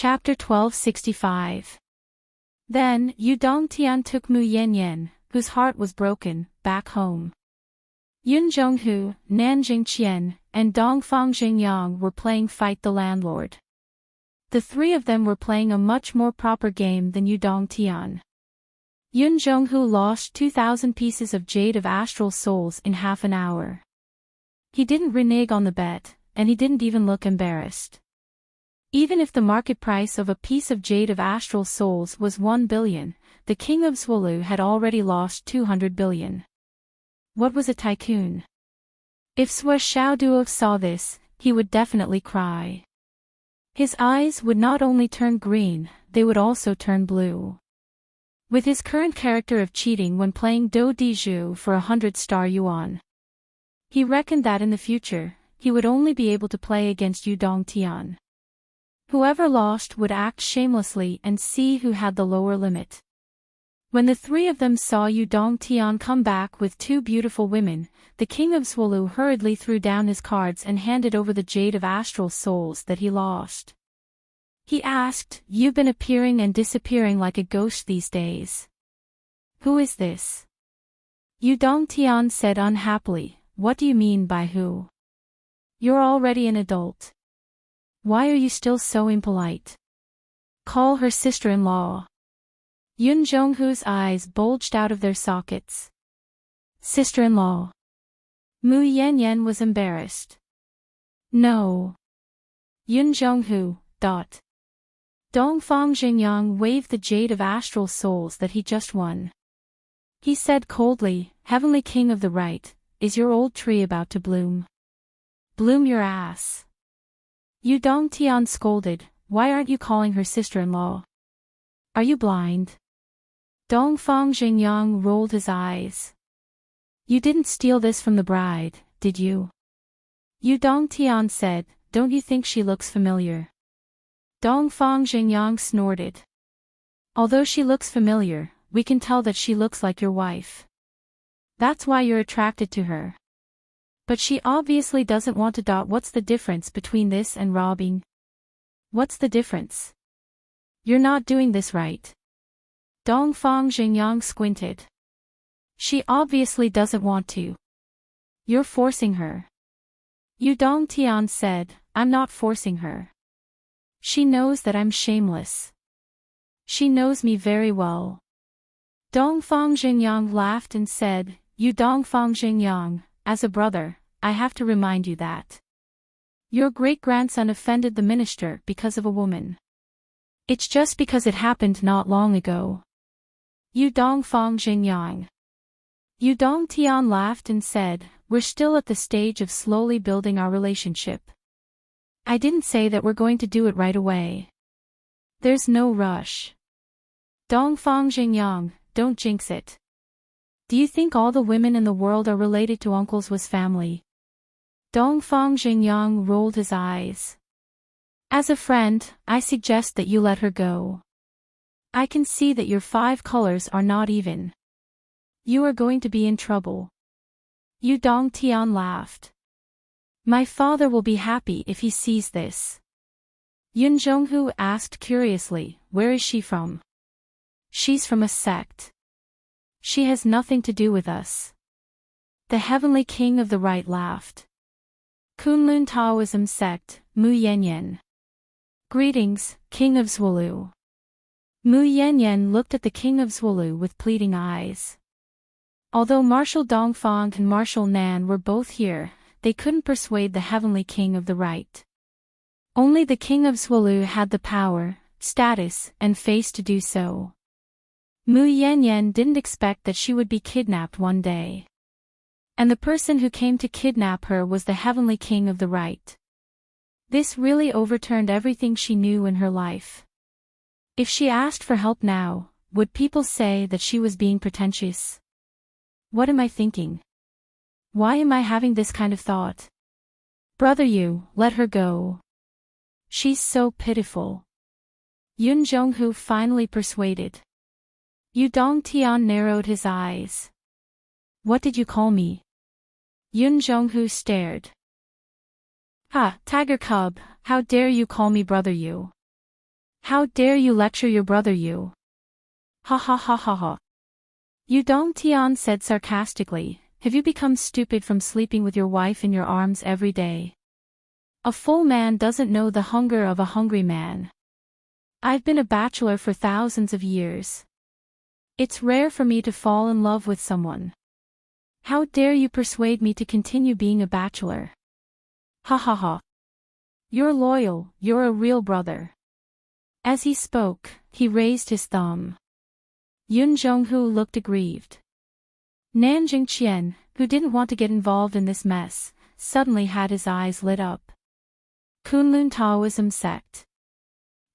Chapter 1265. Then, Yu Dongtian took Mu Yanyan, whose heart was broken, back home. Yun Zhonghu, Nan Jingqian, and Dongfang Jingyang were playing Fight the Landlord. The three of them were playing a much more proper game than Yu Dongtian. Yun Zhonghu lost 2,000 pieces of Jade of Astral Souls in half an hour. He didn't renege on the bet, and he didn't even look embarrassed. Even if the market price of a piece of Jade of Astral Souls was 1 billion, the king of Zwolu had already lost 200 billion. What was a tycoon? If Sui Xiaoduo saw this, he would definitely cry. His eyes would not only turn green, they would also turn blue. With his current character of cheating when playing Do Di Zhu for 100-star yuan, he reckoned that in the future, he would only be able to play against Yu Dongtian. Whoever lost would act shamelessly and see who had the lower limit. When the three of them saw Yu Dongtian come back with two beautiful women, the king of Zwolu hurriedly threw down his cards and handed over the Jade of Astral Souls that he lost. He asked, "You've been appearing and disappearing like a ghost these days. Who is this?" Yu Dongtian said unhappily, "What do you mean by who? You're already an adult. Why are you still so impolite? Call her sister-in-law." Yun Zhonghu's eyes bulged out of their sockets. Sister-in-law. Mu Yanyan was embarrassed. No. Yun Zhonghu. Dongfang Jingyang waved the Jade of Astral Souls that he just won. He said coldly, "Heavenly King of the Right, is your old tree about to bloom? Bloom your ass." Yu Dongtian scolded, "Why aren't you calling her sister-in-law? Are you blind?" Dongfang Jingyang rolled his eyes. "You didn't steal this from the bride, did you?" Yu Dongtian said, "Don't you think she looks familiar?" Dongfang Jingyang snorted. "Although she looks familiar, we can tell that she looks like your wife. That's why you're attracted to her. But she obviously doesn't want to. What's the difference between this and robbing? What's the difference? You're not doing this right." Dongfang Jingyang squinted. "She obviously doesn't want to. You're forcing her." Yu Dongtian said, "I'm not forcing her. She knows that I'm shameless. She knows me very well." Dongfang Jingyang laughed and said, "You Dongfang Jingyang, as a brother, I have to remind you that your great-grandson offended the minister because of a woman. It's just because it happened not long ago." Yu Dongfang Jingyang. Yu Dongtian laughed and said, "We're still at the stage of slowly building our relationship. I didn't say that we're going to do it right away. There's no rush." Dongfang Jingyang, don't jinx it. Do you think all the women in the world are related to Uncle Zhu's family? Dongfang Jingyang rolled his eyes. "As a friend, I suggest that you let her go. I can see that your 5 colors are not even. You are going to be in trouble." Yu Dongtian laughed. "My father will be happy if he sees this." Yun Zhonghu asked curiously, "Where is she from?" "She's from a sect. She has nothing to do with us." The Heavenly King of the Right laughed. "Kunlun Taoism sect, Mu Yanyan. Greetings, King of Zwolu." Mu Yanyan looked at the King of Zwolu with pleading eyes. Although Marshal Dongfang and Marshal Nan were both here, they couldn't persuade the Heavenly King of the Right. Only the King of Zwolu had the power, status, and face to do so. Mu Yanyan didn't expect that she would be kidnapped one day. And the person who came to kidnap her was the Heavenly King of the Right. This really overturned everything she knew in her life. If she asked for help now, would people say that she was being pretentious? What am I thinking? Why am I having this kind of thought? Brother Yu, let her go. She's so pitiful. Yun Zhonghu finally persuaded. Yu Dongtian narrowed his eyes. What did you call me? Yun Zhonghu stared. Ha, Tiger Cub, how dare you call me Brother Yu? How dare you lecture your brother, you? Ha ha ha ha ha. Yu Dongtian said sarcastically, have you become stupid from sleeping with your wife in your arms every day? A full man doesn't know the hunger of a hungry man. I've been a bachelor for thousands of years. It's rare for me to fall in love with someone. How dare you persuade me to continue being a bachelor? Ha ha ha. You're loyal, you're a real brother. As he spoke, he raised his thumb. Yun Zhonghu looked aggrieved. Nanjing Qian, who didn't want to get involved in this mess, suddenly had his eyes lit up. Kunlun Taoism sect.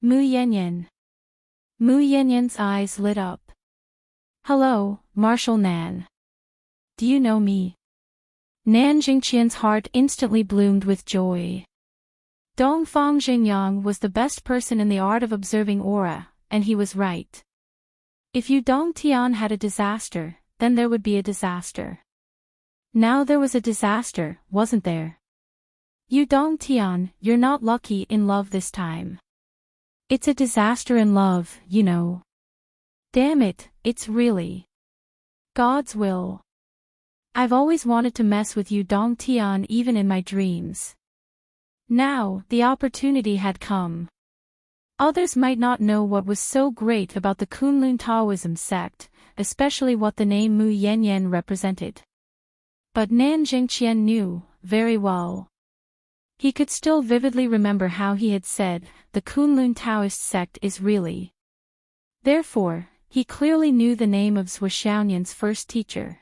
Mu Yanyan. Mu Yanyan's eyes lit up. Hello, Marshal Nan. Do you know me? Nanjing Qian's heart instantly bloomed with joy. Dongfang Jingyang was the best person in the art of observing aura, and he was right. If Yu Dongtian had a disaster, then there would be a disaster. Now there was a disaster, wasn't there? Yu Dongtian, you're not lucky in love this time. It's a disaster in love, you know. Damn it, it's really God's will. I've always wanted to mess with Yu Dongtian even in my dreams. Now, the opportunity had come. Others might not know what was so great about the Kunlun Taoism sect, especially what the name Mu Yanyan represented. But Nanjing Qian knew, very well. He could still vividly remember how he had said, the Kunlun Taoist sect is really. Therefore, he clearly knew the name of Zhuo Xiaonian's first teacher.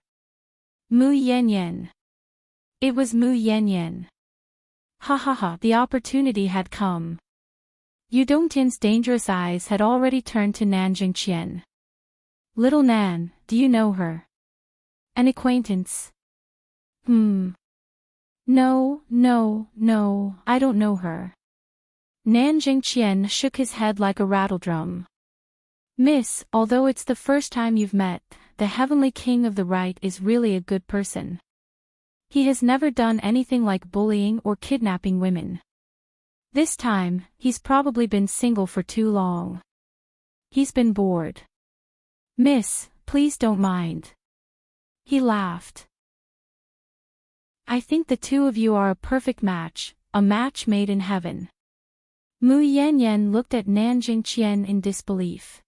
Mu Yanyan. It was Mu Yanyan. Ha ha ha, the opportunity had come. Yu Dongtian's dangerous eyes had already turned to Nanjing Qian. Little Nan, do you know her? An acquaintance. No, I don't know her. Nanjing Qian shook his head like a rattledrum. Miss, although it's the first time you've met, the Heavenly King of the Right is really a good person. He has never done anything like bullying or kidnapping women. This time, he's probably been single for too long. He's been bored. Miss, please don't mind. He laughed. I think the two of you are a perfect match, a match made in heaven. Mu Yanyan looked at Nanjing Qian in disbelief.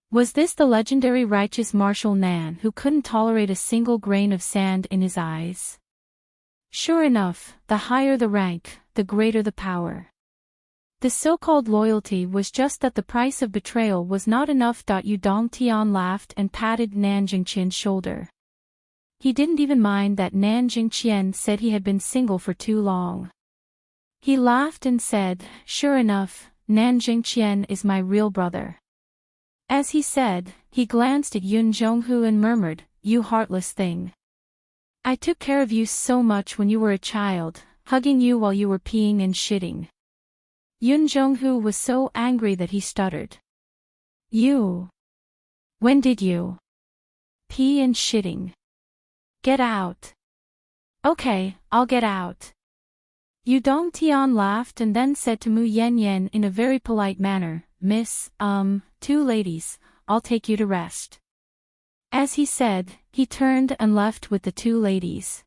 Was this the legendary righteous Marshal Nan who couldn't tolerate a single grain of sand in his eyes? Sure enough, the higher the rank, the greater the power. The so-called loyalty was just that the price of betrayal was not enough. Yu Dongtian laughed and patted Nanjing Qian's shoulder. He didn't even mind that Nanjing Qian said he had been single for too long. He laughed and said, sure enough, Nanjing Qian is my real brother. As he said, he glanced at Yun Zhonghu and murmured, you heartless thing. I took care of you so much when you were a child, hugging you while you were peeing and shitting. Yun Zhonghu was so angry that he stuttered. You? When did you? Pee and shitting. Get out. Okay, I'll get out. Yu Dongtian laughed and then said to Mu Yanyan in a very polite manner, Miss, two ladies, I'll take you to rest. As he said, he turned and left with the two ladies.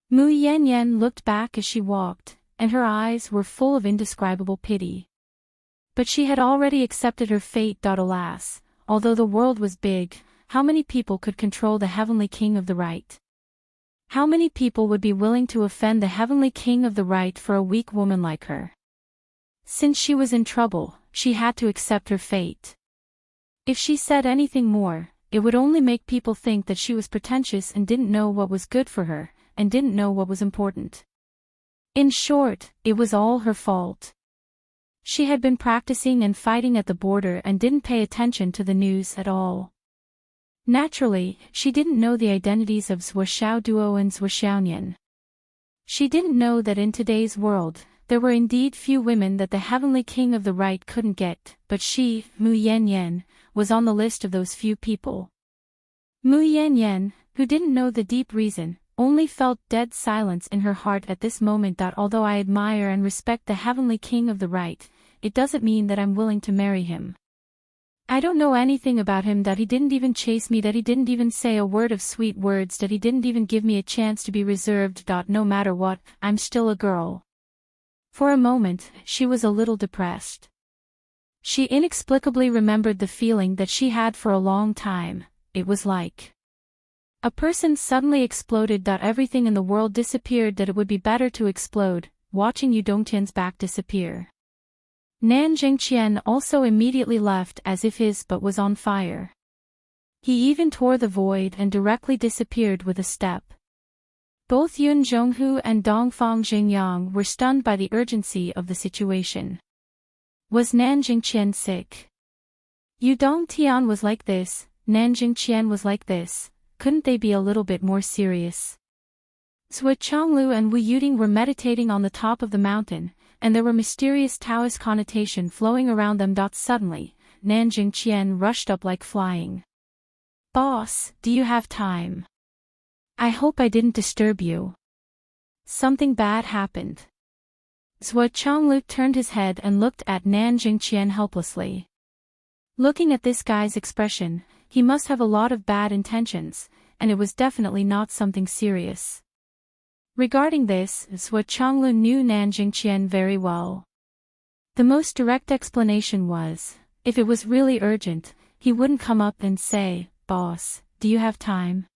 Mu Yanyan looked back as she walked, and her eyes were full of indescribable pity. But she had already accepted her fate. Alas, although the world was big, how many people could control the Heavenly King of the Right? How many people would be willing to offend the Heavenly King of the Right for a weak woman like her? Since she was in trouble, she had to accept her fate. If she said anything more, it would only make people think that she was pretentious and didn't know what was good for her, and didn't know what was important. In short, it was all her fault. She had been practicing and fighting at the border and didn't pay attention to the news at all. Naturally, she didn't know the identities of Zhuo Xiaoduo and Zhuo Xiaonian. She didn't know that in today's world, there were indeed few women that the Heavenly King of the Right couldn't get, but she, Mu Yanyan, was on the list of those few people. Mu Yanyan, who didn't know the deep reason, only felt dead silence in her heart at this moment. Although I admire and respect the Heavenly King of the Right, it doesn't mean that I'm willing to marry him. I don't know anything about him, that he didn't even chase me, that he didn't even say a word of sweet words, that he didn't even give me a chance to be reserved. No matter what, I'm still a girl. For a moment, she was a little depressed. She inexplicably remembered the feeling that she had for a long time. It was like a person suddenly exploded. Everything in the world disappeared, that it would be better to explode, watching Yu Dongtian's back disappear. Nan Jingqian also immediately left as if his butt was on fire. He even tore the void and directly disappeared with a step. Both Yun Zhonghu and Dongfang Jingyang were stunned by the urgency of the situation. Was Nan Jingqian sick? Yu Dongtian was like this, Nan Jingqian was like this, couldn't they be a little bit more serious? Zhou Chonglu and Wu Yuting were meditating on the top of the mountain, and there were mysterious Taoist connotation flowing around them. Suddenly, Nan Jingqian rushed up like flying. Boss, do you have time? I hope I didn't disturb you. Something bad happened. Zhou Chonglu turned his head and looked at Nan Jingqian helplessly. Looking at this guy's expression, he must have a lot of bad intentions, and it was definitely not something serious. Regarding this, Zhou Chonglu knew Nan Jingqian very well. The most direct explanation was, if it was really urgent, he wouldn't come up and say, "Boss, do you have time?"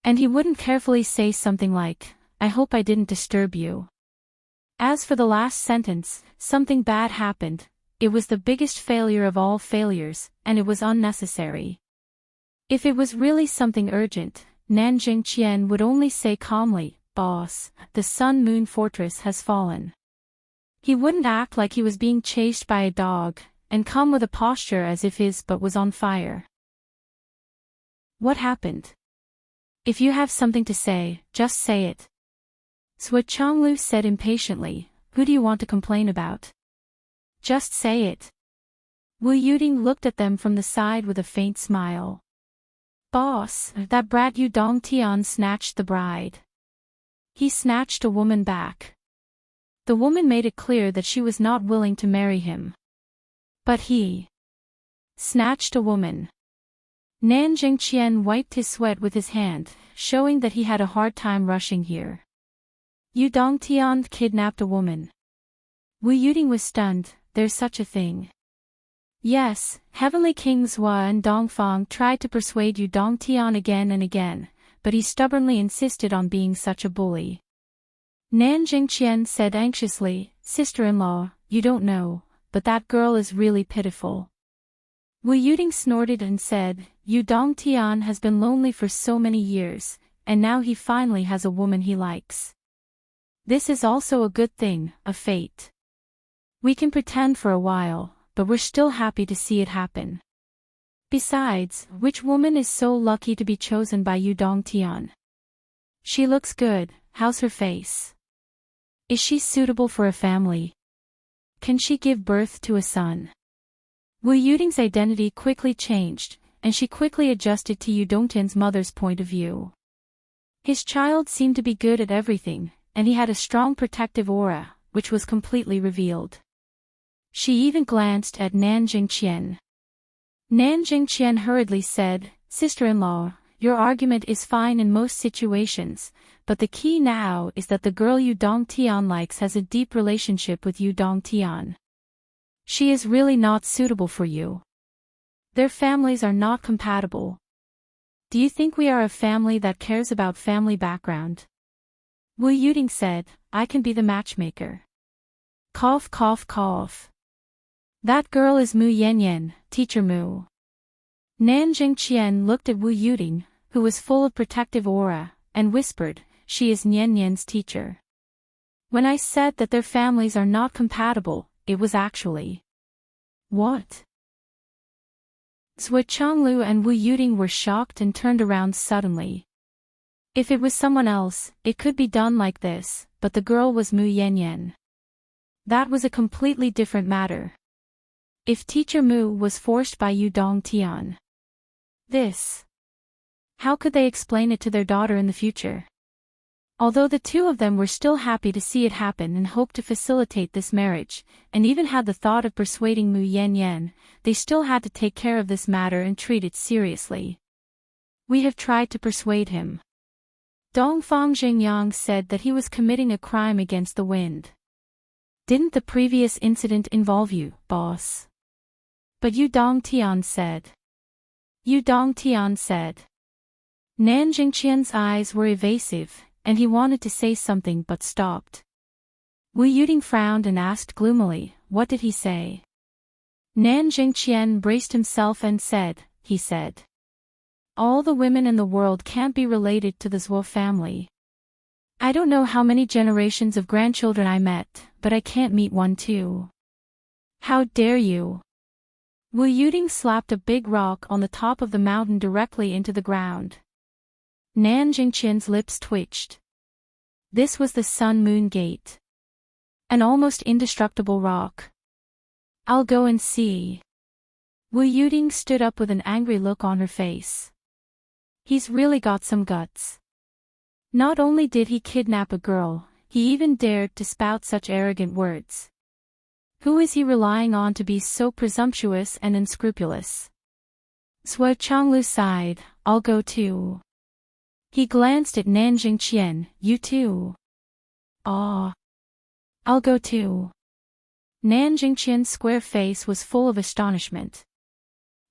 And he wouldn't carefully say something like, "I hope I didn't disturb you." As for the last sentence, something bad happened, it was the biggest failure of all failures, and it was unnecessary. If it was really something urgent, Nan Jingqian would only say calmly, "Boss, the Sun Moon Fortress has fallen." He wouldn't act like he was being chased by a dog, and come with a posture as if his butt was on fire. What happened? If you have something to say, just say it. Zhou Chonglu said impatiently, who do you want to complain about? Just say it. Wu Yuting looked at them from the side with a faint smile. Boss, that brat Yu Dongtian snatched the bride. He snatched a woman back. The woman made it clear that she was not willing to marry him. But he snatched a woman. Nan Jingqian wiped his sweat with his hand, showing that he had a hard time rushing here. Yu Dongtian kidnapped a woman. Wu Yuting was stunned, there's such a thing. Yes, Heavenly King Zhua and Dongfang tried to persuade Yu Dongtian again and again, but he stubbornly insisted on being such a bully. Nan Jingqian said anxiously, "Sister-in-law, you don't know, but that girl is really pitiful." Wu Yuting snorted and said, Yu Dongtian has been lonely for so many years, and now he finally has a woman he likes. This is also a good thing, a fate. We can pretend for a while, but we're still happy to see it happen. Besides, which woman is so lucky to be chosen by Yu Dongtian? She looks good, how's her face? Is she suitable for a family? Can she give birth to a son? Wu Yuting's identity quickly changed, and she quickly adjusted to Yu Dongtian's mother's point of view. His child seemed to be good at everything, and he had a strong protective aura, which was completely revealed. She even glanced at Nan Jingqian. Nan Jingqian hurriedly said, "Sister-in-law, your argument is fine in most situations, but the key now is that the girl Yu Dongtian likes has a deep relationship with Yu Dongtian. She is really not suitable for you. Their families are not compatible. Do you think we are a family that cares about family background?" Wu Yuting said, "I can be the matchmaker." Cough cough cough. That girl is Mu Yanyan, Teacher Mu. Nan Jingqian looked at Wu Yuting, who was full of protective aura, and whispered, "She is Nian Nian's teacher." When I said that their families are not compatible, it was actually. What? Zhou Chonglu and Wu Yuting were shocked and turned around suddenly. If it was someone else, it could be done like this, but the girl was Mu Yanyan. That was a completely different matter. If Teacher Mu was forced by Yu Dongtian. This. How could they explain it to their daughter in the future? Although the two of them were still happy to see it happen and hoped to facilitate this marriage, and even had the thought of persuading Mu Yanyan, they still had to take care of this matter and treat it seriously. We have tried to persuade him. Dongfang Jingyang said that he was committing a crime against the wind. Didn't the previous incident involve you, boss? But Yu Dongtian said. Nan Jingqian's eyes were evasive, and he wanted to say something but stopped. Wu Yuding frowned and asked gloomily, what did he say? Nan Jingqian braced himself and said, he said. All the women in the world can't be related to the Zhuo family. I don't know how many generations of grandchildren I met, but I can't meet one too. How dare you? Wu Yuding slapped a big rock on the top of the mountain directly into the ground. Nan Jingqian's lips twitched. This was the Sun Moon Gate. An almost indestructible rock. I'll go and see. Wu Yuding stood up with an angry look on her face. He's really got some guts. Not only did he kidnap a girl, he even dared to spout such arrogant words. Who is he relying on to be so presumptuous and unscrupulous? Zhuo Changlu sighed, I'll go too. He glanced at Nan Jingqian, you too. Ah. I'll go too. Nan Jingqian's square face was full of astonishment.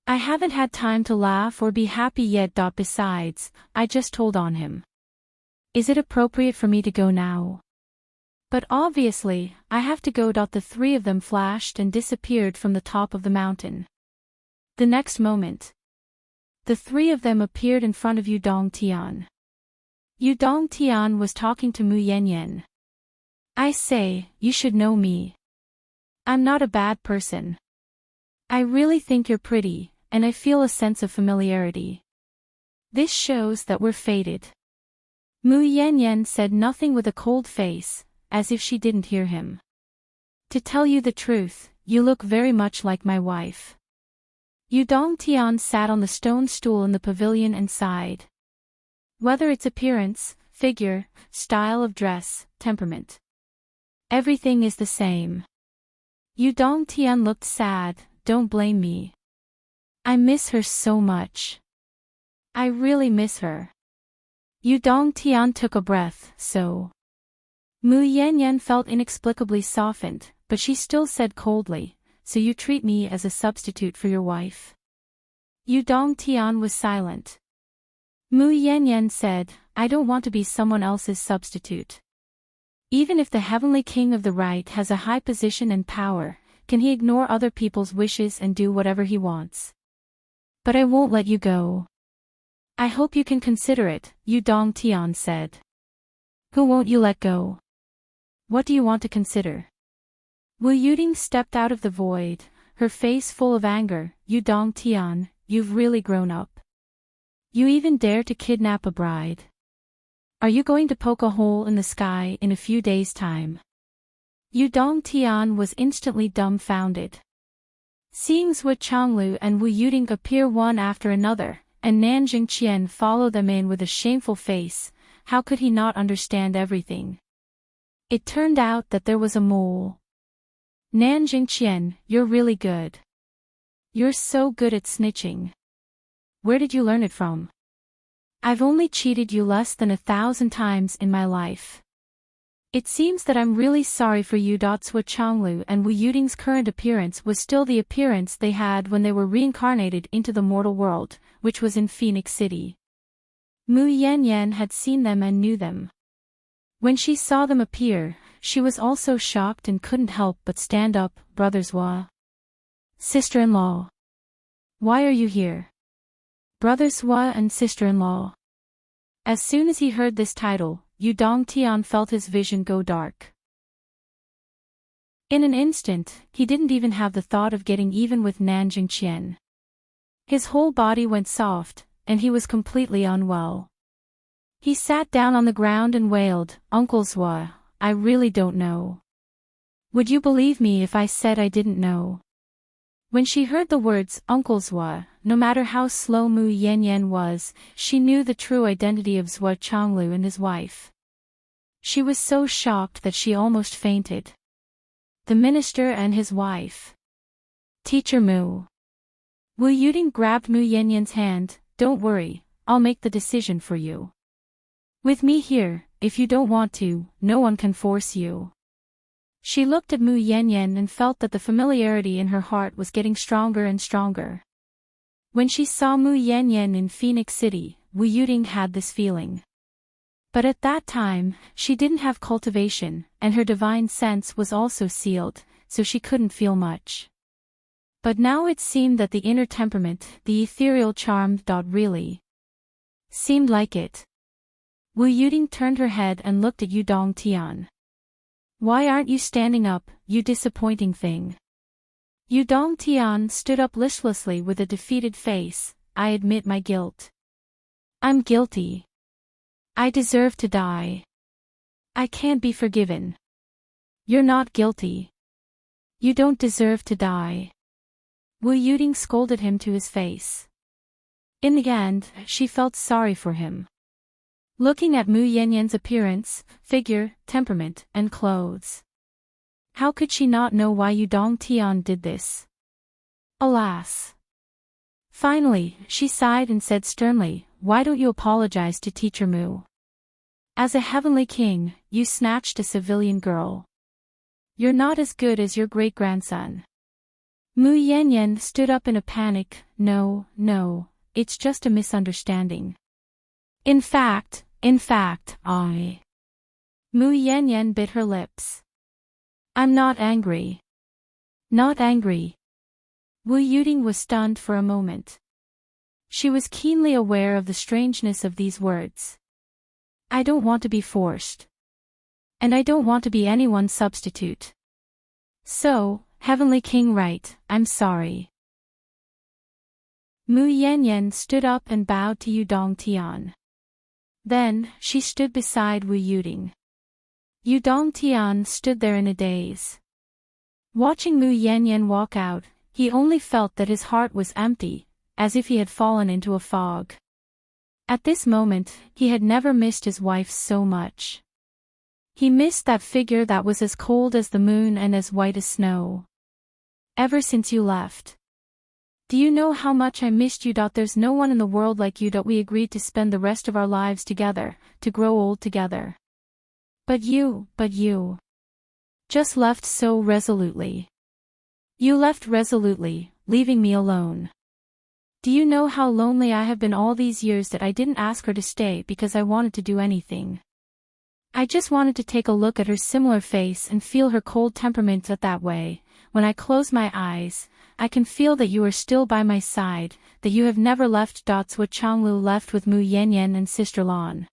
I haven't had time to laugh or be happy yet. Besides, I just told on him. Is it appropriate for me to go now? But obviously, I have to go. The three of them flashed and disappeared from the top of the mountain. The next moment, the three of them appeared in front of Yu Dongtian. Yu Dongtian was talking to Mu Yanyan. I say, you should know me. I'm not a bad person. I really think you're pretty, and I feel a sense of familiarity. This shows that we're fated. Mu Yanyan said nothing with a cold face, as if she didn't hear him. To tell you the truth, you look very much like my wife. Yu Dongtian sat on the stone stool in the pavilion and sighed. Whether it's appearance, figure, style of dress, temperament. Everything is the same. Yu Dongtian looked sad, don't blame me. I miss her so much. I really miss her. Yu Dongtian took a breath, so. Mu Yanyan felt inexplicably softened, but she still said coldly, so you treat me as a substitute for your wife? Yu Dongtian was silent. Mu Yanyan said, I don't want to be someone else's substitute. Even if the heavenly king of the right has a high position and power, can he ignore other people's wishes and do whatever he wants? But I won't let you go. I hope you can consider it, Yu Dongtian said. Who won't you let go? What do you want to consider? Wu Yuding stepped out of the void, her face full of anger. Yu Dongtian, you've really grown up. You even dare to kidnap a bride. Are you going to poke a hole in the sky in a few days' time? Yu Dongtian was instantly dumbfounded. Seeing Zhuo Changlu and Wu Yuding appear one after another, and Nan Jingqian follow them in with a shameful face, how could he not understand everything? It turned out that there was a mole. Nan Jingqian, you're really good. You're so good at snitching. Where did you learn it from? I've only cheated you less than 1,000 times in my life. It seems that I'm really sorry for you. Zhuo Changlu and Wu Yuding's current appearance was still the appearance they had when they were reincarnated into the mortal world, which was in Phoenix City. Mu Yanyan had seen them and knew them. When she saw them appear, she was also shocked and couldn't help but stand up. Brothers Zhuo. Sister-in-law. Why are you here? Brothers Zhuo and sister-in-law. As soon as he heard this title, Yu Dongtian felt his vision go dark. In an instant, he didn't even have the thought of getting even with Nan Jingqian. His whole body went soft, and he was completely unwell. He sat down on the ground and wailed, Uncle Zhuo, I really don't know. Would you believe me if I said I didn't know? When she heard the words, Uncle Zhuo, no matter how slow Mu Yanyan was, she knew the true identity of Zhuo Changlu and his wife. She was so shocked that she almost fainted. The minister and his wife. Teacher Mu. Wu Yuding grabbed Mu Yanyan's hand. Don't worry, I'll make the decision for you. With me here, if you don't want to, no one can force you. She looked at Mu Yanyan and felt that the familiarity in her heart was getting stronger and stronger. When she saw Mu Yanyan in Phoenix City, Wu Yuding had this feeling. But at that time, she didn't have cultivation, and her divine sense was also sealed, so she couldn't feel much. But now it seemed that the inner temperament, the ethereal charm, really seemed like it. Wu Yuding turned her head and looked at Yu Dong Tian. Why aren't you standing up, you disappointing thing? Yu Dong Tian stood up listlessly with a defeated face. I admit my guilt. I'm guilty. I deserve to die. I can't be forgiven. You're not guilty. You don't deserve to die. Wu Yuding scolded him to his face. In the end, she felt sorry for him. Looking at Mu Yanyan's appearance, figure, temperament, and clothes. How could she not know why Yu Dong Tian did this? Alas. Finally, she sighed and said sternly, why don't you apologize to Teacher Mu? As a heavenly king, you snatched a civilian girl. You're not as good as your great-grandson. Mu Yanyan stood up in a panic. No, it's just a misunderstanding. In fact, I... Mu Yanyan bit her lips. I'm not angry. Not angry. Wu Yuding was stunned for a moment. She was keenly aware of the strangeness of these words. I don't want to be forced. And I don't want to be anyone's substitute. So, Heavenly King, right, I'm sorry. Mu Yanyan stood up and bowed to Yu Dong Tian. Then, she stood beside Wu Yuding. Yu Dong Tian stood there in a daze. Watching Mu Yanyan walk out, he only felt that his heart was empty, as if he had fallen into a fog. At this moment, he had never missed his wife so much. He missed that figure that was as cold as the moon and as white as snow. Ever since you left. Do you know how much I missed you? There's no one in the world like you. We agreed to spend the rest of our lives together, to grow old together. But you just left so resolutely. You left resolutely, leaving me alone. Do you know how lonely I have been all these years that I didn't ask her to stay because I wanted to do anything? I just wanted to take a look at her similar face and feel her cold temperament that way. When I close my eyes, I can feel that you are still by my side, that you have never left. Wu Changlu left with Mu Yanyan and Sister Lan.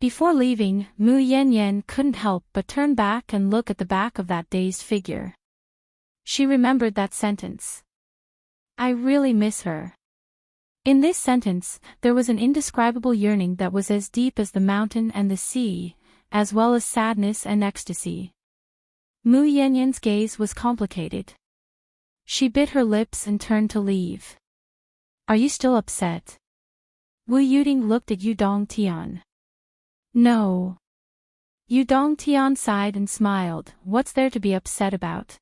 Before leaving, Mu Yanyan couldn't help but turn back and look at the back of that dazed figure. She remembered that sentence. I really miss her. In this sentence, there was an indescribable yearning that was as deep as the mountain and the sea, as well as sadness and ecstasy. Mu Yanyan's gaze was complicated. She bit her lips and turned to leave. Are you still upset? Wu Yuding looked at Yu Dong Tian. No. Yu Dong Tian sighed and smiled. What's there to be upset about?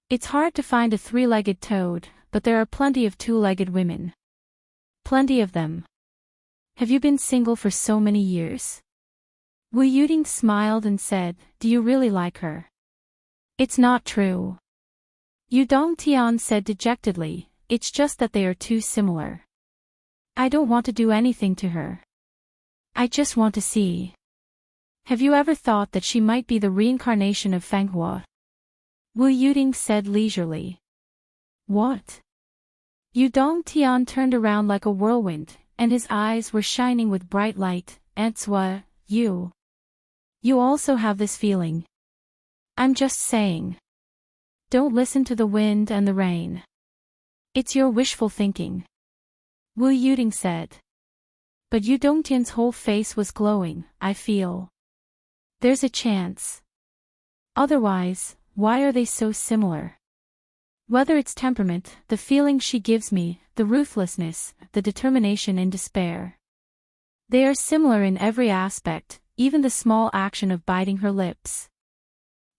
It's hard to find a three-legged toad, but there are plenty of two-legged women. Plenty of them. Have you been single for so many years? Wu Yuding smiled and said, do you really like her? It's not true. Yu Dong Tian said dejectedly, it's just that they are too similar. I don't want to do anything to her. I just want to see. Have you ever thought that she might be the reincarnation of Fanghua? Wu Yuding said leisurely. What? Yu Dong Tian turned around like a whirlwind, and his eyes were shining with bright light. Antsua, you also have this feeling. I'm just saying. Don't listen to the wind and the rain. It's your wishful thinking. Wu Yuding said. But Yu Dongtian's whole face was glowing. I feel. There's a chance. Otherwise, why are they so similar? Whether it's temperament, the feeling she gives me, the ruthlessness, the determination in despair. They are similar in every aspect, even the small action of biting her lips.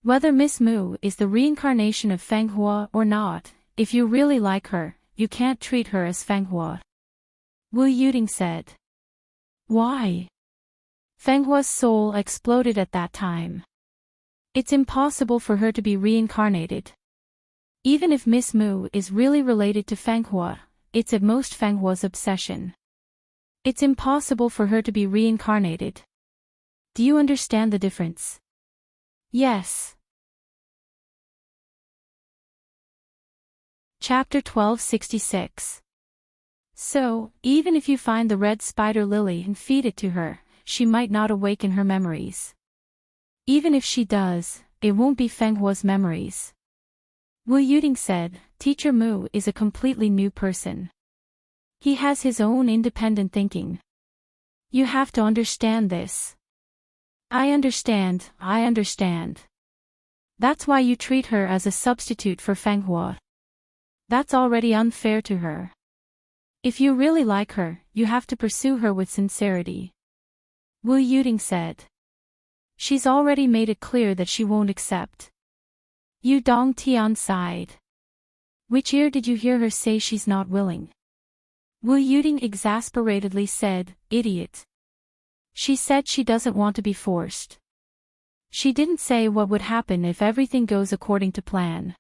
Whether Miss Mu is the reincarnation of Feng Hua or not, if you really like her, you can't treat her as Feng Hua. Wu Yuding said. Why? Feng Hua's soul exploded at that time. It's impossible for her to be reincarnated. Even if Miss Mu is really related to Feng Hua, it's at most Feng Hua's obsession. It's impossible for her to be reincarnated. Do you understand the difference? Yes. Chapter 1266. So, even if you find the red spider lily and feed it to her, she might not awaken her memories. Even if she does, it won't be Feng Hua's memories. Wu Yuding said, Teacher Mu is a completely new person. He has his own independent thinking. You have to understand this. I understand. That's why you treat her as a substitute for Feng Hua. That's already unfair to her. If you really like her, you have to pursue her with sincerity. Wu Yuding said. She's already made it clear that she won't accept. Yu Dongtian sighed. Which ear did you hear her say she's not willing? Wu Yuding exasperatedly said, Idiot. She said she doesn't want to be forced. She didn't say what would happen if everything goes according to plan.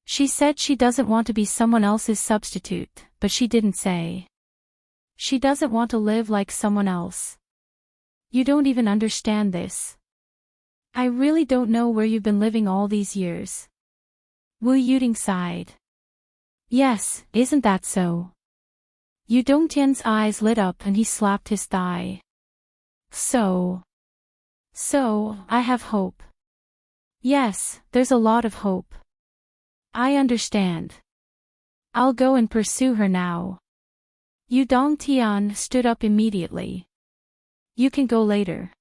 She said she doesn't want to be someone else's substitute, but she didn't say. She doesn't want to live like someone else. You don't even understand this. I really don't know where you've been living all these years. Wu Yuding sighed. Yes, isn't that so? Yu Dongtian's eyes lit up and he slapped his thigh. So, I have hope. Yes, there's a lot of hope. I understand. I'll go and pursue her now. Yu Dongtian stood up immediately. You can go later.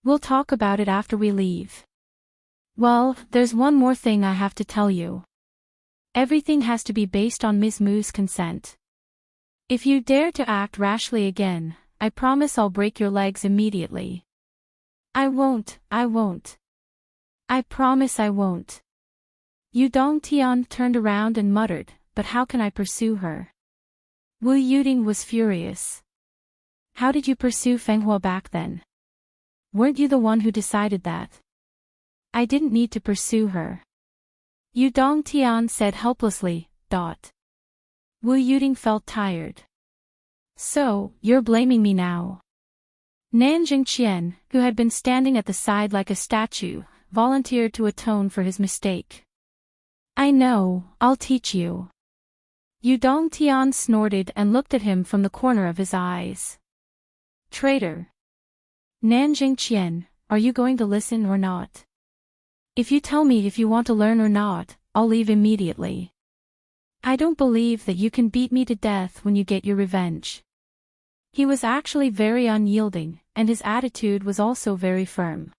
We'll talk about it after we leave. Well, there's one more thing I have to tell you. Everything has to be based on Ms. Mu's consent. If you dare to act rashly again, I promise I'll break your legs immediately. I won't. I promise I won't. Yu Dongtian turned around and muttered, But how can I pursue her? Wu Yuding was furious. How did you pursue Feng Hua back then? Weren't you the one who decided that? I didn't need to pursue her. Yu Dongtian said helplessly. Wu Yuding felt tired. So, you're blaming me now. Nanjing Qian, who had been standing at the side like a statue, volunteered to atone for his mistake. I know, I'll teach you. Yu Dongtian snorted and looked at him from the corner of his eyes. Traitor. Nanjing Qian, are you going to listen or not? If you tell me if you want to learn or not, I'll leave immediately. I don't believe that you can beat me to death when you get your revenge. He was actually very unyielding, and his attitude was also very firm.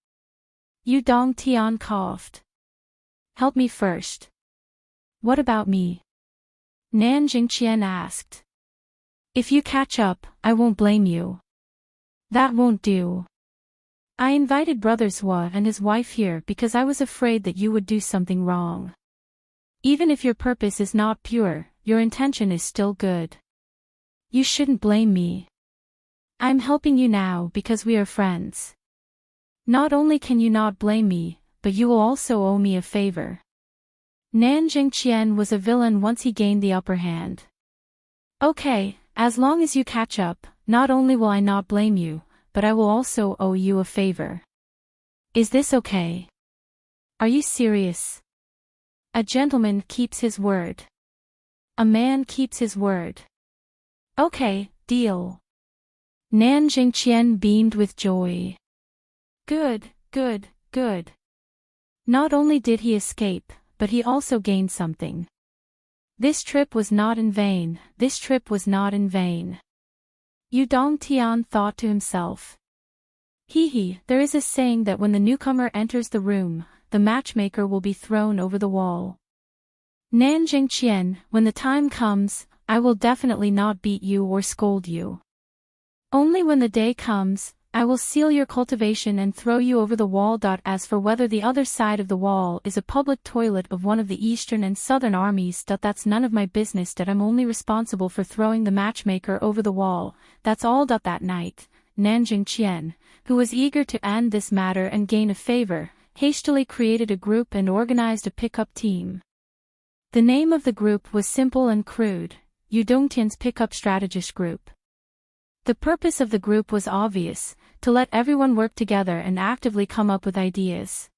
Yu Dongtian coughed. Help me first. What about me? Nanjing Qian asked. If you catch up, I won't blame you. That won't do. I invited Brother Hua and his wife here because I was afraid that you would do something wrong. Even if your purpose is not pure, your intention is still good. You shouldn't blame me. I'm helping you now because we are friends. Not only can you not blame me, but you will also owe me a favor. Nanjing Qian was a villain once he gained the upper hand. Okay, as long as you catch up, not only will I not blame you, but I will also owe you a favor. Is this okay? Are you serious? A gentleman keeps his word. A man keeps his word. Okay, deal. Nanjing Qian beamed with joy. Good. Not only did he escape, but he also gained something. This trip was not in vain. Yu Dongtian thought to himself. There is a saying that when the newcomer enters the room, the matchmaker will be thrown over the wall. Nanjing Qian, when the time comes, I will definitely not beat you or scold you. Only when the day comes, I will seal your cultivation and throw you over the wall. As for whether the other side of the wall is a public toilet of one of the Eastern and Southern armies, that's none of my business. I'm only responsible for throwing the matchmaker over the wall. That's all. That night, Nanjing Qian, who was eager to end this matter and gain a favor, hastily created a group and organized a pickup team. The name of the group was simple and crude: Yu Dongtian's Pickup Strategist Group. The purpose of the group was obvious: to let everyone work together and actively come up with ideas.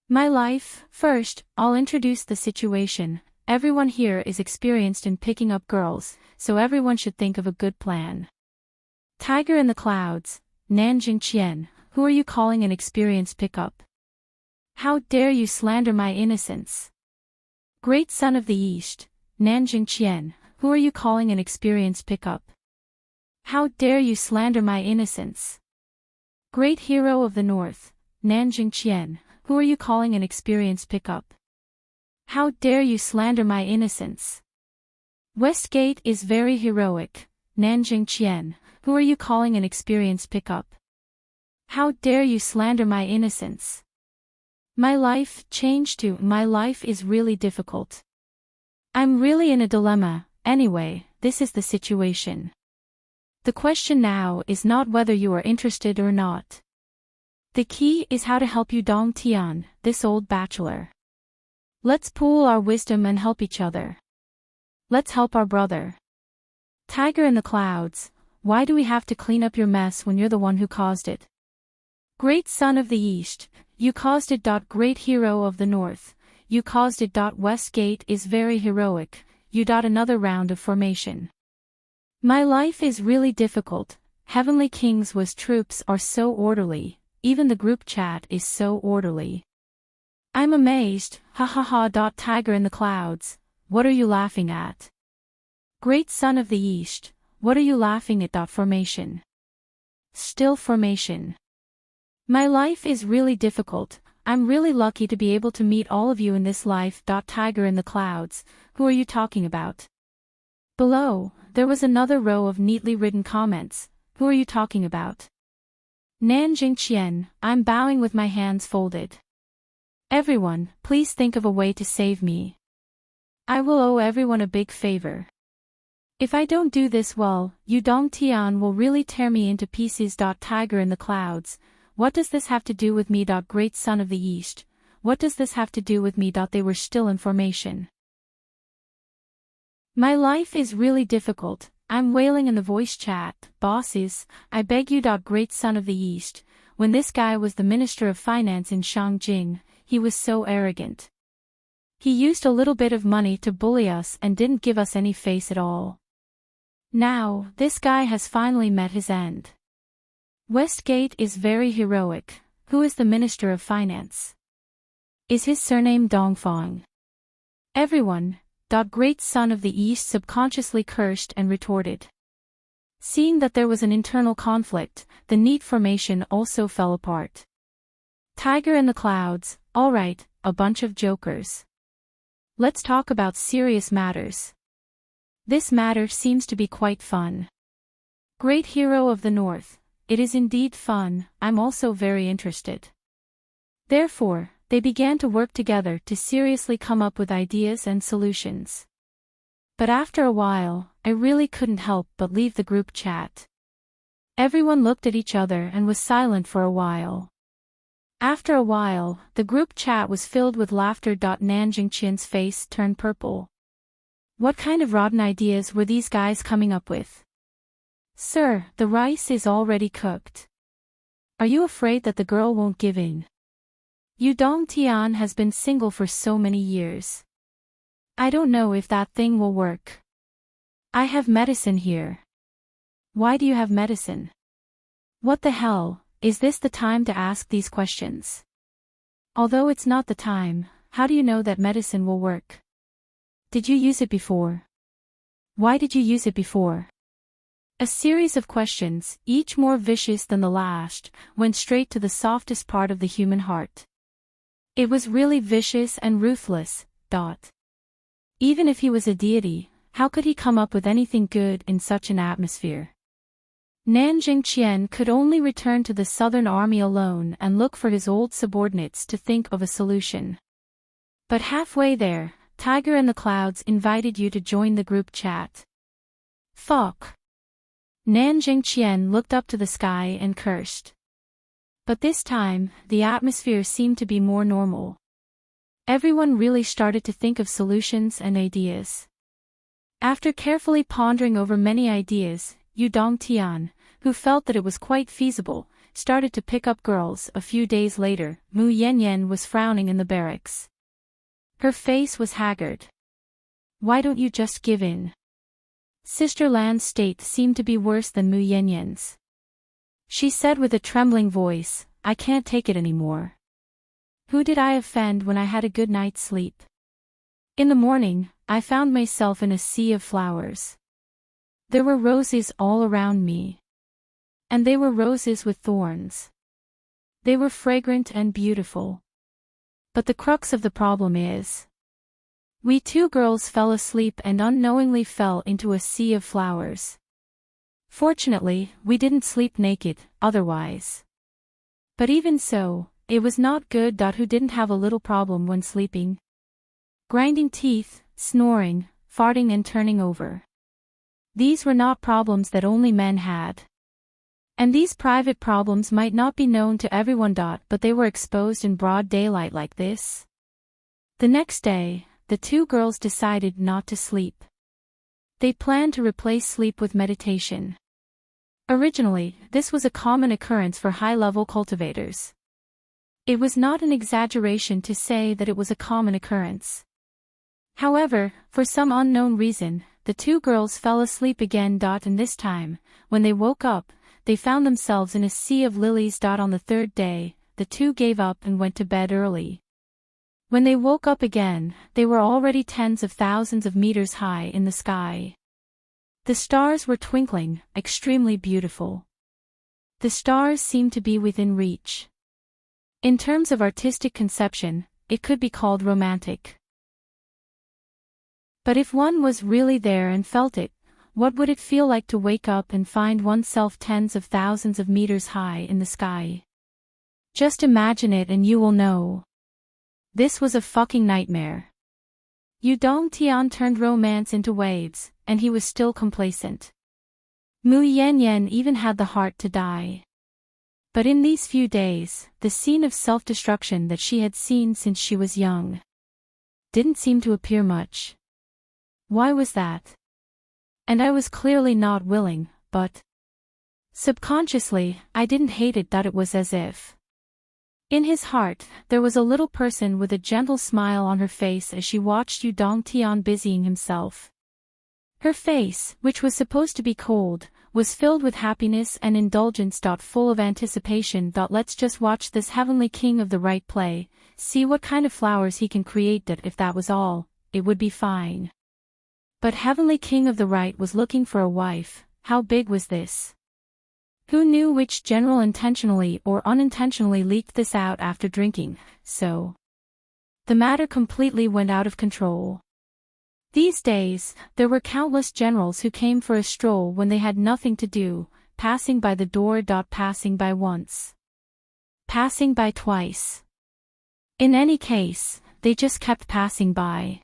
My life. First, I'll introduce the situation. Everyone here is experienced in picking up girls, so everyone should think of a good plan. Tiger in the clouds, Nanjing Qian, who are you calling an experienced pickup? How dare you slander my innocence? Great son of the East, Nanjing Qian, who are you calling an experienced pickup? How dare you slander my innocence? Great hero of the North, Nanjing Qian, who are you calling an experienced pickup? How dare you slander my innocence? Westgate is very heroic, Nanjing Qian, who are you calling an experienced pickup? How dare you slander my innocence? My life. Changed to my life is really difficult. I'm really in a dilemma. Anyway, this is the situation. The question now is not whether you are interested or not. The key is how to help Yu Dongtian, this old bachelor. Let's pool our wisdom and help each other. Let's help our brother. Tiger in the clouds, why do we have to clean up your mess when you're the one who caused it? Great son of the East, you caused it. Great hero of the North, you caused it. Westgate is very heroic. You. Another round of formation. My life is really difficult. Heavenly Kings was troops are so orderly, even the group chat is so orderly. I'm amazed. Ha ha ha. Tiger in the clouds, what are you laughing at? Great son of the East, what are you laughing at? Formation. Still formation. My life is really difficult. I'm really lucky to be able to meet all of you in this life. Tiger in the clouds, who are you talking about? Below, there was another row of neatly written comments. Who are you talking about? Nanjing Qian, I'm bowing with my hands folded. Everyone, please think of a way to save me. I will owe everyone a big favor. If I don't do this well, Yu Dongtian will really tear me into pieces. Tiger in the clouds, what does this have to do with me? Great son of the East, what does this have to do with me? They were still in formation. My life is really difficult. I'm wailing in the voice chat. Bosses, I beg you. Great son of the East, when this guy was the Minister of Finance in Shangjing, he was so arrogant. He used a little bit of money to bully us and didn't give us any face at all. Now, this guy has finally met his end. Westgate is very heroic. Who is the Minister of Finance? Is his surname Dongfang? Everyone. Great son of the East subconsciously cursed and retorted. Seeing that there was an internal conflict, the neat formation also fell apart. Tiger in the clouds, alright, a bunch of jokers. Let's talk about serious matters. This matter seems to be quite fun. Great hero of the North, it is indeed fun. I'm also very interested. Therefore, they began to work together to seriously come up with ideas and solutions. But after a while, I really couldn't help but leave the group chat. Everyone looked at each other and was silent for a while. After a while, the group chat was filled with laughter. Nanjing Qian's face turned purple. What kind of rotten ideas were these guys coming up with? Sir, the rice is already cooked. Are you afraid that the girl won't give in? Yu Dongtian has been single for so many years. I don't know if that thing will work. I have medicine here. Why do you have medicine? What the hell, is this the time to ask these questions? Although it's not the time, how do you know that medicine will work? Did you use it before? Why did you use it before? A series of questions, each more vicious than the last, went straight to the softest part of the human heart. It was really vicious and ruthless. Even if he was a deity, how could he come up with anything good in such an atmosphere? Nanjing Qian could only return to the Southern Army alone and look for his old subordinates to think of a solution. But halfway there, Tiger and the Clouds invited you to join the group chat. Fuck. Nanjing Qian looked up to the sky and cursed. But this time, the atmosphere seemed to be more normal. Everyone really started to think of solutions and ideas. After carefully pondering over many ideas, Yu Dongtian, who felt that it was quite feasible, started to pick up girls. A few days later, Mu Yanyan was frowning in the barracks. Her face was haggard. Why don't you just give in? Sister Lan's state seemed to be worse than Mu Yanyan's. She said with a trembling voice, I can't take it anymore. Who did I offend when I had a good night's sleep? In the morning, I found myself in a sea of flowers. There were roses all around me. And they were roses with thorns. They were fragrant and beautiful. But the crux of the problem is, we two girls fell asleep and unknowingly fell into a sea of flowers. Fortunately, we didn't sleep naked, otherwise. But even so, it was not good. Who didn't have a little problem when sleeping? Grinding teeth, snoring, farting and turning over. These were not problems that only men had. And these private problems might not be known to everyone. But they were exposed in broad daylight like this. The next day, the two girls decided not to sleep. They planned to replace sleep with meditation. Originally, this was a common occurrence for high-level cultivators. It was not an exaggeration to say that it was a common occurrence. However, for some unknown reason, the two girls fell asleep again. And this time, when they woke up, they found themselves in a sea of lilies. On the third day, the two gave up and went to bed early. When they woke up again, they were already tens of thousands of meters high in the sky. The stars were twinkling, extremely beautiful. The stars seemed to be within reach. In terms of artistic conception, it could be called romantic. But if one was really there and felt it, what would it feel like to wake up and find oneself tens of thousands of meters high in the sky? Just imagine it and you will know. This was a fucking nightmare. Yu Dongtian turned romance into waves, and he was still complacent. Mu Yanyan even had the heart to die. But in these few days, the scene of self-destruction that she had seen since she was young didn't seem to appear much. Why was that? And I was clearly not willing, but subconsciously, I didn't hate it. It was as if in his heart, there was a little person with a gentle smile on her face as she watched Yu Dongtian busying himself. Her face, which was supposed to be cold, was filled with happiness and indulgence. Full of anticipation. Let's just watch this heavenly king of the right play, see what kind of flowers he can create. If that was all, it would be fine. But heavenly king of the right was looking for a wife. How big was this? Who knew which general intentionally or unintentionally leaked this out after drinking? So the matter completely went out of control. These days, there were countless generals who came for a stroll when they had nothing to do, passing by the door. Passing by once. Passing by twice. In any case, they just kept passing by.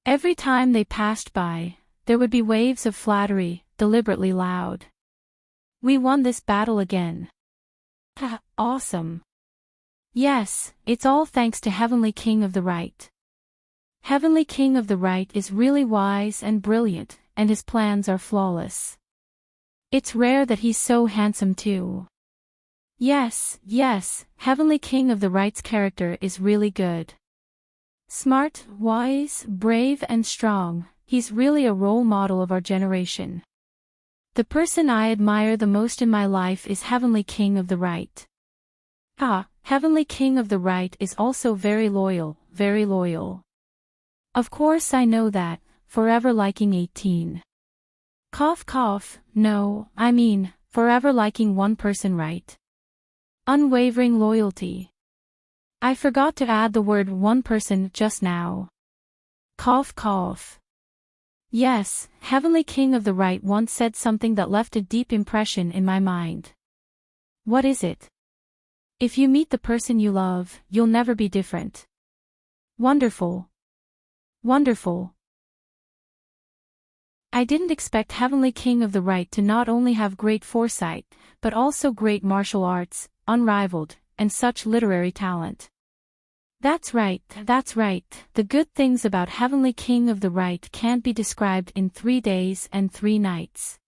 Every time they passed by, there would be waves of flattery, deliberately loud. We won this battle again. Ha, awesome. Yes, it's all thanks to Heavenly King of the Right. Heavenly King of the Right is really wise and brilliant, and his plans are flawless. It's rare that he's so handsome too. Yes, Heavenly King of the Right's character is really good. Smart, wise, brave and strong, he's really a role model of our generation. The person I admire the most in my life is Heavenly King of the Right. Heavenly King of the Right is also very loyal, very loyal. Of course I know that, forever liking 18. Cough cough, no, I mean, forever liking one person, right? Unwavering loyalty. I forgot to add the word one person just now. Cough cough. Yes, Heavenly King of the Right once said something that left a deep impression in my mind. What is it? If you meet the person you love, you'll never be different. Wonderful. Wonderful. I didn't expect Heavenly King of the Right to not only have great foresight, but also great martial arts, unrivaled, and such literary talent. That's right, that's right. The good things about Heavenly King of the Right can't be described in 3 days and 3 nights.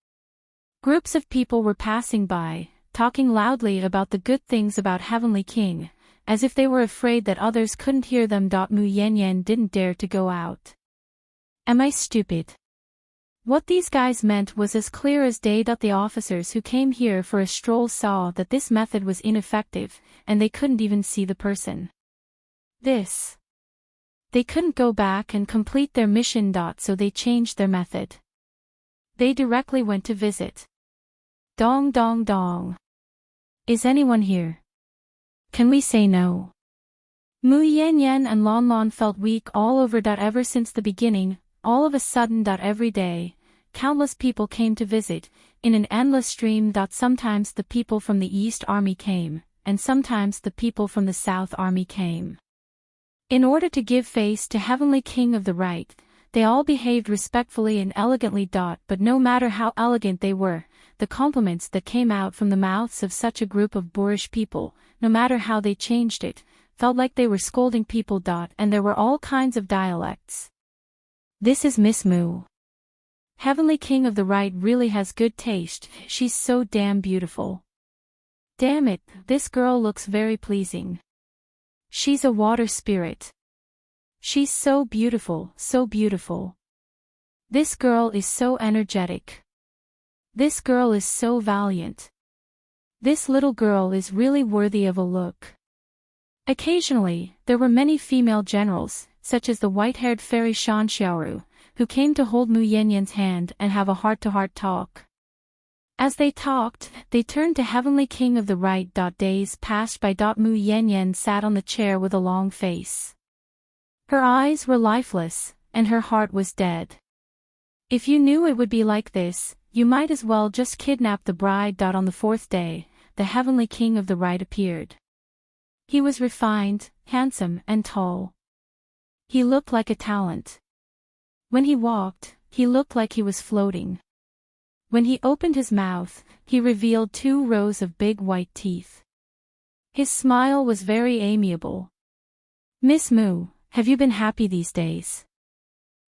Groups of people were passing by, talking loudly about the good things about Heavenly King, as if they were afraid that others couldn't hear them. Mu Yanyan didn't dare to go out. Am I stupid? What these guys meant was as clear as day. The officers who came here for a stroll saw that this method was ineffective, and they couldn't even see the person. They couldn't go back and complete their mission. So they changed their method. They directly went to visit. Dong dong dong. Is anyone here? Can we say no? Mu Yanyan and Lon Lon felt weak all over. Ever since the beginning, all of a sudden. Every day, countless people came to visit, in an endless stream. Sometimes the people from the East Army came, and sometimes the people from the South Army came. In order to give face to Heavenly King of the Right, they all behaved respectfully and elegantly. But no matter how elegant they were, the compliments that came out from the mouths of such a group of boorish people, no matter how they changed it, felt like they were scolding people. And there were all kinds of dialects. This is Miss Moo. Heavenly King of the Right really has good taste. She's so damn beautiful. Damn it, this girl looks very pleasing. She's a water spirit. She's so beautiful, so beautiful. This girl is so energetic. This girl is so valiant. This little girl is really worthy of a look. Occasionally, there were many female generals, such as the white-haired fairy Shan Xiaoru, who came to hold Mu Yanyan's hand and have a heart-to-heart talk. As they talked, they turned to Heavenly King of the Right. Days passed by. Mu Yanyan sat on the chair with a long face. Her eyes were lifeless, and her heart was dead. If you knew it would be like this, you might as well just kidnap the bride. On the 4th day, the Heavenly King of the Right appeared. He was refined, handsome, and tall. He looked like a talent. When he walked, he looked like he was floating. When he opened his mouth, he revealed 2 rows of big white teeth. His smile was very amiable. Miss Moo, have you been happy these days?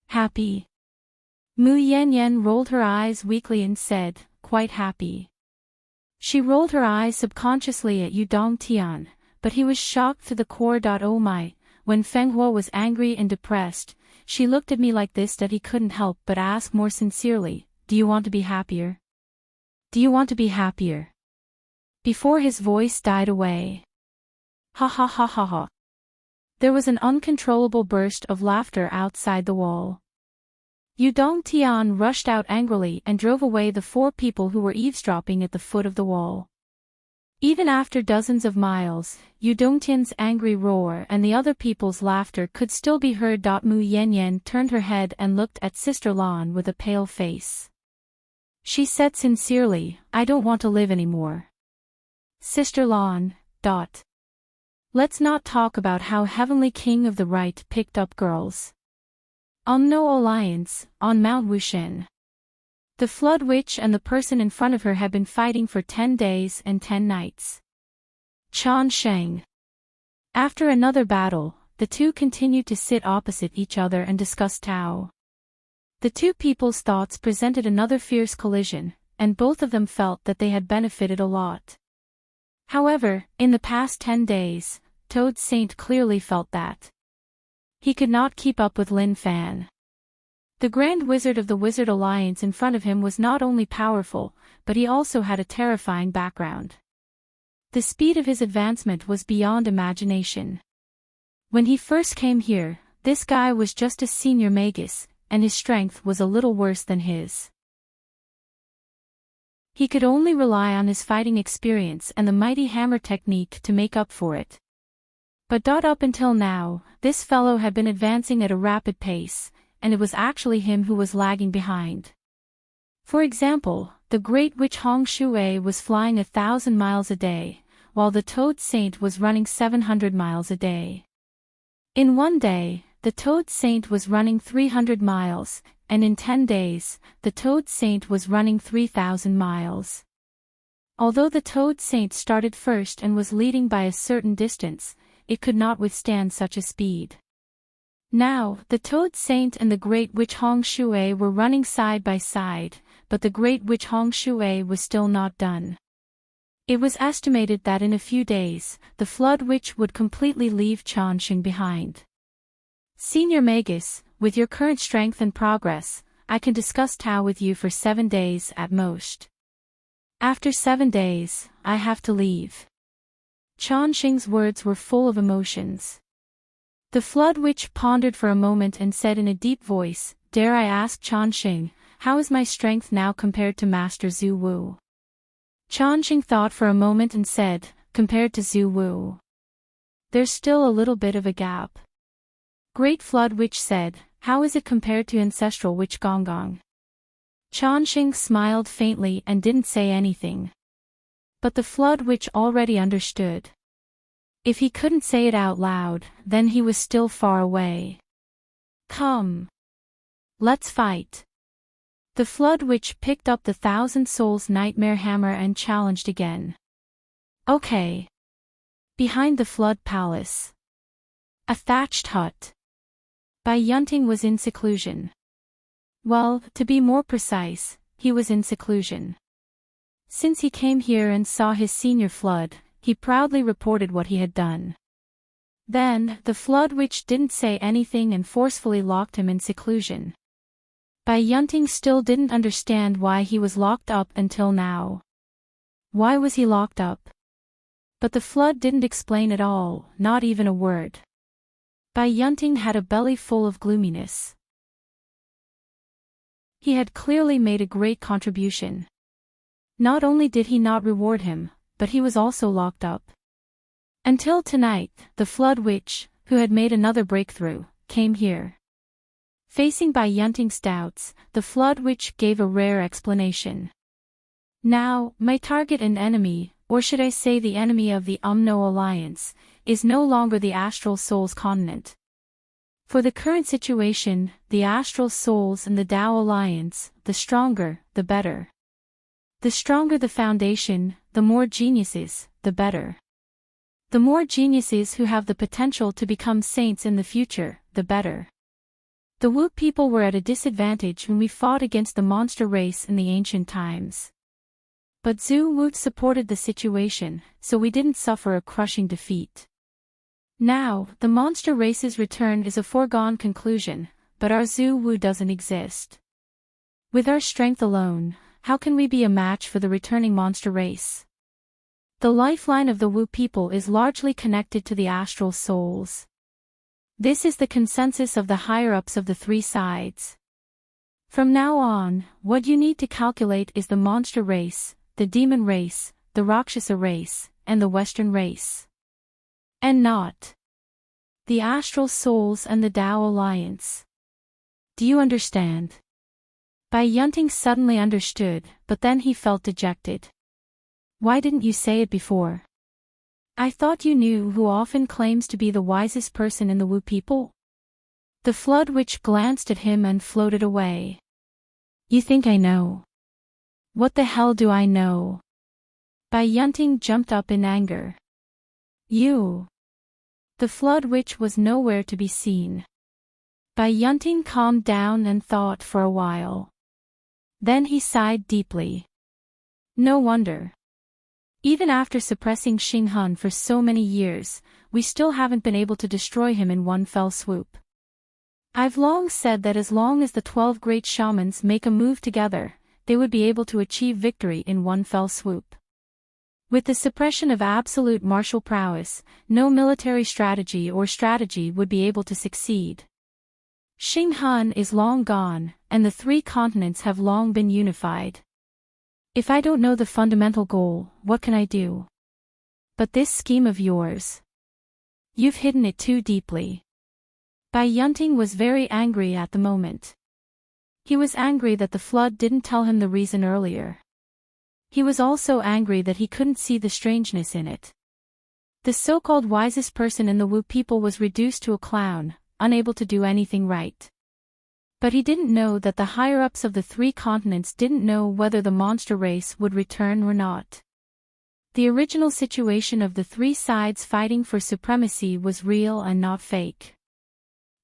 Happy? Mu Yanyan rolled her eyes weakly and said, quite happy. She rolled her eyes subconsciously at Yu Dongtian, but he was shocked to the core. Oh my, when Feng Huo was angry and depressed, she looked at me like this. He couldn't help but ask more sincerely, do you want to be happier? Do you want to be happier? Before his voice died away. Ha ha ha ha ha. There was an uncontrollable burst of laughter outside the wall. Yu Dongtian rushed out angrily and drove away the 4 people who were eavesdropping at the foot of the wall. Even after dozens of miles, Yu Dongtian's angry roar and the other people's laughter could still be heard. Mu Yanyan turned her head and looked at Sister Lan with a pale face. She said sincerely, I don't want to live anymore. Sister Lan. Let's not talk about how Heavenly King of the Right picked up girls. On No Alliance, on Mount Wushen. The Flood Witch and the person in front of her had been fighting for 10 days and 10 nights. Chan Sheng. After another battle, the two continued to sit opposite each other and discuss Tao. The 2 people's thoughts presented another fierce collision, and both of them felt that they had benefited a lot. However, in the past 10 days, Toad Saint clearly felt that he could not keep up with Lin Fan. The Grand Wizard of the Wizard Alliance in front of him was not only powerful, but he also had a terrifying background. The speed of his advancement was beyond imagination. When he first came here, this guy was just a senior magus, and his strength was a little worse than his. He could only rely on his fighting experience and the mighty hammer technique to make up for it. But up until now, this fellow had been advancing at a rapid pace, and it was actually him who was lagging behind. For example, the great witch Hong Shui was flying 1,000 miles a day, while the Toad Saint was running 700 miles a day. In one day, the Toad Saint was running 300 miles, and in 10 days, the Toad Saint was running 3,000 miles. Although the Toad Saint started first and was leading by a certain distance, it could not withstand such a speed. Now, the Toad Saint and the Great Witch Hong Shui were running side by side, but the Great Witch Hong Shui was still not done. It was estimated that in a few days, the Flood Witch would completely leave Changxing behind. Senior Magus, with your current strength and progress, I can discuss Tao with you for 7 days at most. After 7 days, I have to leave. Changxing's words were full of emotions. The Flood Witch pondered for a moment and said in a deep voice, "Dare I ask Changxing, how is my strength now compared to Master Zhu Wu?" Changxing thought for a moment and said, "Compared to Zhu Wu. There's still a little bit of a gap." Great Flood Witch said, "How is it compared to Ancestral Witch Gonggong?" Changxing smiled faintly and didn't say anything. But the Flood Witch already understood. If he couldn't say it out loud, then he was still far away. "Come. Let's fight." The Flood Witch picked up the 1,000 Souls Nightmare Hammer and challenged again. Okay. Behind the Flood Palace. A thatched hut. Bai Yunting was in seclusion. Well, to be more precise, he was in seclusion. Since he came here and saw his senior Flood, he proudly reported what he had done. Then, the Flood Witch didn't say anything and forcefully locked him in seclusion. Bai Yunting still didn't understand why he was locked up until now. Why was he locked up? But the Flood didn't explain at all, not even a word. Bai Yunting had a belly full of gloominess. He had clearly made a great contribution. Not only did he not reward him, but he was also locked up. Until tonight, the Flood Witch, who had made another breakthrough, came here. Facing Bai Yunting's doubts, the Flood Witch gave a rare explanation. Now, my target and enemy, or should I say the enemy of the Umno Alliance, is no longer the Astral Souls continent. For the current situation, the Astral Souls and the Tao Alliance, the stronger, the better. The stronger the foundation, the more geniuses, the better. The more geniuses who have the potential to become saints in the future, the better. The Wu people were at a disadvantage when we fought against the monster race in the ancient times. But Zhu Wu supported the situation, so we didn't suffer a crushing defeat. Now, the monster race's return is a foregone conclusion, but our Zhu Wu doesn't exist. With our strength alone, how can we be a match for the returning monster race? The lifeline of the Wu people is largely connected to the Astral Souls. This is the consensus of the higher-ups of the 3 sides. From now on, what you need to calculate is the monster race, the demon race, the Rakshasa race, and the Western race. And not the Astral Souls and the Tao Alliance. Do you understand? Bai Yunting suddenly understood, but then he felt dejected. Why didn't you say it before? I thought you knew who often claims to be the wisest person in the Wu people? The Flood Witch glanced at him and floated away. You think I know? What the hell do I know? Bai Yunting jumped up in anger. You. The Flood Witch was nowhere to be seen. Bai Yunting calmed down and thought for a while. Then he sighed deeply. No wonder. Even after suppressing Xing Han for so many years, we still haven't been able to destroy him in one fell swoop. I've long said that as long as the 12 great shamans make a move together, they would be able to achieve victory in one fell swoop. With the suppression of absolute martial prowess, no military strategy would be able to succeed. Xing Han is long gone, and the 3 continents have long been unified. If I don't know the fundamental goal, what can I do? But this scheme of yours. You've hidden it too deeply. Yunting was very angry at the moment. He was angry that the flood didn't tell him the reason earlier. He was also angry that he couldn't see the strangeness in it. The so-called wisest person in the Wu people was reduced to a clown, unable to do anything right. But he didn't know that the higher-ups of the 3 continents didn't know whether the monster race would return or not. The original situation of the 3 sides fighting for supremacy was real and not fake.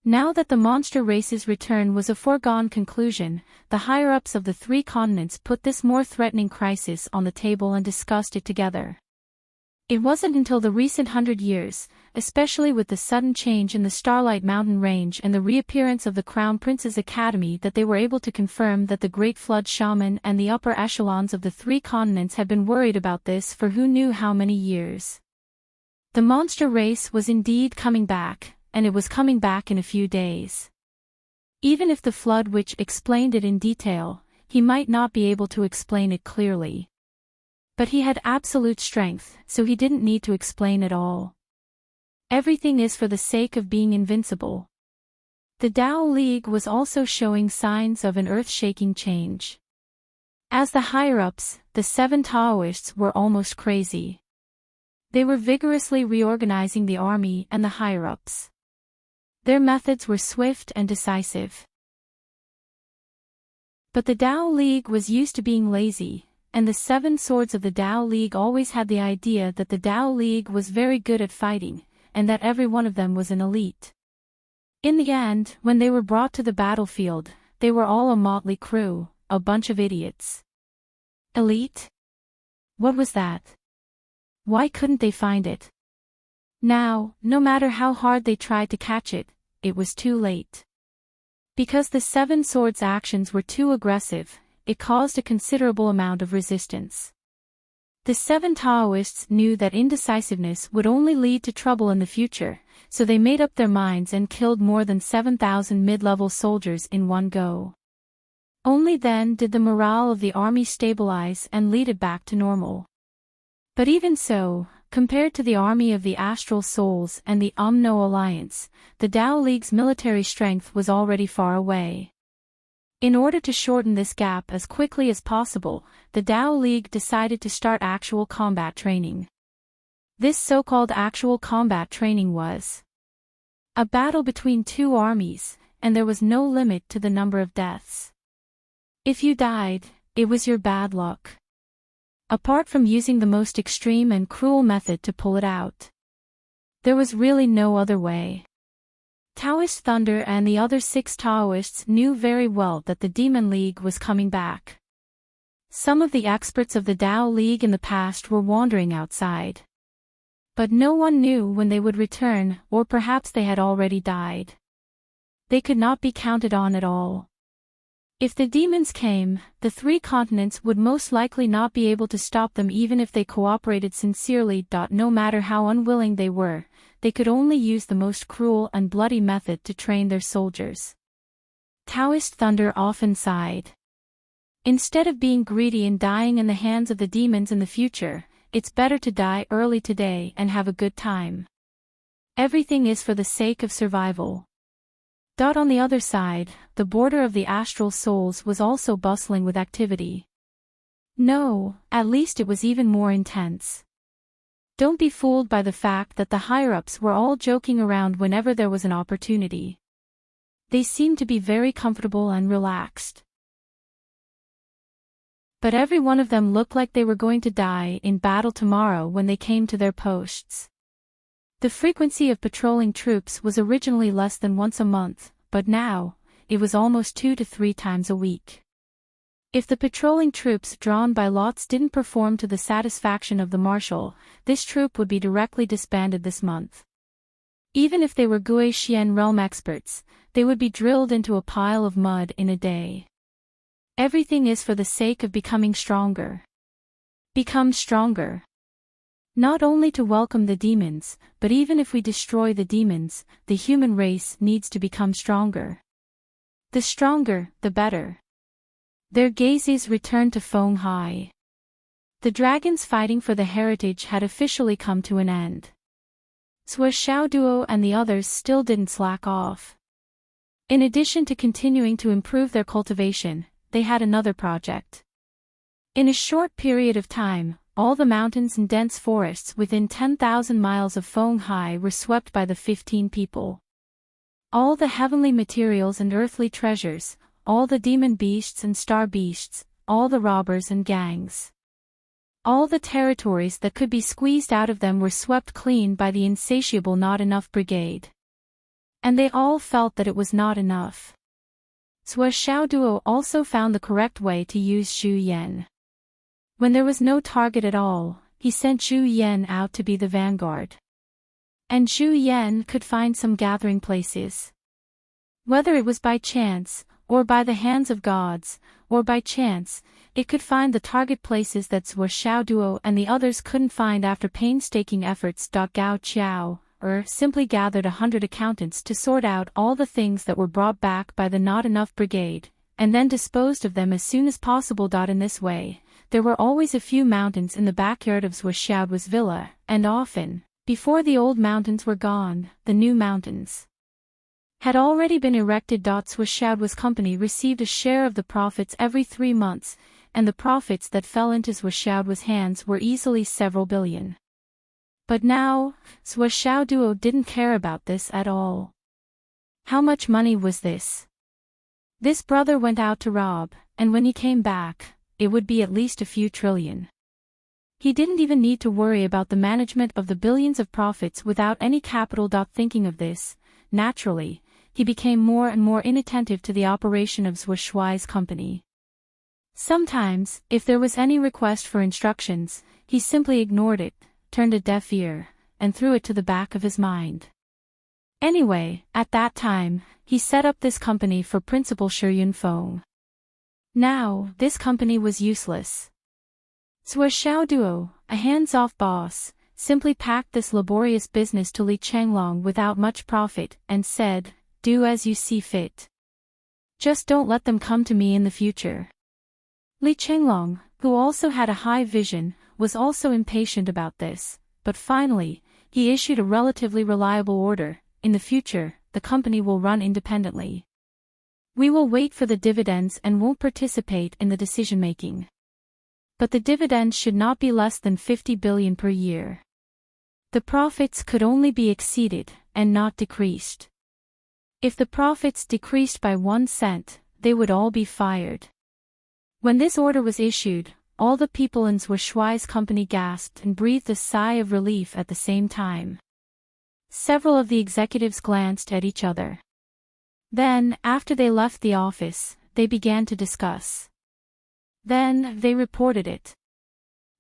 Now that the monster race's return was a foregone conclusion, the higher-ups of the 3 continents put this more threatening crisis on the table and discussed it together. It wasn't until the recent 100 years, especially with the sudden change in the Starlight Mountain Range and the reappearance of the Crown Prince's Academy, that they were able to confirm that the Great Flood Shaman and the upper echelons of the 3 continents had been worried about this for who knew how many years. The monster race was indeed coming back, and it was coming back in a few days. Even if the Flood Witch explained it in detail, he might not be able to explain it clearly. But he had absolute strength, so he didn't need to explain it all. Everything is for the sake of being invincible. The Tao League was also showing signs of an earth-shaking change. As the higher-ups, the 7 Taoists were almost crazy. They were vigorously reorganizing the army and the higher-ups. Their methods were swift and decisive. But the Tao League was used to being lazy, and the 7 swords of the Tao League always had the idea that the Tao League was very good at fighting, and that every one of them was an elite. In the end, when they were brought to the battlefield, they were all a motley crew, a bunch of idiots. Elite? What was that? Why couldn't they find it? Now, no matter how hard they tried to catch it, it was too late. Because the 7 swords' actions were too aggressive, it caused a considerable amount of resistance. The 7 Taoists knew that indecisiveness would only lead to trouble in the future, so they made up their minds and killed more than 7,000 mid-level soldiers in one go. Only then did the morale of the army stabilize and lead it back to normal. But even so, compared to the army of the Astral Souls and the Umno Alliance, the Tao League's military strength was already far away. In order to shorten this gap as quickly as possible, the Tao League decided to start actual combat training. This so-called actual combat training was a battle between 2 armies, and there was no limit to the number of deaths. If you died, it was your bad luck. Apart from using the most extreme and cruel method to pull it out, there was really no other way. Taoist Thunder and the other 6 Taoists knew very well that the Demon League was coming back. Some of the experts of the Tao League in the past were wandering outside. But no one knew when they would return, or perhaps they had already died. They could not be counted on at all. If the demons came, the 3 continents would most likely not be able to stop them even if they cooperated sincerely. No matter how unwilling they were, they could only use the most cruel and bloody method to train their soldiers. Taoist Thunder often sighed. Instead of being greedy and dying in the hands of the demons in the future, it's better to die early today and have a good time. Everything is for the sake of survival. On the other side, the border of the Astral Souls was also bustling with activity. No, at least it was even more intense. Don't be fooled by the fact that the higher-ups were all joking around whenever there was an opportunity. They seemed to be very comfortable and relaxed. But every one of them looked like they were going to die in battle tomorrow when they came to their posts. The frequency of patrolling troops was originally less than once a month, but now, it was almost 2 to 3 times a week. If the patrolling troops drawn by lots didn't perform to the satisfaction of the marshal, this troop would be directly disbanded this month. Even if they were Gui Xian realm experts, they would be drilled into a pile of mud in a day. Everything is for the sake of becoming stronger. Become stronger. Not only to welcome the demons, but even if we destroy the demons, the human race needs to become stronger. The stronger, the better. Their gazes returned to Feng Hai. The dragons fighting for the heritage had officially come to an end. Sui Xiaoduo and the others still didn't slack off. In addition to continuing to improve their cultivation, they had another project. In a short period of time, all the mountains and dense forests within 10,000 miles of Fenghai were swept by the 15 people. All the heavenly materials and earthly treasures, all the demon beasts and star beasts, all the robbers and gangs. All the territories that could be squeezed out of them were swept clean by the insatiable Not Enough Brigade. And they all felt that it was not enough. Zhuo Xiaoduo also found the correct way to use Zhu Yan. When there was no target at all, he sent Zhu Yan out to be the vanguard. And Zhu Yan could find some gathering places. Whether it was by chance, or by the hands of gods, or by chance, it could find the target places that Zhuo Xiaoduo and the others couldn't find after painstaking efforts. Gao Qiao, simply gathered 100 accountants to sort out all the things that were brought back by the Not Enough Brigade, and then disposed of them as soon as possible. In this way, there were always a few mountains in the backyard of Zhuo Xiaoduo's villa, and often, before the old mountains were gone, the new mountains had already been erected. Zhuo Xiaoduo's company received a share of the profits every 3 months, and the profits that fell into Zhuo Xiaoduo's hands were easily several billion. But now, Zhuo Xiaoduo didn't care about this at all. How much money was this? This brother went out to rob, and when he came back, it would be at least a few trillion. He didn't even need to worry about the management of the billions of profits without any capital. Thinking of this, naturally, he became more and more inattentive to the operation of Zhuo Shuai's company. Sometimes, if there was any request for instructions, he simply ignored it, turned a deaf ear, and threw it to the back of his mind. Anyway, at that time, he set up this company for Principal Shi Yunfeng. Now, this company was useless. Zhuo Xiaoduo, a hands-off boss, simply packed this laborious business to Li Changlong without much profit and said, "Do as you see fit. Just don't let them come to me in the future." Li Changlong, who also had a high vision, was also impatient about this, but finally, he issued a relatively reliable order: in the future, the company will run independently. We will wait for the dividends and won't participate in the decision-making. But the dividends should not be less than 50 billion per year. The profits could only be exceeded, and not decreased. If the profits decreased by 1 cent, they would all be fired. When this order was issued, all the people in Zhuo Shuai's company gasped and breathed a sigh of relief at the same time. Several of the executives glanced at each other. Then, after they left the office, they began to discuss. Then, they reported it.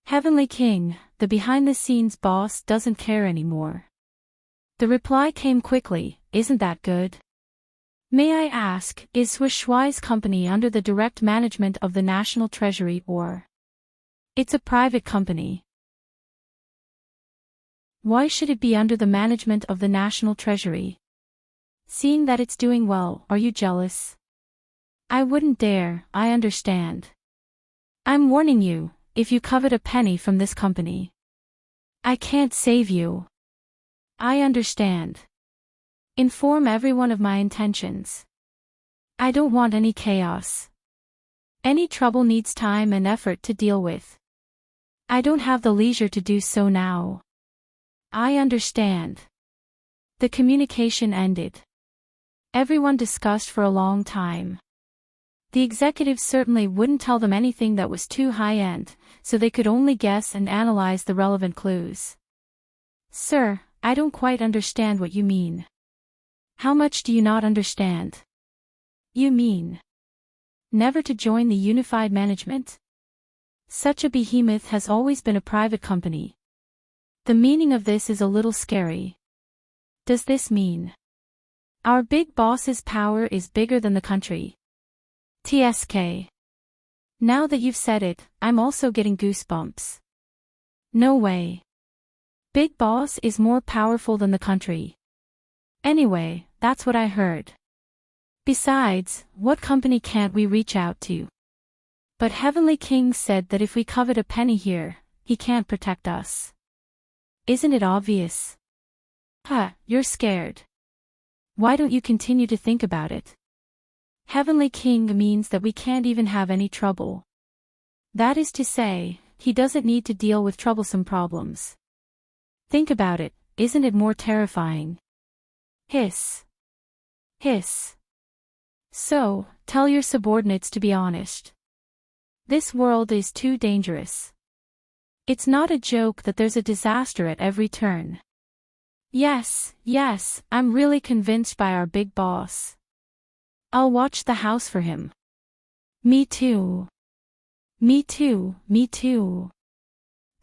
"Heavenly King, the behind-the-scenes boss doesn't care anymore." The reply came quickly, "Isn't that good? May I ask, is Zhuo Shuai's company under the direct management of the National Treasury or? It's a private company. Why should it be under the management of the National Treasury? Seeing that it's doing well, are you jealous? I wouldn't dare, I understand. I'm warning you, if you covet a penny from this company, I can't save you. I understand. Inform everyone of my intentions. I don't want any chaos. Any trouble needs time and effort to deal with. I don't have the leisure to do so now. I understand." The communication ended. Everyone discussed for a long time. The executives certainly wouldn't tell them anything that was too high-end, so they could only guess and analyze the relevant clues. "Sir, I don't quite understand what you mean." "How much do you not understand?" "You mean never to join the unified management? Such a behemoth has always been a private company. The meaning of this is a little scary. Does this mean our big boss's power is bigger than the country? TSK. Now that you've said it, I'm also getting goosebumps. No way. Big boss is more powerful than the country. Anyway, that's what I heard. Besides, what company can't we reach out to? But Heavenly King said that if we covet a penny here, he can't protect us. Isn't it obvious? You're scared. Why don't you continue to think about it? Heavenly King means that we can't even have any trouble. That is to say, he doesn't need to deal with troublesome problems. Think about it, isn't it more terrifying? Hiss. Hiss. So, tell your subordinates to be honest. This world is too dangerous. It's not a joke that there's a disaster at every turn. Yes, I'm really convinced by our big boss. I'll watch the house for him. Me too. Me too.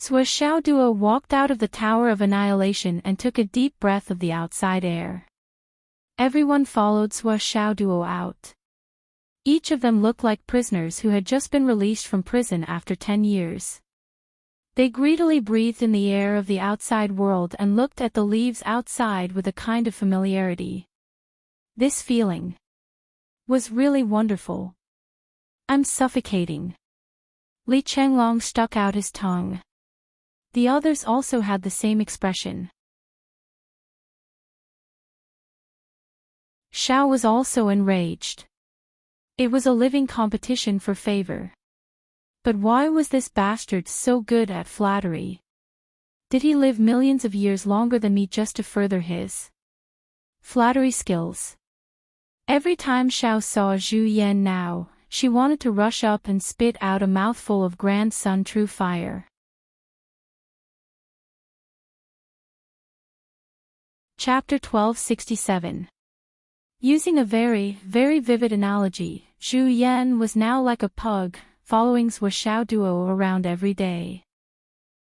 Xiao Duo walked out of the Tower of Annihilation and took a deep breath of the outside air. Everyone followed Xiao Duo out. Each of them looked like prisoners who had just been released from prison after 10 years. They greedily breathed in the air of the outside world and looked at the leaves outside with a kind of familiarity. This feeling was really wonderful. I'm suffocating. Li Chenglong stuck out his tongue. The others also had the same expression. Xiao was also enraged. It was a living competition for favor. But why was this bastard so good at flattery? Did he live millions of years longer than me just to further his flattery skills? Every time Xiao saw Zhu Yan now, she wanted to rush up and spit out a mouthful of Grand Sun True Fire. Chapter 1267. Using a very vivid analogy, Zhu Yan was now like a pug, following Xiao Duo around every day.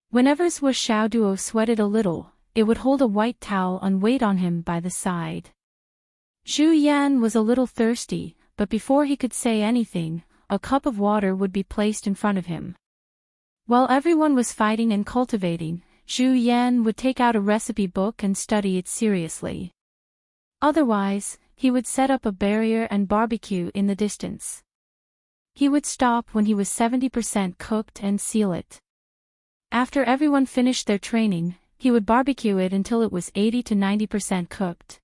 Whenever Xiao Duo sweated a little, it would hold a white towel and wait on him by the side. Zhu Yan was a little thirsty, but before he could say anything, a cup of water would be placed in front of him. While everyone was fighting and cultivating, Zhu Yan would take out a recipe book and study it seriously. Otherwise, he would set up a barrier and barbecue in the distance. He would stop when he was 70% cooked and seal it. After everyone finished their training, he would barbecue it until it was 80 to 90% cooked.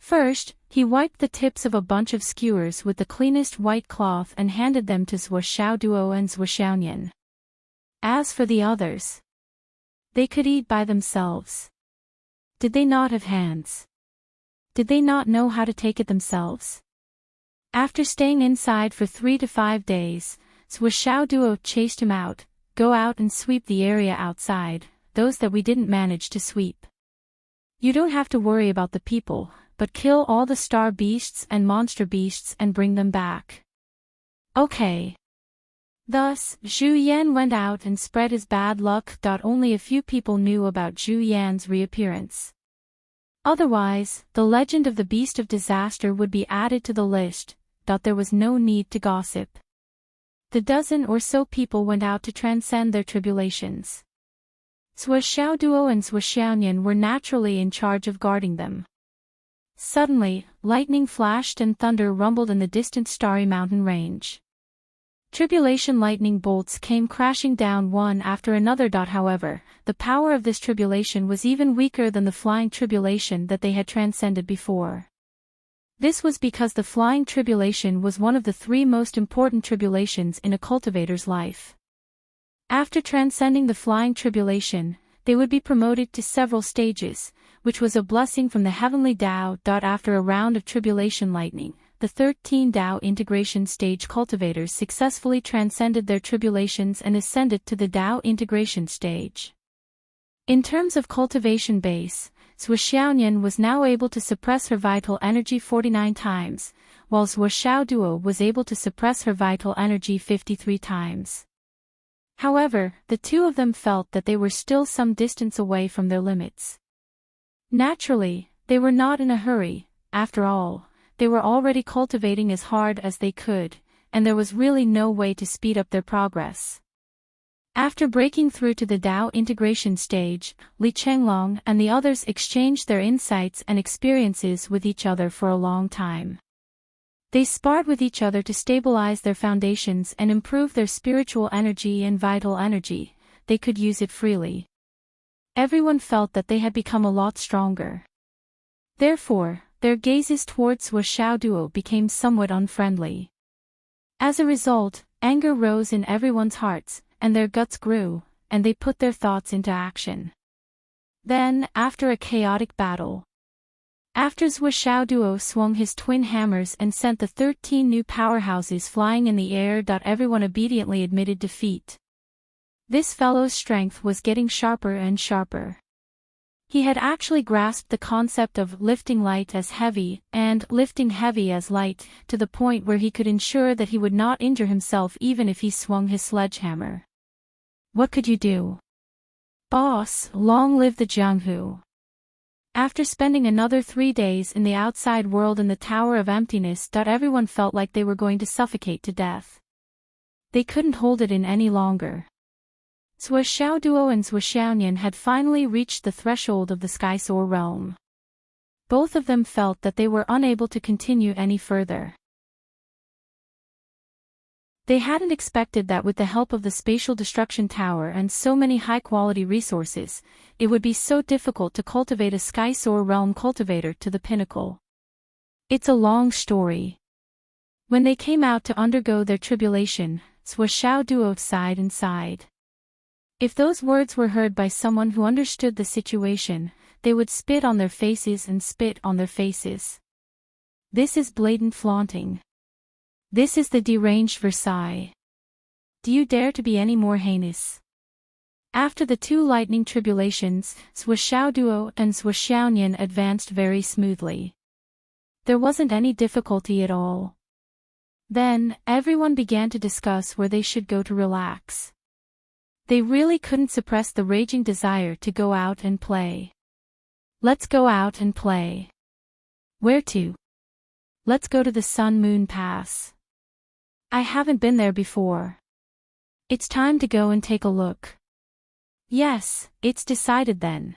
First, he wiped the tips of a bunch of skewers with the cleanest white cloth and handed them to Xiao Duo and Xiaonian. As for the others, they could eat by themselves. Did they not have hands? Did they not know how to take it themselves? After staying inside for 3 to 5 days, Xiao Duo chased him out. Go out and sweep the area outside, those that we didn't manage to sweep. You don't have to worry about the people, but kill all the star beasts and monster beasts and bring them back. Okay. Thus, Zhu Yan went out and spread his bad luck. Only a few people knew about Zhu Yan's reappearance. Otherwise, the legend of the Beast of Disaster would be added to the list. There was no need to gossip. The dozen or so people went out to transcend their tribulations. Xiao Duo and Xiaonian were naturally in charge of guarding them. Suddenly, lightning flashed and thunder rumbled in the distant starry mountain range. Tribulation lightning bolts came crashing down one after another. However, the power of this tribulation was even weaker than the flying tribulation that they had transcended before. This was because the flying tribulation was one of the 3 most important tribulations in a cultivator's life. After transcending the flying tribulation, they would be promoted to several stages, which was a blessing from the heavenly Tao. After a round of tribulation lightning, the 13 Tao integration stage cultivators successfully transcended their tribulations and ascended to the Tao integration stage. In terms of cultivation base, Xiaonian was now able to suppress her vital energy 49 times, while Xiao Duo was able to suppress her vital energy 53 times. However, the two of them felt that they were still some distance away from their limits. Naturally, they were not in a hurry. After all, they were already cultivating as hard as they could, and there was really no way to speed up their progress. After breaking through to the Tao integration stage, Li Chenglong and the others exchanged their insights and experiences with each other for a long time. They sparred with each other to stabilize their foundations and improve their spiritual energy and vital energy. They could use it freely. Everyone felt that they had become a lot stronger. Therefore, their gazes towards Xiaoduo became somewhat unfriendly. As a result, anger rose in everyone's hearts, and their guts grew, and they put their thoughts into action. Then, after a chaotic battle, after Xiaoduo swung his twin hammers and sent the 13 new powerhouses flying in the air, everyone obediently admitted defeat. This fellow's strength was getting sharper and sharper. He had actually grasped the concept of lifting light as heavy and lifting heavy as light, to the point where he could ensure that he would not injure himself even if he swung his sledgehammer. What could you do? Boss, long live the Jianghu. After spending another 3 days in the outside world in the Tower of Emptiness, everyone felt like they were going to suffocate to death. They couldn't hold it in any longer. Xiaoduo and Xiaonian had finally reached the threshold of the Skysoar realm. Both of them felt that they were unable to continue any further. They hadn't expected that with the help of the Spatial Destruction Tower and so many high-quality resources, it would be so difficult to cultivate a Skysoar realm cultivator to the pinnacle. It's a long story. When they came out to undergo their tribulation, Xiaoduo sighed and sighed. If those words were heard by someone who understood the situation, they would spit on their faces and spit on their faces. This is blatant flaunting. This is the deranged Versailles. Do you dare to be any more heinous? After the 2 lightning tribulations, Xiaoduo and Xiaonian advanced very smoothly. There wasn't any difficulty at all. Then, everyone began to discuss where they should go to relax. They really couldn't suppress the raging desire to go out and play. Let's go out and play. Where to? Let's go to the Sun Moon Pass. I haven't been there before. It's time to go and take a look. Yes, it's decided then.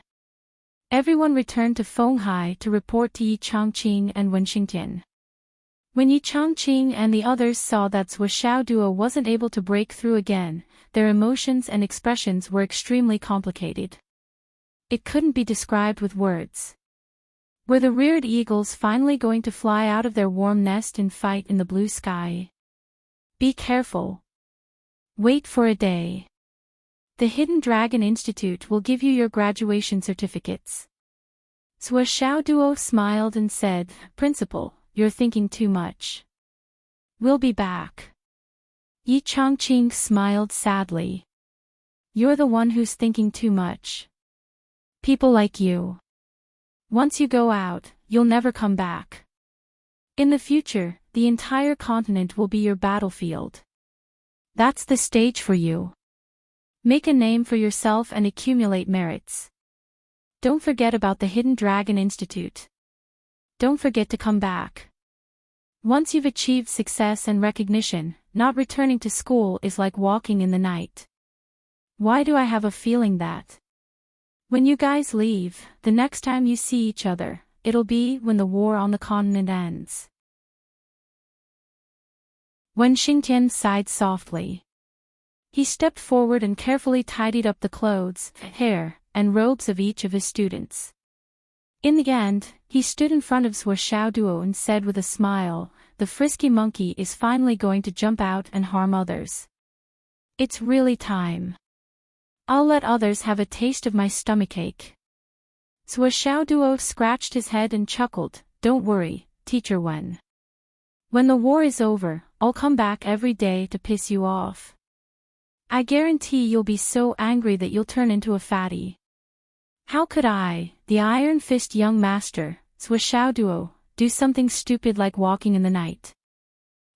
Everyone returned to Fenghai to report to Yi Chongqing and Wen Xingtian. When Yi Chongqing and the others saw that Xiaoduo wasn't able to break through again, their emotions and expressions were extremely complicated. It couldn't be described with words. Were the reared eagles finally going to fly out of their warm nest and fight in the blue sky? Be careful. Wait for a day. The Hidden Dragon Institute will give you your graduation certificates. Xiaoduo smiled and said, Principal, you're thinking too much. We'll be back. Yi Chongqing smiled sadly. You're the one who's thinking too much. People like you. Once you go out, you'll never come back. In the future, the entire continent will be your battlefield. That's the stage for you. Make a name for yourself and accumulate merits. Don't forget about the Hidden Dragon Institute. Don't forget to come back. Once you've achieved success and recognition, not returning to school is like walking in the night. Why do I have a feeling that when you guys leave, the next time you see each other, it'll be when the war on the continent ends? Wen Xingtian sighed softly. He stepped forward and carefully tidied up the clothes, hair, and robes of each of his students. In the end, he stood in front of Xiaoduo and said with a smile, the frisky monkey is finally going to jump out and harm others. It's really time. I'll let others have a taste of my stomachache. Xiaoduo scratched his head and chuckled, Don't worry, Teacher Wen. When the war is over, I'll come back every day to piss you off. I guarantee you'll be so angry that you'll turn into a fatty. How could I, the Iron Fist young master, Xiaoduo, do something stupid like walking in the night?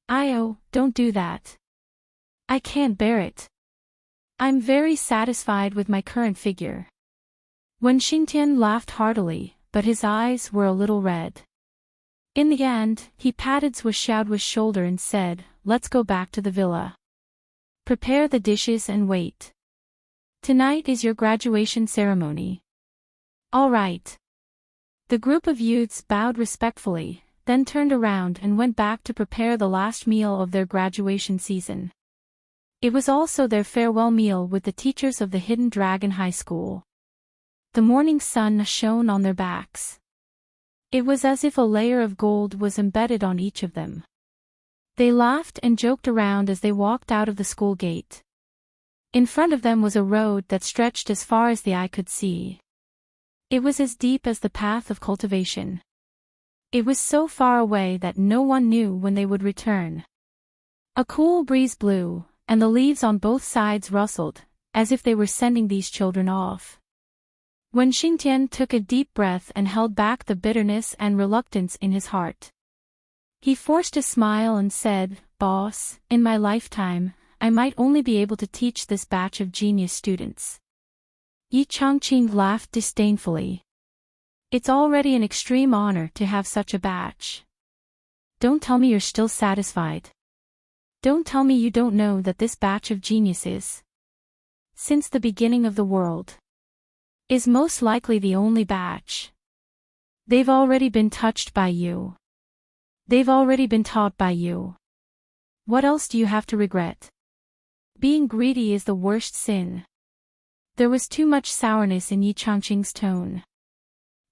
Don't do that. I can't bear it. I'm very satisfied with my current figure. Wen Xingtian laughed heartily, but his eyes were a little red. In the end, he patted Xiaoduo's shoulder and said, Let's go back to the villa. Prepare the dishes and wait. Tonight is your graduation ceremony. All right. The group of youths bowed respectfully, then turned around and went back to prepare the last meal of their graduation season. It was also their farewell meal with the teachers of the Hidden Dragon High School. The morning sun shone on their backs. It was as if a layer of gold was embedded on each of them. They laughed and joked around as they walked out of the school gate. In front of them was a road that stretched as far as the eye could see. It was as deep as the path of cultivation. It was so far away that no one knew when they would return. A cool breeze blew, and the leaves on both sides rustled, as if they were sending these children off. When Xingtian took a deep breath and held back the bitterness and reluctance in his heart, he forced a smile and said, "Boss, in my lifetime, I might only be able to teach this batch of genius students." Yi Changqing laughed disdainfully. "It's already an extreme honor to have such a batch. Don't tell me you're still satisfied. Don't tell me you don't know that this batch of geniuses, since the beginning of the world, is most likely the only batch. They've already been touched by you. They've already been taught by you. What else do you have to regret? Being greedy is the worst sin." There was too much sourness in Yi Changqing's tone.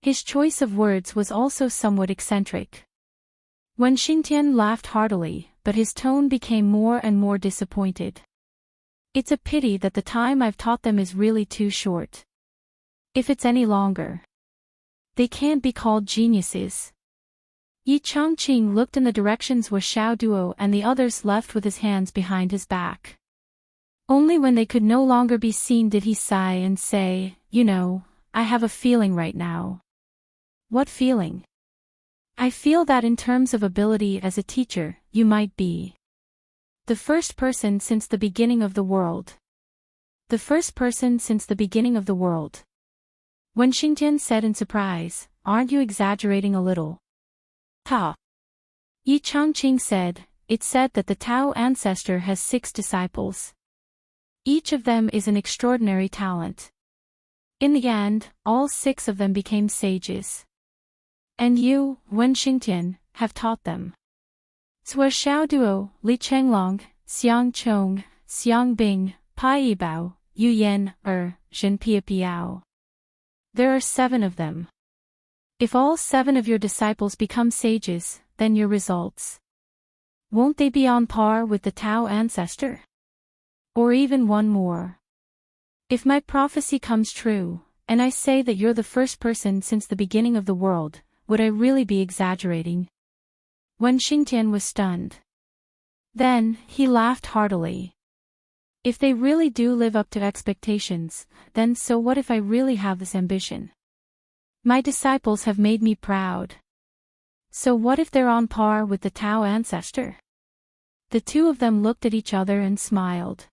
His choice of words was also somewhat eccentric. When Xingtian laughed heartily, but his tone became more and more disappointed. "It's a pity that the time I've taught them is really too short. If it's any longer, they can't be called geniuses." Yi Changqing looked in the directions where Xiao Duo and the others left with his hands behind his back. Only when they could no longer be seen did he sigh and say, "You know, I have a feeling right now." "What feeling?" "I feel that in terms of ability as a teacher, you might be the first person since the beginning of the world. The first person since the beginning of the world." When Xingtian said in surprise, "Aren't you exaggerating a little?" "Ha!" Yi Changqing said, "It's said that the Tao ancestor has 6 disciples. Each of them is an extraordinary talent. In the end, all 6 of them became sages. And you, Wen Xingtian, have taught them. Cui Xiaoduo, Li Chenglong, Xiang Chong, Xiang Bing, Pai Yibao, Yu Yan, Zhen Piapiao. There are 7 of them. If all 7 of your disciples become sages, then your results, won't they be on par with the Tao ancestor? Or even one more? If my prophecy comes true, and I say that you're the first person since the beginning of the world, would I really be exaggerating?" When Xingtian was stunned. Then, he laughed heartily. "If they really do live up to expectations, then so what if I really have this ambition? My disciples have made me proud. So what if they're on par with the Tao ancestor?" The two of them looked at each other and smiled.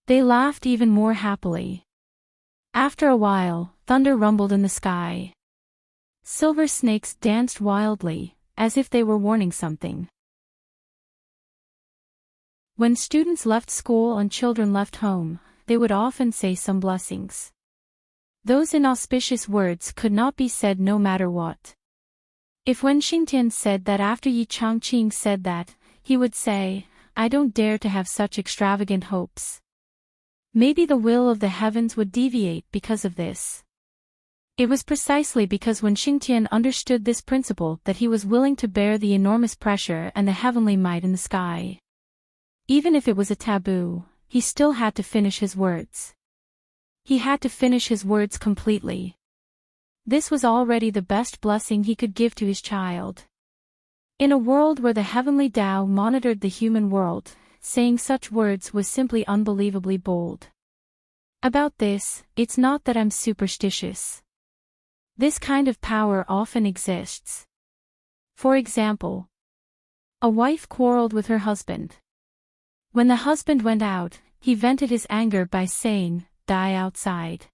They laughed even more happily. After a while, thunder rumbled in the sky. Silver snakes danced wildly, as if they were warning something. When students left school and children left home, they would often say some blessings. Those inauspicious words could not be said no matter what. If Wen Xingtian said that after Yi Changqing said that, he would say, "I don't dare to have such extravagant hopes." Maybe the will of the heavens would deviate because of this. It was precisely because Wen Xingtian understood this principle that he was willing to bear the enormous pressure and the heavenly might in the sky. Even if it was a taboo, he still had to finish his words. He had to finish his words completely. This was already the best blessing he could give to his child. In a world where the heavenly Tao monitored the human world, saying such words was simply unbelievably bold. About this, it's not that I'm superstitious. This kind of power often exists. For example, a wife quarreled with her husband. When the husband went out, he vented his anger by saying, "Die outside.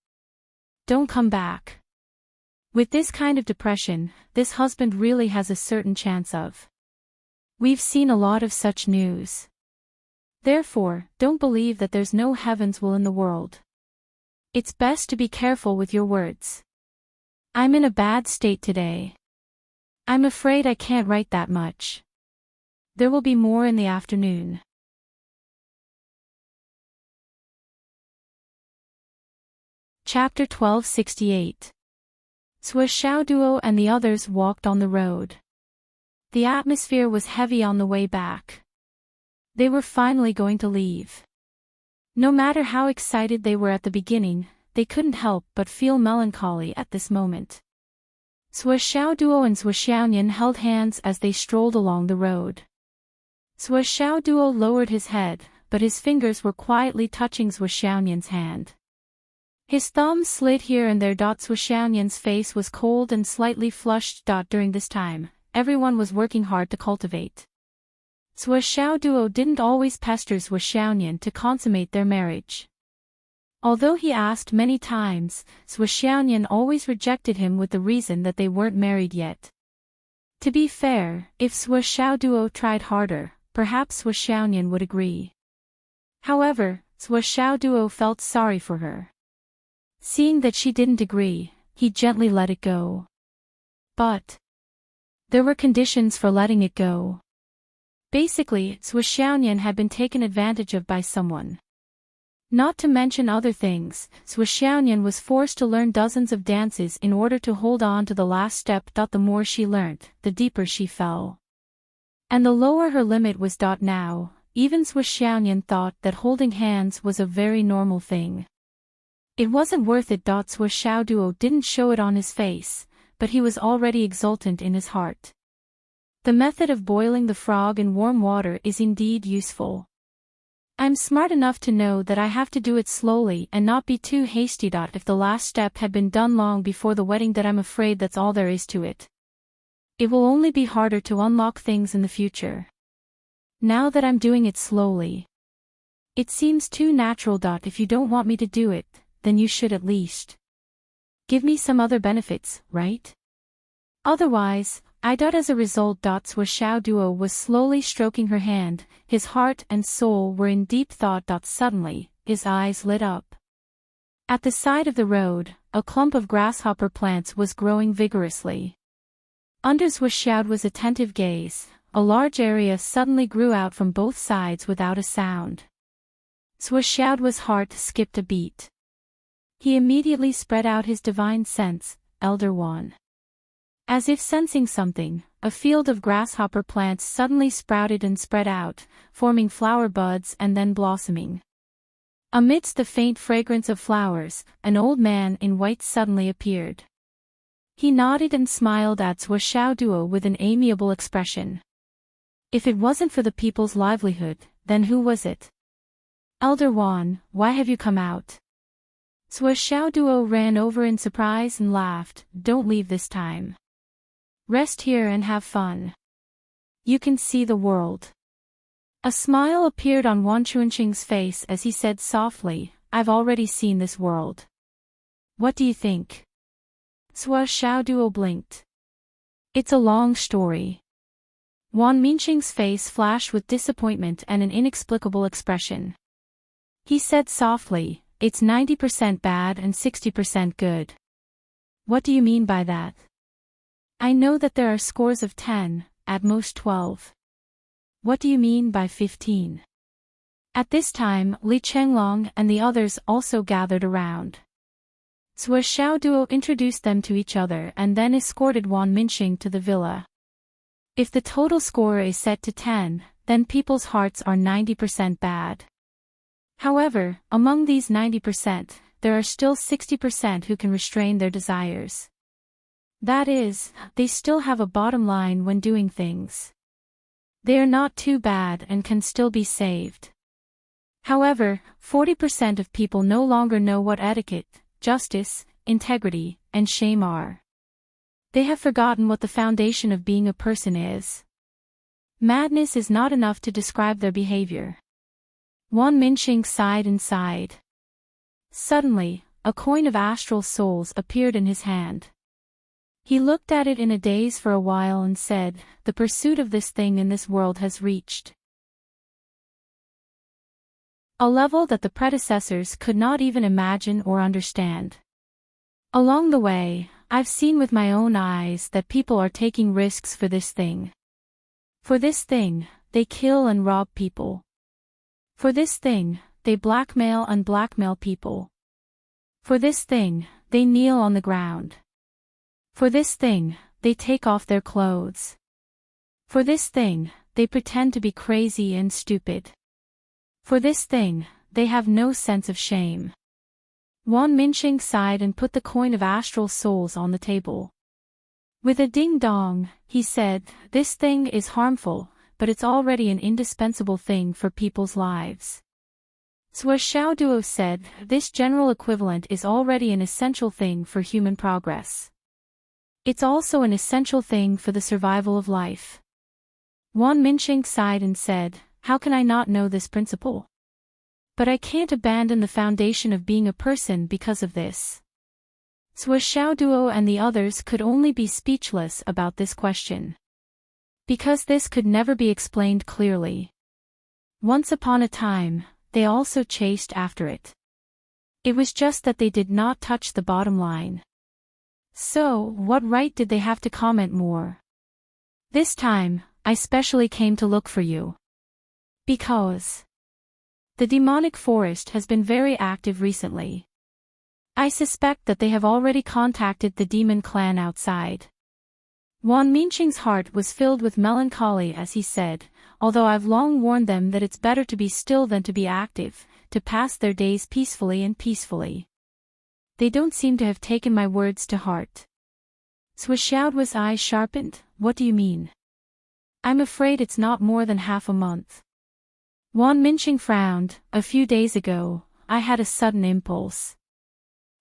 Don't come back." With this kind of depression, this husband really has a certain chance of. We've seen a lot of such news. Therefore, don't believe that there's no heaven's will in the world. It's best to be careful with your words. I'm in a bad state today. I'm afraid I can't write that much. There will be more in the afternoon. Chapter 1268. Duo and the others walked on the road. The atmosphere was heavy on the way back. They were finally going to leave. No matter how excited they were at the beginning, they couldn't help but feel melancholy at this moment. Duo and Xiaoyan held hands as they strolled along the road. Duo lowered his head, but his fingers were quietly touching Xiaoyan's hand. His thumbs slid here and there. Xiaoyan's face was cold and slightly flushed. During this time, everyone was working hard to cultivate. Duo didn't always pester Xiaoyan to consummate their marriage. Although he asked many times, Xiaoyan always rejected him with the reason that they weren't married yet. To be fair, if Duo tried harder, perhaps Xiaoyan would agree. However, Duo felt sorry for her. Seeing that she didn't agree, he gently let it go. But there were conditions for letting it go. Basically, Xiaoyan had been taken advantage of by someone. Not to mention other things, Xiaoyan was forced to learn dozens of dances in order to hold on to the last step. The more she learnt, the deeper she fell. And the lower her limit was. Now, even Xiaoyan thought that holding hands was a very normal thing. It wasn't worth it. Duo didn't show it on his face, but he was already exultant in his heart. The method of boiling the frog in warm water is indeed useful. I'm smart enough to know that I have to do it slowly and not be too hasty. If the last step had been done long before the wedding, that I'm afraid that's all there is to it. It will only be harder to unlock things in the future. Now that I'm doing it slowly, it seems too natural. If you don't want me to do it, then you should at least give me some other benefits, right? Otherwise, as a result. Duo was slowly stroking her hand, his heart and soul were in deep thought. Suddenly, his eyes lit up. At the side of the road, a clump of grasshopper plants was growing vigorously. Under Duo's attentive gaze, a large area suddenly grew out from both sides without a sound. Duo's heart skipped a beat. He immediately spread out his divine sense, Elder One. As if sensing something, a field of grasshopper plants suddenly sprouted and spread out, forming flower buds and then blossoming. Amidst the faint fragrance of flowers, an old man in white suddenly appeared. He nodded and smiled at Duo with an amiable expression. If it wasn't for the people's livelihood, then who was it? Elder Wan, why have you come out? Duo ran over in surprise and laughed. Don't leave this time. Rest here and have fun. You can see the world. A smile appeared on Wan Chunqing's face as he said softly, I've already seen this world. What do you think? Duo blinked. It's a long story. Wan Minqing's face flashed with disappointment and an inexplicable expression. He said softly, it's 90% bad and 60% good. What do you mean by that? I know that there are scores of 10, at most 12. What do you mean by 15? At this time, Li Chenglong and the others also gathered around. Duo introduced them to each other and then escorted Wan Minqing to the villa. If the total score is set to 10, then people's hearts are 90% bad. However, among these 90%, there are still 60% who can restrain their desires. That is, they still have a bottom line when doing things. They are not too bad and can still be saved. However, 40% of people no longer know what etiquette, justice, integrity, and shame are. They have forgotten what the foundation of being a person is. Madness is not enough to describe their behavior. Wan Minqing sighed and sighed. Suddenly, a coin of astral souls appeared in his hand. He looked at it in a daze for a while and said, the pursuit of this thing in this world has reached a level that the predecessors could not even imagine or understand. Along the way, I've seen with my own eyes that people are taking risks for this thing. For this thing, they kill and rob people. For this thing, they blackmail and blackmail people. For this thing, they kneel on the ground. For this thing, they take off their clothes. For this thing, they pretend to be crazy and stupid. For this thing, they have no sense of shame. Wan Minqing sighed and put the coin of astral souls on the table. With a ding-dong, he said, "This thing is harmful, but it's already an indispensable thing for people's lives." Sua Xiaoduo said, "This general equivalent is already an essential thing for human progress. It's also an essential thing for the survival of life." Wan Minqing sighed and said, "How can I not know this principle? But I can't abandon the foundation of being a person because of this." Sua Xiaoduo and the others could only be speechless about this question. Because this could never be explained clearly. Once upon a time, they also chased after it. It was just that they did not touch the bottom line. So, what right did they have to comment more? "This time, I specially came to look for you. Because the demonic forest has been very active recently. I suspect that they have already contacted the demon clan outside." Wan Minqing's heart was filled with melancholy as he said, "Although I've long warned them that it's better to be still than to be active, to pass their days peacefully and peacefully. They don't seem to have taken my words to heart." Sua Xiaoduo's eyes sharpened. "What do you mean?" "I'm afraid it's not more than half a month." Wan Minqing frowned. "A few days ago, I had a sudden impulse.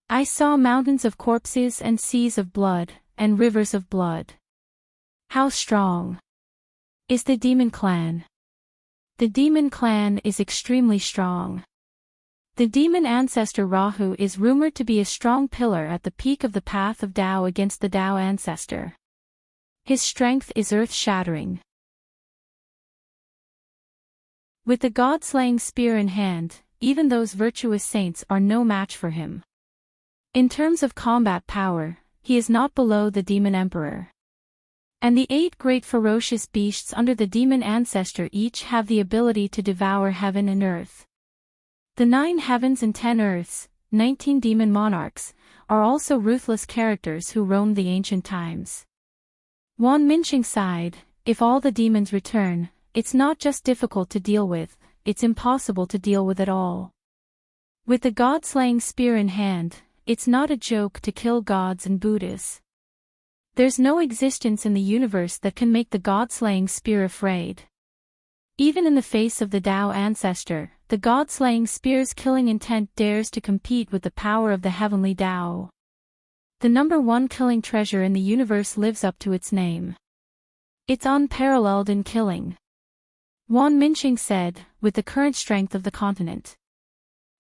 I saw mountains of corpses and seas of blood, and rivers of blood." "How strong is the demon clan?" "The demon clan is extremely strong. The demon ancestor Rahu is rumored to be a strong pillar at the peak of the path of Tao against the Tao ancestor. His strength is earth-shattering. With the god-slaying spear in hand, even those virtuous saints are no match for him. In terms of combat power, he is not below the demon emperor. And the 8 great ferocious beasts under the demon ancestor each have the ability to devour heaven and earth. The 9 heavens and 10 earths, 19 demon monarchs, are also ruthless characters who roamed the ancient times." Wan Minqing sighed. "If all the demons return, it's not just difficult to deal with, it's impossible to deal with at all. With the god-slaying spear in hand, it's not a joke to kill gods and Buddhas. There's no existence in the universe that can make the god-slaying spear afraid. Even in the face of the Tao ancestor, the god-slaying spear's killing intent dares to compete with the power of the heavenly Tao. The number 1 killing treasure in the universe lives up to its name. It's unparalleled in killing." Wan Minqing said, "With the current strength of the continent,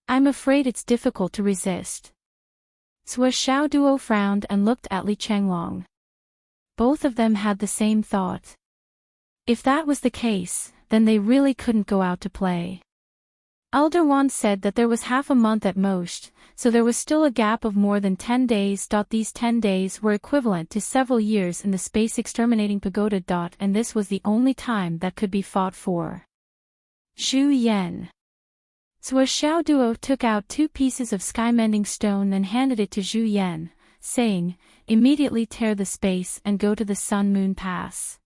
I'm afraid it's difficult to resist." Sua Xiaoduo frowned and looked at Li Chenglong. Both of them had the same thought. If that was the case, then they really couldn't go out to play. Elder Wan said that there was half a month at most, so there was still a gap of more than 10 days. These 10 days were equivalent to several years in the space exterminating pagoda. And this was the only time that could be fought for. Zhu Yan. Sua Xiaoduo took out 2 pieces of sky-mending stone and handed it to Zhu Yan, saying, "Immediately tear the space and go to the Sun-Moon Pass.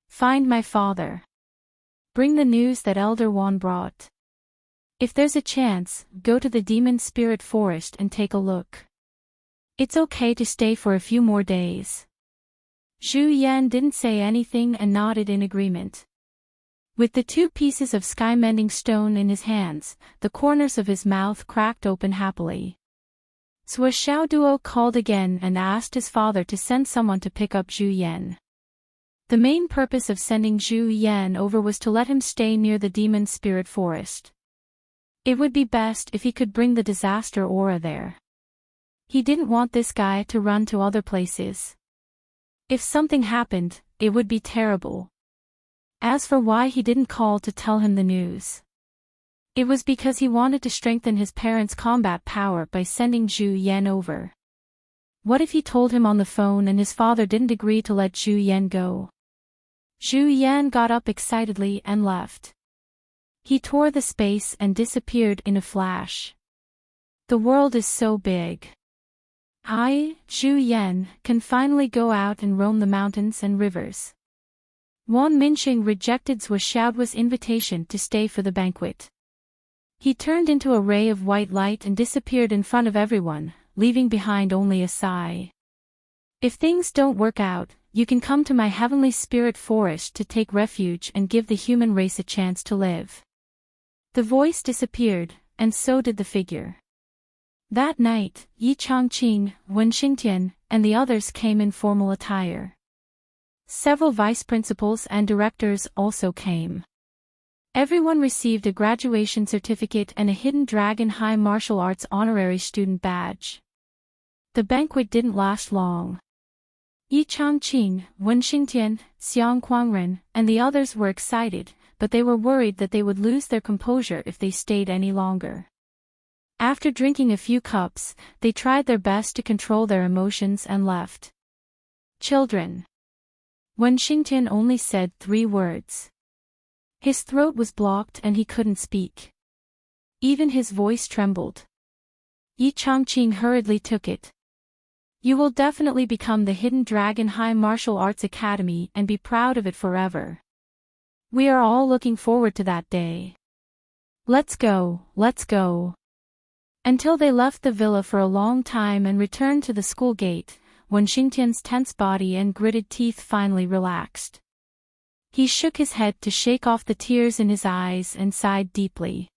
Find my father. Bring the news that Elder Wan brought. If there's a chance, go to the demon spirit forest and take a look. It's okay to stay for a few more days." Zhu Yan didn't say anything and nodded in agreement. With the 2 pieces of sky-mending stone in his hands, the corners of his mouth cracked open happily. Sua Xiaoduo called again and asked his father to send someone to pick up Zhu Yan. The main purpose of sending Zhu Yan over was to let him stay near the demon spirit forest. It would be best if he could bring the disaster aura there. He didn't want this guy to run to other places. If something happened, it would be terrible. As for why he didn't call to tell him the news, it was because he wanted to strengthen his parents' combat power by sending Zhu Yan over. What if he told him on the phone and his father didn't agree to let Zhu Yan go? Zhu Yan got up excitedly and left. He tore the space and disappeared in a flash. The world is so big. I, Zhu Yan, can finally go out and roam the mountains and rivers. Wan Minxing rejected Zhuo Xiaoduo's invitation to stay for the banquet. He turned into a ray of white light and disappeared in front of everyone, leaving behind only a sigh. If things don't work out, you can come to my heavenly spirit forest to take refuge and give the human race a chance to live. The voice disappeared, and so did the figure. That night, Yi Changqing, Wen Xingtian, and the others came in formal attire. Several vice principals and directors also came. Everyone received a graduation certificate and a Hidden Dragon High Martial Arts honorary student badge. The banquet didn't last long. Yi Changqing, Wen Xingtian, Xiang Kuangren, and the others were excited, but they were worried that they would lose their composure if they stayed any longer. After drinking a few cups, they tried their best to control their emotions and left. Children. Wen Xingtian only said 3 words. His throat was blocked and he couldn't speak. Even his voice trembled. Yi Changqing hurriedly took it. You will definitely become the Hidden Dragon High Martial Arts Academy and be proud of it forever. We are all looking forward to that day. Let's go, let's go. Until they left the villa for a long time and returned to the school gate, when Xingtian's tense body and gritted teeth finally relaxed. He shook his head to shake off the tears in his eyes and sighed deeply.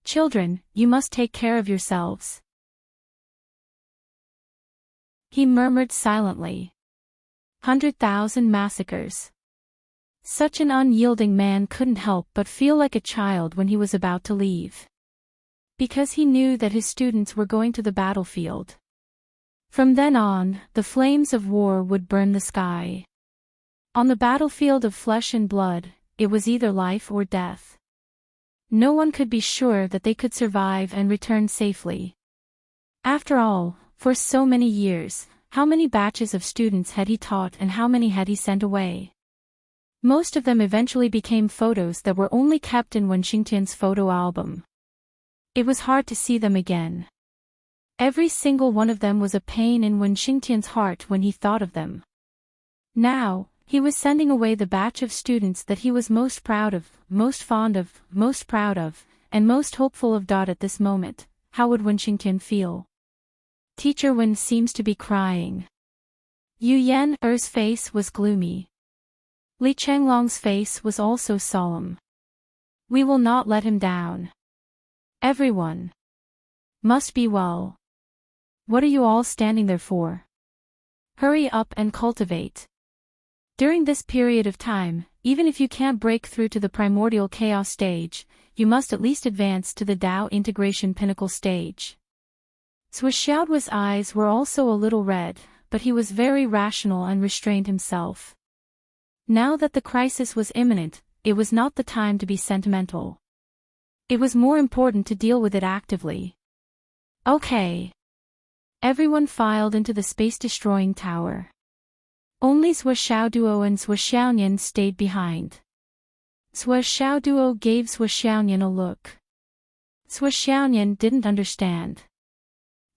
Children, you must take care of yourselves. He murmured silently. 100,000 massacres. Such an unyielding man couldn't help but feel like a child when he was about to leave. Because he knew that his students were going to the battlefield. From then on, the flames of war would burn the sky. On the battlefield of flesh and blood, it was either life or death. No one could be sure that they could survive and return safely. After all, for so many years, how many batches of students had he taught and how many had he sent away? Most of them eventually became photos that were only kept in Wen Xingtian's photo album. It was hard to see them again. Every single one of them was a pain in Wen Xingtian's heart when he thought of them. Now, he was sending away the batch of students that he was most proud of, most fond of, most proud of, and most hopeful of. At this moment, how would Wen Xingtian feel? Teacher Wen seems to be crying. Yu Yan-er's face was gloomy. Li Chenglong's face was also solemn. We will not let him down. Everyone must be well. What are you all standing there for? Hurry up and cultivate. During this period of time, even if you can't break through to the primordial chaos stage, you must at least advance to the Tao integration pinnacle stage. Zhuo Xiaoduo's eyes were also a little red, but he was very rational and restrained himself. Now that the crisis was imminent, it was not the time to be sentimental. It was more important to deal with it actively. Okay. Everyone filed into the space-destroying tower. Only Zhuo Xiaoduo and Zhuo Xiaonian stayed behind. Zhuo Xiaoduo gave Zhuo Xiaonian a look. Zhuo Xiaonian didn't understand.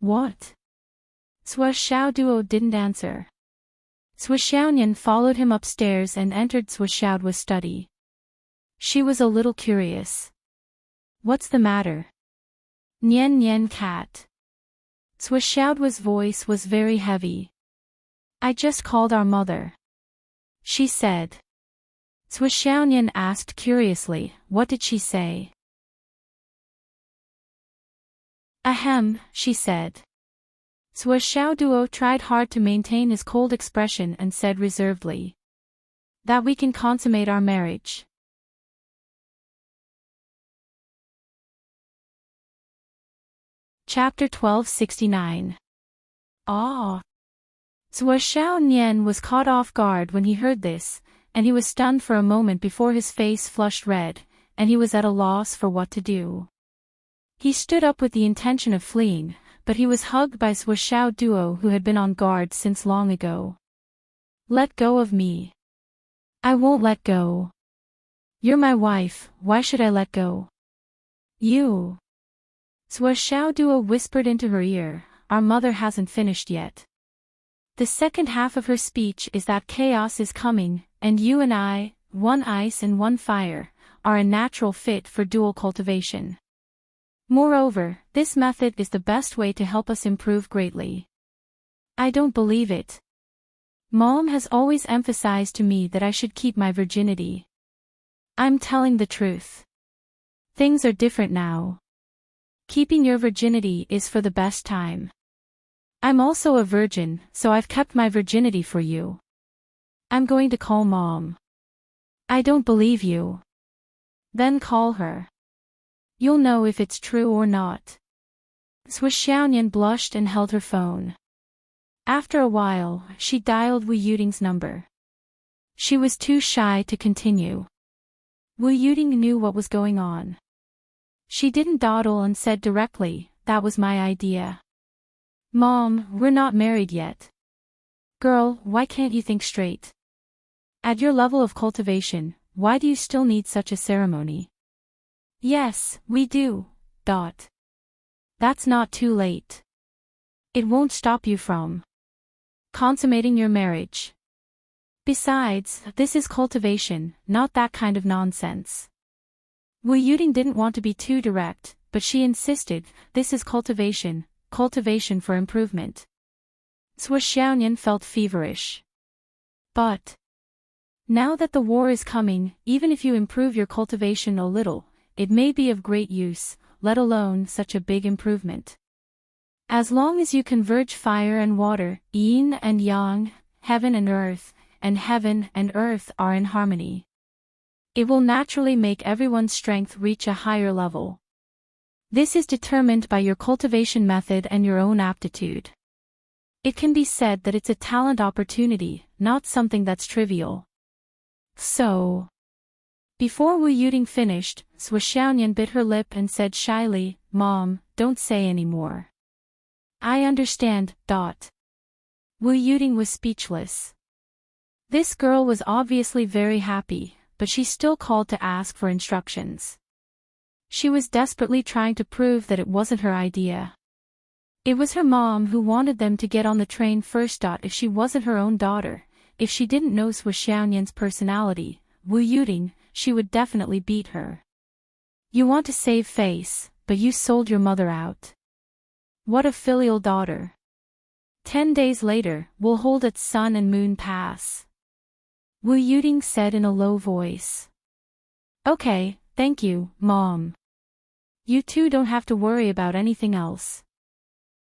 What? Zhuo Xiaoduo didn't answer. Zhuo Xiaonian followed him upstairs and entered Zhuo Xiaoduo's study. She was a little curious. What's the matter? Nian Nian cat. Zhuo Xiaoduo's voice was very heavy. I just called our mother. She said. Zhuo Xiaonian asked curiously, what did she say? Ahem, she said. Zhuo Xiaoduo tried hard to maintain his cold expression and said reservedly. That we can consummate our marriage. Chapter 1269. Ah! Zhuo Xiaonian was caught off guard when he heard this, and he was stunned for a moment before his face flushed red, and he was at a loss for what to do. He stood up with the intention of fleeing, but he was hugged by Zhuo Xiaoduo who had been on guard since long ago. Let go of me. I won't let go. You're my wife, why should I let go? You. Zhuo Xiaoduo whispered into her ear, our mother hasn't finished yet. The second half of her speech is that chaos is coming, and you and I, one ice and one fire, are a natural fit for dual cultivation. Moreover, this method is the best way to help us improve greatly. I don't believe it. Mom has always emphasized to me that I should keep my virginity. I'm telling the truth. Things are different now. Keeping your virginity is for the best time. I'm also a virgin, so I've kept my virginity for you. I'm going to call Mom. I don't believe you. Then call her. You'll know if it's true or not. Sui Xiaoyan blushed and held her phone. After a while, she dialed Wu Yuting's number. She was too shy to continue. Wu Yuting knew what was going on. She didn't dawdle and said directly, "That was my idea. Mom, we're not married yet. Girl, why can't you think straight? At your level of cultivation, why do you still need such a ceremony?" "Yes, we do. That's not too late. It won't stop you from consummating your marriage. Besides, this is cultivation, not that kind of nonsense." Wu Yuting didn't want to be too direct, but she insisted, "This is cultivation for improvement." Sui Xiaoyan felt feverish. "But now that the war is coming, even if you improve your cultivation a little, it may be of great use, let alone such a big improvement. As long as you converge fire and water, yin and yang, heaven and earth are in harmony. It will naturally make everyone's strength reach a higher level. This is determined by your cultivation method and your own aptitude. It can be said that it's a talent opportunity, not something that's trivial." So, before Wu Yuting finished, Sui Xiaoyan bit her lip and said shyly, "Mom, don't say any more." "I understand." Wu Yuting was speechless. This girl was obviously very happy, but she still called to ask for instructions. She was desperately trying to prove that it wasn't her idea. It was her mom who wanted them to get on the train first. If she wasn't her own daughter, if she didn't know Sui Xiaoyan's personality, Wu Yuting, she would definitely beat her. You want to save face, but you sold your mother out. What a filial daughter. 10 days later, we'll hold at Sun and Moon Pass. Wu Yuting said in a low voice. Okay, thank you, Mom. You two don't have to worry about anything else.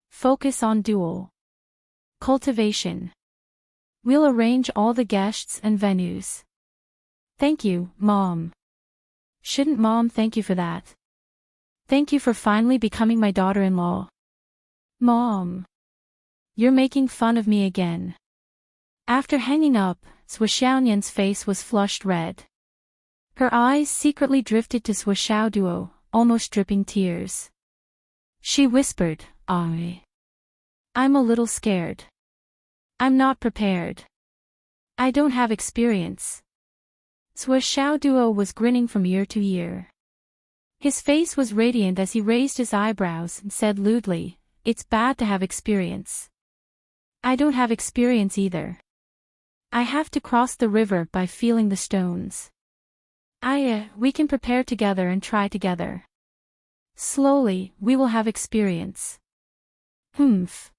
Focus on dual cultivation. We'll arrange all the guests and venues. Thank you, Mom. Shouldn't Mom thank you for that? Thank you for finally becoming my daughter-in-law. Mom. You're making fun of me again. After hanging up, Sui Xiaoyan's face was flushed red. Her eyes secretly drifted to Sui Xiaoduo, almost dripping tears. She whispered, I'm a little scared. I'm not prepared. I don't have experience. Sui Xiaoduo was grinning from ear to ear. His face was radiant as he raised his eyebrows and said lewdly, It's bad to have experience. I don't have experience either. I have to cross the river by feeling the stones. We can prepare together and try together. Slowly, we will have experience. Humph.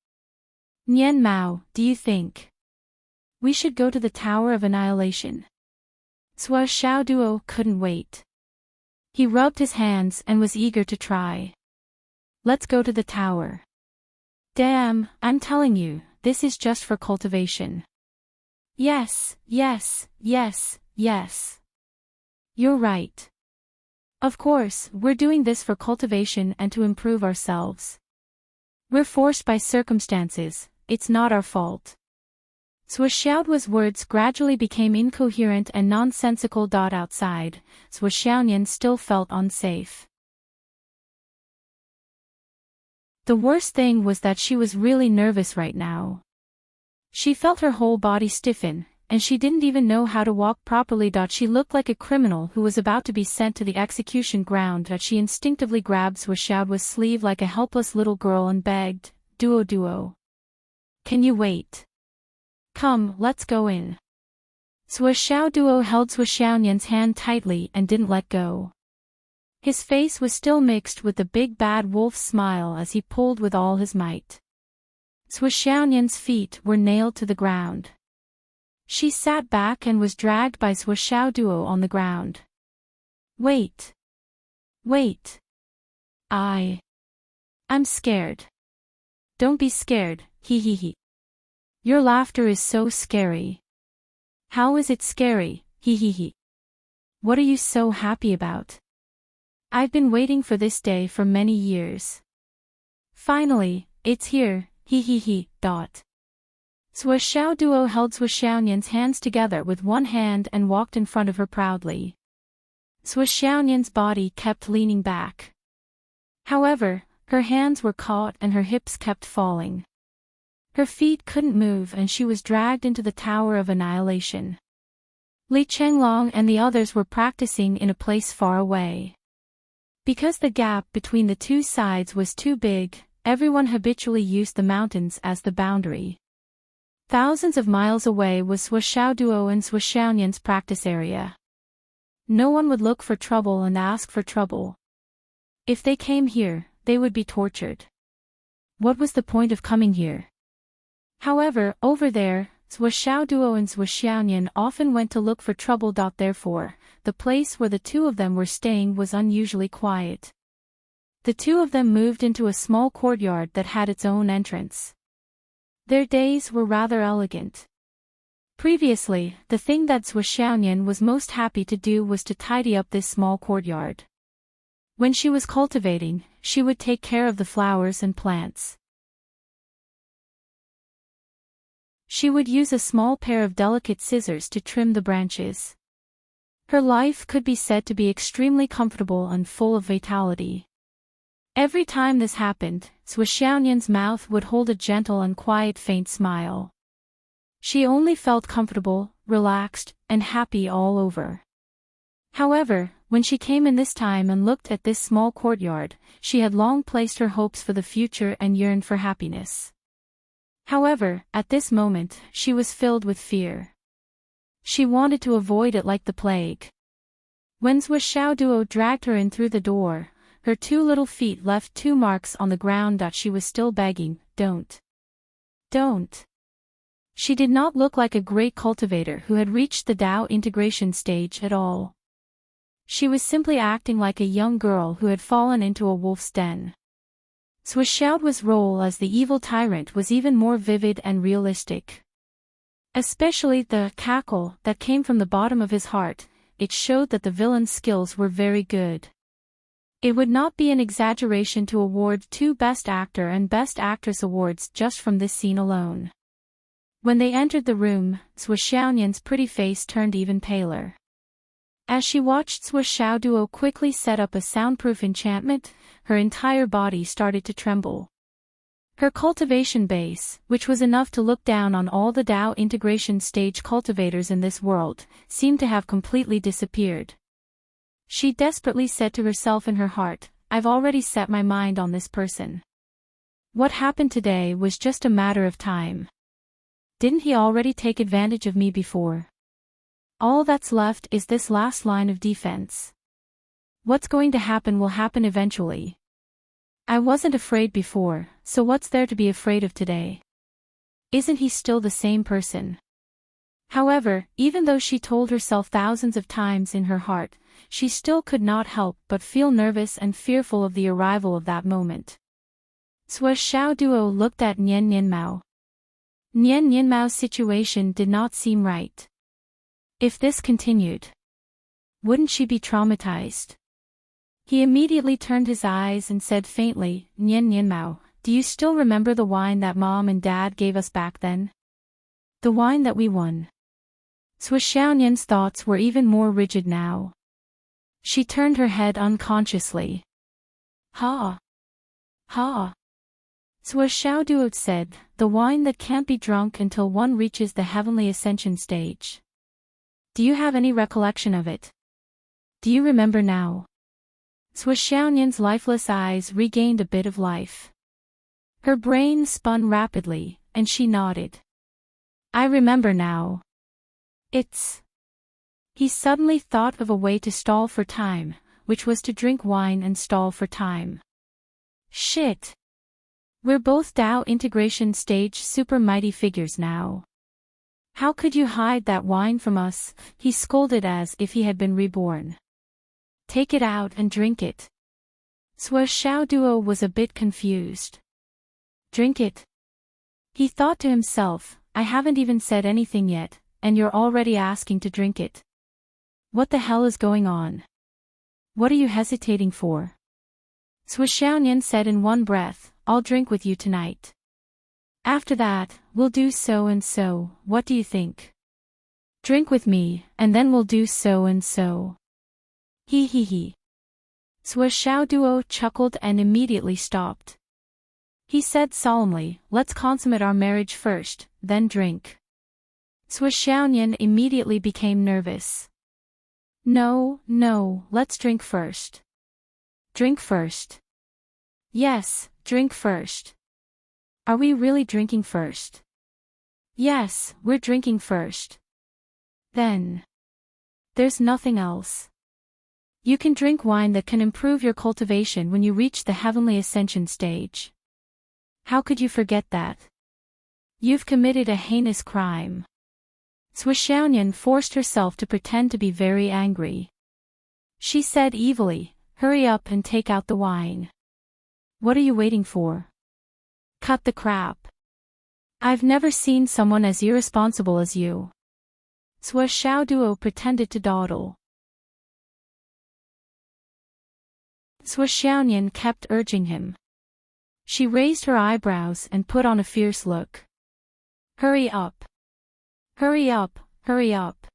Nian Mao, do you think we should go to the Tower of Annihilation? Sui Xiaoduo couldn't wait. He rubbed his hands and was eager to try. Let's go to the tower. Damn, I'm telling you, this is just for cultivation. Yes. You're right. Of course, we're doing this for cultivation and to improve ourselves. We're forced by circumstances, it's not our fault. Sui Xiaoduo's words gradually became incoherent and nonsensical. Outside, Sui Xiaoyan still felt unsafe. The worst thing was that she was really nervous right now. She felt her whole body stiffen, and she didn't even know how to walk properly. She looked like a criminal who was about to be sent to the execution ground. She instinctively grabbed Sui Xiaoduo's sleeve like a helpless little girl and begged, duo. Can you wait? Come, let's go in. Duo held Swishounyan's hand tightly and didn't let go. His face was still mixed with the big bad wolf's smile as he pulled with all his might. Swishounyan's feet were nailed to the ground. She sat back and was dragged by Duo on the ground. Wait. Wait. I'm scared. Don't be scared, he. Your laughter is so scary. How is it scary, he. What are you so happy about? I've been waiting for this day for many years. Finally, it's here, he. Duo held Swishounyan's hands together with one hand and walked in front of her proudly. Swishounyan's body kept leaning back. However, her hands were caught and her hips kept falling. Her feet couldn't move and she was dragged into the Tower of Annihilation. Li Chenglong and the others were practicing in a place far away. Because the gap between the two sides was too big, everyone habitually used the mountains as the boundary. Thousands of miles away was Duo and Swishounyan's practice area. No one would look for trouble and ask for trouble. If they came here, they would be tortured. What was the point of coming here? However, over there, Duo and Swishounyan often went to look for trouble. Therefore, the place where the two of them were staying was unusually quiet. The two of them moved into a small courtyard that had its own entrance. Their days were rather elegant. Previously, the thing that Swishounyan was most happy to do was to tidy up this small courtyard. When she was cultivating, she would take care of the flowers and plants. She would use a small pair of delicate scissors to trim the branches. Her life could be said to be extremely comfortable and full of vitality. Every time this happened, Swishounyan's mouth would hold a gentle and quiet faint smile. She only felt comfortable, relaxed, and happy all over. However, when she came in this time and looked at this small courtyard, she had long placed her hopes for the future and yearned for happiness. However, at this moment, she was filled with fear. She wanted to avoid it like the plague. When Duo dragged her in through the door, her two little feet left 2 marks on the ground. She was still begging, Don't. She did not look like a great cultivator who had reached the Dao integration stage at all. She was simply acting like a young girl who had fallen into a wolf's den. Swishout's role as the evil tyrant was even more vivid and realistic. Especially the cackle that came from the bottom of his heart, it showed that the villain's skills were very good. It would not be an exaggeration to award 2 Best Actor and Best Actress awards just from this scene alone. When they entered the room, Swishounyan's pretty face turned even paler. As she watched Duo quickly set up a soundproof enchantment, her entire body started to tremble. Her cultivation base, which was enough to look down on all the Dao integration stage cultivators in this world, seemed to have completely disappeared. She desperately said to herself in her heart, I've already set my mind on this person. What happened today was just a matter of time. Didn't he already take advantage of me before? All that's left is this last line of defense. What's going to happen will happen eventually. I wasn't afraid before, so what's there to be afraid of today? Isn't he still the same person? However, even though she told herself thousands of times in her heart, she still could not help but feel nervous and fearful of the arrival of that moment. Duo looked at Nian Mao. Nian Mao's situation did not seem right. If this continued, wouldn't she be traumatized? He immediately turned his eyes and said faintly, Nian Mao, do you still remember the wine that Mom and Dad gave us back then? The wine that we won. Swishounyan's thoughts were even more rigid now. She turned her head unconsciously. Ha! Duo said, the wine that can't be drunk until one reaches the heavenly ascension stage. Do you have any recollection of it? Do you remember now? Swishounyan's lifeless eyes regained a bit of life. Her brain spun rapidly, and she nodded. I remember now. It's... He suddenly thought of a way to stall for time, which was to drink wine and stall for time. Shit. We're both DAO integration stage super mighty figures now. How could you hide that wine from us? He scolded as if he had been reborn. Take it out and drink it. Xiao Duo was a bit confused. Drink it? He thought to himself, I haven't even said anything yet, and you're already asking to drink it. What the hell is going on? What are you hesitating for? Xiaonian said in one breath, I'll drink with you tonight. After that, we'll do so and so, what do you think? Drink with me, and then we'll do so and so. He. Xiao Duo chuckled and immediately stopped. He said solemnly, let's consummate our marriage first, then drink. Xiaonian immediately became nervous. No, let's drink first. Drink first. Yes, drink first. Are we really drinking first? Yes, we're drinking first. Then. There's nothing else. You can drink wine that can improve your cultivation when you reach the heavenly ascension stage. How could you forget that? You've committed a heinous crime. Xiaonian forced herself to pretend to be very angry. She said evilly, hurry up and take out the wine. What are you waiting for? Cut the crap. I've never seen someone as irresponsible as you. Xiao Duo pretended to dawdle. Xiaonian kept urging him. She raised her eyebrows and put on a fierce look. Hurry up. Hurry up, hurry up.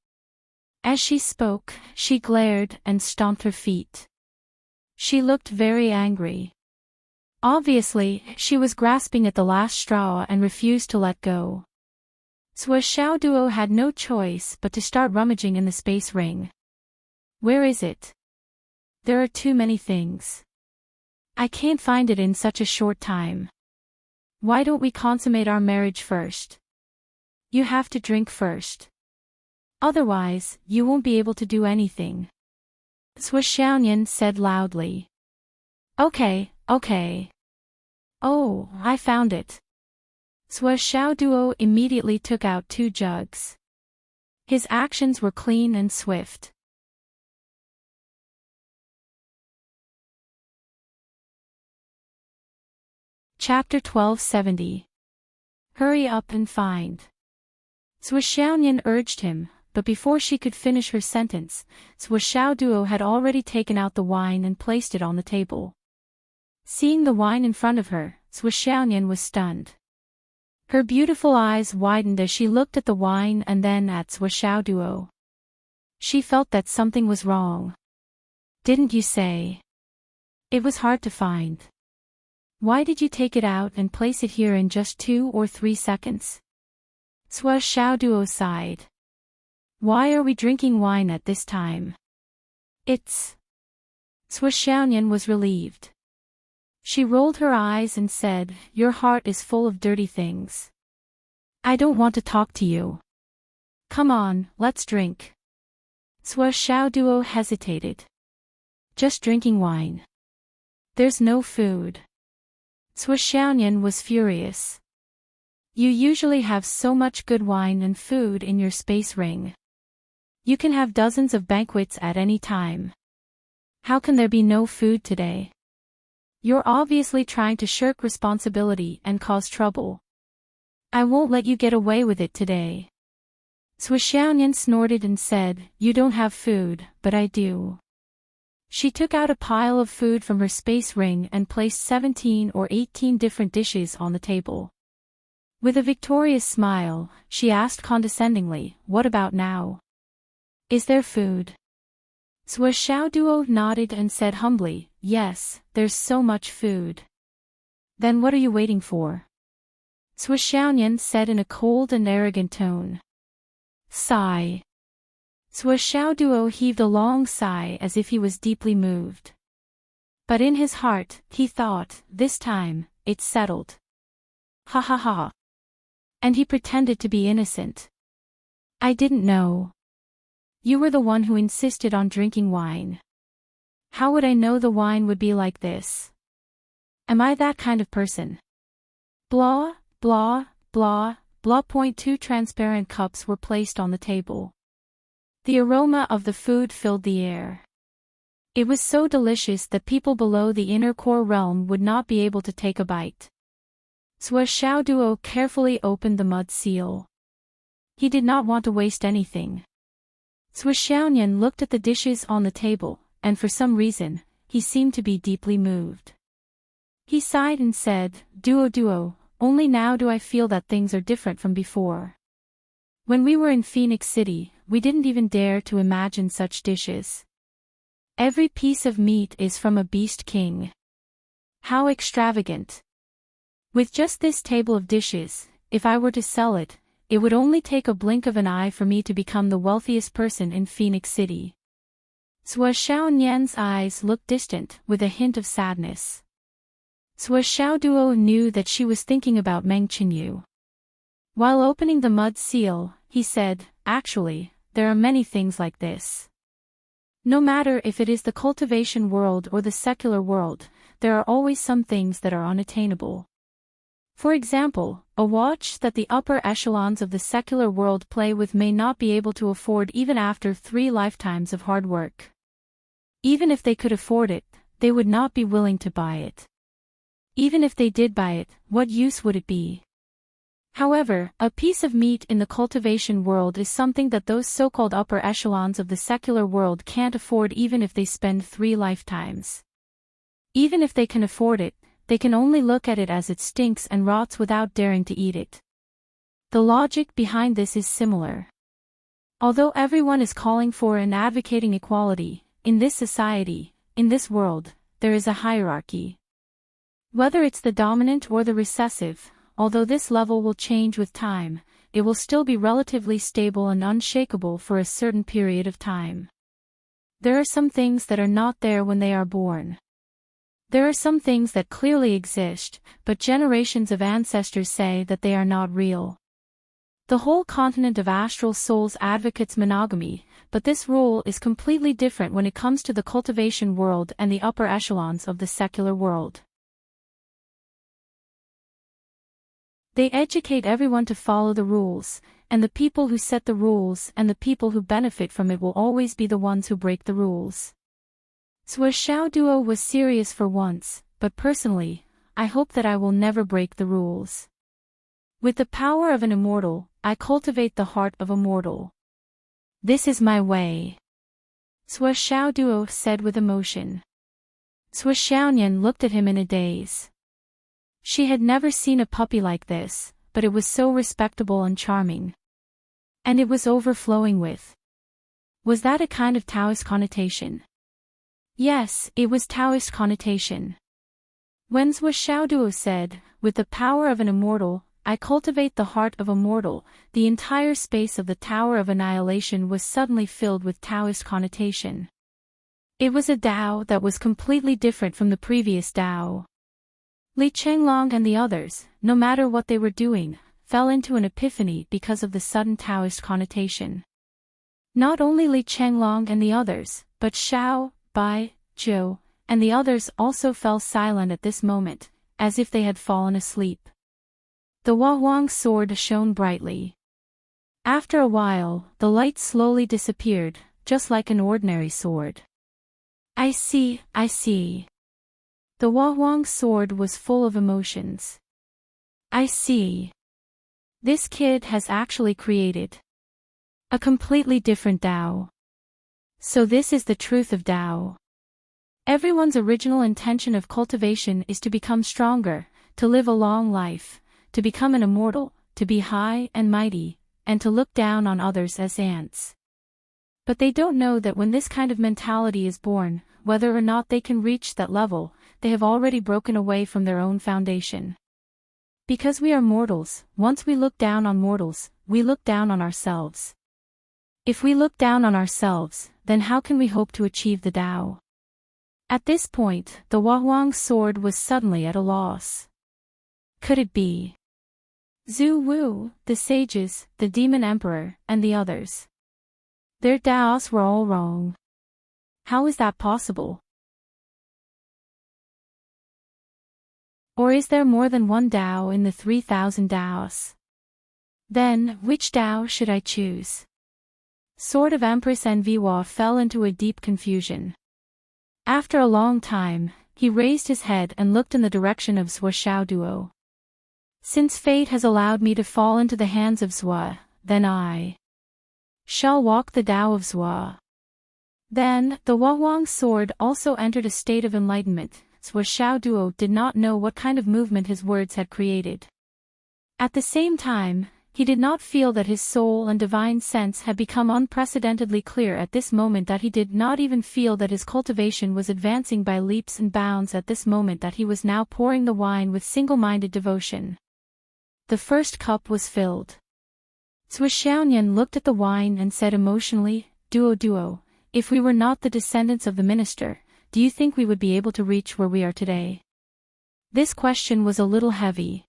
As she spoke, she glared and stomped her feet. She looked very angry. Obviously, she was grasping at the last straw and refused to let go. Xiao Duo had no choice but to start rummaging in the space ring. Where is it? There are too many things. I can't find it in such a short time. Why don't we consummate our marriage first? You have to drink first. Otherwise, you won't be able to do anything. Xiaonian said loudly. Okay. Oh, I found it. Xiao Duo immediately took out 2 jugs. His actions were clean and swift. Chapter 1270. Hurry up and find. Xiaonian urged him, but before she could finish her sentence, Xiao Duo had already taken out the wine and placed it on the table. Seeing the wine in front of her, Xiaonian was stunned. Her beautiful eyes widened as she looked at the wine and then at Xiao Duo. She felt that something was wrong. Didn't you say? It was hard to find. Why did you take it out and place it here in just 2 or 3 seconds? Xiao Duo sighed. Why are we drinking wine at this time? It's... Xiaonian was relieved. She rolled her eyes and said, your heart is full of dirty things. I don't want to talk to you. Come on, let's drink. Xiao Duo hesitated. Just drinking wine. There's no food. Xiaonian was furious. You usually have so much good wine and food in your space ring. You can have dozens of banquets at any time. How can there be no food today? You're obviously trying to shirk responsibility and cause trouble. I won't let you get away with it today. Xiaonian snorted and said, you don't have food, but I do. She took out a pile of food from her space ring and placed 17 or 18 different dishes on the table. With a victorious smile, she asked condescendingly, what about now? Is there food? Xiao Duo nodded and said humbly, yes, there's so much food. Then what are you waiting for? Xiaonian said in a cold and arrogant tone. Sigh. Xiao Duo heaved a long sigh as if he was deeply moved. But in his heart, he thought, this time, it's settled. Ha ha ha. And he pretended to be innocent. I didn't know. You were the one who insisted on drinking wine. How would I know the wine would be like this? Am I that kind of person? Blah, blah, blah, blah. Two transparent cups were placed on the table. The aroma of the food filled the air. It was so delicious that people below the inner core realm would not be able to take a bite. Sua Xiaoduo carefully opened the mud seal. He did not want to waste anything. Sua Xiaonian looked at the dishes on the table, and for some reason, he seemed to be deeply moved. He sighed and said, Duo, only now do I feel that things are different from before. When we were in Phoenix City, we didn't even dare to imagine such dishes. Every piece of meat is from a beast king. How extravagant. With just this table of dishes, if I were to sell it, it would only take a blink of an eye for me to become the wealthiest person in Phoenix City. Sua Xiaonian's eyes looked distant, with a hint of sadness. Sua Xiaoduo knew that she was thinking about Meng Qinyu. While opening the mud seal, he said, actually, there are many things like this. No matter if it is the cultivation world or the secular world, there are always some things that are unattainable. For example, a watch that the upper echelons of the secular world play with may not be able to afford even after 3 lifetimes of hard work. Even if they could afford it, they would not be willing to buy it. Even if they did buy it, what use would it be? However, a piece of meat in the cultivation world is something that those so-called upper echelons of the secular world can't afford even if they spend 3 lifetimes. Even if they can afford it, they can only look at it as it stinks and rots without daring to eat it. The logic behind this is similar. Although everyone is calling for and advocating equality, in this society, in this world, there is a hierarchy. Whether it's the dominant or the recessive, although this level will change with time, it will still be relatively stable and unshakable for a certain period of time. There are some things that are not there when they are born. There are some things that clearly exist, but generations of ancestors say that they are not real. The whole continent of astral souls advocates monogamy, but this rule is completely different when it comes to the cultivation world and the upper echelons of the secular world. They educate everyone to follow the rules, and the people who set the rules and the people who benefit from it will always be the ones who break the rules. Sua Xiaoduo was serious for once, but personally, I hope that I will never break the rules. With the power of an immortal, I cultivate the heart of a mortal. This is my way. Sua Xiaoduo said with emotion. Sua Xiaonian looked at him in a daze. She had never seen a puppy like this, but it was so respectable and charming. And it was overflowing with. Was that a kind of Taoist connotation? Yes, it was Taoist connotation. When Sua Xiaoduo said, with the power of an immortal, I cultivate the heart of a mortal, the entire space of the Tower of Annihilation was suddenly filled with Taoist connotation. It was a Tao that was completely different from the previous Tao. Li Chenglong and the others, no matter what they were doing, fell into an epiphany because of the sudden Taoist connotation. Not only Li Chenglong and the others, but Xiao, Bai, Zhou, and the others also fell silent at this moment, as if they had fallen asleep. The Huang sword shone brightly. After a while, the light slowly disappeared, just like an ordinary sword. I see. The Huang sword was full of emotions. I see. This kid has actually created a completely different Tao. So this is the truth of Tao. Everyone's original intention of cultivation is to become stronger, to live a long life, to become an immortal, to be high and mighty, and to look down on others as ants. But they don't know that when this kind of mentality is born, whether or not they can reach that level, they have already broken away from their own foundation. Because we are mortals, once we look down on mortals, we look down on ourselves. If we look down on ourselves, then how can we hope to achieve the Tao? At this point, the Huang sword was suddenly at a loss. Could it be? Zhu Wu, the sages, the demon emperor, and the others. Their Daos were all wrong. How is that possible? Or is there more than one Dao in the 3,000 Daos? Then, which Dao should I choose? Sword of Empress Enviwa fell into a deep confusion. After a long time, he raised his head and looked in the direction of Zhua Xiaoduo. Since fate has allowed me to fall into the hands of Zhua, then I shall walk the Tao of Zhua. Then, the Huawang sword also entered a state of enlightenment. Zhua Xiaoduo did not know what kind of movement his words had created. At the same time, he did not feel that his soul and divine sense had become unprecedentedly clear at this moment, that he did not even feel that his cultivation was advancing by leaps and bounds at this moment, that he was now pouring the wine with single-minded devotion. The first cup was filled. Zhua Xiaonian looked at the wine and said emotionally, Duo, if we were not the descendants of the minister, do you think we would be able to reach where we are today? This question was a little heavy.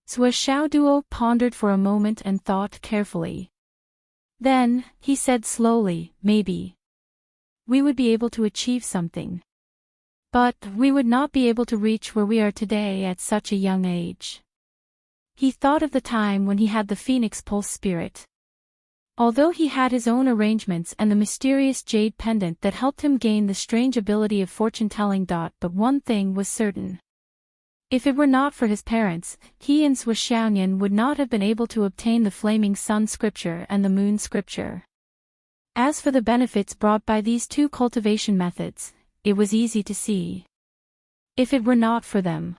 Zhua Xiaoduo pondered for a moment and thought carefully. Then, he said slowly, maybe we would be able to achieve something. But we would not be able to reach where we are today at such a young age. He thought of the time when he had the Phoenix Pulse spirit. Although he had his own arrangements and the mysterious jade pendant that helped him gain the strange ability of fortune-telling. But one thing was certain. If it were not for his parents, he and Zhua Xiaonian would not have been able to obtain the Flaming Sun scripture and the Moon scripture. As for the benefits brought by these two cultivation methods, it was easy to see. If it were not for them,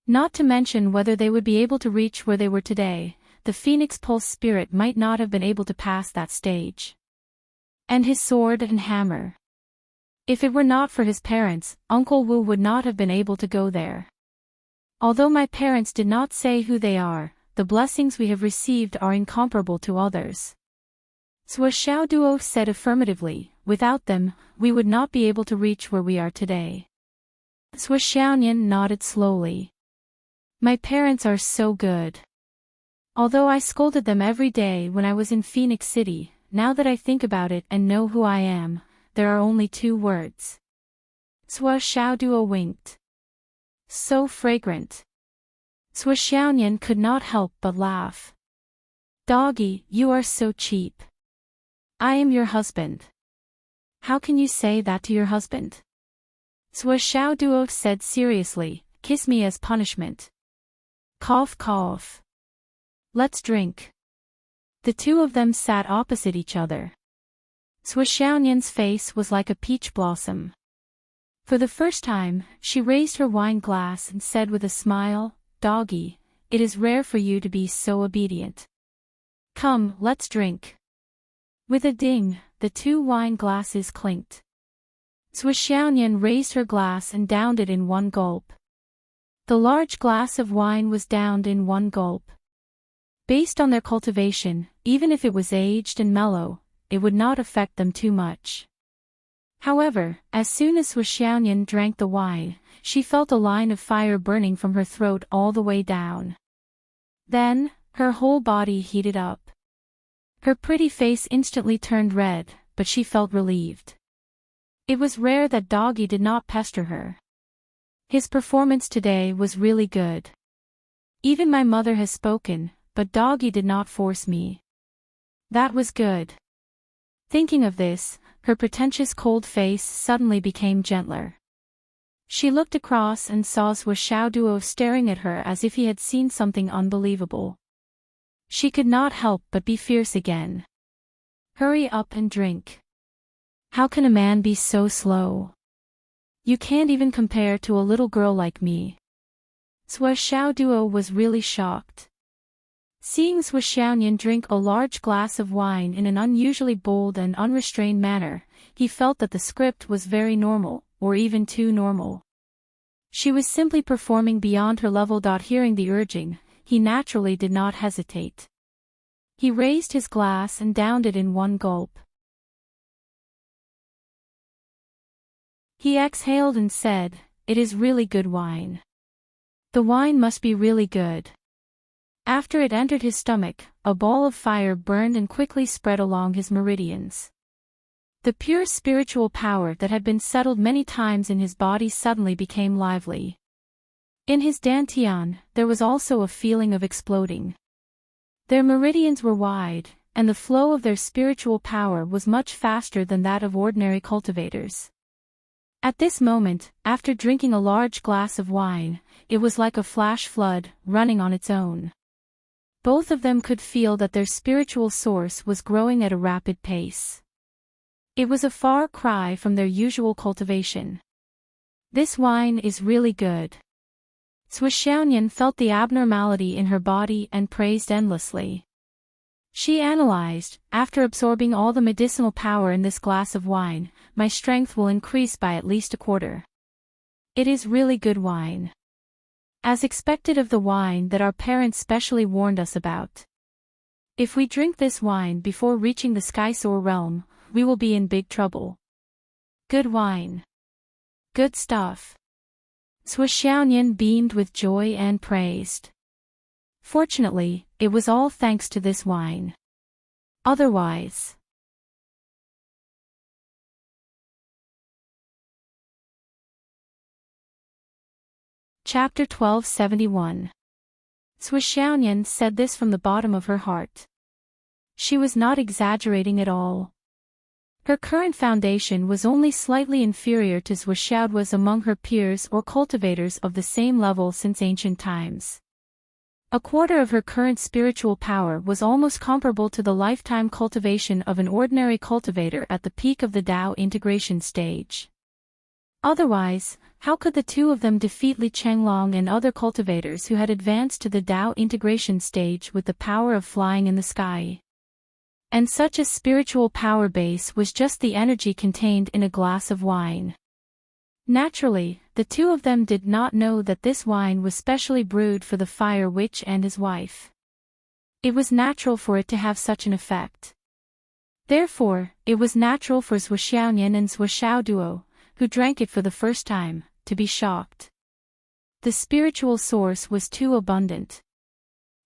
not to mention whether they would be able to reach where they were today, the Phoenix Pulse spirit might not have been able to pass that stage. And his sword and hammer. If it were not for his parents, Uncle Wu would not have been able to go there. Although my parents did not say who they are, the blessings we have received are incomparable to others. Zhua Xiaoduo said affirmatively, without them, we would not be able to reach where we are today. Zhua Xiaonian nodded slowly. My parents are so good. Although I scolded them every day when I was in Phoenix City, now that I think about it and know who I am, there are only 2 words. Zhua Xiaoduo winked. So fragrant. Zhua Xiaonian could not help but laugh. Doggy, you are so cheap. I am your husband. How can you say that to your husband? Zhua Xiaoduo said seriously, kiss me as punishment. Cough cough. Let's drink. The two of them sat opposite each other. Zhua Xiaonian's face was like a peach blossom. For the first time, she raised her wine glass and said with a smile, Doggy, it is rare for you to be so obedient. Come, let's drink. With a ding, the 2 wine glasses clinked. Zhua Xiaonian raised her glass and downed it in one gulp. The large glass of wine was downed in one gulp. Based on their cultivation, even if it was aged and mellow, it would not affect them too much. However, as soon as Zhua Xiaonian drank the wine, she felt a line of fire burning from her throat all the way down. Then, her whole body heated up. Her pretty face instantly turned red, but she felt relieved. It was rare that Doggy did not pester her. His performance today was really good. Even my mother has spoken, but Doggy did not force me. That was good. Thinking of this, her pretentious cold face suddenly became gentler. She looked across and saw Zhua Xiaoduo staring at her as if he had seen something unbelievable. She could not help but be fierce again. Hurry up and drink. How can a man be so slow? You can't even compare to a little girl like me. Zhua Xiaoduo was really shocked. Seeing Zhua Xiaonian drink a large glass of wine in an unusually bold and unrestrained manner, he felt that the script was very normal, or even too normal. She was simply performing beyond her level. Hearing the urging, he naturally did not hesitate. He raised his glass and downed it in one gulp. He exhaled and said, "It is really good wine. The wine must be really good." After it entered his stomach, a ball of fire burned and quickly spread along his meridians. The pure spiritual power that had been settled many times in his body suddenly became lively. In his dantian, there was also a feeling of exploding. Their meridians were wide, and the flow of their spiritual power was much faster than that of ordinary cultivators. At this moment, after drinking a large glass of wine, it was like a flash flood, running on its own. Both of them could feel that their spiritual source was growing at a rapid pace. It was a far cry from their usual cultivation. This wine is really good. Swishaonian felt the abnormality in her body and praised endlessly. She analyzed, after absorbing all the medicinal power in this glass of wine, my strength will increase by at least a quarter. It is really good wine. As expected of the wine that our parents specially warned us about. If we drink this wine before reaching the Skysore realm, we will be in big trouble. Good wine. Good stuff. Swishaonian beamed with joy and praised. Fortunately, it was all thanks to this wine. Otherwise. Chapter 1271. Swishaonian said this from the bottom of her heart. She was not exaggerating at all. Her current foundation was only slightly inferior to Swishaodwa's among her peers or cultivators of the same level since ancient times. A quarter of her current spiritual power was almost comparable to the lifetime cultivation of an ordinary cultivator at the peak of the Tao integration stage. Otherwise, how could the two of them defeat Li Chenglong and other cultivators who had advanced to the Tao integration stage with the power of flying in the sky? And such a spiritual power base was just the energy contained in a glass of wine. Naturally, the two of them did not know that this wine was specially brewed for the Fire Witch and his wife. It was natural for it to have such an effect. Therefore, it was natural for Swishaonian and Swishaoduo, who drank it for the first time, to be shocked. The spiritual source was too abundant.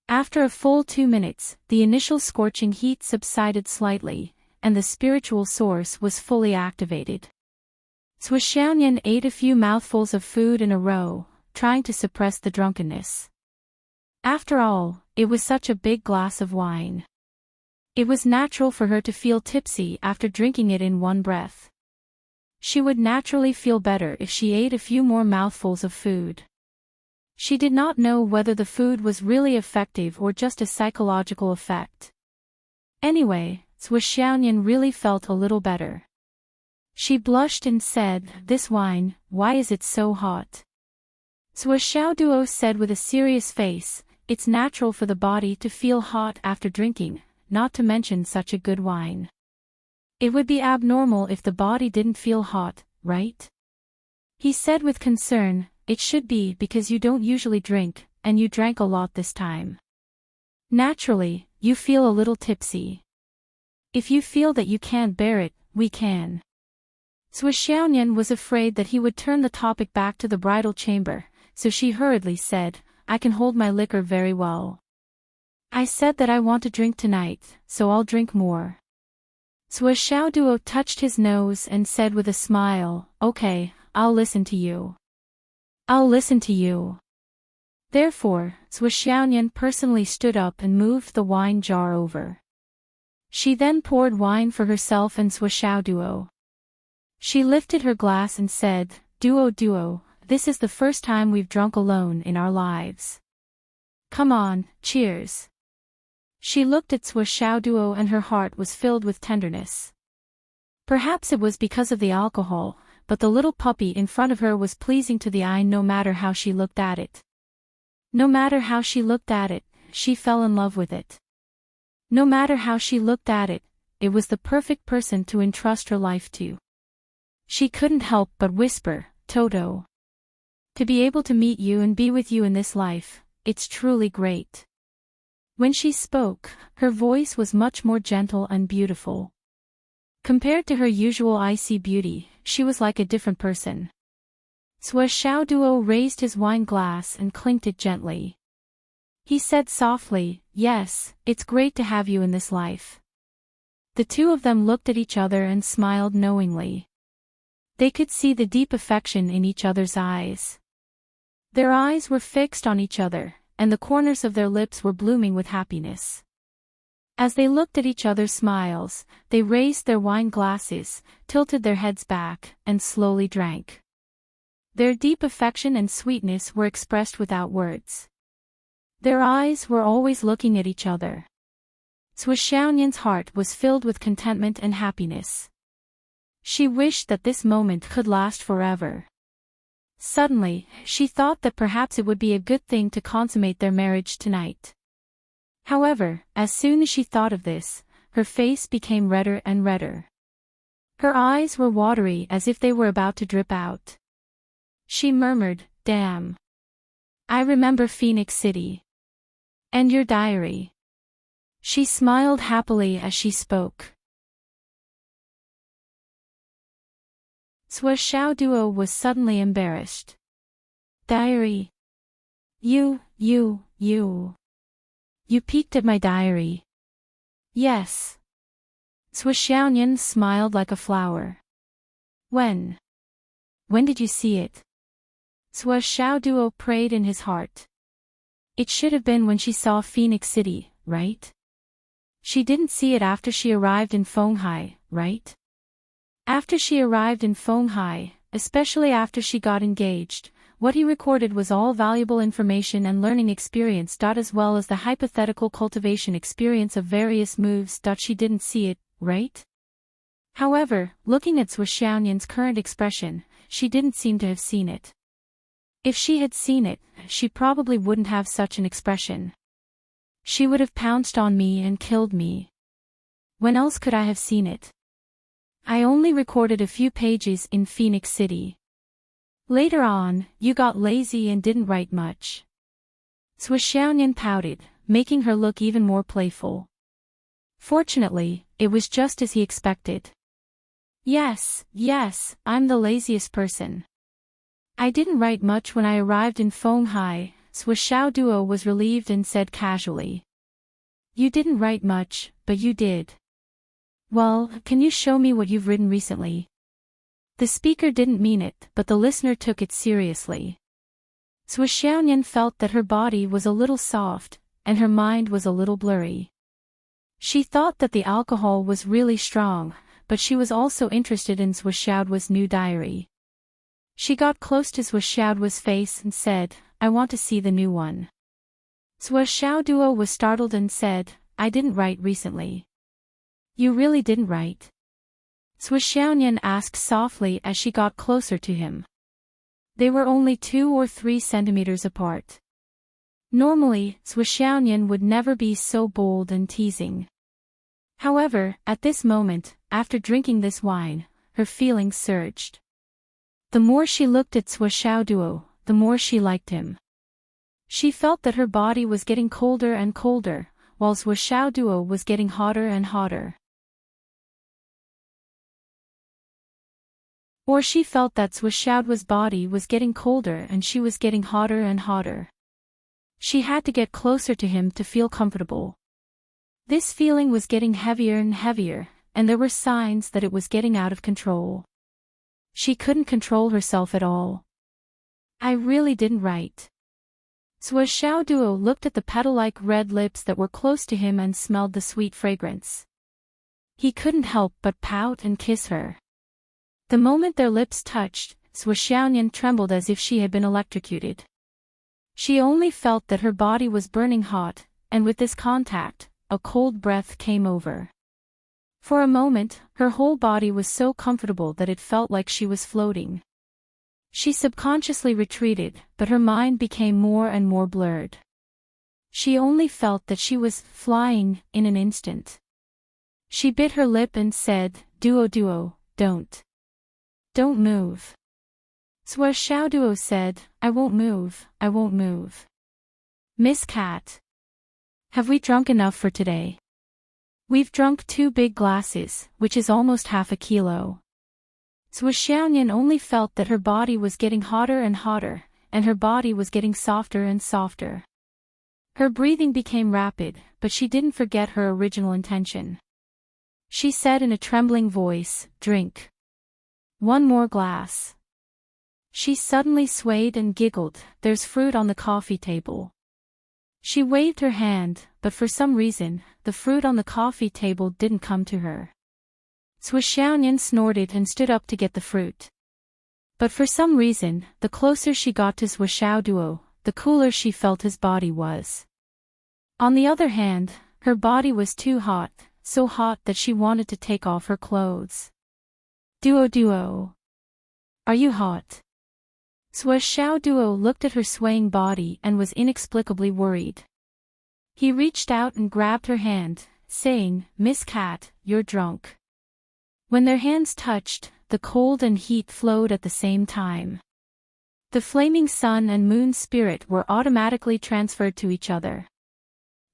After a full 2 minutes, the initial scorching heat subsided slightly, and the spiritual source was fully activated. Swishaonian ate a few mouthfuls of food in a row, trying to suppress the drunkenness. After all, it was such a big glass of wine. It was natural for her to feel tipsy after drinking it in one breath. She would naturally feel better if she ate a few more mouthfuls of food. She did not know whether the food was really effective or just a psychological effect. Anyway, Swishaonian really felt a little better. She blushed and said, "This wine, why is it so hot?" Swishaoduo said with a serious face, "It's natural for the body to feel hot after drinking, not to mention such a good wine. It would be abnormal if the body didn't feel hot, right?" He said with concern, "It should be because you don't usually drink, and you drank a lot this time. Naturally, you feel a little tipsy. If you feel that you can't bear it, we can." Swishaonian was afraid that he would turn the topic back to the bridal chamber, so she hurriedly said, "I can hold my liquor very well. I said that I want to drink tonight, so I'll drink more." Swishaoduo touched his nose and said with a smile, "Okay, I'll listen to you. I'll listen to you." Therefore, Swishaonian personally stood up and moved the wine jar over. She then poured wine for herself and Swishaoduo. She lifted her glass and said, Duo, this is the first time we've drunk alone in our lives. Come on, cheers." She looked at Swishaoduo and her heart was filled with tenderness. Perhaps it was because of the alcohol, but the little puppy in front of her was pleasing to the eye no matter how she looked at it. No matter how she looked at it, she fell in love with it. No matter how she looked at it, it was the perfect person to entrust her life to. She couldn't help but whisper, "Toto. To be able to meet you and be with you in this life, it's truly great." When she spoke, her voice was much more gentle and beautiful. Compared to her usual icy beauty, she was like a different person. Swishaoduo raised his wine glass and clinked it gently. He said softly, "Yes, it's great to have you in this life." The two of them looked at each other and smiled knowingly. They could see the deep affection in each other's eyes. Their eyes were fixed on each other, and the corners of their lips were blooming with happiness. As they looked at each other's smiles, they raised their wine glasses, tilted their heads back, and slowly drank. Their deep affection and sweetness were expressed without words. Their eyes were always looking at each other. Sui Xiaonian's heart was filled with contentment and happiness. She wished that this moment could last forever. Suddenly, she thought that perhaps it would be a good thing to consummate their marriage tonight. However, as soon as she thought of this, her face became redder and redder. Her eyes were watery as if they were about to drip out. She murmured, "Damn. I remember Phoenix City. And your diary." She smiled happily as she spoke. Sui Xiaoduo was suddenly embarrassed. "Diary? You peeked at my diary." "Yes." Sui Xiaonian smiled like a flower. When did you see it?" Sui Xiaoduo prayed in his heart. It should have been when she saw Phoenix City, right? She didn't see it after she arrived in Fenghai, right? After she arrived in Fenghai, especially after she got engaged, what he recorded was all valuable information and learning experience. As well as the hypothetical cultivation experience of various moves. She didn't see it, right? However, looking at Sui Xiaonian's current expression, she didn't seem to have seen it. If she had seen it, she probably wouldn't have such an expression. She would have pounced on me and killed me. When else could I have seen it? I only recorded a few pages in Phoenix City. Later on, you got lazy and didn't write much. Sui Xiaonian pouted, making her look even more playful. Fortunately, it was just as he expected. Yes, I'm the laziest person. I didn't write much when I arrived in Fenghai." Sui Xiaoduo was relieved and said casually. "You didn't write much, but you did. Well, can you show me what you've written recently?" The speaker didn't mean it, but the listener took it seriously. Sui Xiaonian felt that her body was a little soft, and her mind was a little blurry. She thought that the alcohol was really strong, but she was also interested in Sui Xiaoduo's new diary. She got close to Sui Xiaoduo's face and said, "I want to see the new one." Sui Xiaoduo was startled and said, "I didn't write recently." "You really didn't write?" Sui Xiaonian asked softly as she got closer to him. They were only 2 or 3 centimeters apart. Normally, Sui Xiaonian would never be so bold and teasing. However, at this moment, after drinking this wine, her feelings surged. The more she looked at Sui Xiaoduo, the more she liked him. She felt that her body was getting colder and colder, while Sui Xiaoduo was getting hotter and hotter. Or she felt that Sui Xiaoduo's body was getting colder and she was getting hotter and hotter. She had to get closer to him to feel comfortable. This feeling was getting heavier and heavier, and there were signs that it was getting out of control. She couldn't control herself at all. "I really didn't write." Sui Xiaoduo looked at the petal-like red lips that were close to him and smelled the sweet fragrance. He couldn't help but pout and kiss her. The moment their lips touched, Sui Xiaonian trembled as if she had been electrocuted. She only felt that her body was burning hot, and with this contact, a cold breath came over. For a moment, her whole body was so comfortable that it felt like she was floating. She subconsciously retreated, but her mind became more and more blurred. She only felt that she was flying in an instant. She bit her lip and said, Duo, don't move." Sui Xiaoduo said, I won't move. "Miss Cat. Have we drunk enough for today?" "We've drunk 2 big glasses, which is almost half a kilo." Sui Xiaonian only felt that her body was getting hotter and hotter, and her body was getting softer and softer. Her breathing became rapid, but she didn't forget her original intention. She said in a trembling voice, "Drink. One more glass." She suddenly swayed and giggled, "There's fruit on the coffee table." She waved her hand, but for some reason, the fruit on the coffee table didn't come to her. Swishounian snorted and stood up to get the fruit. But for some reason, the closer she got to Swishoduo, the cooler she felt his body was. On the other hand, her body was too hot, so hot that she wanted to take off her clothes. Duo. Are you hot? Swishoduo looked at her swaying body and was inexplicably worried. He reached out and grabbed her hand, saying, "Miss Cat, you're drunk." When their hands touched, the cold and heat flowed at the same time. The flaming sun and moon spirit were automatically transferred to each other.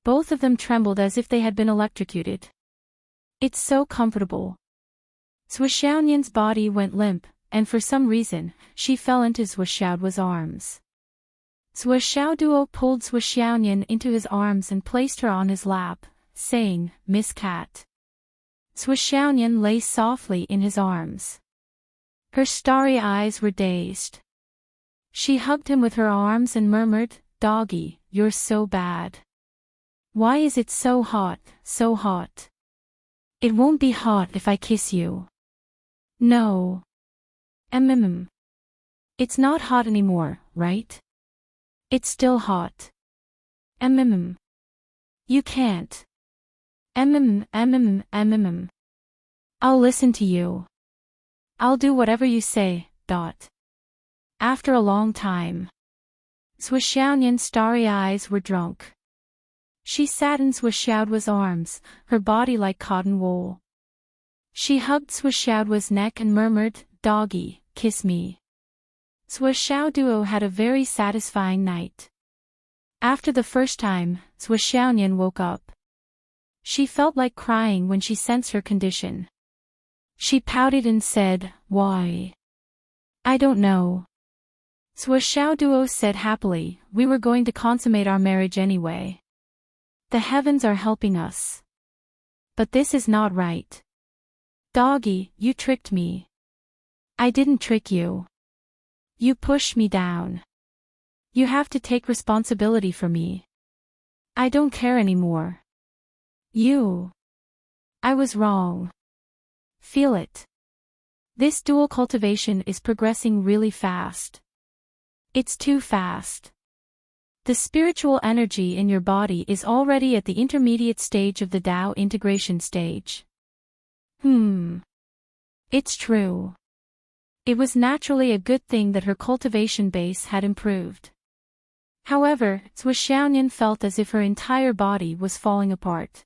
Both of them trembled as if they had been electrocuted. "It's so comfortable." Swishounian's body went limp, and for some reason, she fell into Swishoudwa's arms. Swishoduo pulled Swishounian into his arms and placed her on his lap, saying, "Miss Cat." Swishounian lay softly in his arms. Her starry eyes were dazed. She hugged him with her arms and murmured, "Doggy, you're so bad. Why is it so hot, so hot? It won't be hot if I kiss you." "No. It's not hot anymore, right? It's still hot. You can't. I'll listen to you. I'll do whatever you say. After a long time, Swishounian's starry eyes were drunk. She sat in Swishoudwa's arms, her body like cotton wool. She hugged Swishoudwa's neck and murmured, "Doggy, kiss me." Swishoduo had a very satisfying night. After the first time, Swishounian woke up. She felt like crying when she sensed her condition. She pouted and said, "Why? I don't know." Swishoduo said happily, "We were going to consummate our marriage anyway. The heavens are helping us. But this is not right. Doggy, you tricked me." "I didn't trick you. You pushed me down. You have to take responsibility for me. I don't care anymore. I was wrong. Feel it. This dual cultivation is progressing really fast. It's too fast. The spiritual energy in your body is already at the intermediate stage of the Tao integration stage." It's true. It was naturally a good thing that her cultivation base had improved. However, Swishounian felt as if her entire body was falling apart.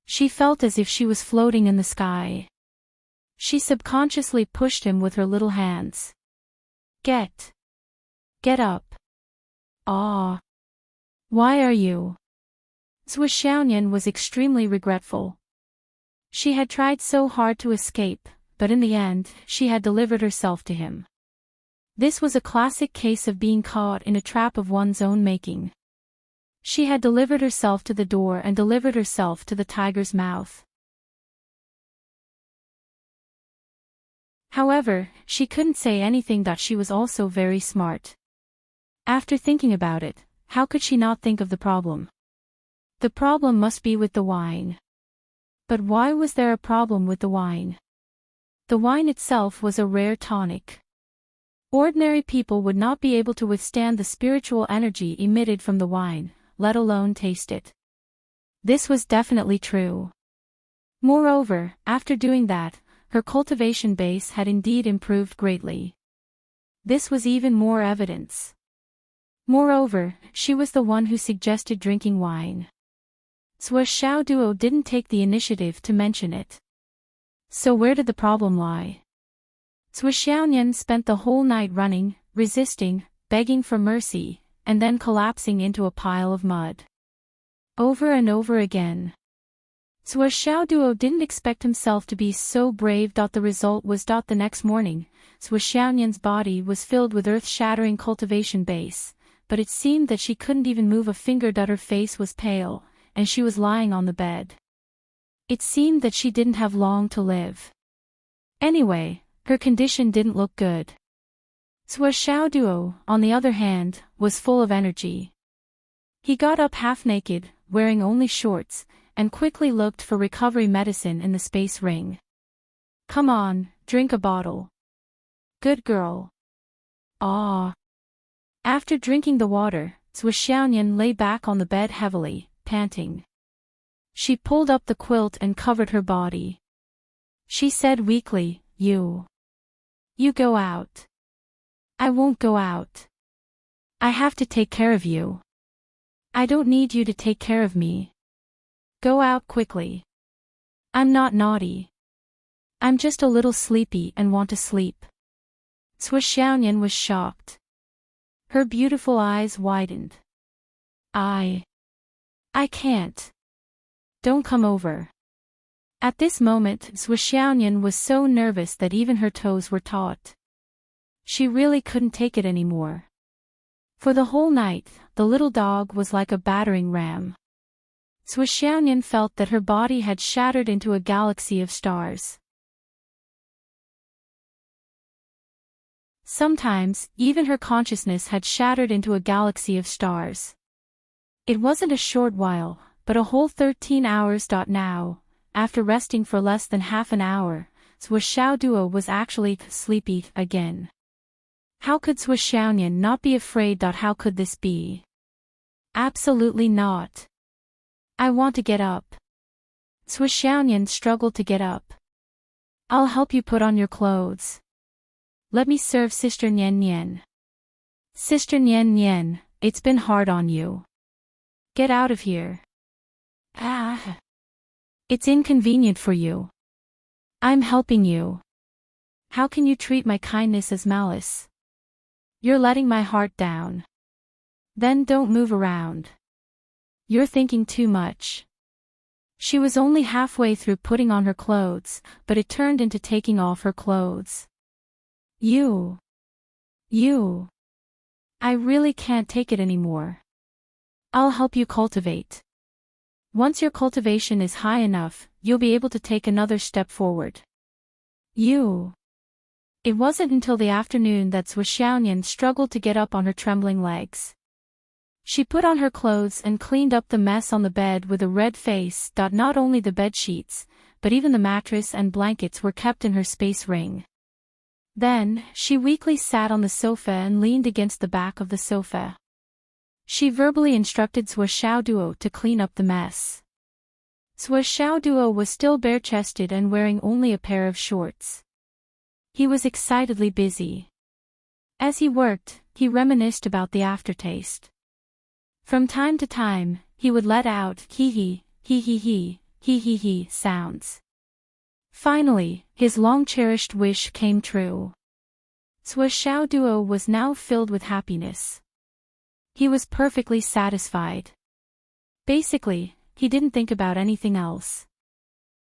She felt as if she was floating in the sky. She subconsciously pushed him with her little hands. Get up. Ah. Why are you?" Swishounian was extremely regretful. She had tried so hard to escape, but in the end, she had delivered herself to him. This was a classic case of being caught in a trap of one's own making. She had delivered herself to the door and delivered herself to the tiger's mouth. However, she couldn't say anything that she was also very smart. After thinking about it, how could she not think of the problem? The problem must be with the wine. But why was there a problem with the wine? The wine itself was a rare tonic. Ordinary people would not be able to withstand the spiritual energy emitted from the wine, let alone taste it. This was definitely true. Moreover, after doing that, her cultivation base had indeed improved greatly. This was even more evidence. Moreover, she was the one who suggested drinking wine. Swishoduo didn't take the initiative to mention it. So where did the problem lie? Swishounian spent the whole night running, resisting, begging for mercy, and then collapsing into a pile of mud. Over and over again. Swishoduo didn't expect himself to be so brave. The result was the next morning, Swishounian's body was filled with earth-shattering cultivation base, but it seemed that she couldn't even move a finger. Her face was pale, and she was lying on the bed. It seemed that she didn't have long to live. Anyway, her condition didn't look good. Duo, on the other hand, was full of energy. He got up half naked, wearing only shorts, and quickly looked for recovery medicine in the space ring. Come on, drink a bottle. Good girl. Ah. After drinking the water, Xiaoyan lay back on the bed heavily, panting. She pulled up the quilt and covered her body. She said weakly, You go out. I won't go out. I have to take care of you. I don't need you to take care of me. Go out quickly. I'm not naughty. I'm just a little sleepy and want to sleep. Xiaoyan was shocked. Her beautiful eyes widened. I can't. Don't come over. At this moment, Xiaoyan was so nervous that even her toes were taut. She really couldn't take it anymore. For the whole night, the little dog was like a battering ram. Xiaoyan felt that her body had shattered into a galaxy of stars. Sometimes, even her consciousness had shattered into a galaxy of stars. It wasn't a short while, but a whole 13 hours. Now, after resting for less than half an hour, Duo was actually sleepy again. How could Xiaoyan not be afraid? How could this be? Absolutely not. I want to get up. Xiaoyan struggled to get up. I'll help you put on your clothes. Let me serve Sister Nian Nian. Sister Nian Nian, it's been hard on you. Get out of here. Ah. It's inconvenient for you. I'm helping you. How can you treat my kindness as malice? You're letting my heart down. Then don't move around. You're thinking too much. She was only halfway through putting on her clothes, but it turned into taking off her clothes. You. I really can't take it anymore. I'll help you cultivate. Once your cultivation is high enough, you'll be able to take another step forward. It wasn't until the afternoon that Xiaoyan struggled to get up on her trembling legs. She put on her clothes and cleaned up the mess on the bed with a red face. Not only the bed sheets, but even the mattress and blankets were kept in her space ring. Then, she weakly sat on the sofa and leaned against the back of the sofa. She verbally instructed Duo to clean up the mess. Duo was still bare-chested and wearing only a pair of shorts. He was excitedly busy. As he worked, he reminisced about the aftertaste. From time to time, he would let out hee-hee, hee-hee-hee, hee-hee-hee sounds. Finally, his long-cherished wish came true. Duo was now filled with happiness. He was perfectly satisfied. Basically, he didn't think about anything else.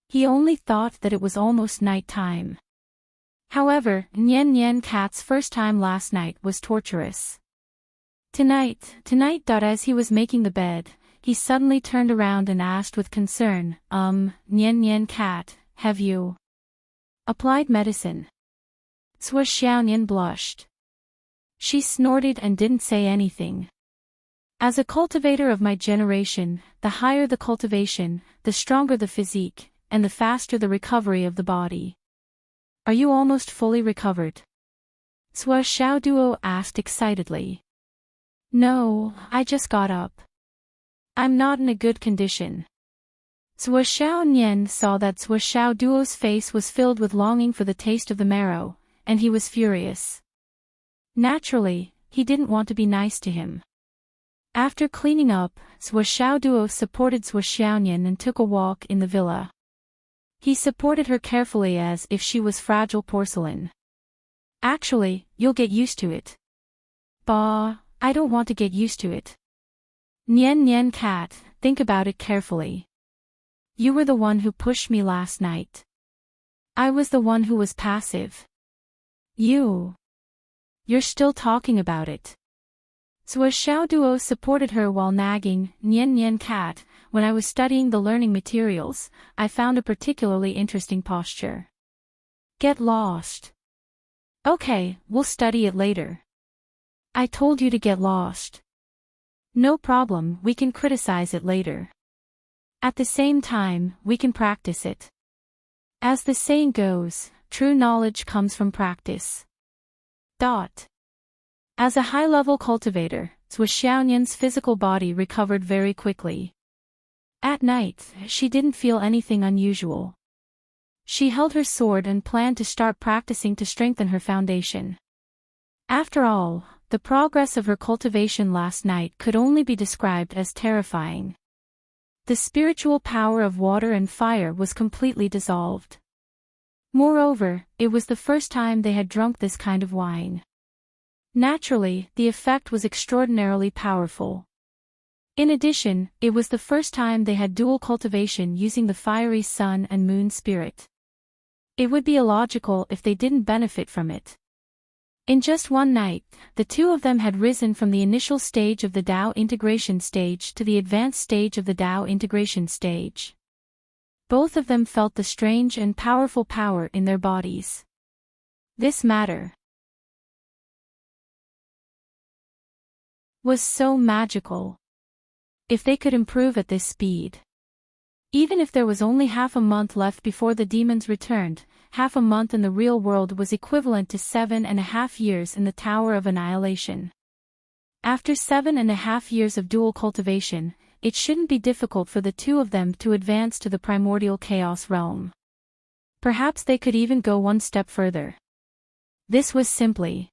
He only thought that it was almost night time. However, Nian Nian Cat's first time last night was torturous. Tonight, as he was making the bed, he suddenly turned around and asked with concern, Nian Nian Cat, have you applied medicine? Xiaoyan blushed. She snorted and didn't say anything. As a cultivator of my generation, the higher the cultivation, the stronger the physique, and the faster the recovery of the body. Are you almost fully recovered? Duo asked excitedly. No, I just got up. I'm not in a good condition. Xiaoyan saw that Duo's face was filled with longing for the taste of the marrow, and he was furious. Naturally, he didn't want to be nice to him. After cleaning up, Duo supported Xiaoyan and took a walk in the villa. He supported her carefully as if she was fragile porcelain. Actually, you'll get used to it. Bah, I don't want to get used to it. Nian Nian Cat, think about it carefully. You were the one who pushed me last night. I was the one who was passive. You're still talking about it. Zhuo Xiaoduo supported her while nagging, Nian Nian cat, when I was studying the learning materials, I found a particularly interesting posture. Get lost. Okay, we'll study it later. I told you to get lost. No problem, we can criticize it later. At the same time, we can practice it. As the saying goes, true knowledge comes from practice. As a high-level cultivator, Zhuo Xiaonian's physical body recovered very quickly. At night, she didn't feel anything unusual. She held her sword and planned to start practicing to strengthen her foundation. After all, the progress of her cultivation last night could only be described as terrifying. The spiritual power of water and fire was completely dissolved. Moreover, it was the first time they had drunk this kind of wine. Naturally, the effect was extraordinarily powerful. In addition, it was the first time they had dual cultivation using the fiery sun and moon spirit. It would be illogical if they didn't benefit from it. In just one night, the two of them had risen from the initial stage of the Dao integration stage to the advanced stage of the Dao integration stage. Both of them felt the strange and powerful power in their bodies. This matter was so magical. If they could improve at this speed. Even if there was only half a month left before the demons returned, half a month in the real world was equivalent to 7.5 years in the Tower of Annihilation. After 7.5 years of dual cultivation, it shouldn't be difficult for the two of them to advance to the primordial chaos realm. Perhaps they could even go one step further. This was simply.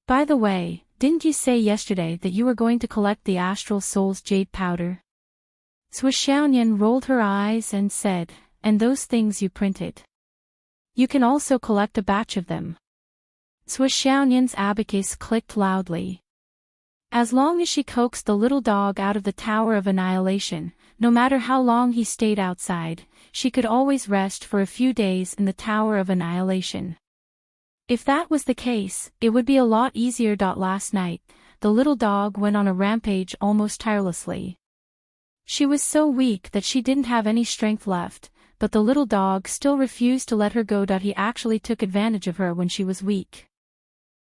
By the way, didn't you say yesterday that you were going to collect the Astral Soul's jade powder? Zhuo Xiaonian rolled her eyes and said, and those things you printed. You can also collect a batch of them. Zhuo Xiaonian's abacus clicked loudly. As long as she coaxed the little dog out of the Tower of Annihilation, no matter how long he stayed outside, she could always rest for a few days in the Tower of Annihilation. If that was the case, it would be a lot easier. Last night, the little dog went on a rampage almost tirelessly. She was so weak that she didn't have any strength left, but the little dog still refused to let her go. He actually took advantage of her when she was weak.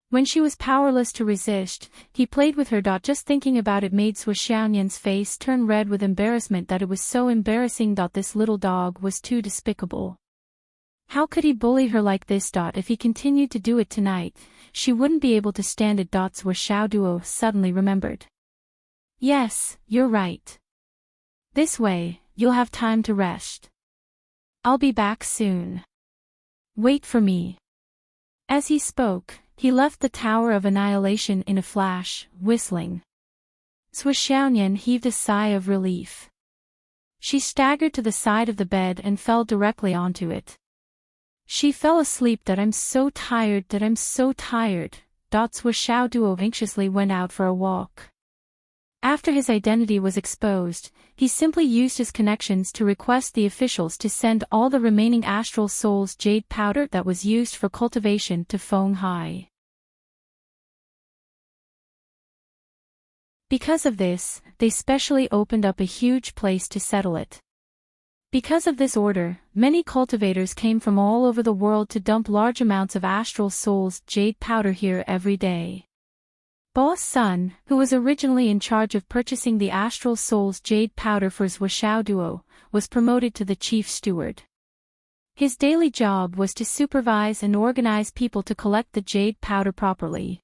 When she was powerless to resist, he played with her. Just thinking about it made Zhuo Xiaonian's face turn red with embarrassment. It was so embarrassing. This little dog was too despicable. How could he bully her like this? If he continued to do it tonight, she wouldn't be able to stand it. Zhuo Xiaoduo suddenly remembered. Yes, you're right. This way, you'll have time to rest. I'll be back soon. Wait for me. As he spoke, he left the Tower of Annihilation in a flash, whistling. Zhuo Xiaonian heaved a sigh of relief. She staggered to the side of the bed and fell directly onto it. She fell asleep. I'm so tired. Zhuo Xiaoduo anxiously went out for a walk. After his identity was exposed, he simply used his connections to request the officials to send all the remaining Astral Soul's jade powder that was used for cultivation to Fenghai. Because of this, they specially opened up a huge place to settle it. Because of this order, many cultivators came from all over the world to dump large amounts of Astral Soul's jade powder here every day. Boss Sun, who was originally in charge of purchasing the Astral Soul's jade powder for Zhuo Xiaoduo, was promoted to the chief steward. His daily job was to supervise and organize people to collect the jade powder properly.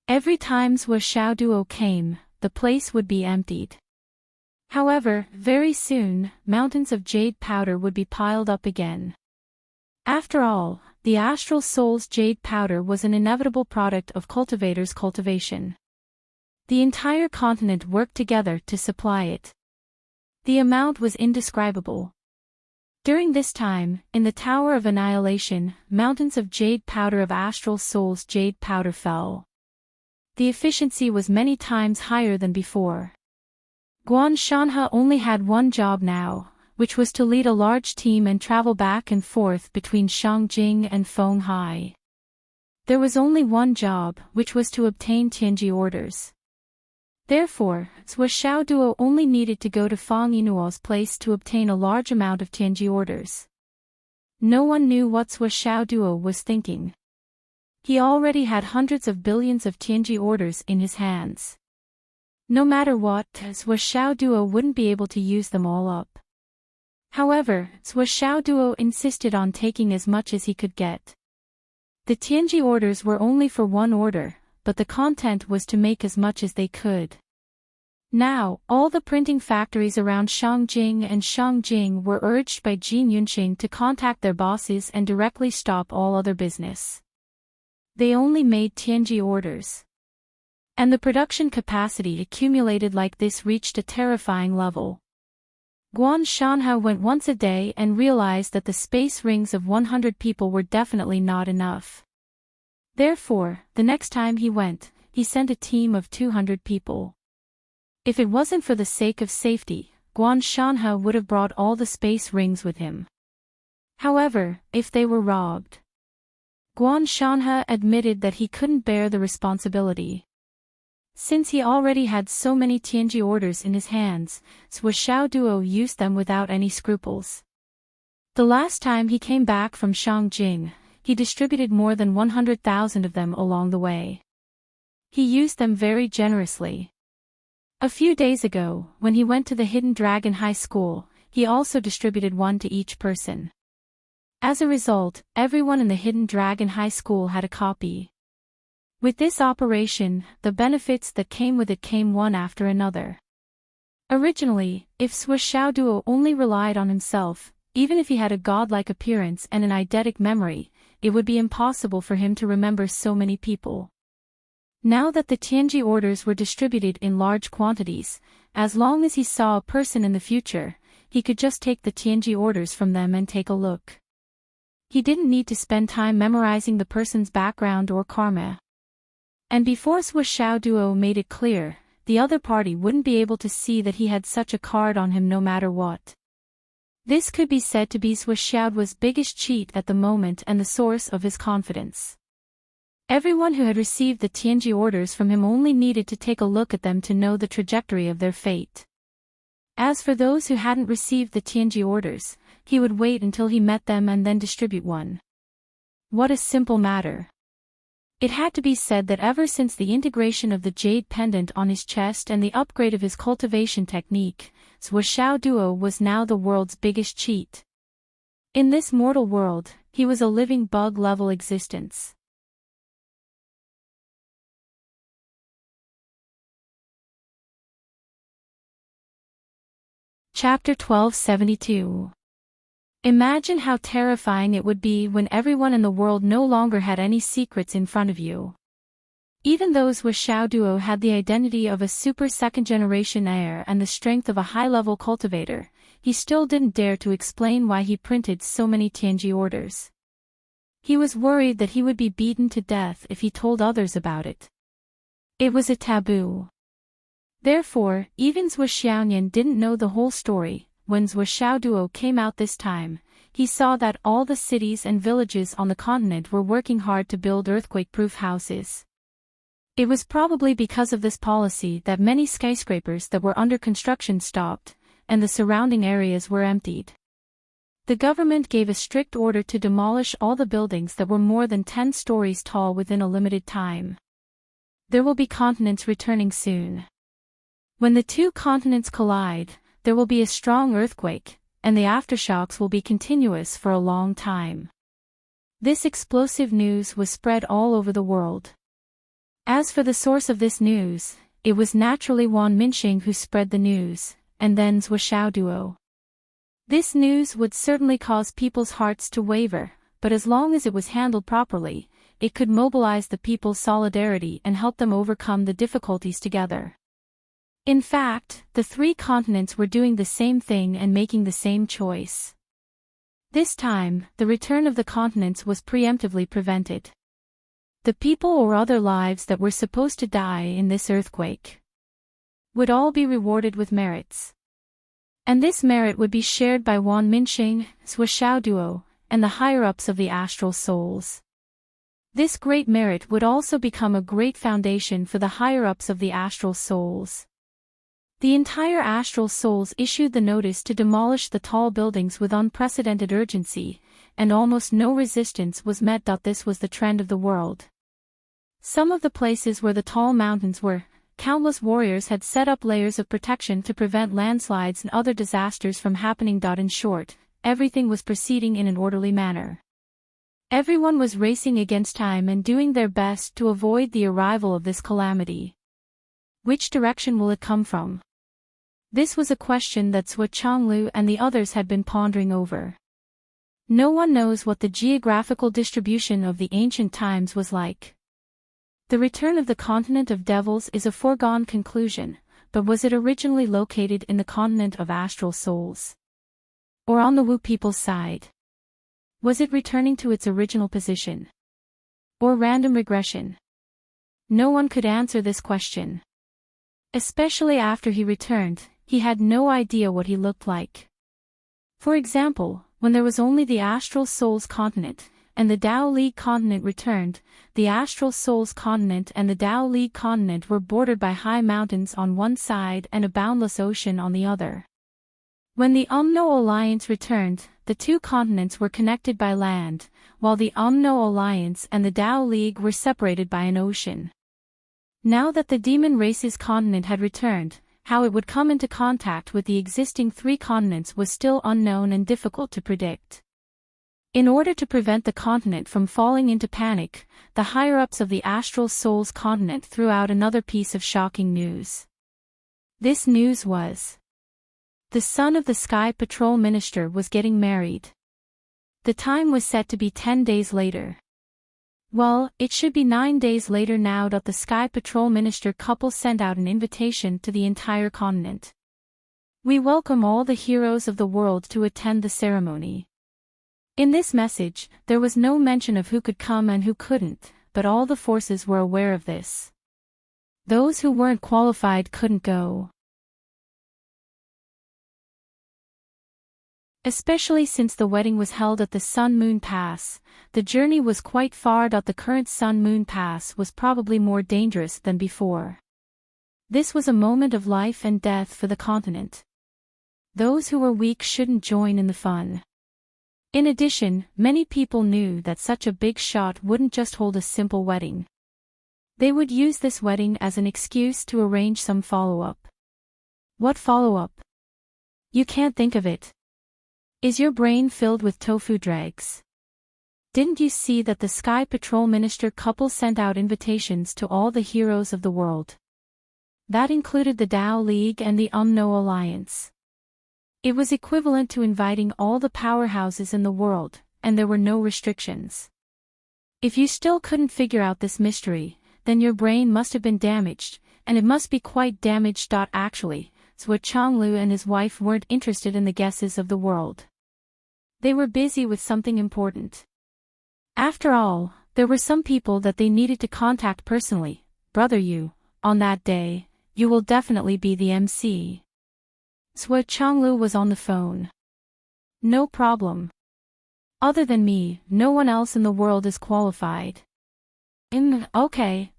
Every time Zhuo Xiaoduo came, the place would be emptied. However, very soon, mountains of jade powder would be piled up again. After all, the Astral Soul's jade powder was an inevitable product of cultivators' cultivation. The entire continent worked together to supply it. The amount was indescribable. During this time, in the Tower of Annihilation, mountains of jade powder of Astral Soul's jade powder fell. The efficiency was many times higher than before. Guan Shanhe only had one job now, which was to lead a large team and travel back and forth between Shangjing and Fenghai. There was only one job, which was to obtain Tianji orders. Therefore, Zhuo Duo only needed to go to Fang Yinuo's place to obtain a large amount of Tianji orders. No one knew what Zhuo Duo was thinking. He already had hundreds of billions of Tianji orders in his hands. No matter what, Zhuo Duo wouldn't be able to use them all up. However, Zhuo Duo insisted on taking as much as he could get. The Tianji orders were only for one order, but the content was to make as much as they could. Now, all the printing factories around Shangjing and Shangjing were urged by Jin Yunxing to contact their bosses and directly stop all other business. They only made Tianji orders. And the production capacity accumulated like this reached a terrifying level. Guan Shanhao went once a day and realized that the space rings of 100 people were definitely not enough. Therefore, the next time he went, he sent a team of 200 people. If it wasn't for the sake of safety, Guan Shanhao would have brought all the space rings with him. However, if they were robbed, Guan Shanhe admitted that he couldn't bear the responsibility. Since he already had so many Tianji orders in his hands, Zhuo Duo used them without any scruples. The last time he came back from Shangjing, he distributed more than 100,000 of them along the way. He used them very generously. A few days ago, when he went to the Hidden Dragon High School, he also distributed one to each person. As a result, everyone in the Hidden Dragon High School had a copy. With this operation, the benefits that came with it came one after another. Originally, if Zhuo Duo only relied on himself, even if he had a godlike appearance and an eidetic memory, it would be impossible for him to remember so many people. Now that the Tianji orders were distributed in large quantities, as long as he saw a person in the future, he could just take the Tianji orders from them and take a look. He didn't need to spend time memorizing the person's background or karma. And before Zhuo Duo made it clear, the other party wouldn't be able to see that he had such a card on him no matter what. This could be said to be Zhuo Duo's biggest cheat at the moment and the source of his confidence. Everyone who had received the Tianji orders from him only needed to take a look at them to know the trajectory of their fate. As for those who hadn't received the Tianji orders, he would wait until he met them and then distribute one. What a simple matter. It had to be said that ever since the integration of the jade pendant on his chest and the upgrade of his cultivation technique, Zhuo Duo was now the world's biggest cheat. In this mortal world, he was a living bug-level existence. Chapter 1272. Imagine how terrifying it would be when everyone in the world no longer had any secrets in front of you. Even though Zhuo Duo had the identity of a super second-generation heir and the strength of a high-level cultivator, he still didn't dare to explain why he printed so many Tianji orders. He was worried that he would be beaten to death if he told others about it. It was a taboo. Therefore, even Zhuo Xiaoyan didn't know the whole story. When Zhuo Duo came out this time, he saw that all the cities and villages on the continent were working hard to build earthquake-proof houses. It was probably because of this policy that many skyscrapers that were under construction stopped, and the surrounding areas were emptied. The government gave a strict order to demolish all the buildings that were more than 10 stories tall within a limited time. There will be continents returning soon. When the two continents collide, there will be a strong earthquake, and the aftershocks will be continuous for a long time. This explosive news was spread all over the world. As for the source of this news, it was naturally Wang Minxing who spread the news, and then Zhuo Duo. This news would certainly cause people's hearts to waver, but as long as it was handled properly, it could mobilize the people's solidarity and help them overcome the difficulties together. In fact, the three continents were doing the same thing and making the same choice. This time, the return of the continents was preemptively prevented. The people or other lives that were supposed to die in this earthquake would all be rewarded with merits. And this merit would be shared by Wang Minxing, Zhuo Duo, and the higher-ups of the astral souls. This great merit would also become a great foundation for the higher-ups of the astral souls. The entire astral souls issued the notice to demolish the tall buildings with unprecedented urgency, and almost no resistance was met. This was the trend of the world. Some of the places where the tall mountains were, countless warriors had set up layers of protection to prevent landslides and other disasters from happening. In short, everything was proceeding in an orderly manner. Everyone was racing against time and doing their best to avoid the arrival of this calamity. Which direction will it come from? This was a question that Zhuo Changlu and the others had been pondering over. No one knows what the geographical distribution of the ancient times was like. The return of the continent of devils is a foregone conclusion, but was it originally located in the continent of astral souls? Or on the Wu people's side? Was it returning to its original position? Or random regression? No one could answer this question. Especially after he returned, he had no idea what he looked like. For example, when there was only the Astral Souls continent, and the Dao League continent returned, the Astral Souls continent and the Dao League continent were bordered by high mountains on one side and a boundless ocean on the other. When the Umno Alliance returned, the two continents were connected by land, while the Umno Alliance and the Dao League were separated by an ocean. Now that the Demon Race's continent had returned, how it would come into contact with the existing three continents was still unknown and difficult to predict. In order to prevent the continent from falling into panic, the higher-ups of the Astral Souls continent threw out another piece of shocking news. This news was: the son of the Sky Patrol Minister was getting married. The time was set to be 10 days later. Well, it should be 9 days later now. The Sky Patrol Minister couple sent out an invitation to the entire continent. We welcome all the heroes of the world to attend the ceremony. In this message, there was no mention of who could come and who couldn't, but all the forces were aware of this. Those who weren't qualified couldn't go. Especially since the wedding was held at the Sun Moon Pass, the journey was quite far. The current Sun Moon Pass was probably more dangerous than before. This was a moment of life and death for the continent. Those who were weak shouldn't join in the fun. In addition, many people knew that such a big shot wouldn't just hold a simple wedding. They would use this wedding as an excuse to arrange some follow-up. What follow-up? You can't think of it. Is your brain filled with tofu dregs? Didn't you see that the Sky Patrol Minister couple sent out invitations to all the heroes of the world? That included the Dao League and the Umno Alliance. It was equivalent to inviting all the powerhouses in the world, and there were no restrictions. If you still couldn't figure out this mystery, then your brain must have been damaged, and it must be quite damaged. Actually, Zhuo Changlu and his wife weren't interested in the guesses of the world. They were busy with something important. After all, there were some people that they needed to contact personally. Brother Yu, on that day, you will definitely be the MC. Zhuo Changlu was on the phone. No problem. Other than me, no one else in the world is qualified. Okay.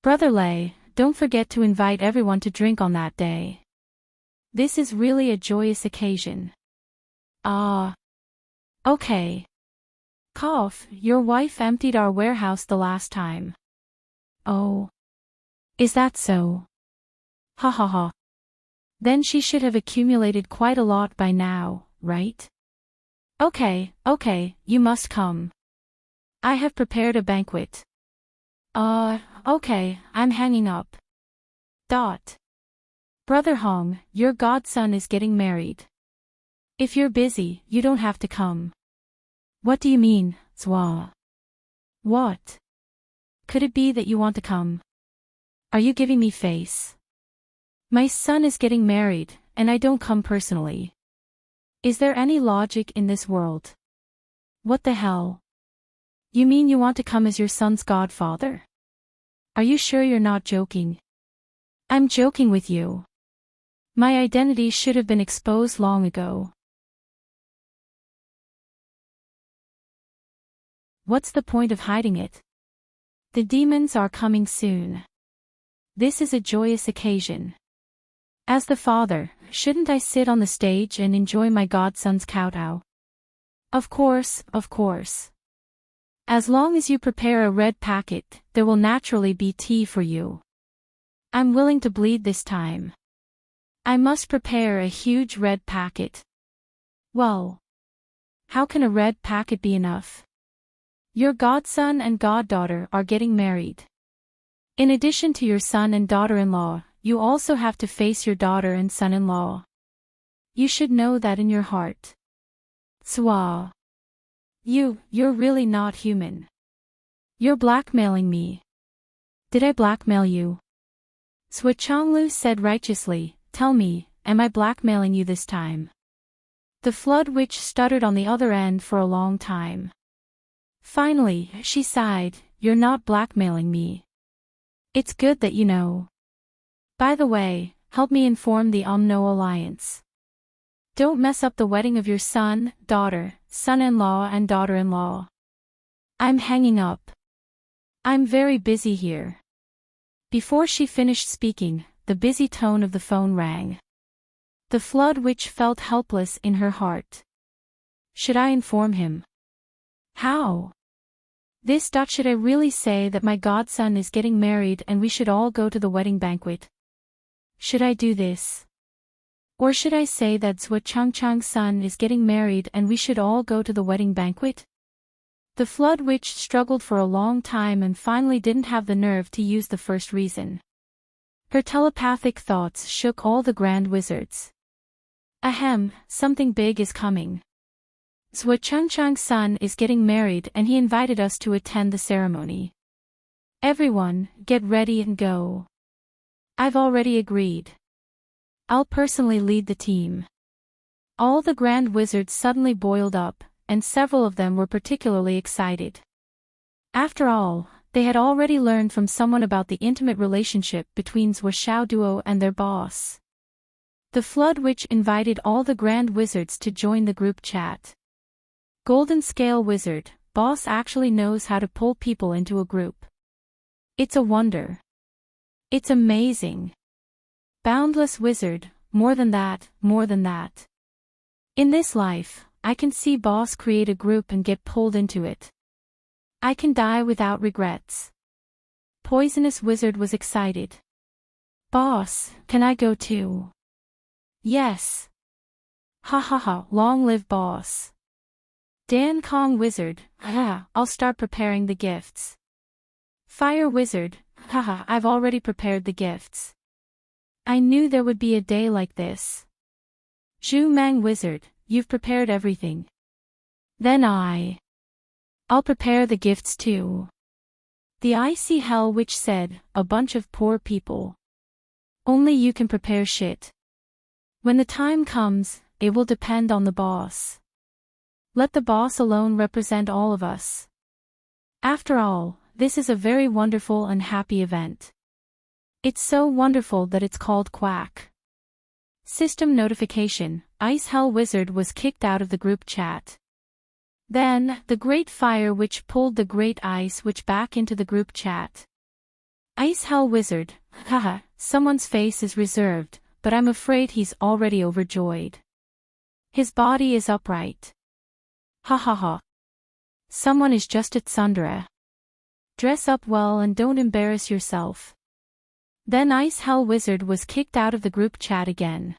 Brother Lei, don't forget to invite everyone to drink on that day. This is really a joyous occasion. Okay. Cough, your wife emptied our warehouse the last time. Oh. Is that so? Ha ha ha. Then she should have accumulated quite a lot by now, right? Okay, you must come. I have prepared a banquet. Okay, I'm hanging up. Brother Hong, your godson is getting married. If you're busy, you don't have to come. What do you mean, Zhuo? What? Could it be that you want to come? Are you giving me face? My son is getting married, and I don't come personally. Is there any logic in this world? What the hell? You mean you want to come as your son's godfather? Are you sure you're not joking? I'm joking with you. My identity should have been exposed long ago. What's the point of hiding it? The demons are coming soon. This is a joyous occasion. As the father, shouldn't I sit on the stage and enjoy my godson's kowtow? Of course, of course. As long as you prepare a red packet, there will naturally be tea for you. I'm willing to bleed this time. I must prepare a huge red packet. Well, how can a red packet be enough? Your godson and goddaughter are getting married. In addition to your son and daughter-in-law, you also have to face your daughter and son-in-law. You should know that in your heart. Swa. You're really not human. You're blackmailing me. Did I blackmail you? Swachonglu said righteously, tell me, am I blackmailing you this time? The flood witch stuttered on the other end for a long time. Finally, she sighed, you're not blackmailing me. It's good that you know. By the way, help me inform the Umno Alliance. Don't mess up the wedding of your son, daughter, son-in-law and daughter-in-law. I'm hanging up. I'm very busy here. Before she finished speaking, the busy tone of the phone rang. The flood witch felt helpless in her heart. Should I inform him? How? Should I really say that my godson is getting married and we should all go to the wedding banquet? Should I do this? Or should I say that Zhua Changchang's son is getting married and we should all go to the wedding banquet? The flood witch struggled for a long time and finally didn't have the nerve to use the first reason. Her telepathic thoughts shook all the grand wizards. Ahem, something big is coming. Zhua Changchang's son is getting married and he invited us to attend the ceremony. Everyone, get ready and go. I've already agreed. I'll personally lead the team. All the grand wizards suddenly boiled up, and several of them were particularly excited. After all, they had already learned from someone about the intimate relationship between Zhua Xiaoduo and their boss. The flood witch invited all the grand wizards to join the group chat. Golden Scale Wizard, boss actually knows how to pull people into a group. It's a wonder. It's amazing. Boundless Wizard, more than that, more than that. In this life, I can see boss create a group and get pulled into it. I can die without regrets. Poisonous Wizard was excited. Boss, can I go too? Yes. Ha ha ha, long live boss. Dan Kong Wizard, I'll start preparing the gifts. Fire Wizard, haha, I've already prepared the gifts. I knew there would be a day like this. Zhu Mang Wizard, you've prepared everything. Then I'll prepare the gifts too. The Icy Hell Witch said, a bunch of poor people. Only you can prepare shit. When the time comes, it will depend on the boss. Let the boss alone represent all of us. After all, this is a very wonderful and happy event. It's so wonderful that it's called Quack. System notification, Ice Hell Wizard was kicked out of the group chat. Then, the Great Fire Witch pulled the Great Ice Witch back into the group chat. Ice Hell Wizard, haha, someone's face is reserved, but I'm afraid he's already overjoyed. His body is upright. Ha ha ha. Someone is just at Sundara. Dress up well and don't embarrass yourself. Then Ice Hell Wizard was kicked out of the group chat again.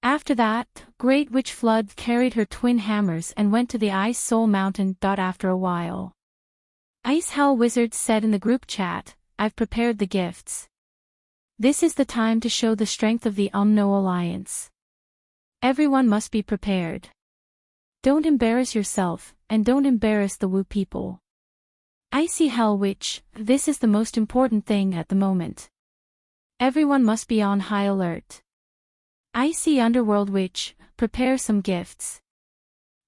After that, Great Witch Flood carried her twin hammers and went to the Ice Soul Mountain. After a while, Ice Hell Wizard said in the group chat, I've prepared the gifts. This is the time to show the strength of the Umno Alliance. Everyone must be prepared. Don't embarrass yourself, and don't embarrass the Wu people. Icy Hell Witch, this is the most important thing at the moment. Everyone must be on high alert. Icy Underworld Witch, prepare some gifts.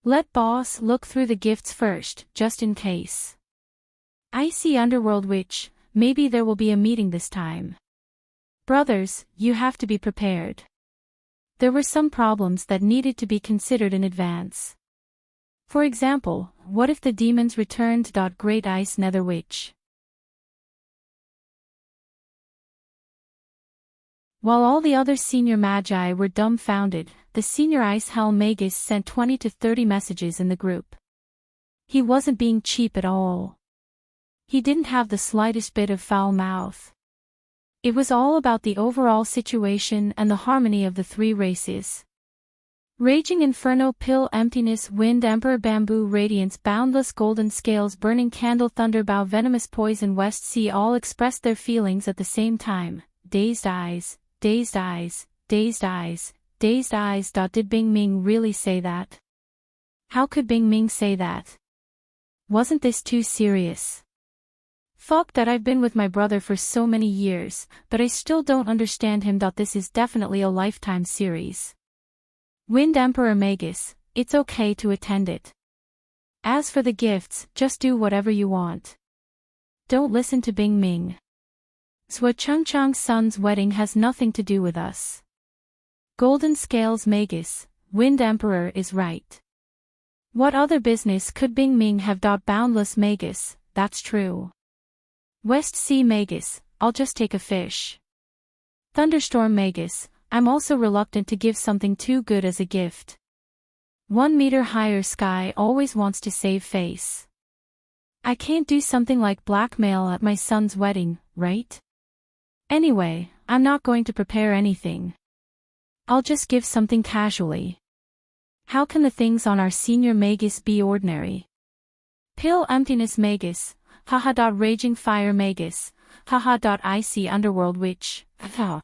Let boss look through the gifts first, just in case. Icy Underworld Witch, maybe there will be a meeting this time. Brothers, you have to be prepared. There were some problems that needed to be considered in advance. For example, what if the demons returned? Great Ice Nether Witch. While all the other senior magi were dumbfounded, the senior Ice Helm Magus sent 20 to 30 messages in the group. He wasn't being cheap at all. He didn't have the slightest bit of foul mouth. It was all about the overall situation and the harmony of the three races. Raging Inferno, Pill, Emptiness, Wind, Emperor, Bamboo, Radiance, Boundless, Golden Scales, Burning Candle, Thunderbow, Venomous Poison, West Sea all expressed their feelings at the same time. Dazed eyes, dazed eyes, dazed eyes, dazed eyes. Did Bing Ming really say that? How could Bing Ming say that? Wasn't this too serious? Fuck that, I've been with my brother for so many years, but I still don't understand him. This is definitely a lifetime series. Wind Emperor Magus, it's okay to attend it. As for the gifts, just do whatever you want. Don't listen to Bing Ming. Swa Chung Chang's son's wedding has nothing to do with us. Golden Scales Magus, Wind Emperor is right. What other business could Bing Ming have? Boundless Magus, that's true. West Sea Magus, I'll just take a fish. Thunderstorm Magus, I'm also reluctant to give something too good as a gift. 1 meter higher Sky always wants to save face. I can't do something like blackmail at my son's wedding, right? Anyway, I'm not going to prepare anything. I'll just give something casually. How can the things on our senior Magus be ordinary? Pill Emptiness Magus, haha. Raging Fire Magus, haha. Icy Underworld Witch, haha.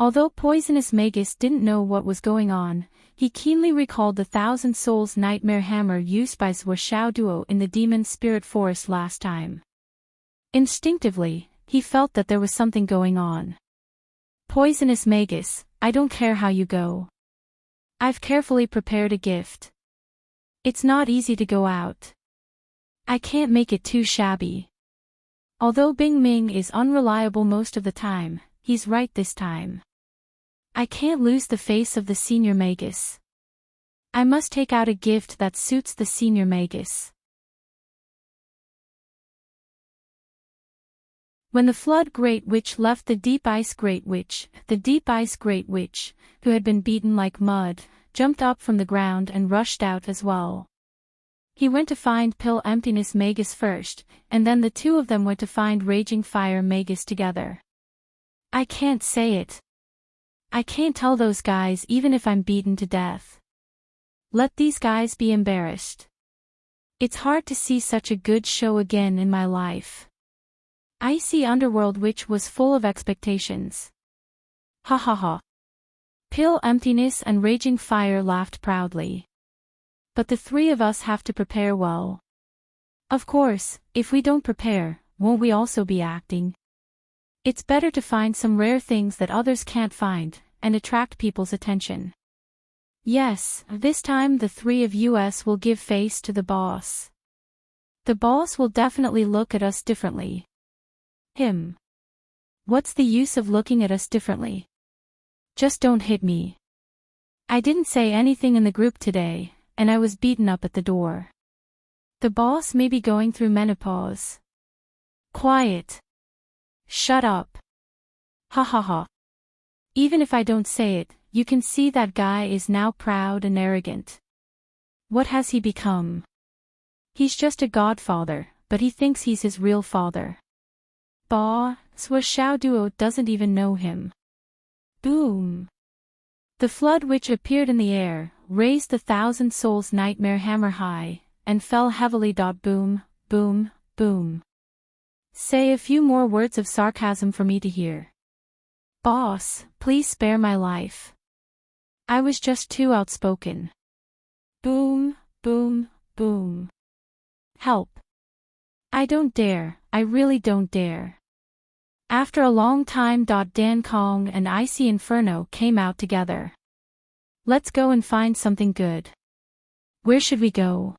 Although Poisonous Magus didn't know what was going on, he keenly recalled the Thousand Souls Nightmare Hammer used by Zhou Xiao Duo in the Demon Spirit Forest last time. Instinctively, he felt that there was something going on. Poisonous Magus, I don't care how you go. I've carefully prepared a gift. It's not easy to go out. I can't make it too shabby. Although Bing Ming is unreliable most of the time, he's right this time. I can't lose the face of the senior Magus. I must take out a gift that suits the senior Magus. When the Flood Great Witch left the Deep Ice Great Witch, who had been beaten like mud, jumped up from the ground and rushed out as well. He went to find Pill Emptiness Magus first, and then the two of them went to find Raging Fire Magus together. I can't say it. I can't tell those guys even if I'm beaten to death. Let these guys be embarrassed. It's hard to see such a good show again in my life. Icy Underworld Witch was full of expectations. Ha ha ha. Pill Emptiness and Raging Fire laughed proudly. But the three of us have to prepare well. Of course, if we don't prepare, won't we also be acting? It's better to find some rare things that others can't find, and attract people's attention. Yes, this time the three of us will give face to the boss. The boss will definitely look at us differently. Him. What's the use of looking at us differently? Just don't hit me. I didn't say anything in the group today, and I was beaten up at the door. The boss may be going through menopause. Quiet. Shut up. Ha ha ha. Even if I don't say it, you can see that guy is now proud and arrogant. What has he become? He's just a godfather, but he thinks he's his real father. Bah, Zhou Xiao Duo doesn't even know him. Boom. The Flood Witch appeared in the air, raised the Thousand Souls Nightmare Hammer high, and fell heavily. Boom, boom, boom. Say a few more words of sarcasm for me to hear. Boss, please spare my life. I was just too outspoken. Boom, boom, boom. Help. I don't dare, I really don't dare. After a long time. Dan Kong and Icy Inferno came out together. Let's go and find something good. Where should we go?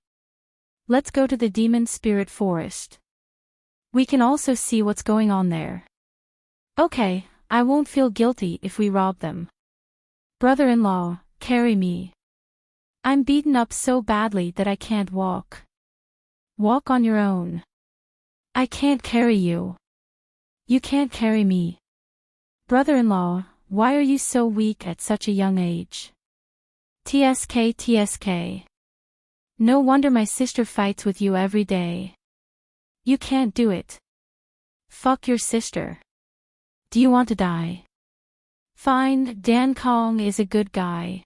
Let's go to the Demon Spirit Forest. We can also see what's going on there. Okay, I won't feel guilty if we rob them. Brother-in-law, carry me. I'm beaten up so badly that I can't walk. Walk on your own. I can't carry you. You can't carry me. Brother-in-law, why are you so weak at such a young age? TSK TSK. No wonder my sister fights with you every day. You can't do it. Fuck your sister. Do you want to die? Fine, Dan Kong is a good guy.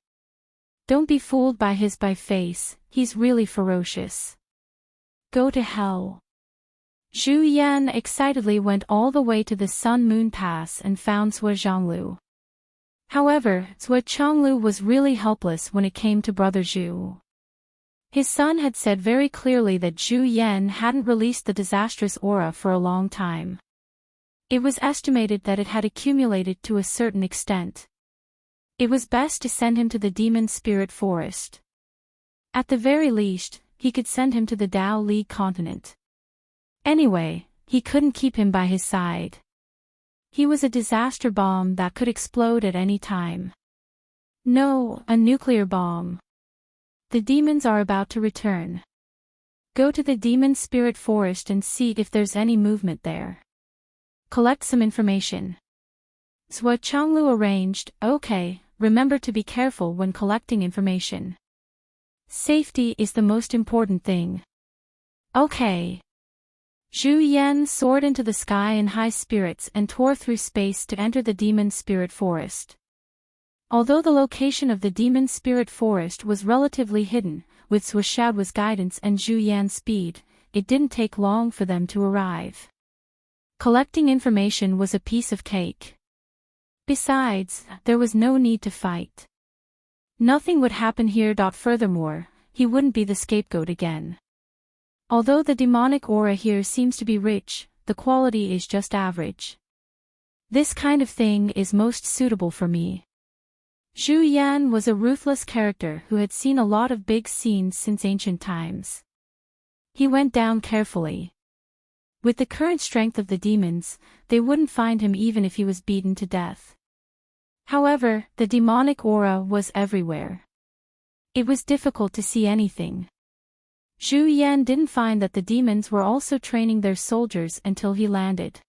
Don't be fooled by his face, he's really ferocious. Go to hell. Zhu Yan excitedly went all the way to the Sun Moon Pass and found Zhuo Zhonglu. However, Zhuo Zhonglu was really helpless when it came to Brother Zhu. His son had said very clearly that Zhu Yan hadn't released the disastrous aura for a long time. It was estimated that it had accumulated to a certain extent. It was best to send him to the demon spirit forest. At the very least, he could send him to the Dao Li continent. Anyway, he couldn't keep him by his side. He was a disaster bomb that could explode at any time. No, a nuclear bomb. The demons are about to return. Go to the demon spirit forest and see if there's any movement there. Collect some information. Zhuo Zhonglu arranged, okay, remember to be careful when collecting information. Safety is the most important thing. Okay. Zhu Yan soared into the sky in high spirits and tore through space to enter the demon spirit forest. Although the location of the demon spirit forest was relatively hidden, with Zhuo Xiaoduo's guidance and Zhu Yan's speed, it didn't take long for them to arrive. Collecting information was a piece of cake. Besides, there was no need to fight. Nothing would happen here. Furthermore, he wouldn't be the scapegoat again. Although the demonic aura here seems to be rich, the quality is just average. This kind of thing is most suitable for me. Zhu Yan was a ruthless character who had seen a lot of big scenes since ancient times. He went down carefully. With the current strength of the demons, they wouldn't find him even if he was beaten to death. However, the demonic aura was everywhere. It was difficult to see anything. Zhu Yan didn't find that the demons were also training their soldiers until he landed.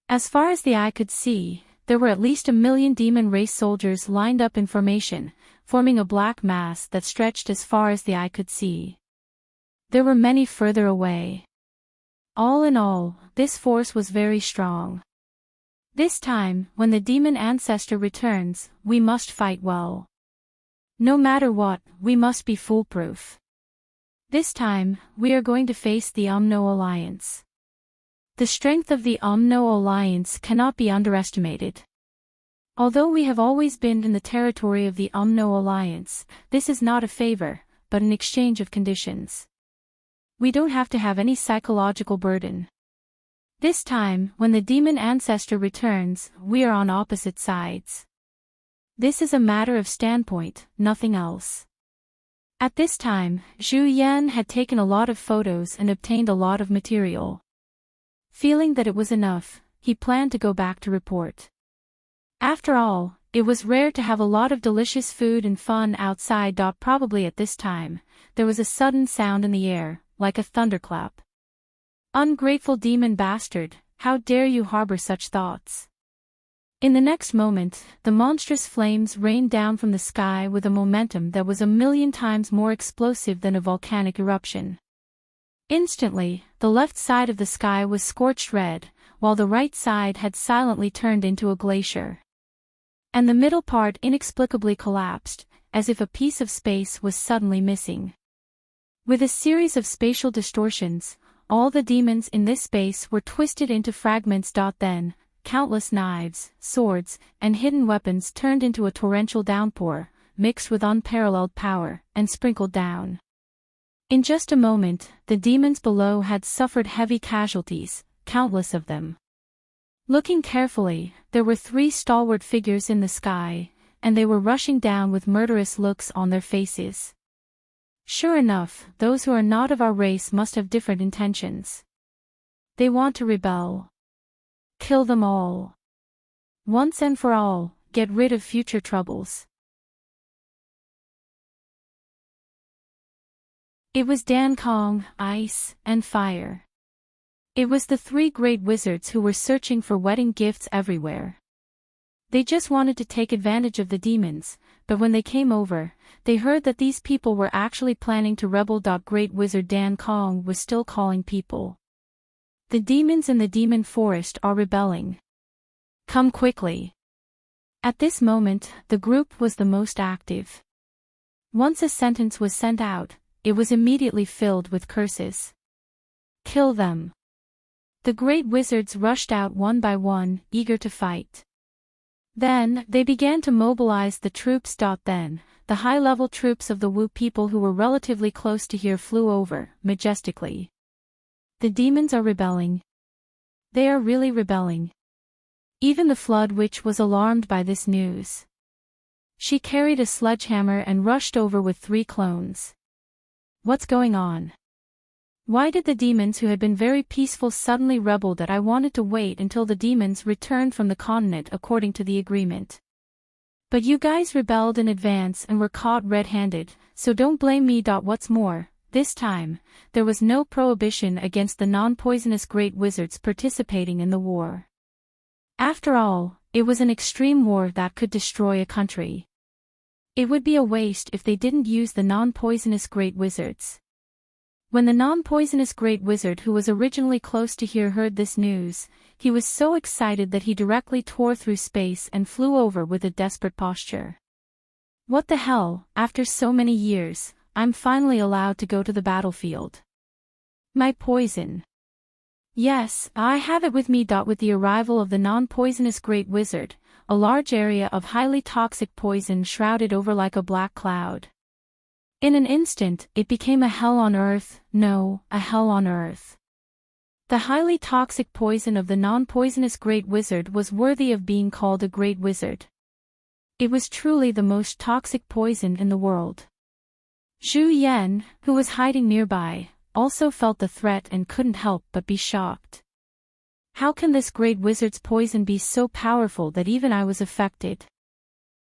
As far as the eye could see, there were at least 1 million demon race soldiers lined up in formation, forming a black mass that stretched as far as the eye could see. There were many further away. All in all, this force was very strong. This time, when the demon ancestor returns, we must fight well. No matter what, we must be foolproof. This time, we are going to face the Umno Alliance. The strength of the Umno Alliance cannot be underestimated. Although we have always been in the territory of the Umno Alliance, this is not a favor, but an exchange of conditions. We don't have to have any psychological burden. This time, when the demon ancestor returns, we are on opposite sides. This is a matter of standpoint, nothing else. At this time, Zhu Yan had taken a lot of photos and obtained a lot of material. Feeling that it was enough, he planned to go back to report. After all, it was rare to have a lot of delicious food and fun outside. Probably at this time, there was a sudden sound in the air, like a thunderclap. Ungrateful demon bastard, how dare you harbor such thoughts? In the next moment, the monstrous flames rained down from the sky with a momentum that was 1,000,000 times more explosive than a volcanic eruption. Instantly, the left side of the sky was scorched red, while the right side had silently turned into a glacier. And the middle part inexplicably collapsed, as if a piece of space was suddenly missing. With a series of spatial distortions, all the demons in this space were twisted into fragments. Then, countless knives, swords, and hidden weapons turned into a torrential downpour, mixed with unparalleled power, and sprinkled down. In just a moment, the demons below had suffered heavy casualties, countless of them. Looking carefully, there were 3 stalwart figures in the sky, and they were rushing down with murderous looks on their faces. Sure enough, those who are not of our race must have different intentions. They want to rebel. Kill them all. Once and for all, get rid of future troubles. It was Dan Kong, Ice, and Fire. It was the three great wizards who were searching for wedding gifts everywhere. They just wanted to take advantage of the demons, but when they came over, they heard that these people were actually planning to rebel. Great Wizard Dan Kong was still calling people. The demons in the demon forest are rebelling. Come quickly. At this moment, the group was the most active. Once a sentence was sent out, it was immediately filled with curses. Kill them. The great wizards rushed out one by one, eager to fight. Then, they began to mobilize the troops. Then, the high-level troops of the Wu people who were relatively close to here flew over, majestically. The demons are rebelling. They are really rebelling. Even the Flood Witch was alarmed by this news. She carried a sledgehammer and rushed over with 3 clones. What's going on? Why did the demons who had been very peaceful suddenly rebel? That I wanted to wait until the demons returned from the continent according to the agreement. But you guys rebelled in advance and were caught red-handed, so don't blame me. What's more, this time, there was no prohibition against the non-poisonous great wizards participating in the war. After all, it was an extreme war that could destroy a country. It would be a waste if they didn't use the non-poisonous great wizards. When the non-poisonous great wizard who was originally close to here heard this news, he was so excited that he directly tore through space and flew over with a desperate posture. What the hell, after so many years, I'm finally allowed to go to the battlefield. My poison. Yes, I have it with me. With the arrival of the non-poisonous great wizard, a large area of highly toxic poison shrouded over like a black cloud. In an instant, it became a hell on earth. No, a hell on earth. The highly toxic poison of the non-poisonous great wizard was worthy of being called a great wizard. It was truly the most toxic poison in the world. Zhu Yan, who was hiding nearby, also felt the threat and couldn't help but be shocked. How can this great wizard's poison be so powerful that even I was affected?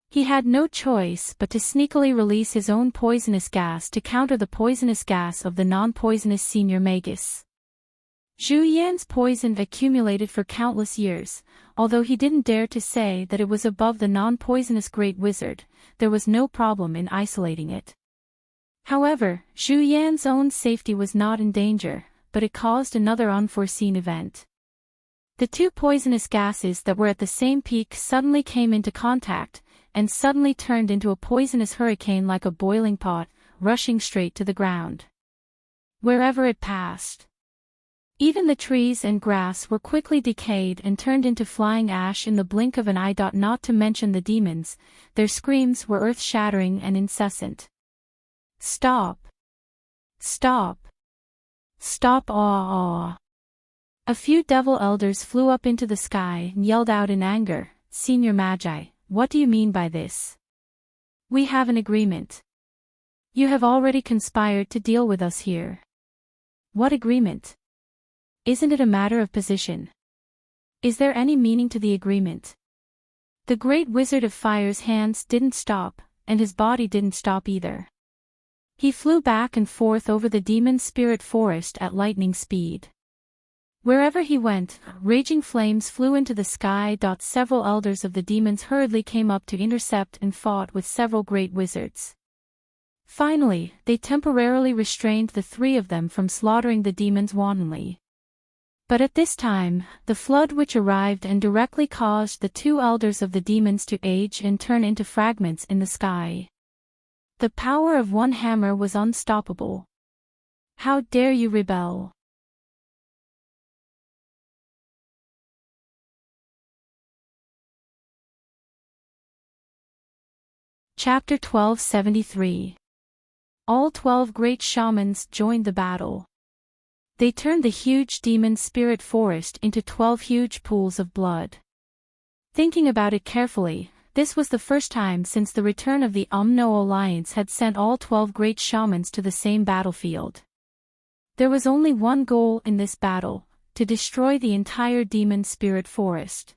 He had no choice but to sneakily release his own poisonous gas to counter the poisonous gas of the non-poisonous senior magus. Zhu Yan's poison accumulated for countless years, although he didn't dare to say that it was above the non-poisonous great wizard, there was no problem in isolating it. However, Zhu Yan's own safety was not in danger, but it caused another unforeseen event. The 2 poisonous gases that were at the same peak suddenly came into contact, and suddenly turned into a poisonous hurricane like a boiling pot, rushing straight to the ground. Wherever it passed. Even the trees and grass were quickly decayed and turned into flying ash in the blink of an eye. Not to mention the demons, their screams were earth-shattering and incessant. Stop! Stop! Stop! Aw! Aw! A few devil elders flew up into the sky and yelled out in anger, Senior Magi, what do you mean by this? We have an agreement. You have already conspired to deal with us here. What agreement? Isn't it a matter of position? Is there any meaning to the agreement? The great wizard of fire's hands didn't stop, and his body didn't stop either. He flew back and forth over the demon spirit forest at lightning speed. Wherever he went, raging flames flew into the sky. Several elders of the demons hurriedly came up to intercept and fought with several great wizards. Finally, they temporarily restrained the 3 of them from slaughtering the demons wantonly. But at this time, the Flood Witch arrived and directly caused the 2 elders of the demons to age and turn into fragments in the sky. The power of one hammer was unstoppable. How dare you rebel? Chapter 1273. All 12 great shamans joined the battle. They turned the huge demon spirit forest into 12 huge pools of blood. Thinking about it carefully, this was the first time since the return of the Umno Alliance had sent all 12 great shamans to the same battlefield. There was only one goal in this battle, to destroy the entire demon spirit forest.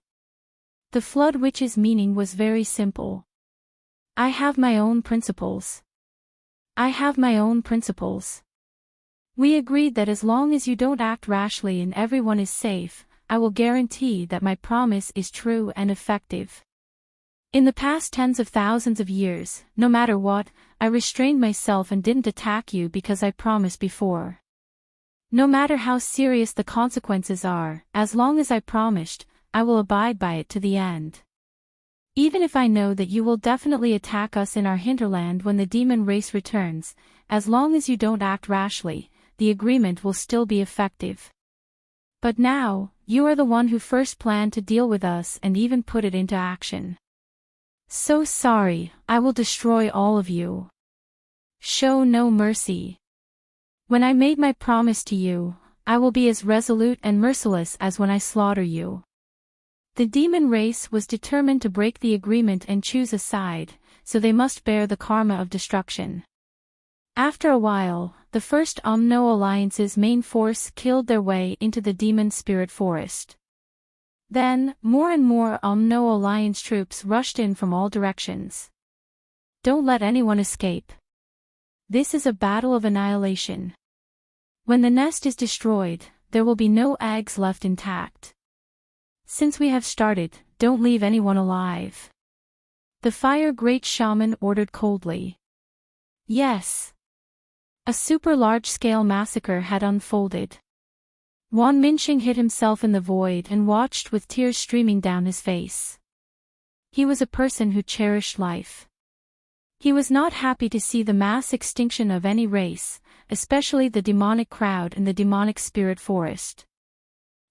The Flood Witch's meaning was very simple. I have my own principles. I have my own principles. We agreed that as long as you don't act rashly and everyone is safe, I will guarantee that my promise is true and effective. In the past tens of thousands of years, no matter what, I restrained myself and didn't attack you because I promised before. No matter how serious the consequences are, as long as I promised, I will abide by it to the end. Even if I know that you will definitely attack us in our hinterland when the demon race returns, as long as you don't act rashly, the agreement will still be effective. But now, you are the one who first planned to deal with us and even put it into action. So sorry, I will destroy all of you. Show no mercy. When I made my promise to you, I will be as resolute and merciless as when I slaughter you. The demon race was determined to break the agreement and choose a side, so they must bear the karma of destruction. After a while, the first Umno Alliance's main force killed their way into the demon spirit forest. Then, more and more Umno Alliance troops rushed in from all directions. Don't let anyone escape. This is a battle of annihilation. When the nest is destroyed, there will be no eggs left intact. Since we have started, don't leave anyone alive. The Fire Great Shaman ordered coldly. Yes. A super large-scale massacre had unfolded. Wan Minxing hid himself in the void and watched with tears streaming down his face. He was a person who cherished life. He was not happy to see the mass extinction of any race, especially the demonic crowd in the demonic spirit forest.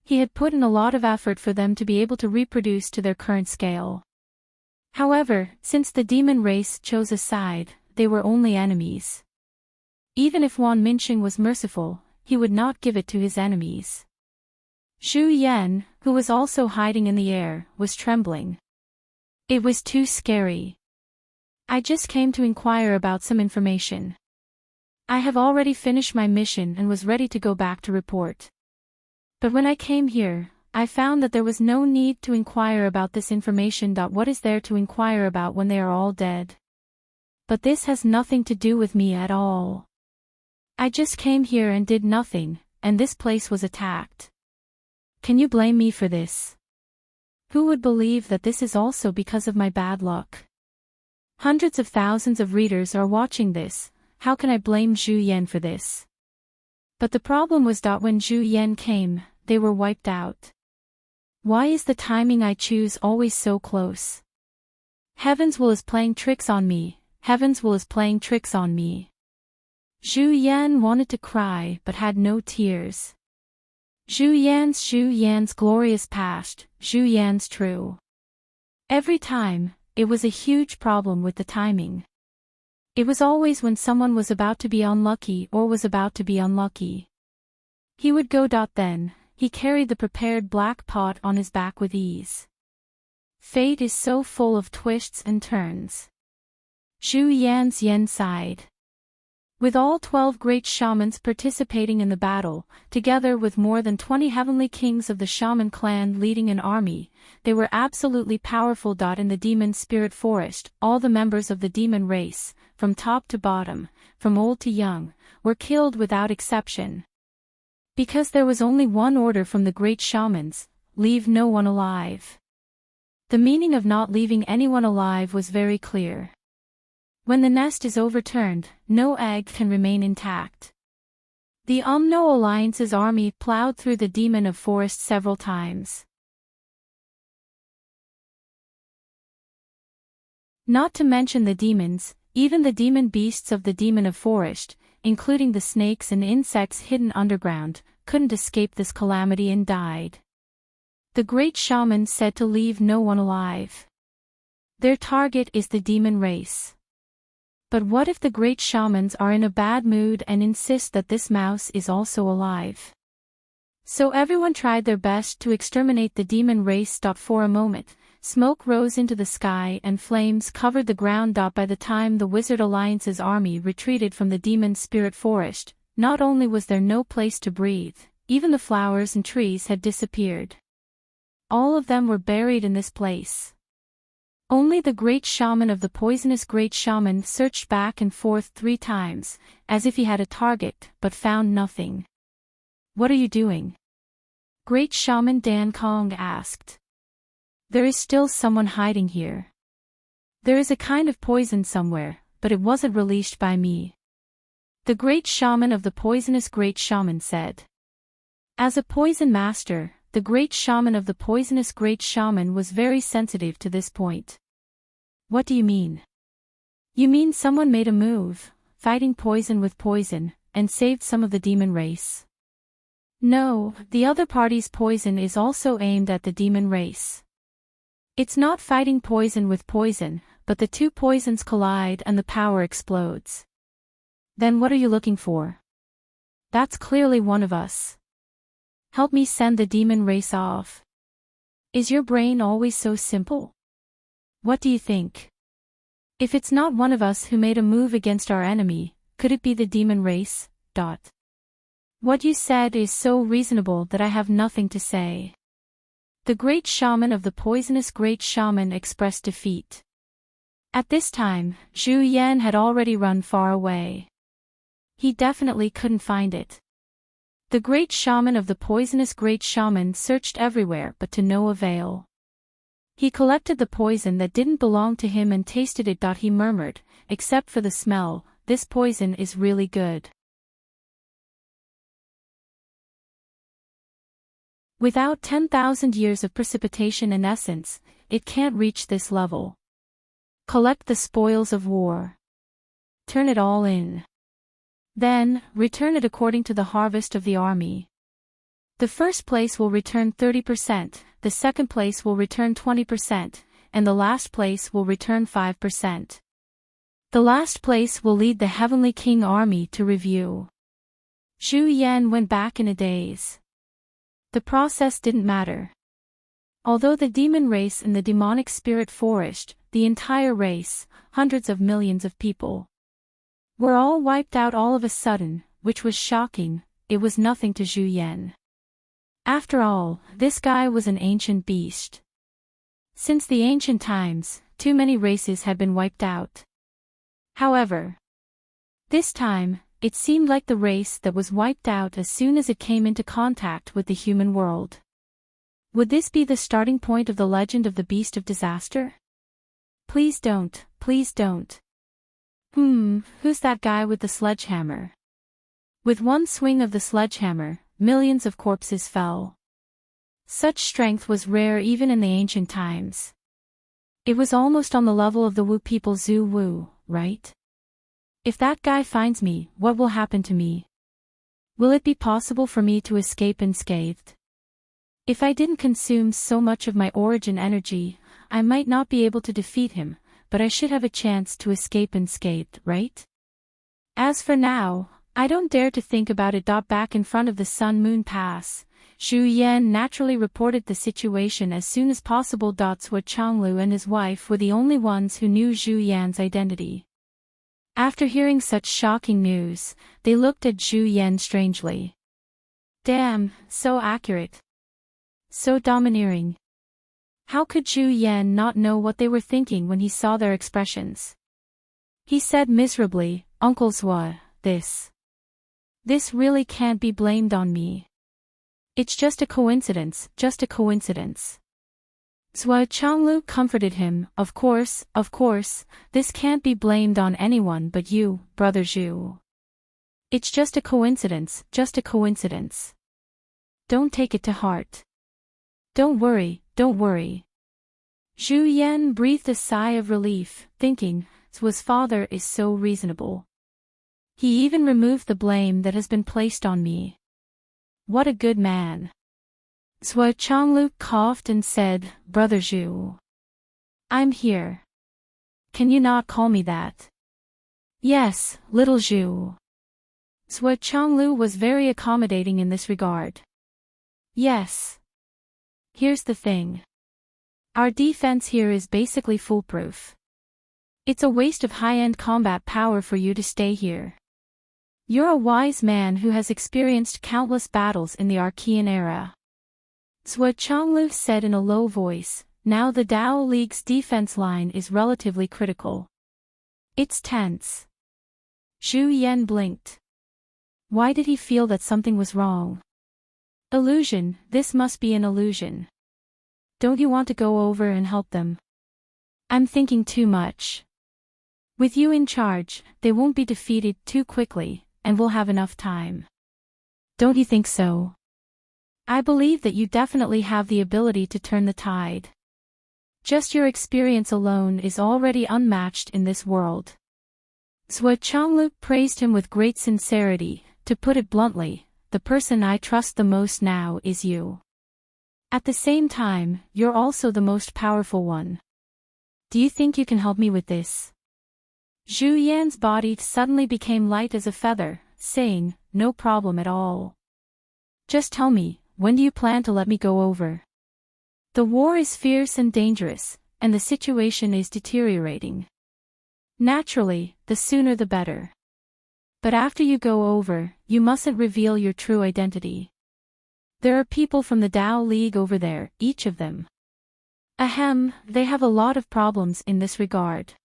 He had put in a lot of effort for them to be able to reproduce to their current scale. However, since the demon race chose a side, they were only enemies. Even if Wan Minxing was merciful, he would not give it to his enemies. Zhu Yan, who was also hiding in the air, was trembling. It was too scary. I just came to inquire about some information. I have already finished my mission and was ready to go back to report. But when I came here, I found that there was no need to inquire about this information. What is there to inquire about when they are all dead? But this has nothing to do with me at all. I just came here and did nothing, and this place was attacked. Can you blame me for this? Who would believe that this is also because of my bad luck? Hundreds of thousands of readers are watching this, how can I blame Zhu Yan for this? But the problem was that when Zhu Yan came, they were wiped out. Why is the timing I choose always so close? Heaven's will is playing tricks on me, Heaven's will is playing tricks on me. Zhu Yan wanted to cry but had no tears. Zhu Yan's glorious past, Zhu Yan's true. Every time, it was a huge problem with the timing. It was always when someone was about to be unlucky or was about to be unlucky. He would go. Then, he carried the prepared black pot on his back with ease. Fate is so full of twists and turns. Zhu Yan's yen sighed. With all 12 great shamans participating in the battle, together with more than 20 heavenly kings of the shaman clan leading an army, they were absolutely powerful. In the demon spirit forest, all the members of the demon race, from top to bottom, from old to young, were killed without exception. Because there was only one order from the great shamans, leave no one alive. The meaning of not leaving anyone alive was very clear. When the nest is overturned, no egg can remain intact. The Umno Alliance's army plowed through the demon of forest several times. Not to mention the demons, even the demon beasts of the demon of forest, including the snakes and insects hidden underground, couldn't escape this calamity and died. The great shaman said to leave no one alive. Their target is the demon race. But what if the great shamans are in a bad mood and insist that this mouse is also alive? So everyone tried their best to exterminate the demon race. For a moment, smoke rose into the sky and flames covered the ground. By the time the Wizard Alliance's army retreated from the demon spirit forest, not only was there no place to breathe, even the flowers and trees had disappeared. All of them were buried in this place. Only the great shaman of the poisonous great shaman searched back and forth 3 times, as if he had a target, but found nothing. What are you doing? Great shaman Dan Kong asked. There is still someone hiding here. There is a kind of poison somewhere, but it wasn't released by me. The great shaman of the poisonous great shaman said. As a poison master, the great shaman of the poisonous great shaman was very sensitive to this point. What do you mean? You mean someone made a move, fighting poison with poison, and saved some of the demon race? No, the other party's poison is also aimed at the demon race. It's not fighting poison with poison, but the 2 poisons collide and the power explodes. Then what are you looking for? That's clearly one of us. Help me send the demon race off. Is your brain always so simple? What do you think? If it's not one of us who made a move against our enemy, could it be the demon race? What you said is so reasonable that I have nothing to say. The great shaman of the poisonous great shaman expressed defeat. At this time, Zhu Yan had already run far away. He definitely couldn't find it. The great shaman of the poisonous great shaman searched everywhere but to no avail. He collected the poison that didn't belong to him and tasted it. He murmured, except for the smell, this poison is really good. Without 10,000 years of precipitation and essence, it can't reach this level. Collect the spoils of war. Turn it all in. Then, return it according to the harvest of the army. The first place will return 30%, the second place will return 20%, and the last place will return 5%. The last place will lead the Heavenly King army to review. Zhu Yan went back in a daze. The process didn't matter. Although the demon race and the demonic spirit forest, the entire race, hundreds of millions of people, were all wiped out all of a sudden, which was shocking, it was nothing to Zhu Yan. After all, this guy was an ancient beast. Since the ancient times, too many races had been wiped out. However, this time, it seemed like the race that was wiped out as soon as it came into contact with the human world. Would this be the starting point of the legend of the Beast of Disaster? Please don't, please don't. Who's that guy with the sledgehammer? With one swing of the sledgehammer, millions of corpses fell. Such strength was rare even in the ancient times. It was almost on the level of the Wu people Zhu Wu, right? If that guy finds me, what will happen to me? Will it be possible for me to escape unscathed? If I didn't consume so much of my origin energy, I might not be able to defeat him, but I should have a chance to escape unscathed, right? As for now, I don't dare to think about it. Back in front of the Sun-Moon Pass, Zhu Yan naturally reported the situation as soon as possible. Cui Changlu and his wife were the only ones who knew Zhu Yan's identity. After hearing such shocking news, they looked at Zhu Yan strangely. Damn, so accurate. So domineering. How could Zhu Yan not know what they were thinking when he saw their expressions? He said miserably, Uncle Zhua, this really can't be blamed on me. It's just a coincidence, just a coincidence. Zhua Changlu comforted him, of course, this can't be blamed on anyone but you, brother Zhu. It's just a coincidence, just a coincidence. Don't take it to heart. Don't worry, don't worry. Zhu Yan breathed a sigh of relief, thinking, Zhua's father is so reasonable. He even removed the blame that has been placed on me. What a good man. Zhua Changlu coughed and said, Brother Zhu. I'm here. Can you not call me that? Yes, little Zhu. Zhua Changlu was very accommodating in this regard. Yes. Here's the thing. Our defense here is basically foolproof. It's a waste of high-end combat power for you to stay here. You're a wise man who has experienced countless battles in the Archean era. Zhua Changlu said in a low voice, now the Dao League's defense line is relatively critical. It's tense. Zhu Yan blinked. Why did he feel that something was wrong? Illusion, this must be an illusion. Don't you want to go over and help them? I'm thinking too much. With you in charge, they won't be defeated too quickly, and we'll have enough time. Don't you think so? I believe that you definitely have the ability to turn the tide. Just your experience alone is already unmatched in this world. Zhuo Changlu praised him with great sincerity. To put it bluntly, the person I trust the most now is you. At the same time, you're also the most powerful one. Do you think you can help me with this? Zhu Yan's body suddenly became light as a feather, saying, no problem at all. Just tell me, when do you plan to let me go over? The war is fierce and dangerous, and the situation is deteriorating. Naturally, the sooner the better. But after you go over, you mustn't reveal your true identity. There are people from the Dao League over there, each of them. Ahem, they have a lot of problems in this regard.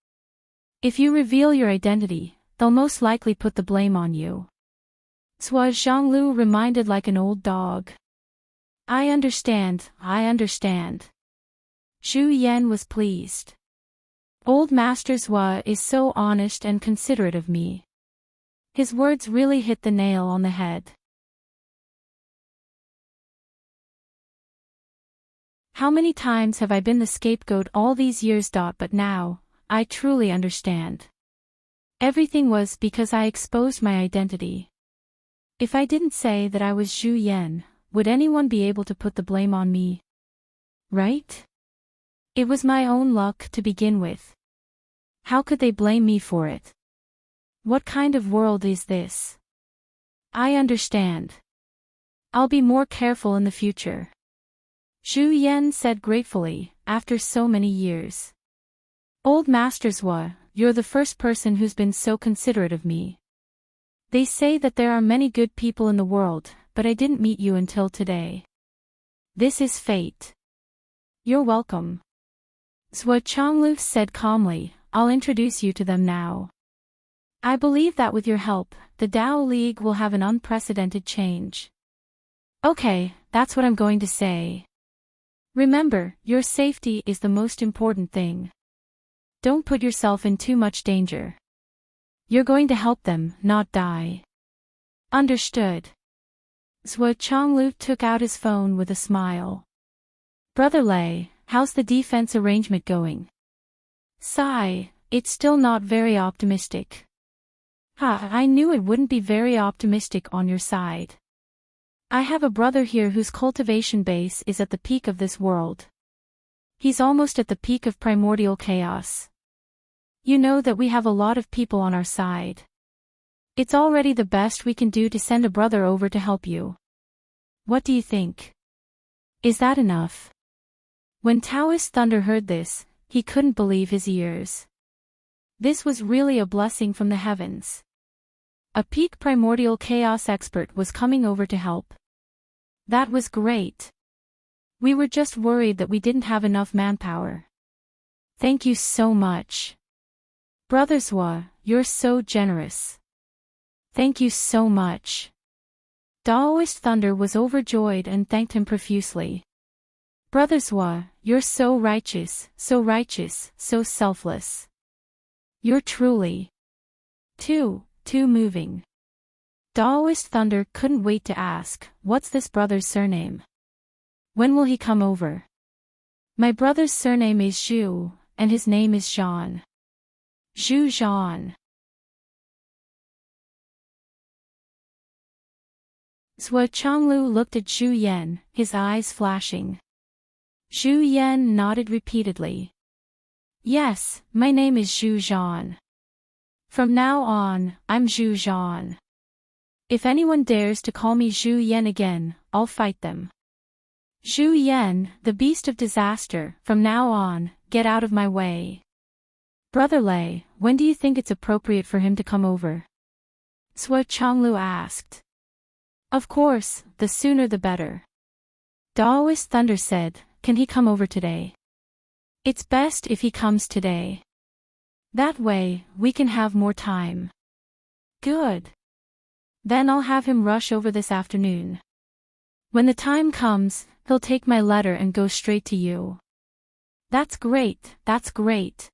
If you reveal your identity, they'll most likely put the blame on you. Zhuo Zhanglu reminded like an old dog. I understand. Zhu Yan was pleased. Old Master Zhuo is so honest and considerate of me. His words really hit the nail on the head. How many times have I been the scapegoat all these years? But now, I truly understand. Everything was because I exposed my identity. If I didn't say that I was Zhu Yan, would anyone be able to put the blame on me? Right? It was my own luck to begin with. How could they blame me for it? What kind of world is this? I understand. I'll be more careful in the future. Zhu Yan said gratefully, after so many years. Old Master Zhuo, you're the first person who's been so considerate of me. They say that there are many good people in the world, but I didn't meet you until today. This is fate. You're welcome. Zhuo Changlu said calmly, I'll introduce you to them now. I believe that with your help, the Dao League will have an unprecedented change. Okay, that's what I'm going to say. Remember, your safety is the most important thing. Don't put yourself in too much danger. You're going to help them, not die. Understood. Zhuo Changlu took out his phone with a smile. Brother Lei, how's the defense arrangement going? Sigh, it's still not very optimistic. I knew it wouldn't be very optimistic on your side. I have a brother here whose cultivation base is at the peak of this world. He's almost at the peak of primordial chaos. You know that we have a lot of people on our side. It's already the best we can do to send a brother over to help you. What do you think? Is that enough? When Taoist Thunder heard this, he couldn't believe his ears. This was really a blessing from the heavens. A peak primordial chaos expert was coming over to help. That was great. We were just worried that we didn't have enough manpower. Thank you so much. Brother Zhuo, you're so generous. Thank you so much. Taoist Thunder was overjoyed and thanked him profusely. Brother Zhuo, you're so righteous, so selfless. You're truly too moving. Taoist Thunder couldn't wait to ask, what's this brother's surname? When will he come over? My brother's surname is Zhu, and his name is Zhan. Zhu Zhan. Zhuo Changlu looked at Zhu Yan, his eyes flashing. Zhu Yan nodded repeatedly. Yes, my name is Zhu Zhan. From now on, I'm Zhu Zhan. If anyone dares to call me Zhu Yan again, I'll fight them. Zhu Yan, the beast of disaster, from now on, get out of my way. Brother Lei, when do you think it's appropriate for him to come over? Zhuo Changlu asked. Of course, the sooner the better. Taoist Thunder said, can he come over today? It's best if he comes today. That way, we can have more time. Good. Then I'll have him rush over this afternoon. When the time comes, he'll take my letter and go straight to you. That's great, that's great.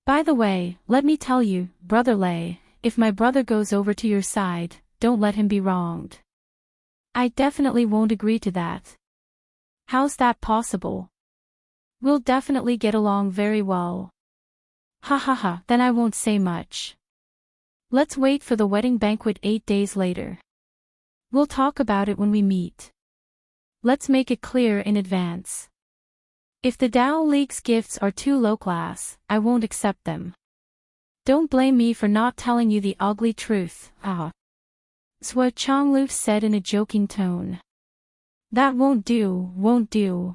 By the way, let me tell you, Brother Lay, if my brother goes over to your side, don't let him be wronged. I definitely won't agree to that. How's that possible? We'll definitely get along very well. Ha ha ha, then I won't say much. Let's wait for the wedding banquet 8 days later. We'll talk about it when we meet. Let's make it clear in advance. If the Dao League's gifts are too low class, I won't accept them. Don't blame me for not telling you the ugly truth, Zhou Chonglu said in a joking tone. That won't do, won't do.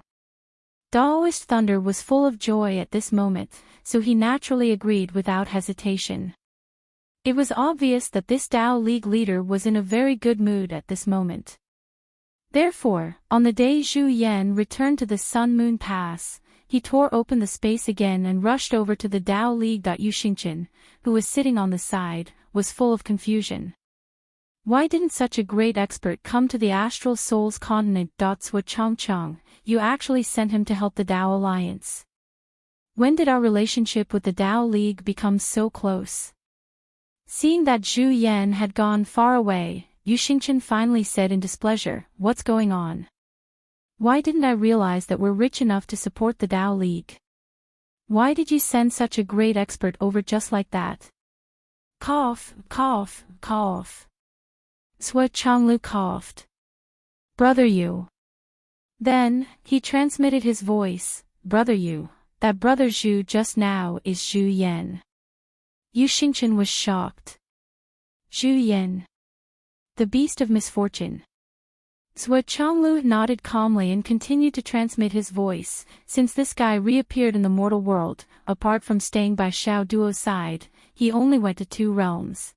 Daoist Thunder was full of joy at this moment, so he naturally agreed without hesitation. It was obvious that this Dao League leader was in a very good mood at this moment. Therefore, on the day Zhu Yan returned to the Sun Moon Pass, he tore open the space again and rushed over to the Dao League. Yu Xingqian, who was sitting on the side, was full of confusion. Why didn't such a great expert come to the Astral Souls continent? Cui Chongcheng, you actually sent him to help the Dao Alliance. When did our relationship with the Dao League become so close? Seeing that Zhu Yan had gone far away, Yu Xingqian finally said in displeasure, "What's going on? Why didn't I realize that we're rich enough to support the Dao League? Why did you send such a great expert over just like that?" Cough, cough, cough. Zhou Chonglu coughed. Brother Yu. Then, he transmitted his voice, Brother Yu, that Brother Zhu just now is Zhu Yan. Yu Xingqian was shocked. Zhu Yan. The beast of misfortune. Zhou Chonglu nodded calmly and continued to transmit his voice. Since this guy reappeared in the mortal world, apart from staying by Xiao Duo's side, he only went to 2 realms.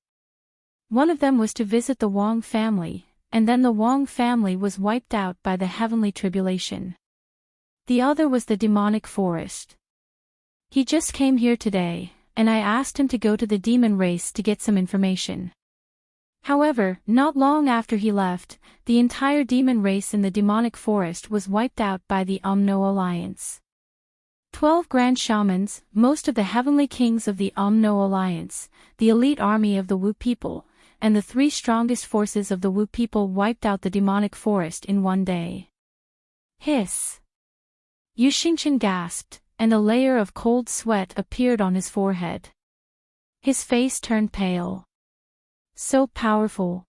One of them was to visit the Wang family, and then the Wang family was wiped out by the heavenly tribulation. The other was the demonic forest. He just came here today, and I asked him to go to the demon race to get some information. However, not long after he left, the entire demon race in the demonic forest was wiped out by the Umno Alliance. 12 grand shamans, most of the heavenly kings of the Umno Alliance, the elite army of the Wu people, and the 3 strongest forces of the Wu people wiped out the demonic forest in one day. Hiss! Yu Xingqian gasped, and a layer of cold sweat appeared on his forehead. His face turned pale. So powerful.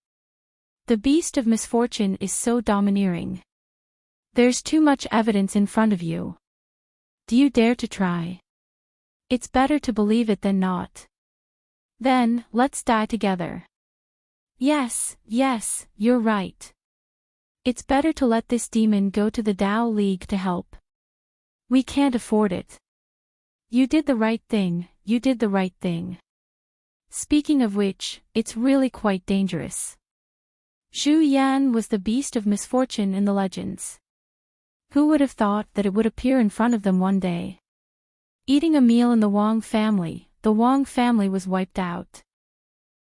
The beast of misfortune is so domineering. There's too much evidence in front of you. Do you dare to try? It's better to believe it than not. Then, let's die together. Yes, yes, you're right. It's better to let this demon go to the Dao League to help. We can't afford it. You did the right thing, you did the right thing. Speaking of which, it's really quite dangerous. Zhu Yan was the beast of misfortune in the legends. Who would have thought that it would appear in front of them one day? Eating a meal in the Wang family was wiped out.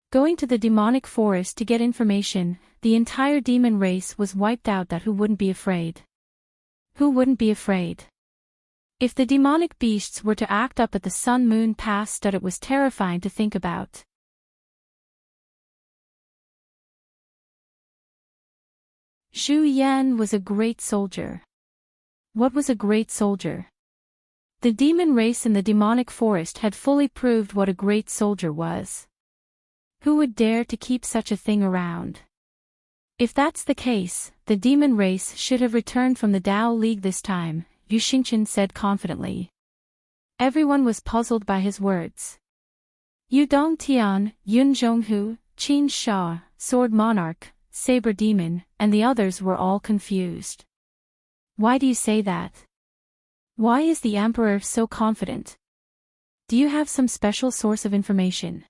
Going to the demonic forest to get information, the entire demon race was wiped out. That who wouldn't be afraid? Who wouldn't be afraid? If the demonic beasts were to act up at the Sun Moon Pass, that it was terrifying to think about. Zhu Yan was a great soldier. What was a great soldier? The demon race in the demonic forest had fully proved what a great soldier was. Who would dare to keep such a thing around? If that's the case, the demon race should have returned from the Dao League this time, Yu Xingqian said confidently. Everyone was puzzled by his words. Yu Dongtian, Yun Zhonghu, Qin Sha, Sword Monarch, Saber Demon, and the others were all confused. Why do you say that? Why is the Emperor so confident? Do you have some special source of information?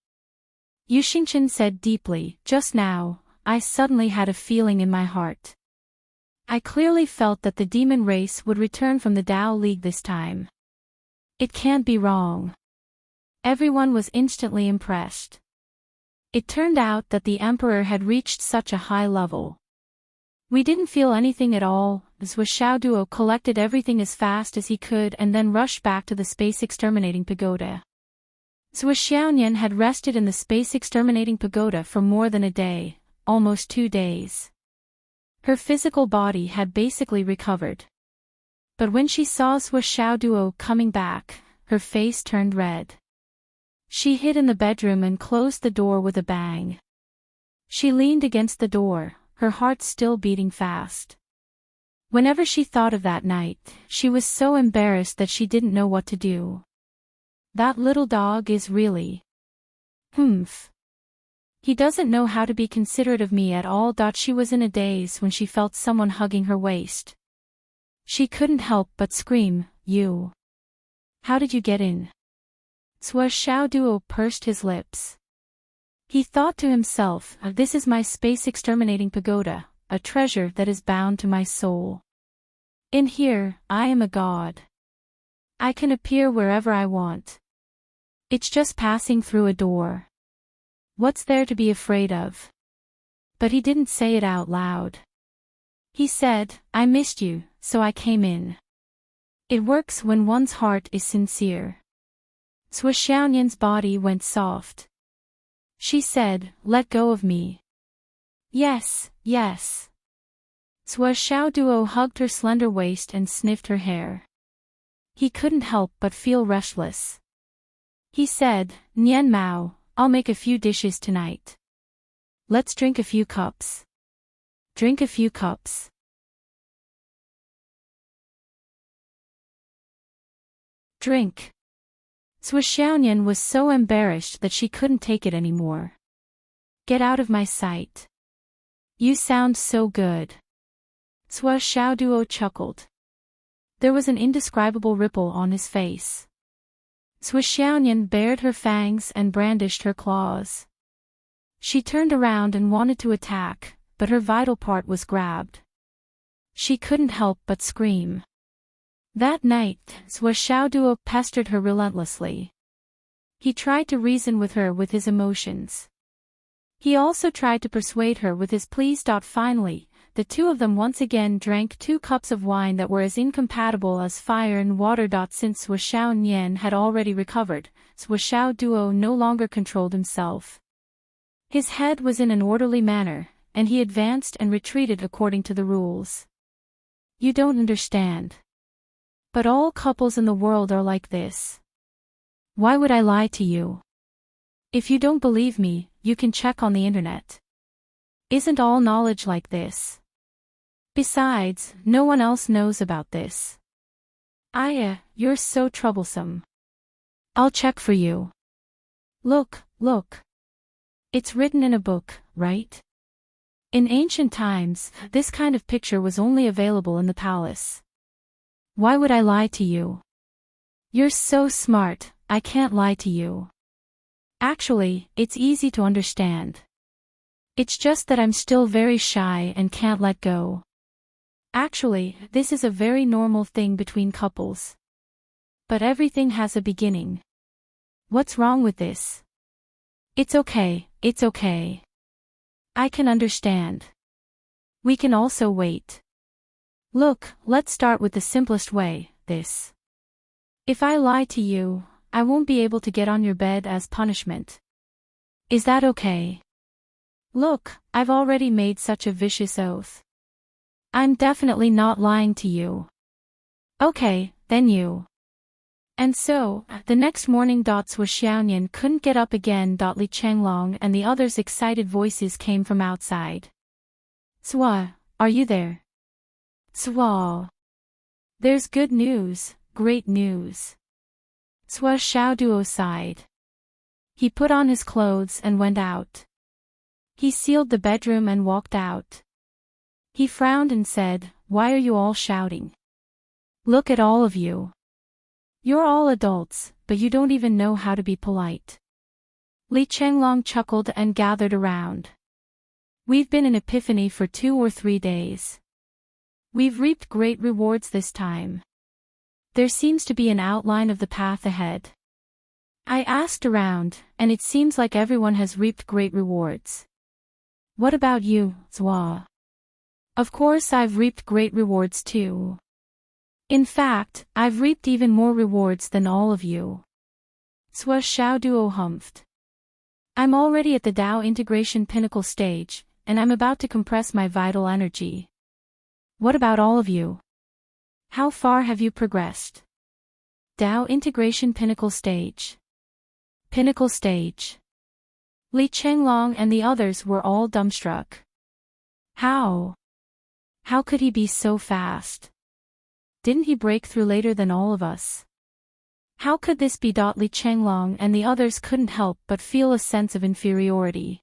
Yu Xingqian said deeply, just now, I suddenly had a feeling in my heart. I clearly felt that the demon race would return from the Dao League this time. It can't be wrong. Everyone was instantly impressed. It turned out that the Emperor had reached such a high level. We didn't feel anything at all. Xiao Duo collected everything as fast as he could and then rushed back to the space exterminating pagoda. Xiaonian had rested in the space exterminating pagoda for more than a day, almost 2 days. Her physical body had basically recovered. But when she saw Xiao Duo coming back, her face turned red. She hid in the bedroom and closed the door with a bang. She leaned against the door, her heart still beating fast. Whenever she thought of that night, she was so embarrassed that she didn't know what to do. That little dog is really... Humph. He doesn't know how to be considerate of me at all. She was in a daze when she felt someone hugging her waist. She couldn't help but scream, "You! How did you get in?" Xiao Duo pursed his lips. He thought to himself, "This is my space exterminating pagoda, a treasure that is bound to my soul. In here, I am a god. I can appear wherever I want. It's just passing through a door. What's there to be afraid of?" But he didn't say it out loud. He said, "I missed you, so I came in." It works when one's heart is sincere. Xiaonian's body went soft. She said, "Let go of me." "Yes, yes." Xiao Duo hugged her slender waist and sniffed her hair. He couldn't help but feel restless. He said, "Nian Mao, I'll make a few dishes tonight. Let's drink a few cups. Drink a few cups." Drink. Xiaonian was so embarrassed that she couldn't take it anymore. "Get out of my sight. You sound so good." Xiao Duo chuckled. There was an indescribable ripple on his face. Xiaonian bared her fangs and brandished her claws. She turned around and wanted to attack, but her vital part was grabbed. She couldn't help but scream. That night, Xiao Duo pestered her relentlessly. He tried to reason with her with his emotions. He also tried to persuade her with his pleas. Finally, the two of them once again drank 2 cups of wine that were as incompatible as fire and water. Since Xiaonian had already recovered, Xiao Duo no longer controlled himself. His head was in an orderly manner, and he advanced and retreated according to the rules. "You don't understand. But all couples in the world are like this. Why would I lie to you? If you don't believe me, you can check on the internet. Isn't all knowledge like this? Besides, no one else knows about this. You're so troublesome. I'll check for you. Look, look. It's written in a book, right? In ancient times, this kind of picture was only available in the palace. Why would I lie to you? You're so smart, I can't lie to you. Actually, it's easy to understand. It's just that I'm still very shy and can't let go. Actually, this is a very normal thing between couples. But everything has a beginning. What's wrong with this? It's okay, it's okay. I can understand. We can also wait. Look, let's start with the simplest way, this. If I lie to you, I won't be able to get on your bed as punishment. Is that okay? Look, I've already made such a vicious oath. I'm definitely not lying to you. Okay, then you. And so, the next morning. Xiaonian couldn't get up again. Li Chenglong and the others' excited voices came from outside. "Swa, are you there? Swa. There's good news, great news." Xiao Duo sighed. He put on his clothes and went out. He sealed the bedroom and walked out. He frowned and said, "Why are you all shouting? Look at all of you. You're all adults, but you don't even know how to be polite." Li Chenglong chuckled and gathered around. "We've been in Epiphany for 2 or 3 days. We've reaped great rewards this time. There seems to be an outline of the path ahead. I asked around, and it seems like everyone has reaped great rewards. What about you, Zwa? Of course I've reaped great rewards too. In fact, I've reaped even more rewards than all of you. Zwa Xiao Duo humphed. I'm already at the Dao integration pinnacle stage, and I'm about to compress my vital energy. What about all of you? How far have you progressed? Dao integration pinnacle stage. Pinnacle stage. Li Chenglong and the others were all dumbstruck. How? How could he be so fast? Didn't he break through later than all of us? How could this be? Li Chenglong and the others couldn't help but feel a sense of inferiority.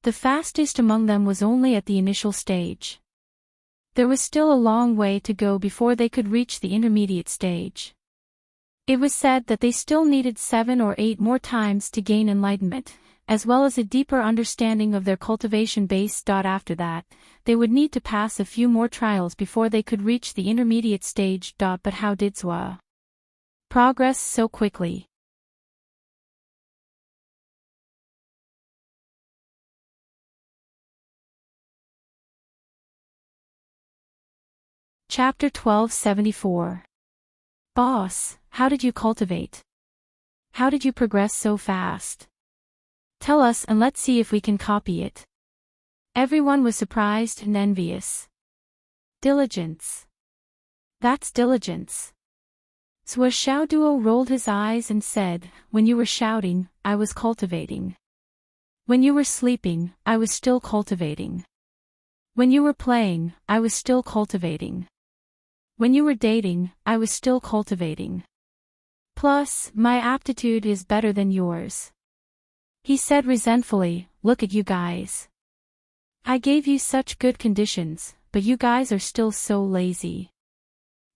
The fastest among them was only at the initial stage. There was still a long way to go before they could reach the intermediate stage. It was said that they still needed 7 or 8 more times to gain enlightenment, as well as a deeper understanding of their cultivation base. After that, they would need to pass a few more trials before they could reach the intermediate stage. But how did Zwa progress so quickly? Chapter 1274. Boss, how did you cultivate? How did you progress so fast? Tell us and let's see if we can copy it. Everyone was surprised and envious. Diligence. That's diligence. Zwa Xiaoduo rolled his eyes and said, when you were shouting, I was cultivating. When you were sleeping, I was still cultivating. When you were playing, I was still cultivating. When you were dating, I was still cultivating. Plus, my aptitude is better than yours. He said resentfully, look at you guys. I gave you such good conditions, but you guys are still so lazy.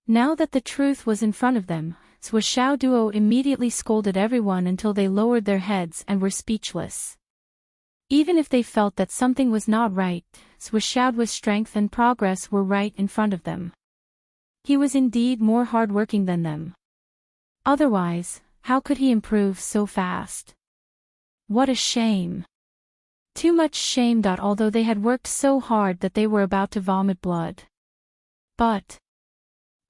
Now that the truth was in front of them, Zwa Xiaoduo immediately scolded everyone until they lowered their heads and were speechless. Even if they felt that something was not right, Zwa Xiaoduo's strength and progress were right in front of them. He was indeed more hard-working than them. Otherwise, how could he improve so fast? What a shame. Too much shame. Although they had worked so hard that they were about to vomit blood. But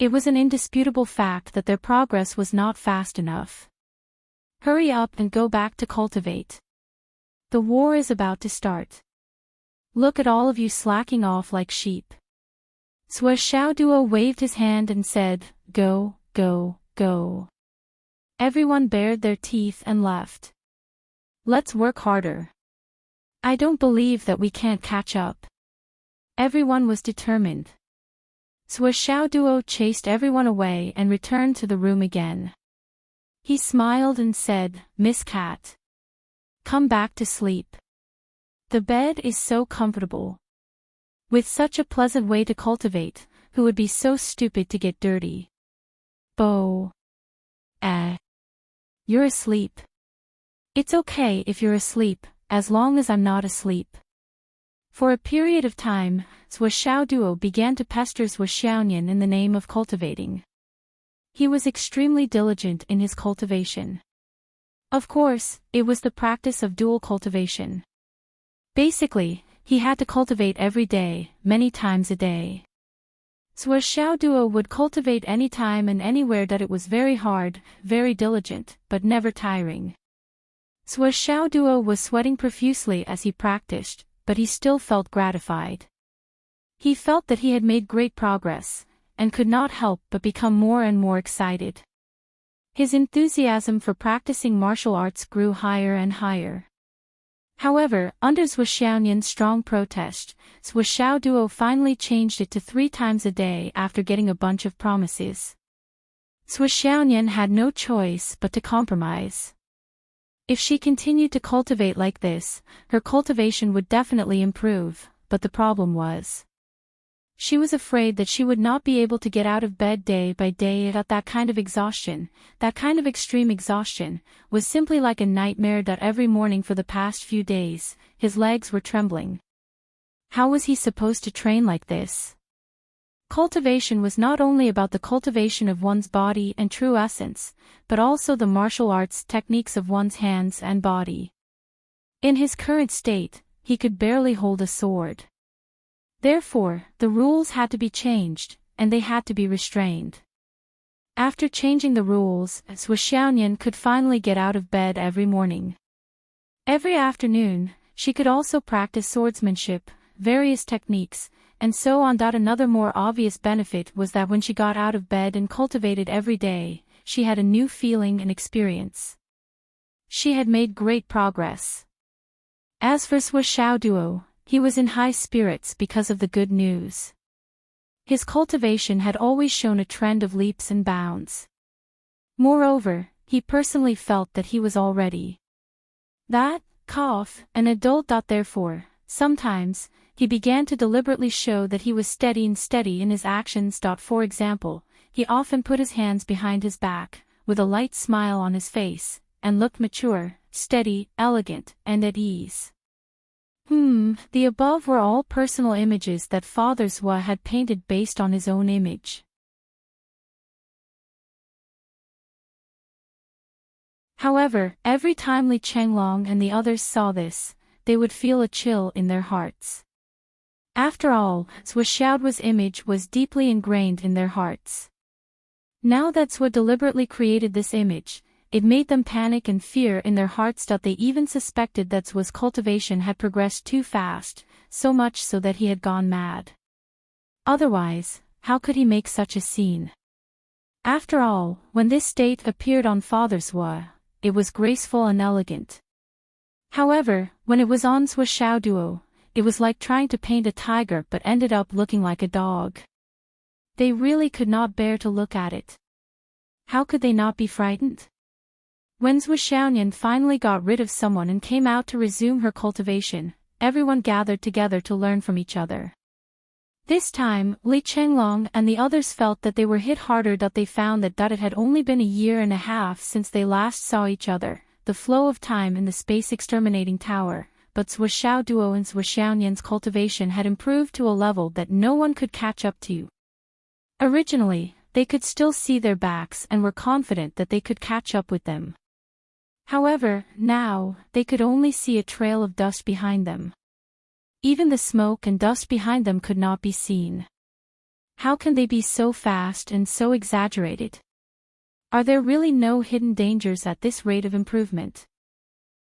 it was an indisputable fact that their progress was not fast enough. Hurry up and go back to cultivate. The war is about to start. Look at all of you slacking off like sheep. Zwa Xiaoduo waved his hand and said, go, go, go. Everyone bared their teeth and left. Let's work harder. I don't believe that we can't catch up. Everyone was determined. Zwa Xiaoduo chased everyone away and returned to the room again. He smiled and said, Miss Cat. Come back to sleep. The bed is so comfortable. With such a pleasant way to cultivate, who would be so stupid to get dirty? Bo. You're asleep. It's okay if you're asleep, as long as I'm not asleep. For a period of time, Zwa Xiaoduo began to pester Zwa Xiaonian in the name of cultivating. He was extremely diligent in his cultivation. Of course, it was the practice of dual cultivation. Basically, he had to cultivate every day, many times a day. Zwa Xiaoduo would cultivate anytime and anywhere. It was very hard, very diligent, but never tiring. Zwa Xiaoduo was sweating profusely as he practiced, but he still felt gratified. He felt that he had made great progress, and could not help but become more and more excited. His enthusiasm for practicing martial arts grew higher and higher. However, under Zwa Xiaonian's strong protest, Zwa Xiaoduo finally changed it to 3 times a day after getting a bunch of promises. Zwa Xiaonian had no choice but to compromise. If she continued to cultivate like this, her cultivation would definitely improve, but the problem was, she was afraid that she would not be able to get out of bed day by day. That kind of exhaustion, that kind of extreme exhaustion, was simply like a nightmare. Every morning for the past few days, his legs were trembling. How was he supposed to train like this? Cultivation was not only about the cultivation of one's body and true essence, but also the martial arts techniques of one's hands and body. In his current state, he could barely hold a sword. Therefore, the rules had to be changed, and they had to be restrained. After changing the rules, Sui Xiaoyan could finally get out of bed every morning. Every afternoon, she could also practice swordsmanship, various techniques, and so on. Another more obvious benefit was that when she got out of bed and cultivated every day, she had a new feeling and experience. She had made great progress. As for Sui Xiaoduo, he was in high spirits because of the good news. His cultivation had always shown a trend of leaps and bounds. Moreover, he personally felt that he was already an adult. Therefore, sometimes, he began to deliberately show that he was steady in his actions. For example, he often put his hands behind his back, with a light smile on his face, and looked mature, steady, elegant, and at ease. The above were all personal images that Father Sui had painted based on his own image. However, every time Li Chenglong and the others saw this, they would feel a chill in their hearts. After all, Sui Xiaoduo's image was deeply ingrained in their hearts. Now that Sui deliberately created this image, it made them panic and fear in their hearts. They even suspected that Sui's cultivation had progressed too fast, so much so that he had gone mad. Otherwise, how could he make such a scene? After all, when this state appeared on Father Sui, it was graceful and elegant. However, when it was on Sui Xiaoduo, it was like trying to paint a tiger but ended up looking like a dog. They really could not bear to look at it. How could they not be frightened? When Sui Xiaoyan finally got rid of someone and came out to resume her cultivation, everyone gathered together to learn from each other. This time, Li Chenglong and the others felt that they were hit harder. They found that it had only been a year and a half since they last saw each other, the flow of time in the space exterminating tower, but Sui Xiaoduo and Sui Xiaoyan's cultivation had improved to a level that no one could catch up to. Originally, they could still see their backs and were confident that they could catch up with them. However, now, they could only see a trail of dust behind them. Even the smoke and dust behind them could not be seen. How can they be so fast and so exaggerated? Are there really no hidden dangers at this rate of improvement?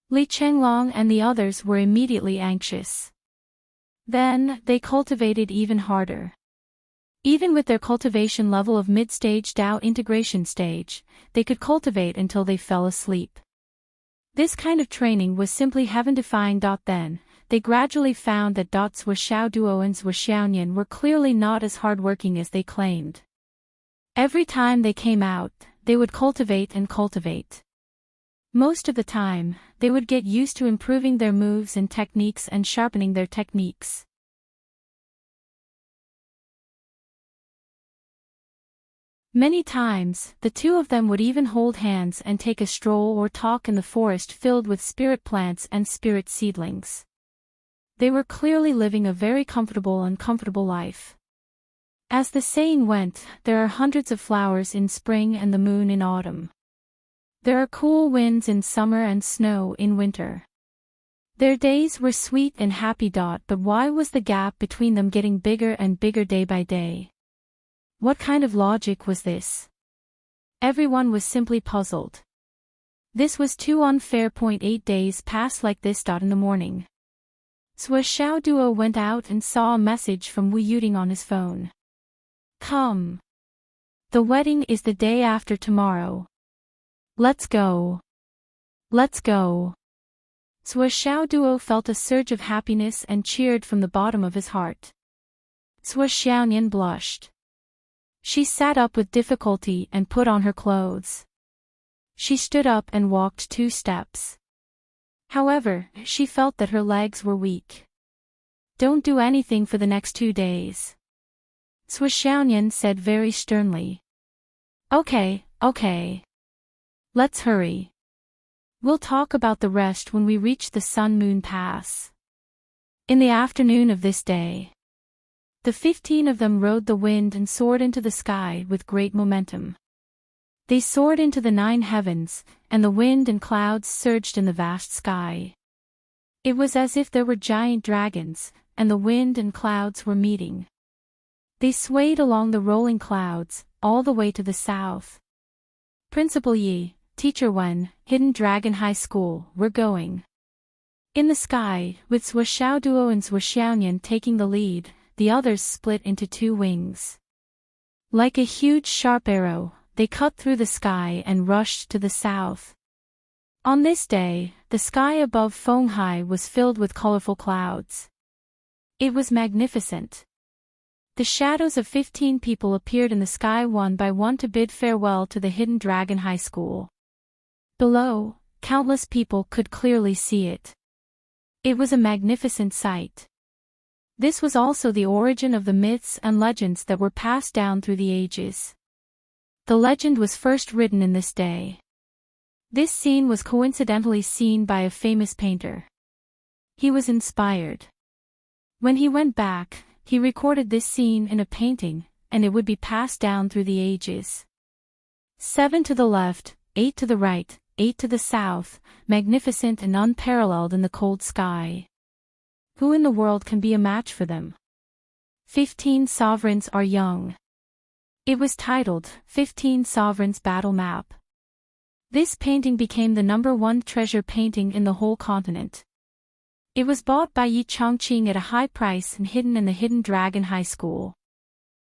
Li Chenglong and the others were immediately anxious. Then, they cultivated even harder. Even with their cultivation level of mid-stage Dao integration stage, they could cultivate until they fell asleep. This kind of training was simply heaven-defying. Then, they gradually found that Sui Xiaoduo and Sui Xiaoyan were clearly not as hardworking as they claimed. Every time they came out, they would cultivate and cultivate. Most of the time, they would get used to improving their moves and techniques and sharpening their techniques. Many times, the two of them would even hold hands and take a stroll or talk in the forest filled with spirit plants and spirit seedlings. They were clearly living a very comfortable and comfortable life. As the saying went, there are hundreds of flowers in spring and the moon in autumn. There are cool winds in summer and snow in winter. Their days were sweet and happy. But why was the gap between them getting bigger and bigger day by day? What kind of logic was this? Everyone was simply puzzled. This was too unfair. 8 days passed like this. In the morning, Sui Xiaoduo went out and saw a message from Wu Yuting on his phone. Come. The wedding is the day after tomorrow. Let's go. Let's go. Sui Xiaoduo felt a surge of happiness and cheered from the bottom of his heart. Sui Xiaoyan blushed. She sat up with difficulty and put on her clothes. She stood up and walked 2 steps. However, she felt that her legs were weak. Don't do anything for the next 2 days. Sui Xiaoyan said very sternly. Okay. Let's hurry. We'll talk about the rest when we reach the Sun-Moon Pass. In the afternoon of this day, The 15 of them rode the wind and soared into the sky with great momentum. They soared into the 9 heavens, and the wind and clouds surged in the vast sky. It was as if there were giant dragons, and the wind and clouds were meeting. They swayed along the rolling clouds, all the way to the south. Principal Yi, Teacher Wen, Hidden Dragon High School, we're going. In the sky, with Shuo Duo and Shuo taking the lead, the others split into 2 wings. Like a huge sharp arrow, they cut through the sky and rushed to the south. On this day, the sky above Fenghai was filled with colorful clouds. It was magnificent. The shadows of 15 people appeared in the sky one by one to bid farewell to the Hidden Dragon High School. Below, countless people could clearly see it. It was a magnificent sight. This was also the origin of the myths and legends that were passed down through the ages. The legend was first written in this day. This scene was coincidentally seen by a famous painter. He was inspired. When he went back, he recorded this scene in a painting, and it would be passed down through the ages. 7 to the left, 8 to the right, 8 to the south, magnificent and unparalleled in the cold sky. Who in the world can be a match for them? 15 sovereigns are young. It was titled, 15 Sovereigns Battle Map. This painting became the #1 treasure painting in the whole continent. It was bought by Yi Chongqing at a high price and hidden in the Hidden Dragon High School.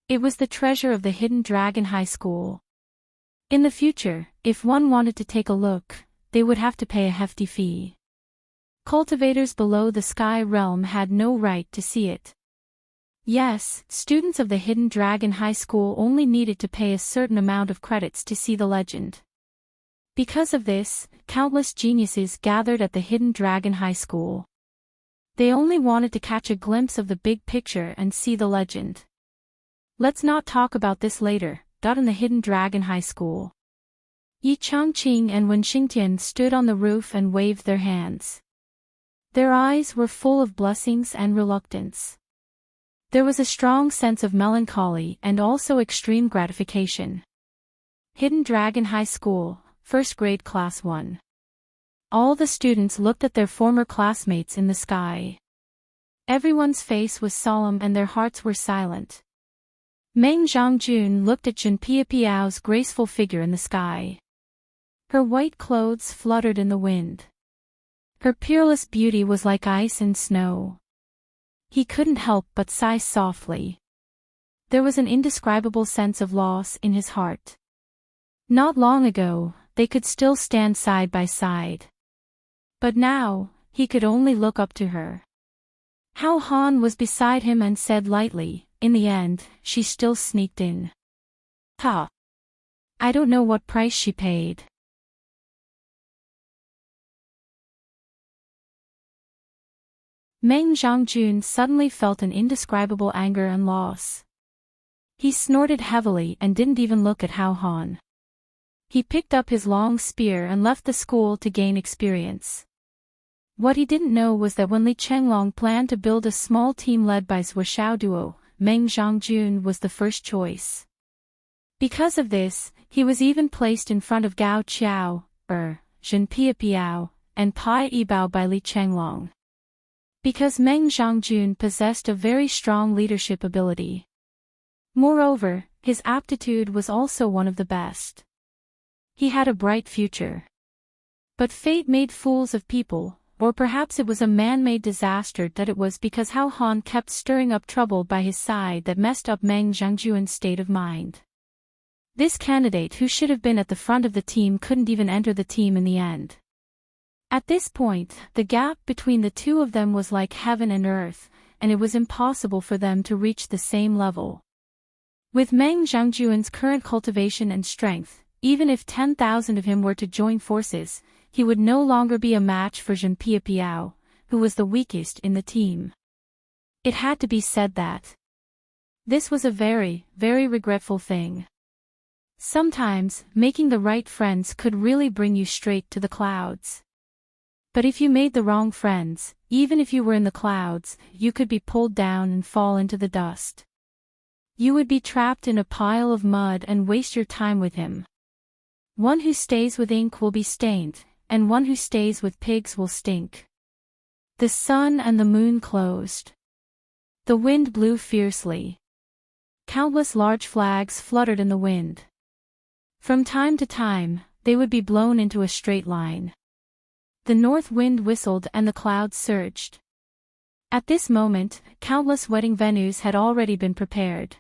It was the treasure of the Hidden Dragon High School. In the future, if one wanted to take a look, they would have to pay a hefty fee. Cultivators below the sky realm had no right to see it. Yes, students of the Hidden Dragon High School only needed to pay a certain amount of credits to see the legend. Because of this, countless geniuses gathered at the Hidden Dragon High School. They only wanted to catch a glimpse of the big picture and see the legend. Let's not talk about this later. In the Hidden Dragon High School, Yi Chongqing and Wen Xingtian stood on the roof and waved their hands. Their eyes were full of blessings and reluctance. There was a strong sense of melancholy and also extreme gratification. Hidden Dragon High School, 1st grade Class 1. All the students looked at their former classmates in the sky. Everyone's face was solemn and their hearts were silent. Meng Zhongjun looked at Zhen Piapiao's graceful figure in the sky. Her white clothes fluttered in the wind. Her peerless beauty was like ice and snow. He couldn't help but sigh softly. There was an indescribable sense of loss in his heart. Not long ago, they could still stand side by side. But now, he could only look up to her. Hao Han was beside him and said lightly, in the end, she still sneaked in. Ha! I don't know what price she paid. Meng Zhongjun suddenly felt an indescribable anger and loss. He snorted heavily and didn't even look at Hao Han. He picked up his long spear and left the school to gain experience. What he didn't know was that when Li Chenglong planned to build a small team led by Shuo Duo, Meng Zhongjun was the first choice. Because of this, he was even placed in front of Gao Qiao, Zhen Piapiao, and Pai Yibao by Li Chenglong. Because Meng Zhongjun possessed a very strong leadership ability. Moreover, his aptitude was also one of the best. He had a bright future. But fate made fools of people. Or perhaps it was a man-made disaster that it was because Hao Han kept stirring up trouble by his side that messed up Meng Zhongjun's state of mind. This candidate who should have been at the front of the team couldn't even enter the team in the end. At this point, the gap between the two of them was like heaven and earth, and it was impossible for them to reach the same level. With Meng Zhongjun's current cultivation and strength, even if 10,000 of him were to join forces, he would no longer be a match for Zhen Piapiao, who was the weakest in the team. It had to be said that this was a very, very regretful thing. Sometimes, making the right friends could really bring you straight to the clouds. But if you made the wrong friends, even if you were in the clouds, you could be pulled down and fall into the dust. You would be trapped in a pile of mud and waste your time with him. One who stays with ink will be stained, and one who stays with pigs will stink. The sun and the moon closed. The wind blew fiercely. Countless large flags fluttered in the wind. From time to time, they would be blown into a straight line. The north wind whistled and the clouds surged. At this moment, countless wedding venues had already been prepared.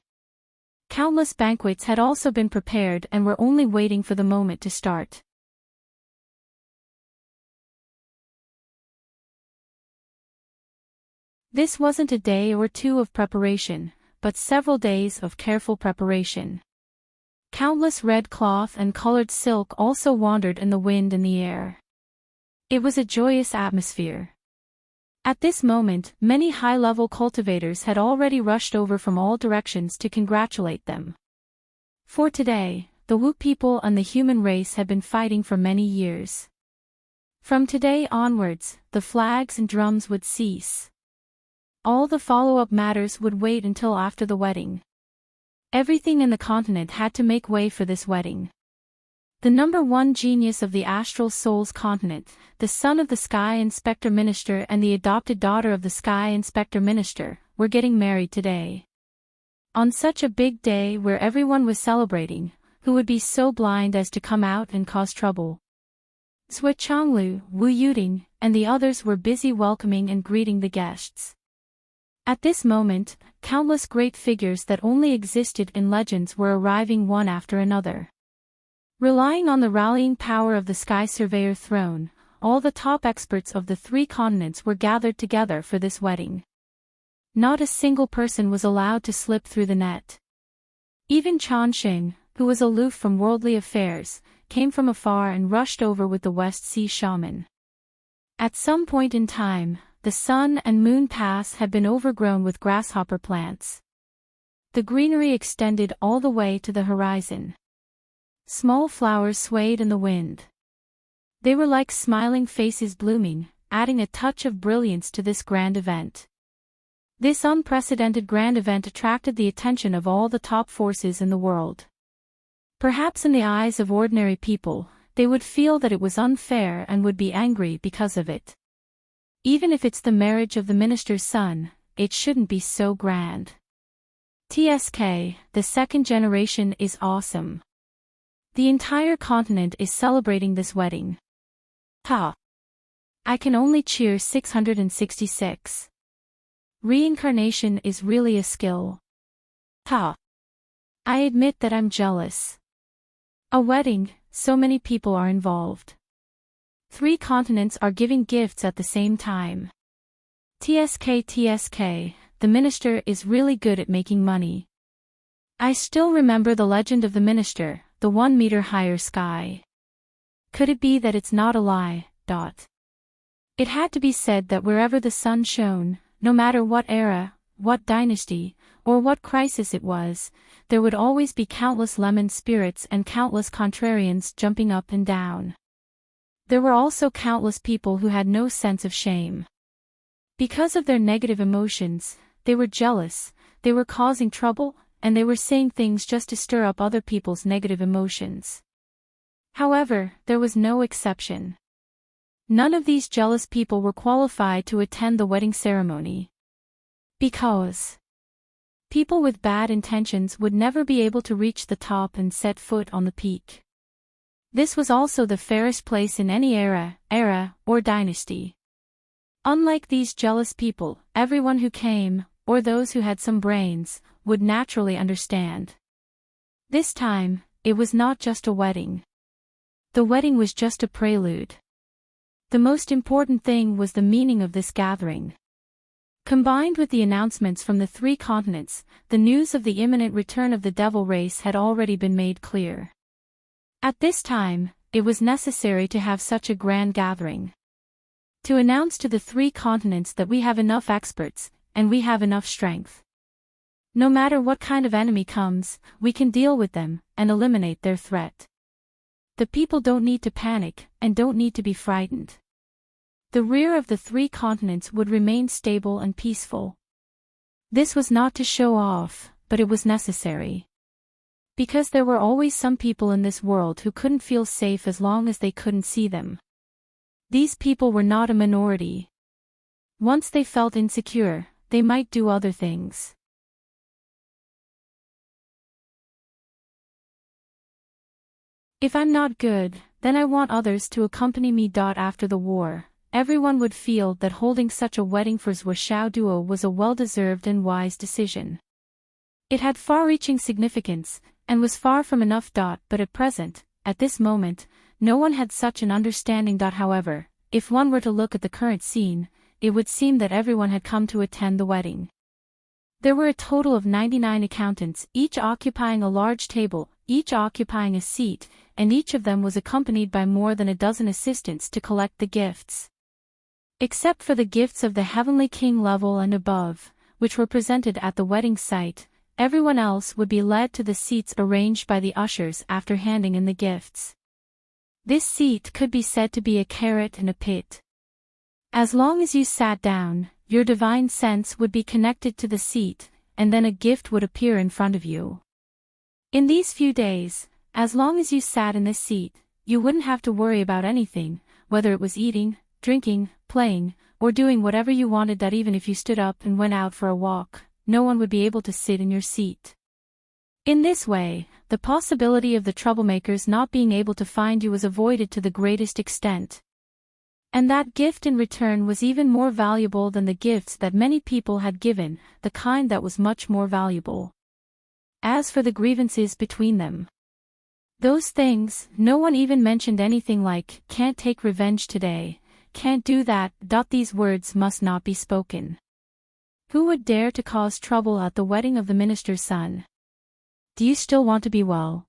Countless banquets had also been prepared and were only waiting for the moment to start. This wasn't a day or two of preparation, but several days of careful preparation. Countless red cloth and colored silk also wandered in the wind and the air. It was a joyous atmosphere. At this moment, many high-level cultivators had already rushed over from all directions to congratulate them. For today, the Wu people and the human race had been fighting for many years. From today onwards, the flags and drums would cease. All the follow-up matters would wait until after the wedding. Everything in the continent had to make way for this wedding. The number one genius of the astral soul's continent, the son of the Sky Inspector Minister and the adopted daughter of the Sky Inspector Minister, were getting married today. On such a big day where everyone was celebrating, who would be so blind as to come out and cause trouble? Zhui Chonglu, Wu Yuding, and the others were busy welcoming and greeting the guests. At this moment, countless great figures that only existed in legends were arriving one after another. Relying on the rallying power of the Sky Surveyor throne, all the top experts of the three continents were gathered together for this wedding. Not a single person was allowed to slip through the net. Even Changxing, who was aloof from worldly affairs, came from afar and rushed over with the West Sea Shaman. At some point in time, the sun and moon paths had been overgrown with grasshopper plants. The greenery extended all the way to the horizon. Small flowers swayed in the wind. They were like smiling faces blooming, adding a touch of brilliance to this grand event. This unprecedented grand event attracted the attention of all the top forces in the world. Perhaps in the eyes of ordinary people, they would feel that it was unfair and would be angry because of it. Even if it's the marriage of the minister's son, it shouldn't be so grand. TSK, the second generation is awesome. The entire continent is celebrating this wedding. Ha! I can only cheer 666. Reincarnation is really a skill. Ha! I admit that I'm jealous. A wedding, so many people are involved. 3 continents are giving gifts at the same time. TSK, the minister is really good at making money. I still remember the legend of the minister, the 1 meter higher sky. Could it be that it's not a lie? It had to be said that wherever the sun shone, no matter what era, what dynasty, or what crisis it was, there would always be countless lemon spirits and countless contrarians jumping up and down. There were also countless people who had no sense of shame. Because of their negative emotions, they were jealous, they were causing trouble, and they were saying things just to stir up other people's negative emotions. However, there was no exception. None of these jealous people were qualified to attend the wedding ceremony. Because people with bad intentions would never be able to reach the top and set foot on the peak. This was also the fairest place in any era, or dynasty. Unlike these jealous people, everyone who came, or those who had some brains, would naturally understand. This time, it was not just a wedding. The wedding was just a prelude. The most important thing was the meaning of this gathering. Combined with the announcements from the 3 continents, the news of the imminent return of the devil race had already been made clear. At this time, it was necessary to have such a grand gathering. To announce to the 3 continents that we have enough experts, and we have enough strength. No matter what kind of enemy comes, we can deal with them, and eliminate their threat. The people don't need to panic, and don't need to be frightened. The rear of the three continents would remain stable and peaceful. This was not to show off, but it was necessary. Because there were always some people in this world who couldn't feel safe as long as they couldn't see them. These people were not a minority. Once they felt insecure, they might do other things. If I'm not good, then I want others to accompany me. After the war, everyone would feel that holding such a wedding for Zhuo duo was a well-deserved and wise decision. It had far-reaching significance, and was far from enough. But at present, at this moment, no one had such an understanding. However, if one were to look at the current scene, it would seem that everyone had come to attend the wedding. There were a total of 99 accountants, each occupying a large table, each occupying a seat, and each of them was accompanied by more than a dozen assistants to collect the gifts. Except for the gifts of the Heavenly King level and above, which were presented at the wedding site, everyone else would be led to the seats arranged by the ushers after handing in the gifts. This seat could be said to be a carrot and a pit. As long as you sat down, your divine sense would be connected to the seat, and then a gift would appear in front of you. In these few days, as long as you sat in this seat, you wouldn't have to worry about anything, whether it was eating, drinking, playing, or doing whatever you wanted. Even if you stood up and went out for a walk, no one would be able to sit in your seat. In this way, the possibility of the troublemakers not being able to find you was avoided to the greatest extent. And that gift in return was even more valuable than the gifts that many people had given, the kind that was much more valuable. As for the grievances between them, those things, no one even mentioned anything like, "Can't take revenge today, can't do that." These words must not be spoken. Who would dare to cause trouble at the wedding of the minister's son? Do you still want to be well?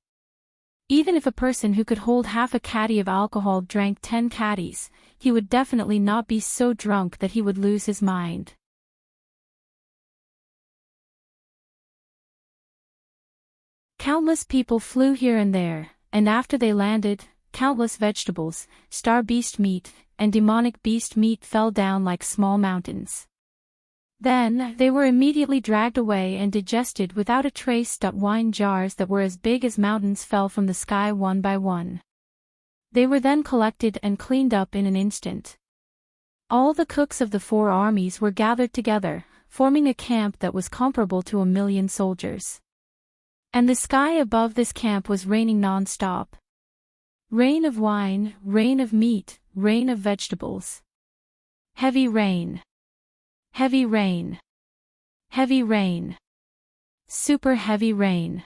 Even if a person who could hold half a caddy of alcohol drank 10 caddies, he would definitely not be so drunk that he would lose his mind. Countless people flew here and there, and after they landed, countless vegetables, star beast meat, and demonic beast meat fell down like small mountains. Then, they were immediately dragged away and digested without a trace. Wine jars that were as big as mountains fell from the sky one by one. They were then collected and cleaned up in an instant. All the cooks of the 4 armies were gathered together, forming a camp that was comparable to 1,000,000 soldiers. And the sky above this camp was raining non-stop. Rain of wine, rain of meat, rain of vegetables. Heavy rain. Heavy rain. Heavy rain. Super heavy rain.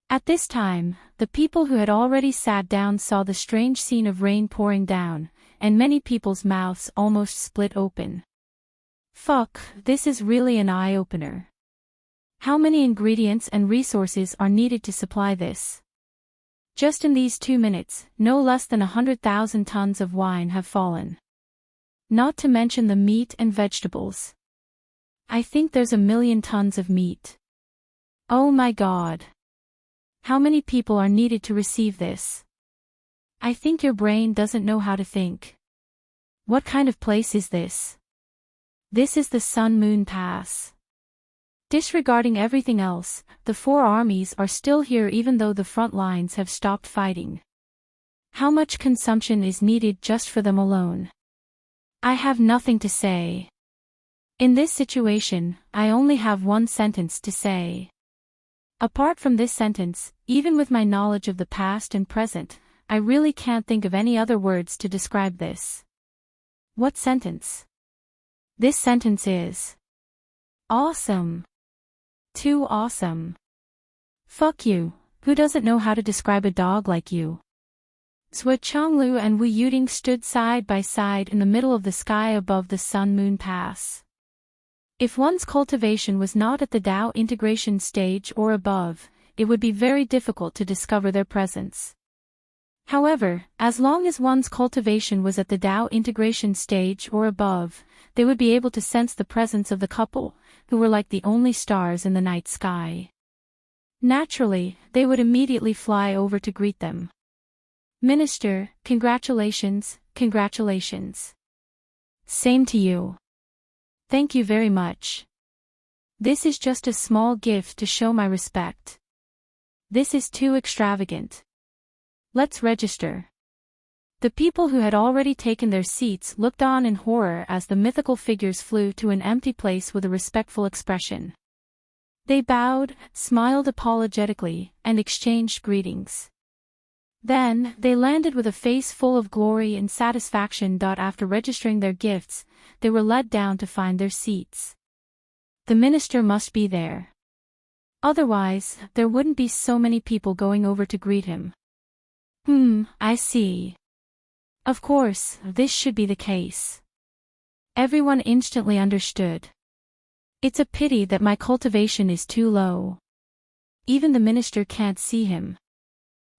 At this time, the people who had already sat down saw the strange scene of rain pouring down, and many people's mouths almost split open. Fuck, this is really an eye-opener. How many ingredients and resources are needed to supply this? Just in these 2 minutes, no less than 100,000 tons of wine have fallen. Not to mention the meat and vegetables. I think there's 1,000,000 tons of meat. Oh my God. How many people are needed to receive this? I think your brain doesn't know how to think. What kind of place is this? This is the Sun Moon Pass. Disregarding everything else, the 4 armies are still here even though the front lines have stopped fighting. How much consumption is needed just for them alone? I have nothing to say. In this situation, I only have one sentence to say. Apart from this sentence, even with my knowledge of the past and present, I really can't think of any other words to describe this. What sentence? This sentence is awesome. Too awesome. Fuck you, who doesn't know how to describe a dog like you? Zhuo Chonglu and Wu Yuding stood side by side in the middle of the sky above the Sun Moon Pass. If one's cultivation was not at the Tao integration stage or above, it would be very difficult to discover their presence. However, as long as one's cultivation was at the Tao integration stage or above, they would be able to sense the presence of the couple, who were like the only stars in the night sky. Naturally, they would immediately fly over to greet them. Minister, congratulations, congratulations. Same to you. Thank you very much. This is just a small gift to show my respect. This is too extravagant. Let's register. The people who had already taken their seats looked on in horror as the mythical figures flew to an empty place with a respectful expression. They bowed, smiled apologetically, and exchanged greetings. Then, they landed with a face full of glory and satisfaction. After registering their gifts, they were led down to find their seats. The minister must be there. Otherwise, there wouldn't be so many people going over to greet him. I see. Of course, this should be the case. Everyone instantly understood. It's a pity that my cultivation is too low. Even the minister can't see him.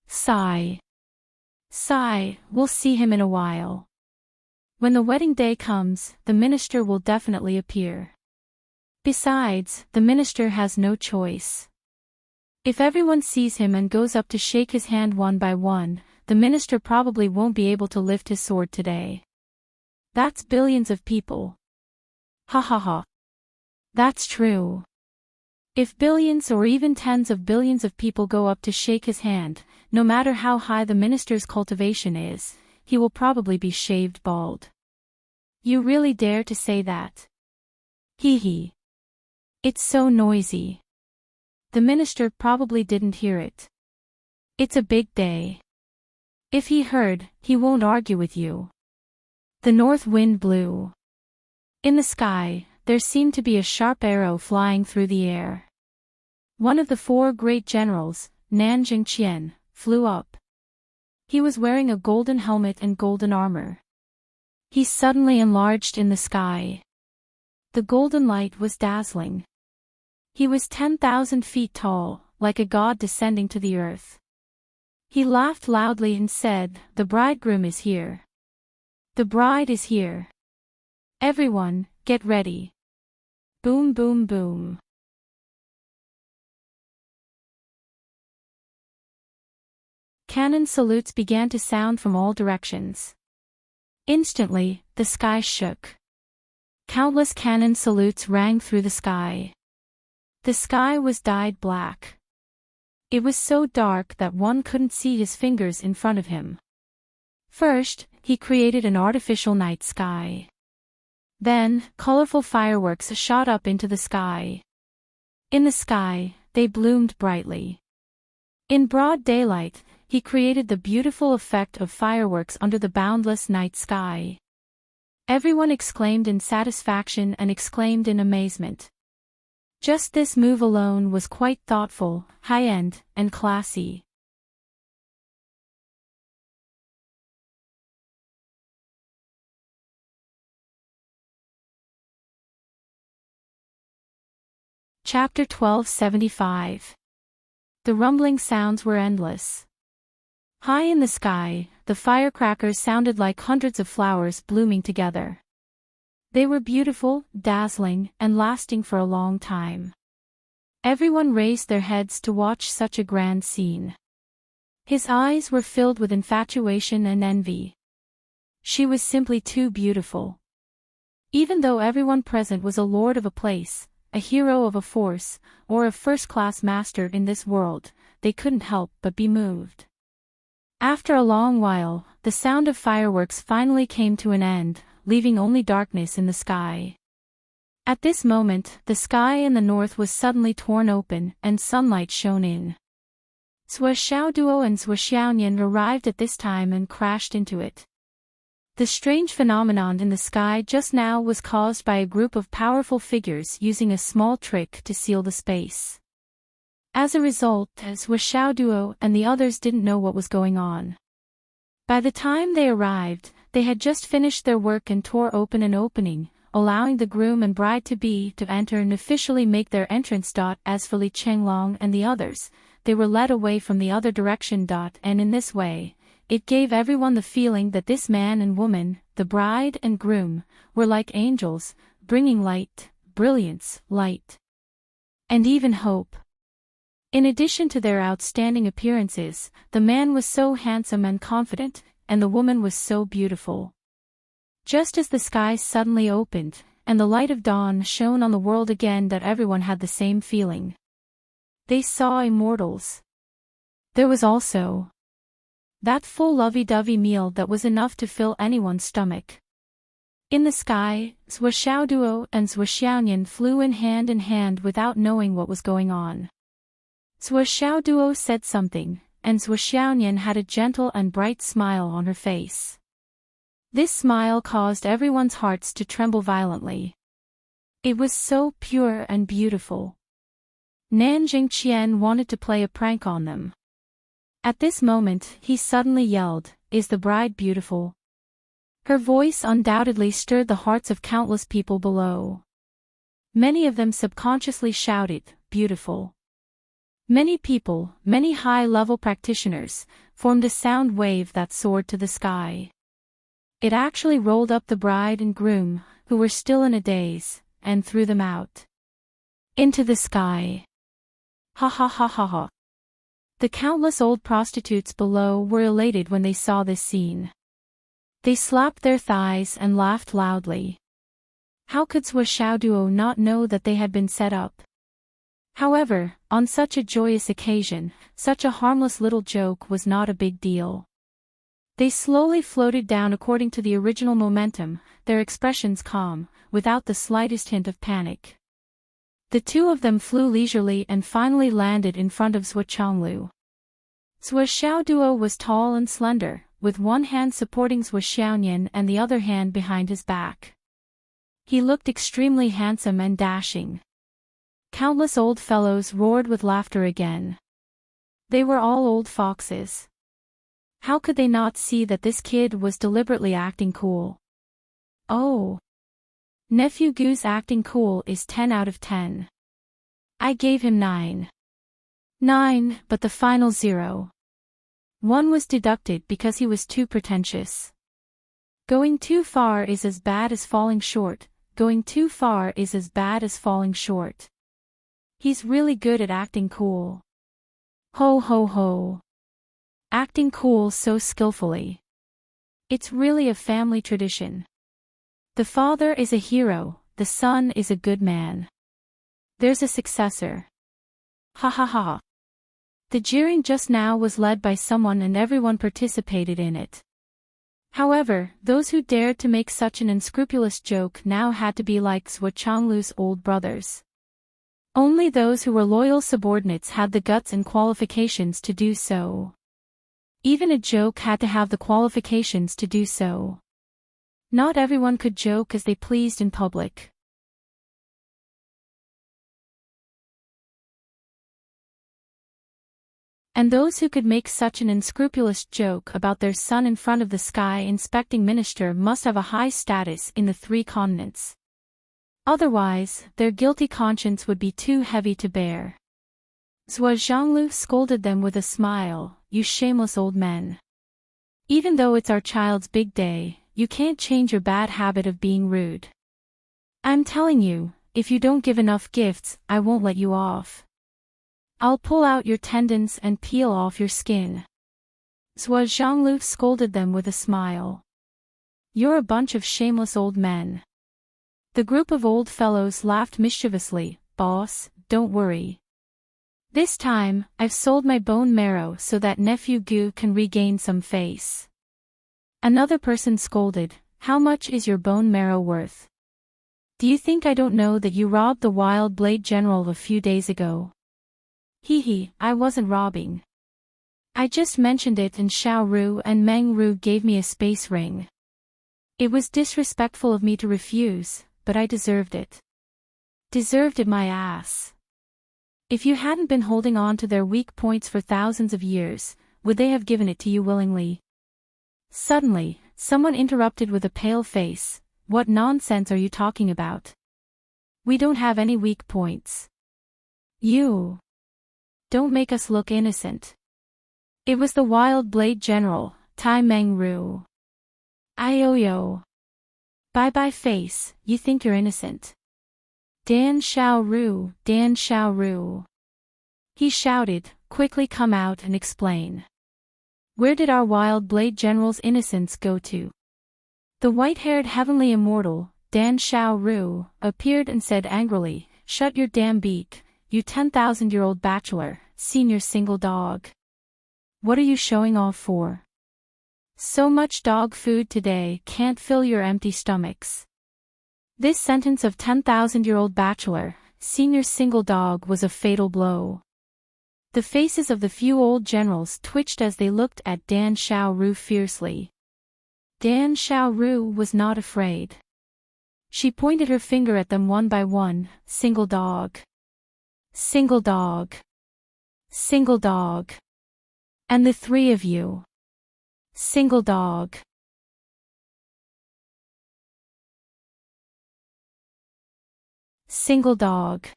Sigh. Sigh, we'll see him in a while. When the wedding day comes, the minister will definitely appear. Besides, the minister has no choice. If everyone sees him and goes up to shake his hand one by one, the minister probably won't be able to lift his sword today. That's billions of people. Ha ha ha. That's true. If billions or even tens of billions of people go up to shake his hand, no matter how high the minister's cultivation is, he will probably be shaved bald. You really dare to say that? Hee hee. It's so noisy. The minister probably didn't hear it. It's a big day. If he heard, he won't argue with you. The north wind blew. In the sky, there seemed to be a sharp arrow flying through the air. One of the four great generals, Nanjing Qian, flew up. He was wearing a golden helmet and golden armor. He suddenly enlarged in the sky. The golden light was dazzling. He was 10,000 feet tall, like a god descending to the earth. He laughed loudly and said, "The bridegroom is here. The bride is here. Everyone, get ready." Boom boom boom. Cannon salutes began to sound from all directions. Instantly, the sky shook. Countless cannon salutes rang through the sky. The sky was dyed black. It was so dark that one couldn't see his fingers in front of him. First, he created an artificial night sky. Then, colorful fireworks shot up into the sky. In the sky, they bloomed brightly. In broad daylight, he created the beautiful effect of fireworks under the boundless night sky. Everyone exclaimed in satisfaction and exclaimed in amazement. Just this move alone was quite thoughtful, high-end, and classy. Chapter 1275. The rumbling sounds were endless. High in the sky, the firecrackers sounded like hundreds of flowers blooming together. They were beautiful, dazzling, and lasting for a long time. Everyone raised their heads to watch such a grand scene. His eyes were filled with infatuation and envy. She was simply too beautiful. Even though everyone present was a lord of a place, a hero of a force, or a first-class master in this world, they couldn't help but be moved. After a long while, the sound of fireworks finally came to an end, leaving only darkness in the sky. At this moment, the sky in the north was suddenly torn open, and sunlight shone in. Sua Xiaoduo and Sua Xiaonian arrived at this time and crashed into it. The strange phenomenon in the sky just now was caused by a group of powerful figures using a small trick to seal the space. As a result, Sua Xiaoduo and the others didn't know what was going on. By the time they arrived, they had just finished their work and tore open an opening, allowing the groom and bride-to-be to enter and officially make their entrance. As for Li Chenglong and the others, they were led away from the other direction. And in this way, it gave everyone the feeling that this man and woman, the bride and groom, were like angels, bringing light, brilliance, light, and even hope. In addition to their outstanding appearances, the man was so handsome and confident, and the woman was so beautiful. Just as the sky suddenly opened, and the light of dawn shone on the world again, that everyone had the same feeling. They saw immortals. There was also that full lovey-dovey meal that was enough to fill anyone's stomach. In the sky, Zhuoxiaoduo and Zhuoxiaonian flew in hand without knowing what was going on. Zhuoxiaoduo said something, and Zhuoxiaonian had a gentle and bright smile on her face. This smile caused everyone's hearts to tremble violently. It was so pure and beautiful. Nan Jingqian wanted to play a prank on them. At this moment, he suddenly yelled, "Is the bride beautiful?" Her voice undoubtedly stirred the hearts of countless people below. Many of them subconsciously shouted, "Beautiful." Many people, many high-level practitioners, formed a sound wave that soared to the sky. It actually rolled up the bride and groom, who were still in a daze, and threw them out into the sky. Ha ha ha ha ha. The countless old prostitutes below were elated when they saw this scene. They slapped their thighs and laughed loudly. How could Zhuoxiaoduo not know that they had been set up? However, on such a joyous occasion, such a harmless little joke was not a big deal. They slowly floated down according to the original momentum, their expressions calm, without the slightest hint of panic. The two of them flew leisurely and finally landed in front of Zhuoxiaolu. Zhuoxiaoduo was tall and slender, with one hand supporting Zhuoxiaonian and the other hand behind his back. He looked extremely handsome and dashing. Countless old fellows roared with laughter again. They were all old foxes. How could they not see that this kid was deliberately acting cool? Oh. Nephew Gu's acting cool is 10 out of 10. I gave him 9. 9, but the final 0. 1 was deducted because he was too pretentious. Going too far is as bad as falling short, going too far is as bad as falling short. He's really good at acting cool. Ho ho ho. Acting cool so skillfully. It's really a family tradition. The father is a hero, the son is a good man. There's a successor. Ha ha ha. The jeering just now was led by someone and everyone participated in it. However, those who dared to make such an unscrupulous joke now had to be like Zhuoxiaolu's old brothers. Only those who were loyal subordinates had the guts and qualifications to do so. Even a joke had to have the qualifications to do so. Not everyone could joke as they pleased in public. And those who could make such an unscrupulous joke about their son in front of the sky-inspecting minister must have a high status in the 3 continents. Otherwise, their guilty conscience would be too heavy to bear. Zhuoxiaolu scolded them with a smile, "You shameless old men. Even though it's our child's big day, you can't change your bad habit of being rude. I'm telling you, if you don't give enough gifts, I won't let you off. I'll pull out your tendons and peel off your skin." Zhuoxiaolu scolded them with a smile. "You're a bunch of shameless old men." The group of old fellows laughed mischievously. "Boss, don't worry. This time, I've sold my bone marrow so that Nephew Gu can regain some face." Another person scolded, "How much is your bone marrow worth? Do you think I don't know that you robbed the Wild Blade General a few days ago?" "Hee, I wasn't robbing. I just mentioned it and Xiao Ru and Meng Ru gave me a space ring. It was disrespectful of me to refuse, but I deserved it." "Deserved it my ass. If you hadn't been holding on to their weak points for thousands of years, would they have given it to you willingly?" Suddenly, someone interrupted with a pale face, "What nonsense are you talking about? We don't have any weak points. You don't make us look innocent." It was the Wild Blade General, Tai Meng Ru. "Ioyo. Bye-bye face, you think you're innocent. Dan Xiao Ru, Dan Xiao Ru." He shouted, "Quickly come out and explain. Where did our Wild Blade General's innocence go to?" The white-haired heavenly immortal, Dan Xiao-Ru, appeared and said angrily, "Shut your damn beak, you 10,000-year-old bachelor, senior single dog. What are you showing off for? So much dog food today can't fill your empty stomachs." This sentence of 10,000-year-old bachelor, senior single dog was a fatal blow. The faces of the few old generals twitched as they looked at Dan Xiao-Ru fiercely. Dan Xiao-Ru was not afraid. She pointed her finger at them one by one. "Single dog. Single dog. Single dog. And the three of you. Single dog." Single dog.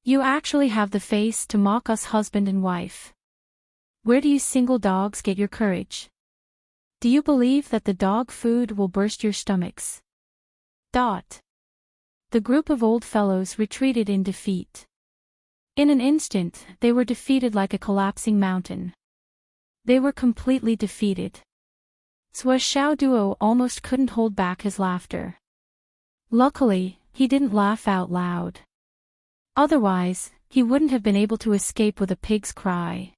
You actually have the face to mock us husband and wife. Where do you single dogs get your courage? Do you believe that the dog food will burst your stomachs? The group of old fellows retreated in defeat. In an instant, they were defeated like a collapsing mountain. They were completely defeated. Sua Xiaoduo almost couldn't hold back his laughter. Luckily, he didn't laugh out loud. Otherwise, he wouldn't have been able to escape with a pig's cry.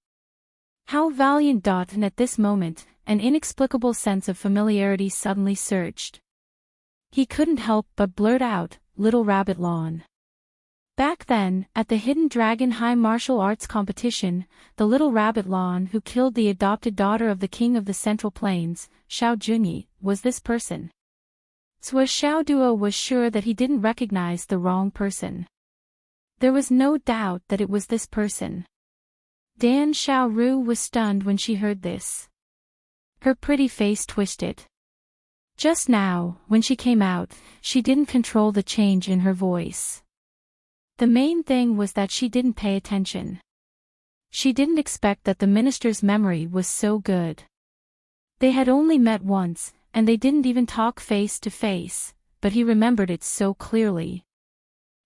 How valiant! And at this moment, an inexplicable sense of familiarity suddenly surged. He couldn't help but blurt out, "Little Rabbit Lawn." Back then, at the Hidden Dragon High Martial Arts competition, the Little Rabbit Lawn who killed the adopted daughter of the king of the Central Plains, Xiao Junyi, was this person. Sua Xiaoduo was sure that he didn't recognize the wrong person. There was no doubt that it was this person. Dan Xiao-Ru was stunned when she heard this. Her pretty face twisted. Just now, when she came out, she didn't control the change in her voice. The main thing was that she didn't pay attention. She didn't expect that the minister's memory was so good. They had only met once, and they didn't even talk face to face, but he remembered it so clearly.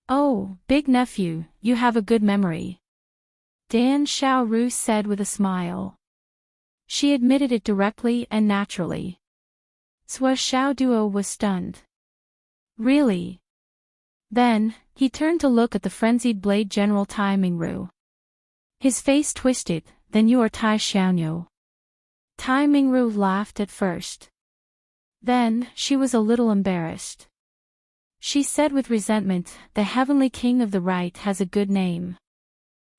"Oh, big nephew, you have a good memory," Dan Xiao-Ru said with a smile. She admitted it directly and naturally. Sua Xiaoduo was stunned. "Really?" Then, he turned to look at the frenzied blade general Tai Mingru. His face twisted. "Then you are Tai Xiaonyo." Tai Mingru laughed at first. Then, she was a little embarrassed. She said with resentment, "The heavenly king of the right has a good name.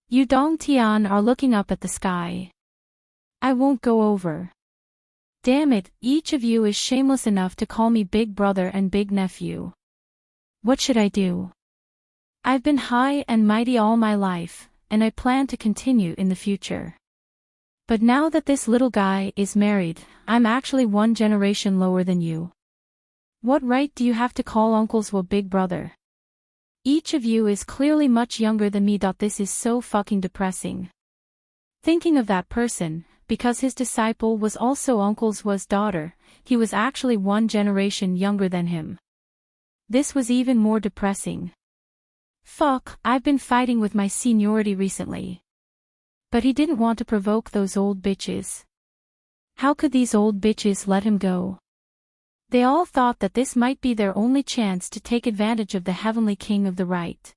You Dong Tian are looking up at the sky. I won't go over. Damn it, each of you is shameless enough to call me big brother and big nephew. What should I do? I've been high and mighty all my life, and I plan to continue in the future. But now that this little guy is married, I'm actually one generation lower than you. What right do you have to call uncles well big brother? Each of you is clearly much younger than me. This is so fucking depressing." Thinking of that person, because his disciple was also uncle's daughter, he was actually one generation younger than him. This was even more depressing. Fuck, I've been fighting with my seniority recently. But he didn't want to provoke those old bitches. How could these old bitches let him go? They all thought that this might be their only chance to take advantage of the heavenly king of the right.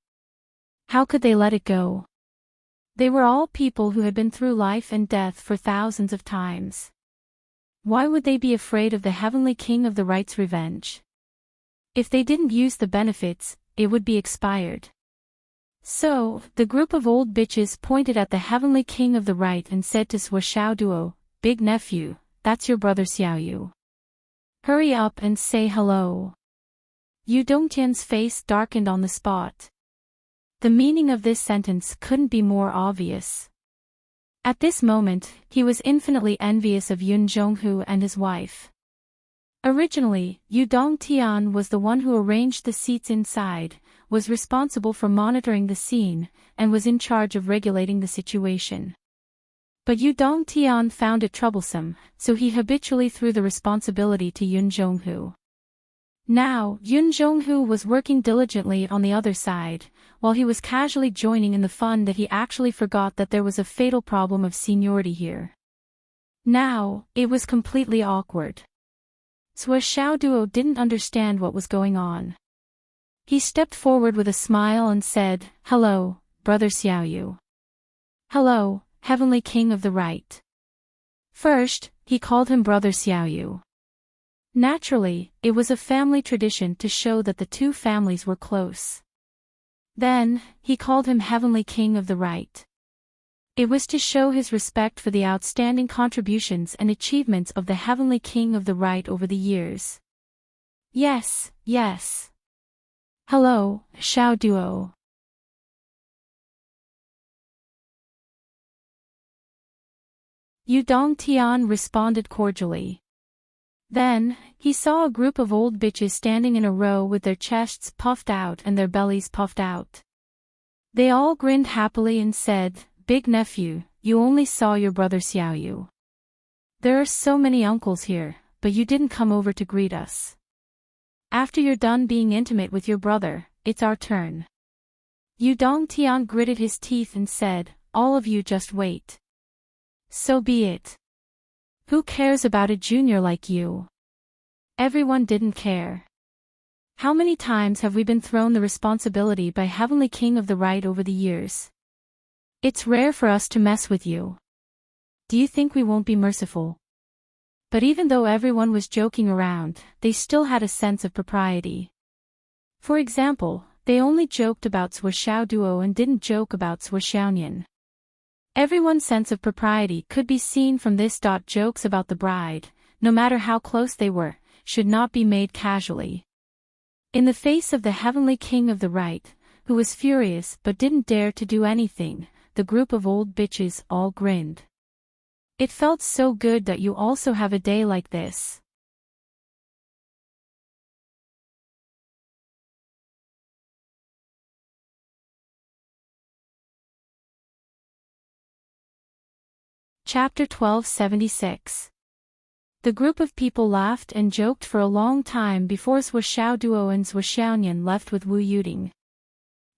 How could they let it go? They were all people who had been through life and death for thousands of times. Why would they be afraid of the heavenly king of the right's revenge? If they didn't use the benefits, it would be expired. So, the group of old bitches pointed at the heavenly king of the right and said to Sua Xiaoduo, "Big nephew, that's your brother Xiaoyu. Hurry up and say hello." Yu Dongtian's face darkened on the spot. The meaning of this sentence couldn't be more obvious. At this moment, he was infinitely envious of Yun Zhonghu and his wife. Originally, Yu Dongtian was the one who arranged the seats inside, was responsible for monitoring the scene, and was in charge of regulating the situation. But Yu Dongtian found it troublesome, so he habitually threw the responsibility to Yun Zhonghu. Now, Yun Zhonghu was working diligently on the other side, while he was casually joining in the fun that he actually forgot that there was a fatal problem of seniority here. Now, it was completely awkward. Xiao Duo didn't understand what was going on. He stepped forward with a smile and said, "Hello, Brother Xiaoyu. Hello, Heavenly King of the Right." First, he called him Brother Xiaoyu. Naturally, it was a family tradition to show that the two families were close. Then, he called him Heavenly King of the Right. It was to show his respect for the outstanding contributions and achievements of the Heavenly King of the Right over the years. Yes, yes. Hello, Xiao Duo. Yu Dongtian responded cordially. Then, he saw a group of old bitches standing in a row with their chests puffed out and their bellies puffed out. They all grinned happily and said, "Big nephew, you only saw your brother Xiaoyu. There are so many uncles here, but you didn't come over to greet us. After you're done being intimate with your brother, it's our turn." Yu Dongtian gritted his teeth and said, "All of you just wait. So be it. Who cares about a junior like you?" Everyone didn't care. How many times have we been thrown the responsibility by Heavenly King of the Right over the years? It's rare for us to mess with you. Do you think we won't be merciful? But even though everyone was joking around, they still had a sense of propriety. For example, they only joked about Xiao Duo and didn't joke about Xiaonian. Everyone's sense of propriety could be seen from this. Jokes about the bride, no matter how close they were, should not be made casually. In the face of the Heavenly King of the Right, who was furious but didn't dare to do anything, the group of old bitches all grinned. It felt so good that you also have a day like this. Chapter 1276. The group of people laughed and joked for a long time before Xiao Duo and Xiaonian left with Wu Yuding.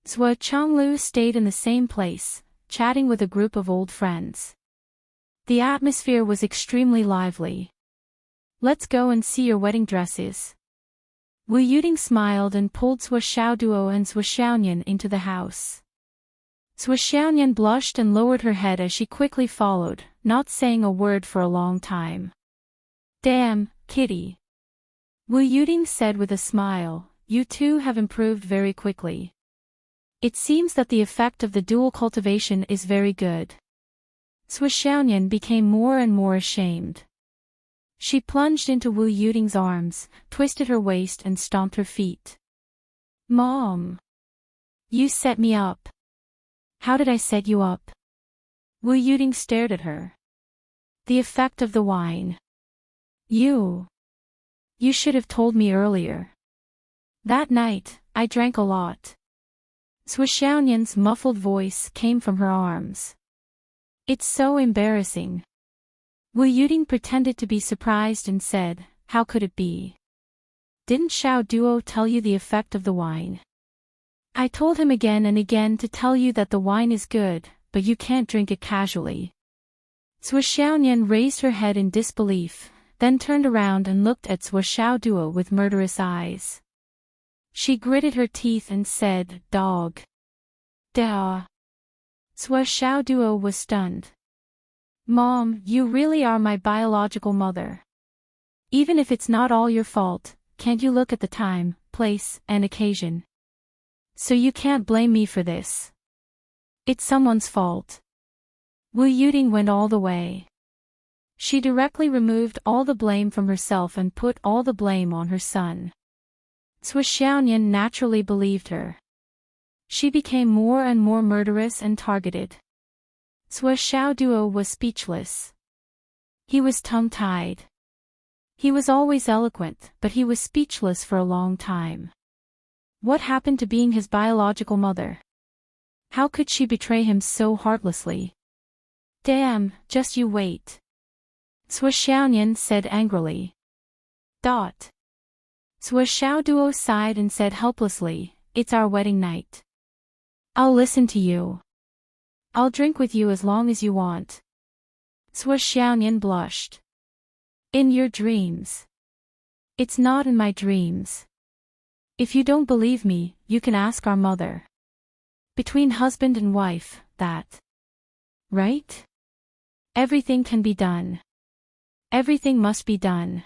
Zhou Changlu stayed in the same place, chatting with a group of old friends. The atmosphere was extremely lively. "Let's go and see your wedding dresses." Wu Yuding smiled and pulled Xiao Duo and Xiaonian into the house. Xiaonian blushed and lowered her head as she quickly followed, not saying a word for a long time. "Damn, kitty," Wu Yuding said with a smile, "you two have improved very quickly. It seems that the effect of the dual cultivation is very good." Xiaonian became more and more ashamed. She plunged into Wu Yuding's arms, twisted her waist and stomped her feet. "Mom! You set me up." "How did I set you up?" Wu Yuding stared at her. "The effect of the wine. You should have told me earlier. That night, I drank a lot." Xiaonian's muffled voice came from her arms. "It's so embarrassing." Wu Yuding pretended to be surprised and said, "How could it be? Didn't Xiao Duo tell you the effect of the wine? I told him again and again to tell you that the wine is good, but you can't drink it casually." Xiaonian raised her head in disbelief, then turned around and looked at Xiao Duo with murderous eyes. She gritted her teeth and said, "Dog." "Duh." Xiao Duo was stunned. "Mom, you really are my biological mother. Even if it's not all your fault, can't you look at the time, place, and occasion? So you can't blame me for this. It's someone's fault." Wu Yuding went all the way. She directly removed all the blame from herself and put all the blame on her son. Xiaonian naturally believed her. She became more and more murderous and targeted. Xiao Duo was speechless. He was tongue-tied. He was always eloquent, but he was speechless for a long time. What happened to being his biological mother? How could she betray him so heartlessly? "Damn, just you wait," Xiaonian said angrily. Xiao Duo sighed and said helplessly, "It's our wedding night. I'll listen to you. I'll drink with you as long as you want." Xiaonian blushed. "In your dreams. It's not in my dreams. If you don't believe me, you can ask our mother. Between husband and wife, that. Right? Everything can be done. Everything must be done.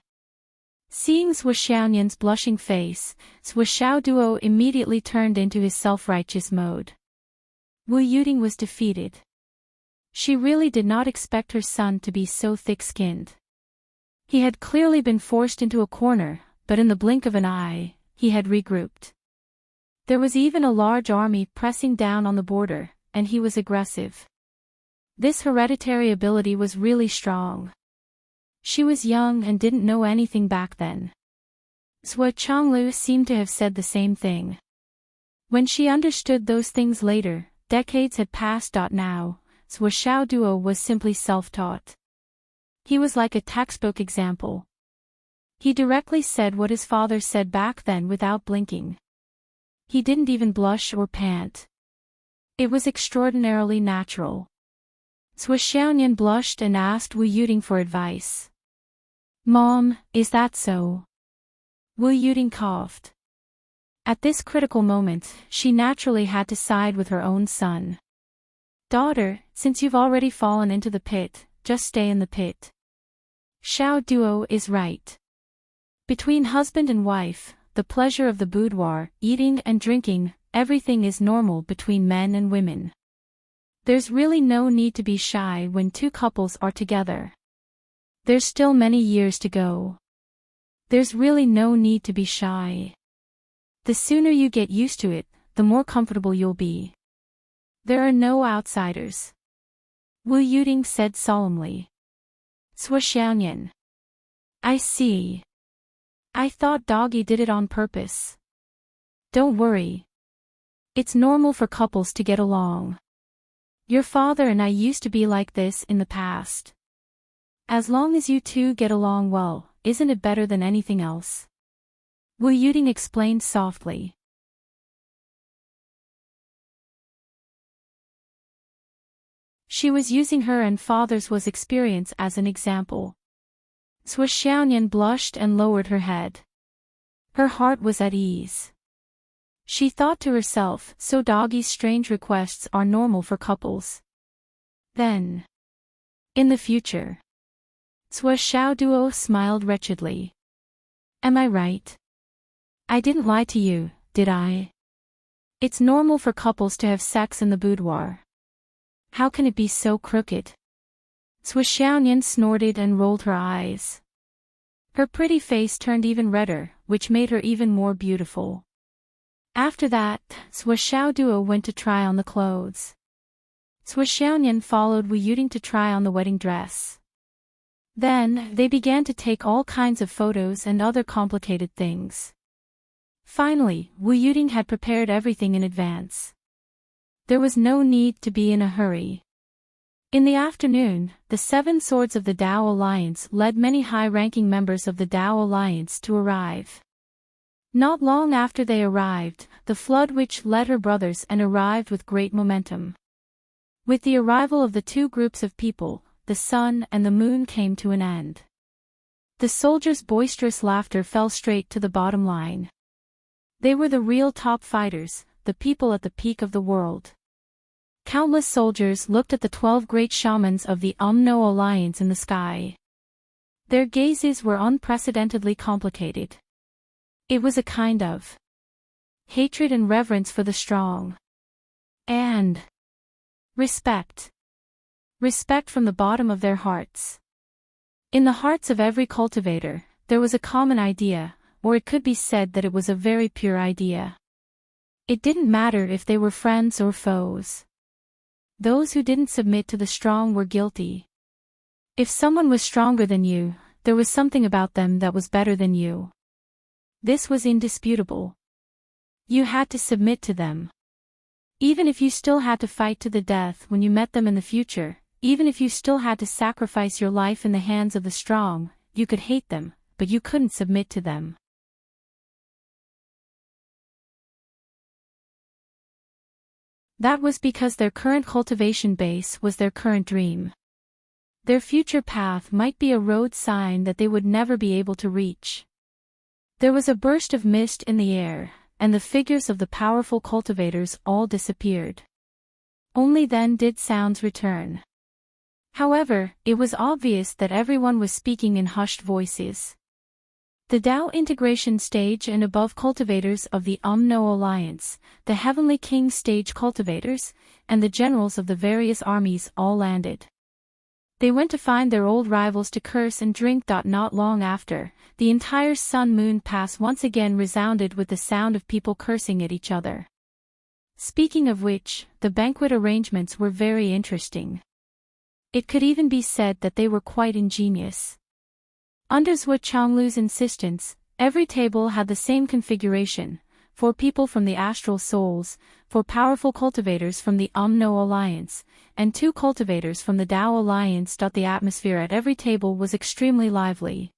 Seeing Swishanyan's blushing face, Swishaoduo immediately turned into his self-righteous mode. Wu Yuting was defeated. She really did not expect her son to be so thick-skinned. He had clearly been forced into a corner, but in the blink of an eye, he had regrouped. There was even a large army pressing down on the border, and he was aggressive. This hereditary ability was really strong. She was young and didn't know anything back then. Zhou Chonglu seemed to have said the same thing. When she understood those things later, decades had passed. Now, Zhou Xiaoduo was simply self-taught. He was like a textbook example. He directly said what his father said back then without blinking. He didn't even blush or pant. It was extraordinarily natural. Swishanyan blushed and asked Wu Yuting for advice. Mom, is that so? Wu Yuting coughed. At this critical moment, she naturally had to side with her own son. Daughter, since you've already fallen into the pit, just stay in the pit. Xiao Duo is right. Between husband and wife, the pleasure of the boudoir, eating and drinking, everything is normal between men and women. There's really no need to be shy when two couples are together. There's still many years to go. There's really no need to be shy. The sooner you get used to it, the more comfortable you'll be. There are no outsiders. Wu Yuting said solemnly. Swishanyan. I see. I thought Doggy did it on purpose. Don't worry. It's normal for couples to get along. Your father and I used to be like this in the past. As long as you two get along well, isn't it better than anything else? Wu Yuting explained softly. She was using her and father's experience as an example. Swishanyan blushed and lowered her head. Her heart was at ease. She thought to herself, so Doggy's strange requests are normal for couples. Then, in the future. Swishaoduo smiled wretchedly. Am I right? I didn't lie to you, did I? It's normal for couples to have sex in the boudoir. How can it be so crooked? Swishanyan snorted and rolled her eyes. Her pretty face turned even redder, which made her even more beautiful. After that, Swishaoduo went to try on the clothes. Swishanyan followed Wu Yuting to try on the wedding dress. Then, they began to take all kinds of photos and other complicated things. Finally, Wu Yuting had prepared everything in advance. There was no need to be in a hurry. In the afternoon, the Seven Swords of the Tao Alliance led many high-ranking members of the Tao Alliance to arrive. Not long after they arrived, the Flood Witch led her brothers and arrived with great momentum. With the arrival of the two groups of people, the sun and the moon came to an end. The soldiers' boisterous laughter fell straight to the bottom line. They were the real top fighters, the people at the peak of the world. Countless soldiers looked at the 12 great shamans of the Umno Alliance in the sky. Their gazes were unprecedentedly complicated. It was a kind of hatred and reverence for the strong. And respect. Respect from the bottom of their hearts. In the hearts of every cultivator, there was a common idea, or it could be said that it was a very pure idea. It didn't matter if they were friends or foes. Those who didn't submit to the strong were guilty. If someone was stronger than you, there was something about them that was better than you. This was indisputable. You had to submit to them. Even if you still had to fight to the death when you met them in the future, even if you still had to sacrifice your life in the hands of the strong, you could hate them, but you couldn't submit to them. That was because their current cultivation base was their current dream. Their future path might be a road sign that they would never be able to reach. There was a burst of mist in the air, and the figures of the powerful cultivators all disappeared. Only then did sounds return. However, it was obvious that everyone was speaking in hushed voices. The Tao integration stage and above cultivators of the Umno Alliance, the Heavenly King stage cultivators, and the generals of the various armies all landed. They went to find their old rivals to curse and drink. Not long after, the entire Sun-Moon Pass once again resounded with the sound of people cursing at each other. Speaking of which, the banquet arrangements were very interesting. It could even be said that they were quite ingenious. Under Zhou Chonglu's insistence, every table had the same configuration, 4 people from the astral souls, 4 powerful cultivators from the Umno Alliance, and 2 cultivators from the Tao Alliance. The atmosphere at every table was extremely lively.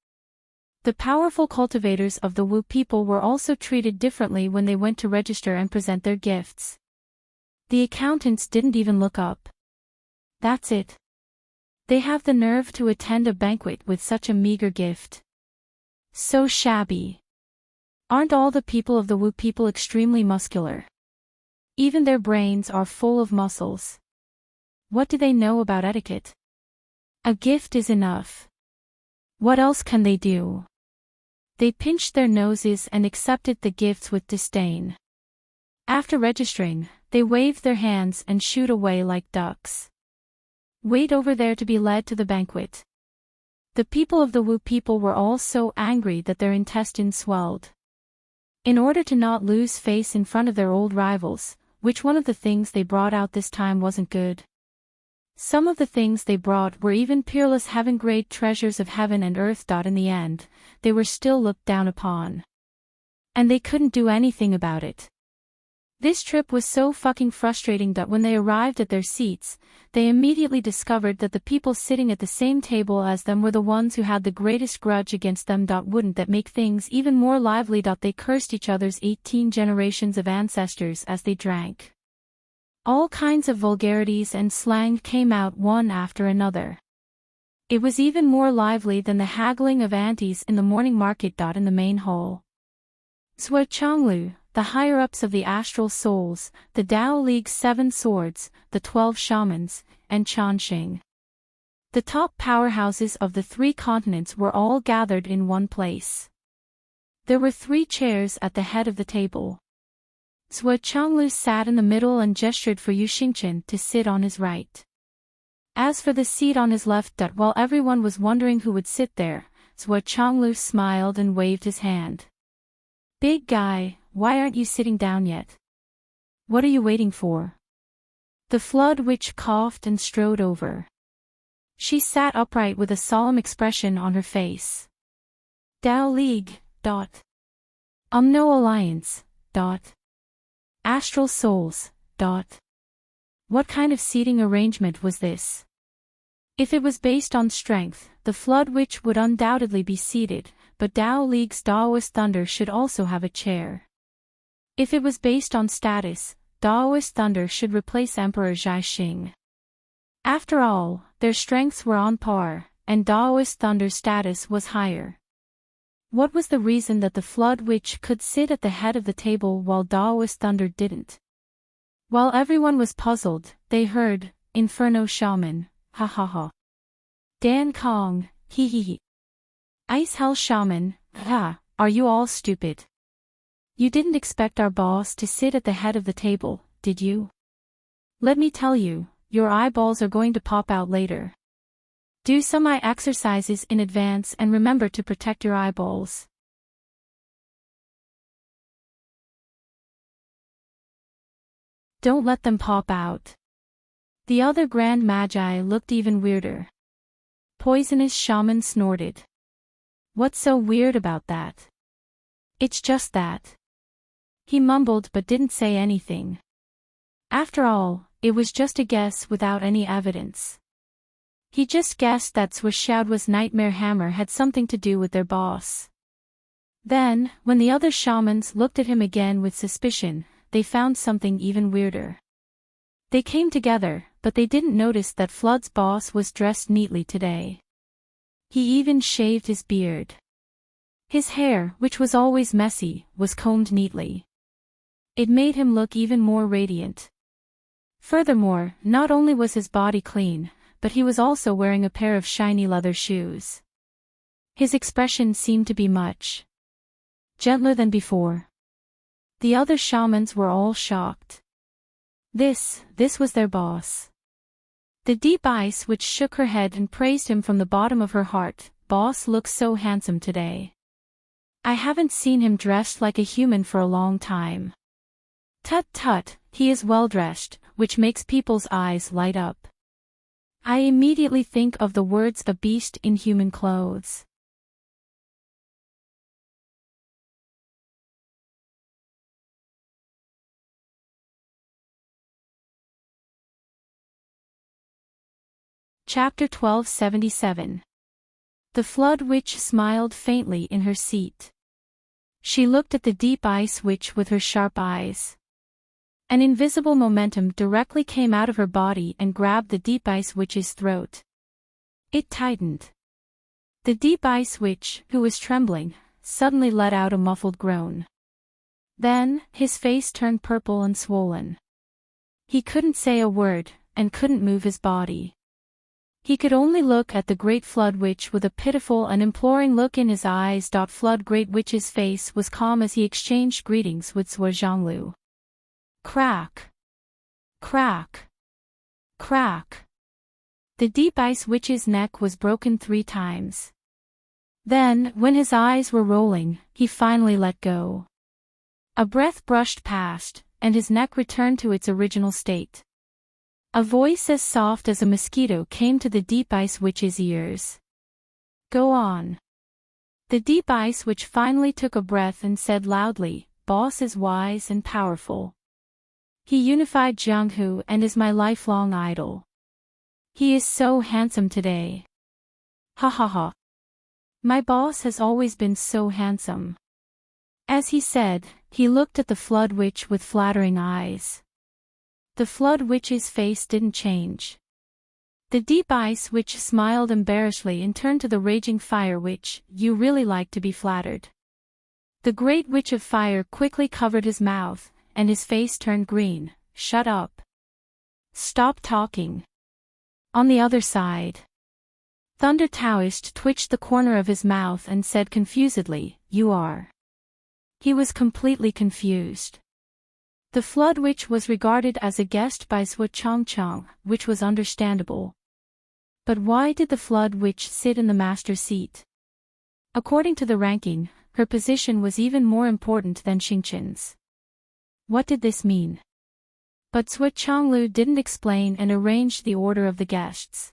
The powerful cultivators of the Wu people were also treated differently when they went to register and present their gifts. The accountants didn't even look up. That's it. They have the nerve to attend a banquet with such a meager gift. So shabby. Aren't all the people of the Wu people extremely muscular? Even their brains are full of muscles. What do they know about etiquette? A gift is enough. What else can they do? They pinched their noses and accepted the gifts with disdain. After registering, they waved their hands and shooed away like ducks. Wait over there to be led to the banquet. The people of the Wu people were all so angry that their intestines swelled. In order to not lose face in front of their old rivals, which one of the things they brought out this time wasn't good. Some of the things they brought were even peerless heaven-grade treasures of heaven and earth. In the end, they were still looked down upon. And they couldn't do anything about it. This trip was so fucking frustrating that when they arrived at their seats, they immediately discovered that the people sitting at the same table as them were the ones who had the greatest grudge against them. Wouldn't that make things even more lively? They cursed each other's 18 generations of ancestors as they drank. All kinds of vulgarities and slang came out one after another. It was even more lively than the haggling of aunties in the morning market. In the main hall, Zhou Chonglu, the higher-ups of the astral souls, the Tao League's 7 swords, the 12 shamans, and Changxing. The top powerhouses of the 3 continents were all gathered in one place. There were 3 chairs at the head of the table. Zhou Chonglu sat in the middle and gestured for Yu Xingchen to sit on his right. As for the seat on his left, while everyone was wondering who would sit there, Zhou Chonglu smiled and waved his hand. Big guy, why aren't you sitting down yet? What are you waiting for? The Flood Witch coughed and strode over. She sat upright with a solemn expression on her face. Tao League. Umno Alliance. Astral Souls. What kind of seating arrangement was this? If it was based on strength, the Flood Witch would undoubtedly be seated, but Tao League's Daoist Thunder should also have a chair. If it was based on status, Daoist Thunder should replace Emperor Zhai Xing. After all, their strengths were on par, and Daoist Thunder's status was higher. What was the reason that the Flood Witch could sit at the head of the table while Daoist Thunder didn't? While everyone was puzzled, they heard, Inferno Shaman, ha ha ha. Dan Kong, hee hee hee. Ice Hell Shaman, ha, are you all stupid? You didn't expect our boss to sit at the head of the table, did you? Let me tell you, your eyeballs are going to pop out later. Do some eye exercises in advance and remember to protect your eyeballs. Don't let them pop out. The other Grand Magi looked even weirder. Poisonous Shaman snorted. What's so weird about that? It's just that. He mumbled but didn't say anything. After all, it was just a guess without any evidence. He just guessed that Swishaodua's Nightmare Hammer had something to do with their boss. Then, when the other shamans looked at him again with suspicion, they found something even weirder. They came together, but they didn't notice that Flood's boss was dressed neatly today. He even shaved his beard. His hair, which was always messy, was combed neatly. It made him look even more radiant. Furthermore, not only was his body clean, but he was also wearing a pair of shiny leather shoes. His expression seemed to be much gentler than before. The other shamans were all shocked. This was their boss. The Deep Ice Witch shook her head and praised him from the bottom of her heart. Boss looks so handsome today. I haven't seen him dressed like a human for a long time. Tut tut, he is well dressed, which makes people's eyes light up. I immediately think of the words "a beast in human clothes." Chapter 1277. The Flood Witch smiled faintly in her seat. She looked at the Deep Ice Witch with her sharp eyes. An invisible momentum directly came out of her body and grabbed the Deep Ice Witch's throat. It tightened. The Deep Ice Witch, who was trembling, suddenly let out a muffled groan. Then, his face turned purple and swollen. He couldn't say a word, and couldn't move his body. He could only look at the Great Flood Witch with a pitiful and imploring look in his eyes. Flood Great Witch's face was calm as he exchanged greetings with Sui Zhonglu. Crack! Crack! Crack! The Deep Ice Witch's neck was broken 3 times. Then, when his eyes were rolling, he finally let go. A breath brushed past, and his neck returned to its original state. A voice as soft as a mosquito came to the Deep Ice Witch's ears. Go on. The Deep Ice Witch finally took a breath and said loudly, Boss is wise and powerful. He unified Jianghu and is my lifelong idol. He is so handsome today. Ha ha ha. My boss has always been so handsome. As he said, he looked at the Flood Witch with flattering eyes. The Flood Witch's face didn't change. The Deep Ice Witch smiled embarrassedly and turned to the Raging Fire Witch. You really like to be flattered. The Great Witch of Fire quickly covered his mouth, and his face turned green. Shut up. Stop talking. On the other side. Thunder Taoist twitched the corner of his mouth and said confusedly, You are. He was completely confused. The Flood Witch was regarded as a guest by Sui Changchang, which was understandable. But why did the Flood Witch sit in the master seat? According to the ranking, her position was even more important than Xingqin's. What did this mean? But Sui Changlu didn't explain and arranged the order of the guests.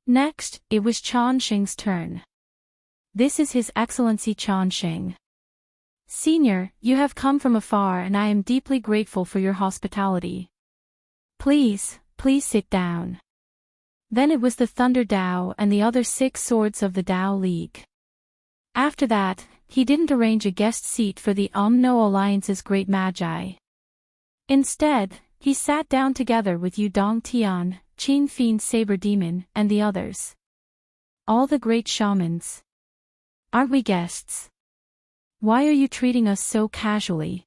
Next, it was Chan Xing's turn. This is His Excellency Chan Xing. Senior, you have come from afar and I am deeply grateful for your hospitality. Please sit down. Then it was the Thunder Dao and the other 6 swords of the Dao League. After that, he didn't arrange a guest seat for the Umno Alliance's great magi. Instead, he sat down together with Yu Dong Tian, Qin Fiend Saber Demon, and the others. All the great shamans. Aren't we guests? Why are you treating us so casually?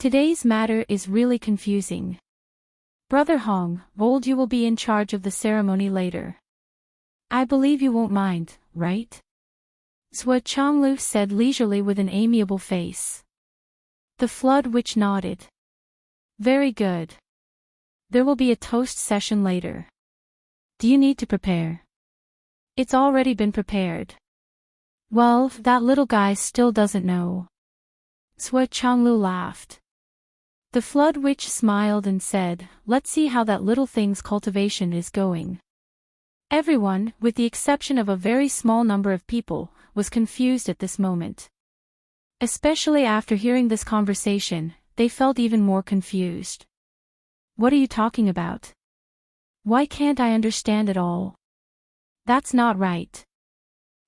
Today's matter is really confusing. Brother Hong, old you will be in charge of the ceremony later. I believe you won't mind, right? Sui Changlu said leisurely with an amiable face. The Flood Witch nodded. Very good. There will be a toast session later. Do you need to prepare? It's already been prepared. Well, that little guy still doesn't know. Sui Changlu laughed. The Flood Witch smiled and said, Let's see how that little thing's cultivation is going. Everyone, with the exception of a very small number of people, was confused at this moment. Especially after hearing this conversation, they felt even more confused. What are you talking about? Why can't I understand it all? That's not right.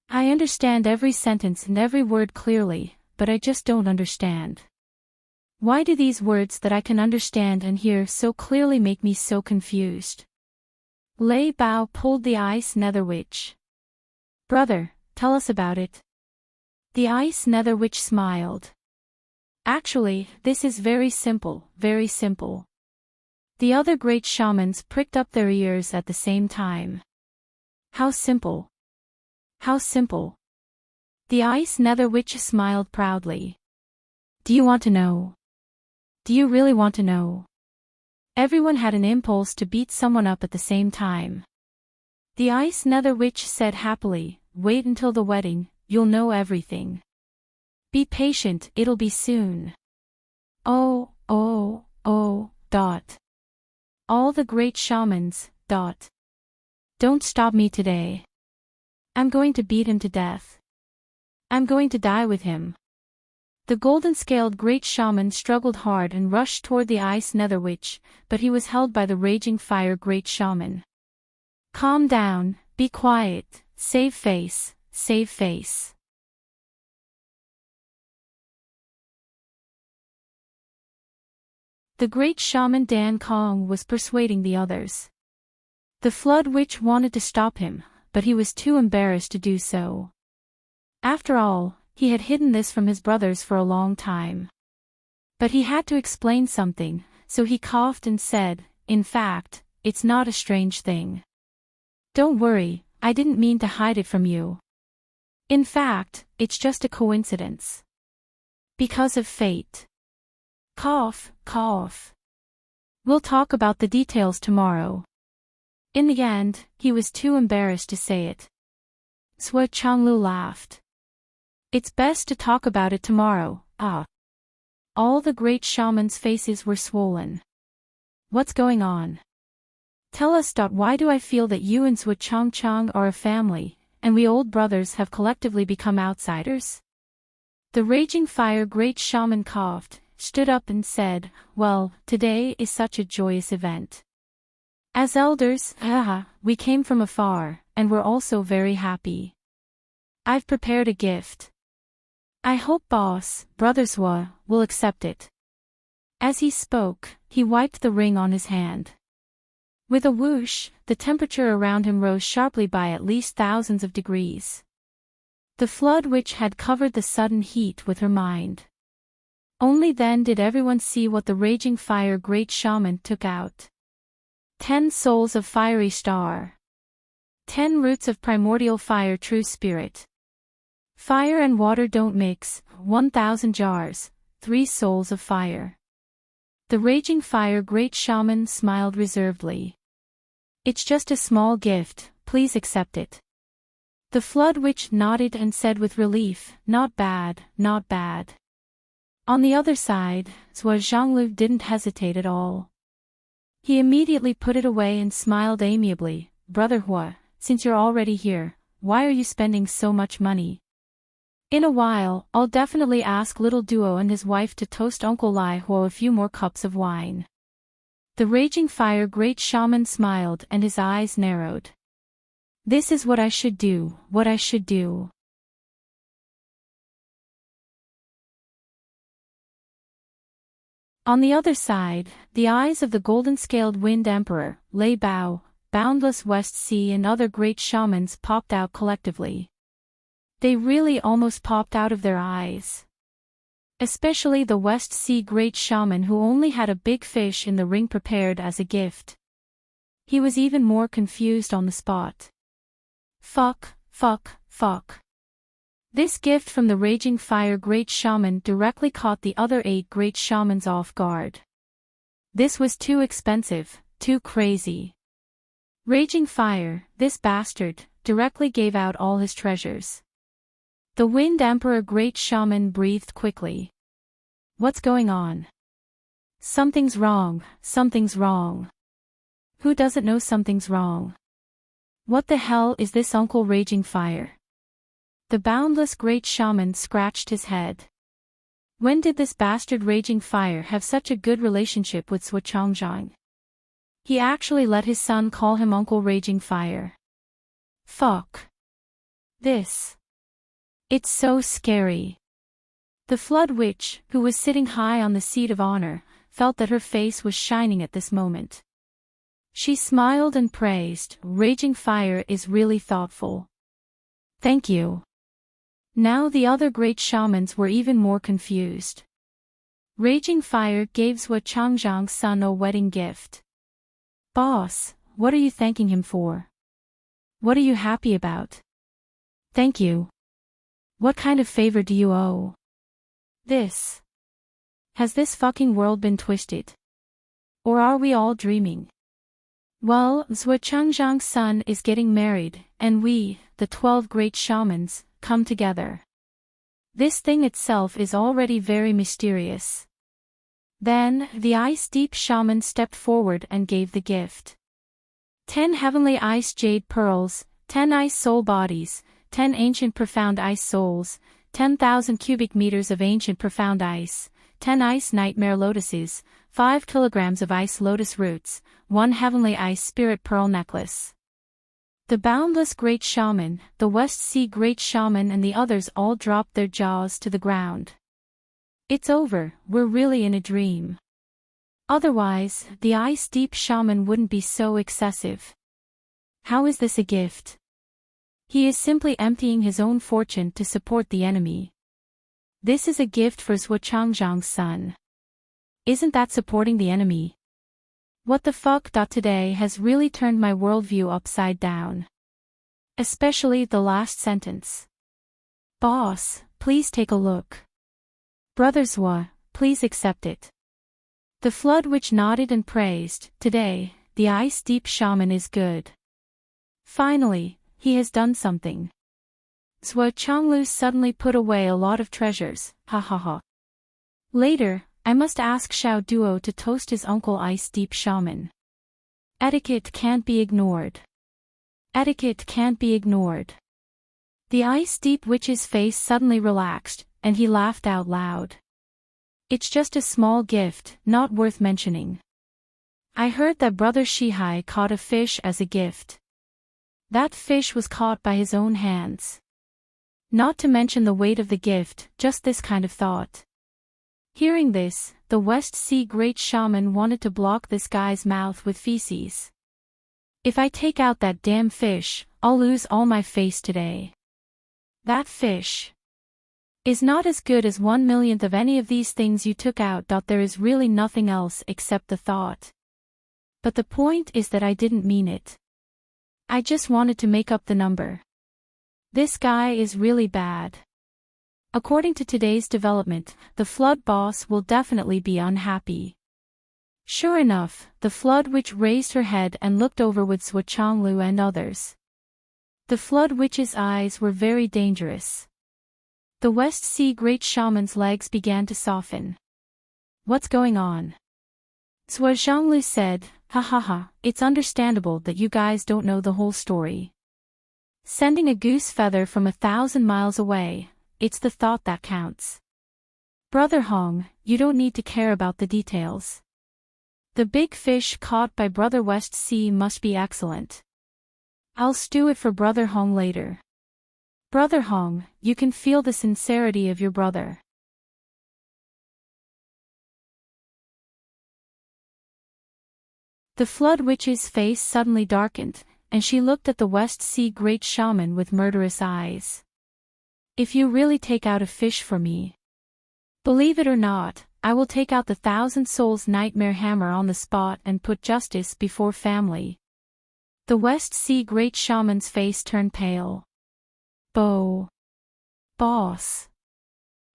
I understand every sentence and every word clearly, but I just don't understand. Why do these words that I can understand and hear so clearly make me so confused? Lei Bao pulled the Ice Nether Witch. Brother, tell us about it. The Ice Nether Witch smiled. Actually, this is very simple, very simple. The other great shamans pricked up their ears at the same time. How simple. How simple. The Ice Nether Witch smiled proudly. Do you want to know? Do you really want to know? Everyone had an impulse to beat someone up at the same time. The Ice Nether Witch said happily, wait until the wedding, you'll know everything. Be patient, it'll be soon. Oh, dot. All the great shamans, dot. Don't stop me today. I'm going to beat him to death. I'm going to die with him. The golden-scaled great shaman struggled hard and rushed toward the Ice Nether Witch, but he was held by the raging fire great shaman. Calm down, be quiet, save face, save face. The great shaman Dan Kong was persuading the others. The Flood Witch wanted to stop him, but he was too embarrassed to do so. After all, he had hidden this from his brothers for a long time. But he had to explain something, so he coughed and said, in fact, it's not a strange thing. Don't worry, I didn't mean to hide it from you. In fact, it's just a coincidence. Because of fate. Cough, cough. We'll talk about the details tomorrow. In the end, he was too embarrassed to say it. Sua Changlu laughed. It's best to talk about it tomorrow, All the great shamans' faces were swollen. What's going on? Tell us. Why do I feel that you and Sua Changchang are a family, and we old brothers have collectively become outsiders? The raging fire great shaman coughed, stood up and said, well, today is such a joyous event. As elders, we came from afar, and we're also very happy. I've prepared a gift. I hope boss, Brother Sua, will accept it. As he spoke, he wiped the ring on his hand. With a whoosh, the temperature around him rose sharply by at least thousands of degrees. The Flood Witch had covered the sudden heat with her mind. Only then did everyone see what the raging fire great shaman took out. 10 souls of fiery star. 10 roots of primordial fire true spirit. Fire and water don't mix, 1,000 jars, 3 souls of fire. The raging fire great shaman smiled reservedly. It's just a small gift, please accept it. The Flood Witch nodded and said with relief, not bad, not bad. On the other side, Sua Zhanglu didn't hesitate at all. He immediately put it away and smiled amiably, Brother Hua, since you're already here, why are you spending so much money? In a while, I'll definitely ask Little Duo and his wife to toast Uncle Lai Hua a few more cups of wine. The raging fire great shaman smiled and his eyes narrowed. This is what I should do, what I should do. On the other side, the eyes of the golden-scaled Wind Emperor, Lei Bao, Boundless West Sea and other great shamans popped out collectively. They really almost popped out of their eyes. Especially the West Sea great shaman who only had a big fish in the ring prepared as a gift. He was even more confused on the spot. Fuck. This gift from the raging fire great shaman directly caught the other 8 great shamans off guard. This was too expensive, too crazy. Raging fire, this bastard, directly gave out all his treasures. The Wind Emperor great shaman breathed quickly. What's going on? Something's wrong, something's wrong. Who doesn't know something's wrong? What the hell is this Uncle Raging Fire? The boundless great shaman scratched his head. When did this bastard Raging Fire have such a good relationship with Sua Changzhang? He actually let his son call him Uncle Raging Fire. Fuck. This. It's so scary. The Flood Witch, who was sitting high on the seat of honor, felt that her face was shining at this moment. She smiled and praised, Raging Fire is really thoughtful. Thank you. Now the other great shamans were even more confused. Raging Fire gave Zhuo Changzhang's son a wedding gift. Boss, what are you thanking him for? What are you happy about? Thank you. What kind of favor do you owe? This. Has this fucking world been twisted? Or are we all dreaming? Well, Zhuo Changzhang's son is getting married, and we, the 12 great shamans, come together. This thing itself is already very mysterious. Then, the Ice Deep Shaman stepped forward and gave the gift. 10 heavenly ice jade pearls, 10 ice soul bodies, 10 ancient profound ice souls, 10,000 cubic meters of ancient profound ice, 10 ice nightmare lotuses, 5 kilograms of ice lotus roots, 1 heavenly ice spirit pearl necklace. The boundless great shaman, the West Sea great shaman and the others all dropped their jaws to the ground. It's over, we're really in a dream. Otherwise, the Ice Deep Shaman wouldn't be so excessive. How is this a gift? He is simply emptying his own fortune to support the enemy. This is a gift for Zhuo Changzhang's son. Isn't that supporting the enemy? What the fuck? Today has really turned my worldview upside down. Especially the last sentence. Boss, please take a look. Brother Zhuo, please accept it. The Flood Witch nodded and praised. Today, the Ice Deep Shaman is good. Finally, he has done something. Zhuo Changlu suddenly put away a lot of treasures, ha ha ha. Later, I must ask Xiao Duo to toast his uncle Ice Deep Shaman. Etiquette can't be ignored. Etiquette can't be ignored. The Ice Deep Witch's face suddenly relaxed, and he laughed out loud. It's just a small gift, not worth mentioning. I heard that Brother Shihai caught a fish as a gift. That fish was caught by his own hands. Not to mention the weight of the gift, just this kind of thought. Hearing this, the West Sea Great Shaman wanted to block this guy's mouth with feces. If I take out that damn fish, I'll lose all my face today. That fish is not as good as 1/1,000,000th of any of these things you took out. There is really nothing else except the thought. But the point is that I didn't mean it. I just wanted to make up the number. This guy is really bad. According to today's development, the Flood boss will definitely be unhappy. Sure enough, the Flood Witch raised her head and looked over with Zhuo Changlu and others. The Flood Witch's eyes were very dangerous. The West Sea Great Shaman's legs began to soften. What's going on? Zhuo Zhanglu said, ha ha ha, it's understandable that you guys don't know the whole story. Sending a goose feather from 1,000 miles away, it's the thought that counts. Brother Hong, you don't need to care about the details. The big fish caught by Brother West Sea must be excellent. I'll stew it for Brother Hong later. Brother Hong, you can feel the sincerity of your brother. The Flood Witch's face suddenly darkened, and she looked at the West Sea Great Shaman with murderous eyes. If you really take out a fish for me, believe it or not, I will take out the 1,000 Souls Nightmare Hammer on the spot and put justice before family. The West Sea Great Shaman's face turned pale. Boss.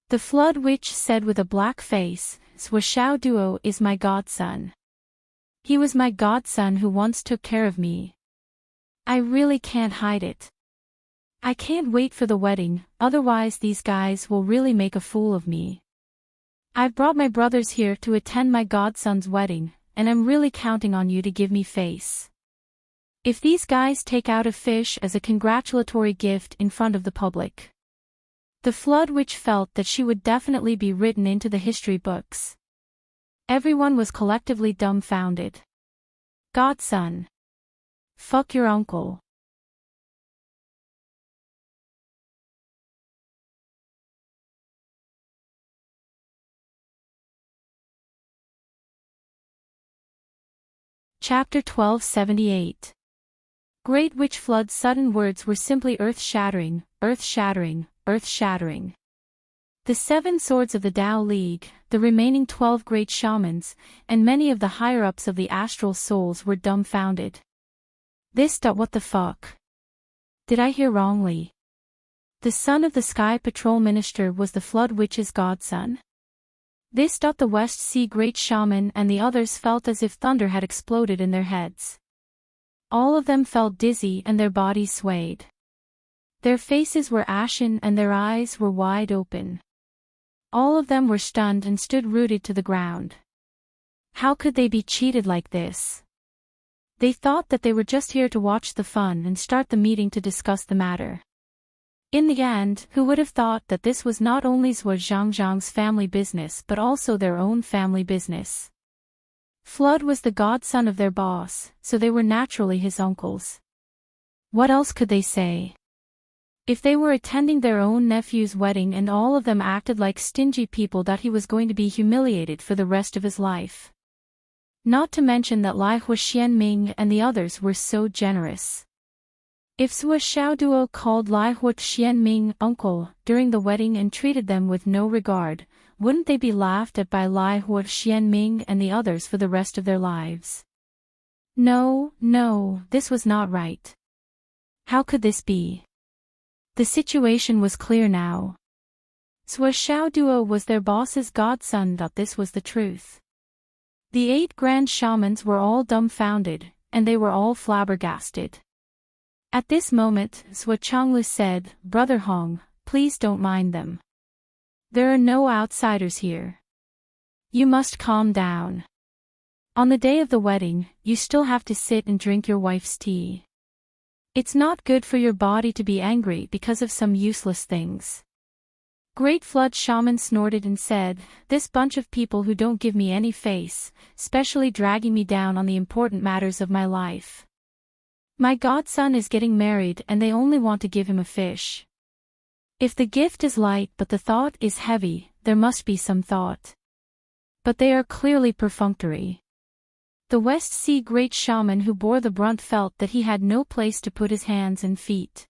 The Flood Witch said with a black face, Zhuo Xiao Duo is my godson. He was my godson who once took care of me. I really can't hide it. I can't wait for the wedding, otherwise these guys will really make a fool of me. I've brought my brothers here to attend my godson's wedding, and I'm really counting on you to give me face. If these guys take out a fish as a congratulatory gift in front of the public. The Flood Witch felt that she would definitely be written into the history books. Everyone was collectively dumbfounded. Godson. Fuck your uncle. Chapter 1278. Great Witch Flood's sudden words were simply earth-shattering, earth-shattering. The 7 swords of the Tao League, the remaining 12 great shamans, and many of the higher-ups of the astral souls were dumbfounded. What the fuck? Did I hear wrongly? The son of the Sky Patrol Minister was the Flood Witch's godson? The West Sea Great Shaman and the others felt as if thunder had exploded in their heads. All of them felt dizzy and their bodies swayed. Their faces were ashen and their eyes were wide open. All of them were stunned and stood rooted to the ground. How could they be cheated like this? They thought that they were just here to watch the fun and start the meeting to discuss the matter. In the end, who would have thought that this was not only Zhuo Zhangzhang's family business but also their own family business? Flood was the godson of their boss, so they were naturally his uncles. What else could they say? If they were attending their own nephew's wedding and all of them acted like stingy people, that he was going to be humiliated for the rest of his life. Not to mention that Lai Huoxianming and the others were so generous. If Zhuo Xiaoduo called Lai Huoxianming uncle during the wedding and treated them with no regard, wouldn't they be laughed at by Lai Huoxianming and the others for the rest of their lives? No, this was not right. How could this be? The situation was clear now. Zhuo Xiaoduo was their boss's godson. This was the truth. The 8 grand shamans were all dumbfounded, and they were all flabbergasted. At this moment, Zhuo Changlu said, "Brother Hong, please don't mind them. There are no outsiders here. You must calm down. On the day of the wedding, you still have to sit and drink your wife's tea. It's not good for your body to be angry because of some useless things." Great Flood Shaman snorted and said, "This bunch of people who don't give me any face, specially dragging me down on the important matters of my life. My godson is getting married and they only want to give him a fish. If the gift is light but the thought is heavy, there must be some thought. But they are clearly perfunctory." The West Sea Great Shaman who bore the brunt felt that he had no place to put his hands and feet.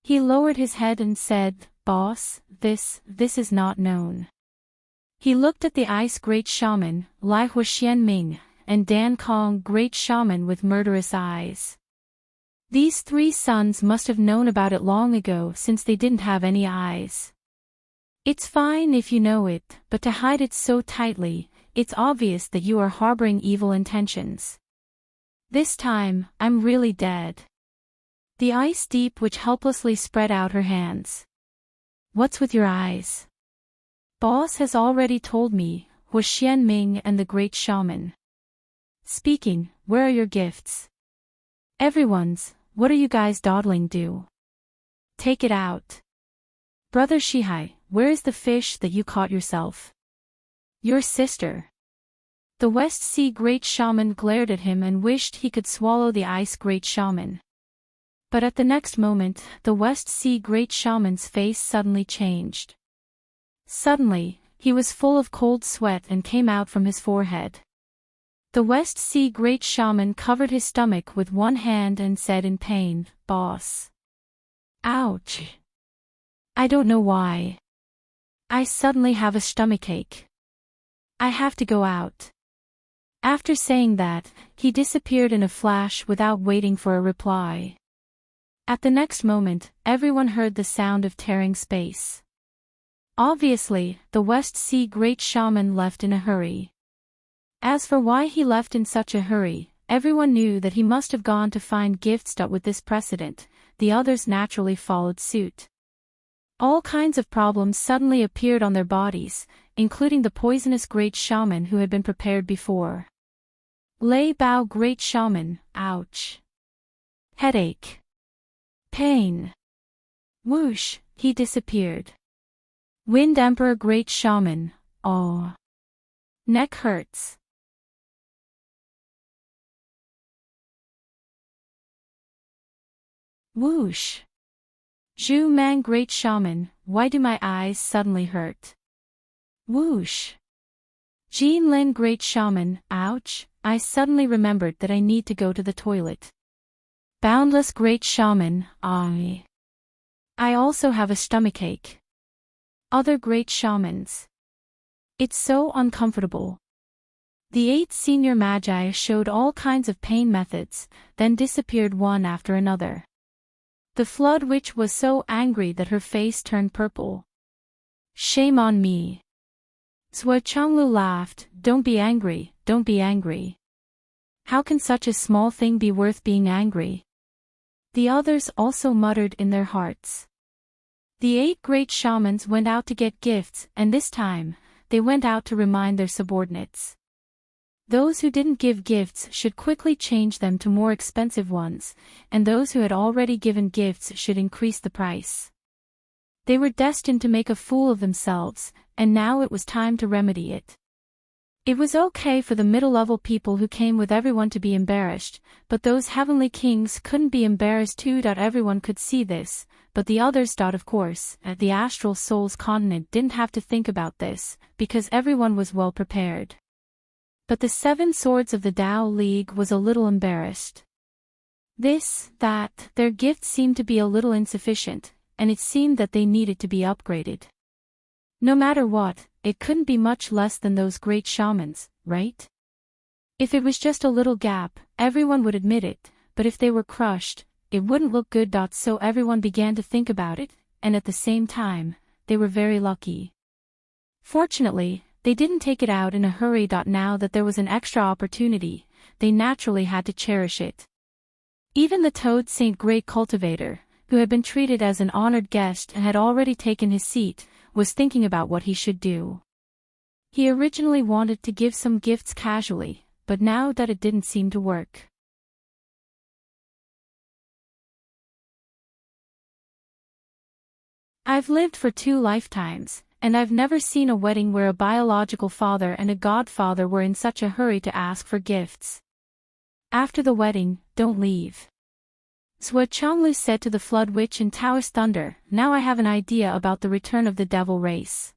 He lowered his head and said, "Boss, this is not known." He looked at the Ice Great Shaman, Lai Huoxianming, and Dan Kong Great Shaman with murderous eyes. These 3 sons must have known about it long ago since they didn't have any eyes. It's fine if you know it, but to hide it so tightly, it's obvious that you are harboring evil intentions. This time, I'm really dead. The Ice Deep Witch helplessly spread out her hands. What's with your eyes? Boss has already told me, Huoxianming and the Great Shaman. Speaking, where are your gifts? Everyone's. What are you guys dawdling do? Take it out. Brother Shihai, where is the fish that you caught yourself? Your sister. The West Sea Great Shaman glared at him and wished he could swallow the Ice Great Shaman. But at the next moment, the West Sea Great Shaman's face suddenly changed. Suddenly, he was full of cold sweat and came out from his forehead. The West Sea Great Shaman covered his stomach with one hand and said in pain, "Boss. Ouch. I don't know why. I suddenly have a stomachache. I have to go out." After saying that, he disappeared in a flash without waiting for a reply. At the next moment, everyone heard the sound of tearing space. Obviously, the West Sea Great Shaman left in a hurry. As for why he left in such a hurry, everyone knew that he must have gone to find gifts. With this precedent, the others naturally followed suit. All kinds of problems suddenly appeared on their bodies, including the poisonous Great Shaman who had been prepared before. Lei Bao Great Shaman, ouch. Headache. Pain. Whoosh, he disappeared. Wind Emperor Great Shaman, oh. Neck hurts. Whoosh. Zhu Man Great Shaman, why do my eyes suddenly hurt? Whoosh. Jean Lin Great Shaman, ouch, I suddenly remembered that I need to go to the toilet. Boundless Great Shaman, ah. I also have a stomachache. Other great shamans. It's so uncomfortable. The 8 senior magi showed all kinds of pain methods, then disappeared one after another. The Flood Witch was so angry that her face turned purple. Shame on me. Zhou Changlu laughed, don't be angry, don't be angry. How can such a small thing be worth being angry? The others also muttered in their hearts. The 8 great shamans went out to get gifts, and this time, they went out to remind their subordinates. Those who didn't give gifts should quickly change them to more expensive ones, and those who had already given gifts should increase the price. They were destined to make a fool of themselves, and now it was time to remedy it. It was okay for the middle-level people who came with everyone to be embarrassed, but those heavenly kings couldn't be embarrassed too. Everyone could see this, but the others. Of course, the Astral Souls continent didn't have to think about this, because everyone was well prepared. But the 7 Swords of the Tao League was a little embarrassed. Their gifts seemed to be a little insufficient, and it seemed that they needed to be upgraded. No matter what, it couldn't be much less than those great shamans, right? If it was just a little gap, everyone would admit it, but if they were crushed, it wouldn't look good. So everyone began to think about it, and at the same time, they were very lucky. Fortunately, they didn't take it out in a hurry. Now that there was an extra opportunity, they naturally had to cherish it. Even the Toad Saint Great Cultivator, who had been treated as an honored guest and had already taken his seat, was thinking about what he should do. He originally wanted to give some gifts casually, but now that it didn't seem to work. I've lived for 2 lifetimes, and I've never seen a wedding where a biological father and a godfather were in such a hurry to ask for gifts. After the wedding, don't leave. Zhou Changlu said to the Flood Witch and Taoist Thunder, now I have an idea about the return of the devil race.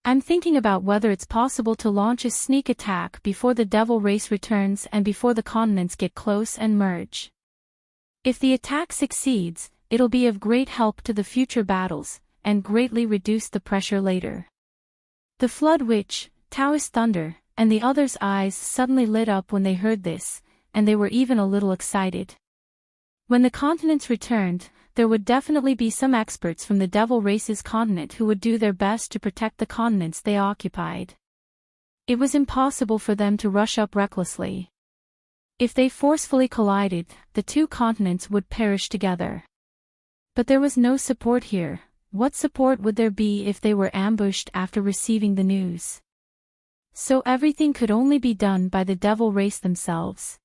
I'm thinking about whether it's possible to launch a sneak attack before the devil race returns and before the continents get close and merge. If the attack succeeds, it'll be of great help to the future battles, and greatly reduce the pressure later. The Flood Witch, Taoist Thunder, and the others' eyes suddenly lit up when they heard this, and they were even a little excited. When the continents returned, there would definitely be some experts from the Devil Race's continent who would do their best to protect the continents they occupied. It was impossible for them to rush up recklessly. If they forcefully collided, the 2 continents would perish together. But there was no support here. What support would there be if they were ambushed after receiving the news? So everything could only be done by the Devil Race themselves.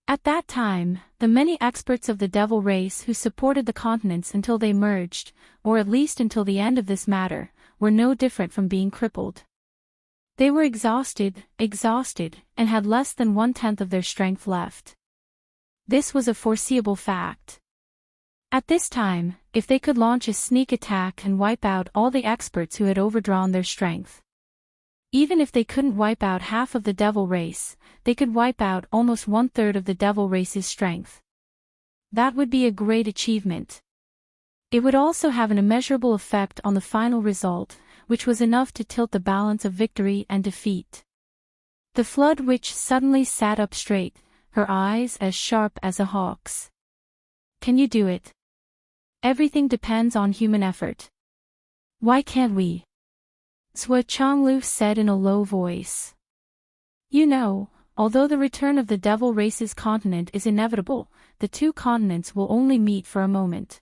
At that time, the many experts of the Devil Race who supported the continents until they merged, or at least until the end of this matter, were no different from being crippled. They were exhausted, and had less than 1/10 of their strength left. This was a foreseeable fact. At this time, if they could launch a sneak attack and wipe out all the experts who had overdrawn their strength. Even if they couldn't wipe out half of the Devil Race, they could wipe out almost 1/3 of the Devil Race's strength. That would be a great achievement. It would also have an immeasurable effect on the final result, which was enough to tilt the balance of victory and defeat. The Flood Witch suddenly sat up straight, her eyes as sharp as a hawk's. Can you do it? Everything depends on human effort. Why can't we? Zhou Changlu said in a low voice. You know, although the return of the Devil Race's continent is inevitable, the 2 continents will only meet for a moment.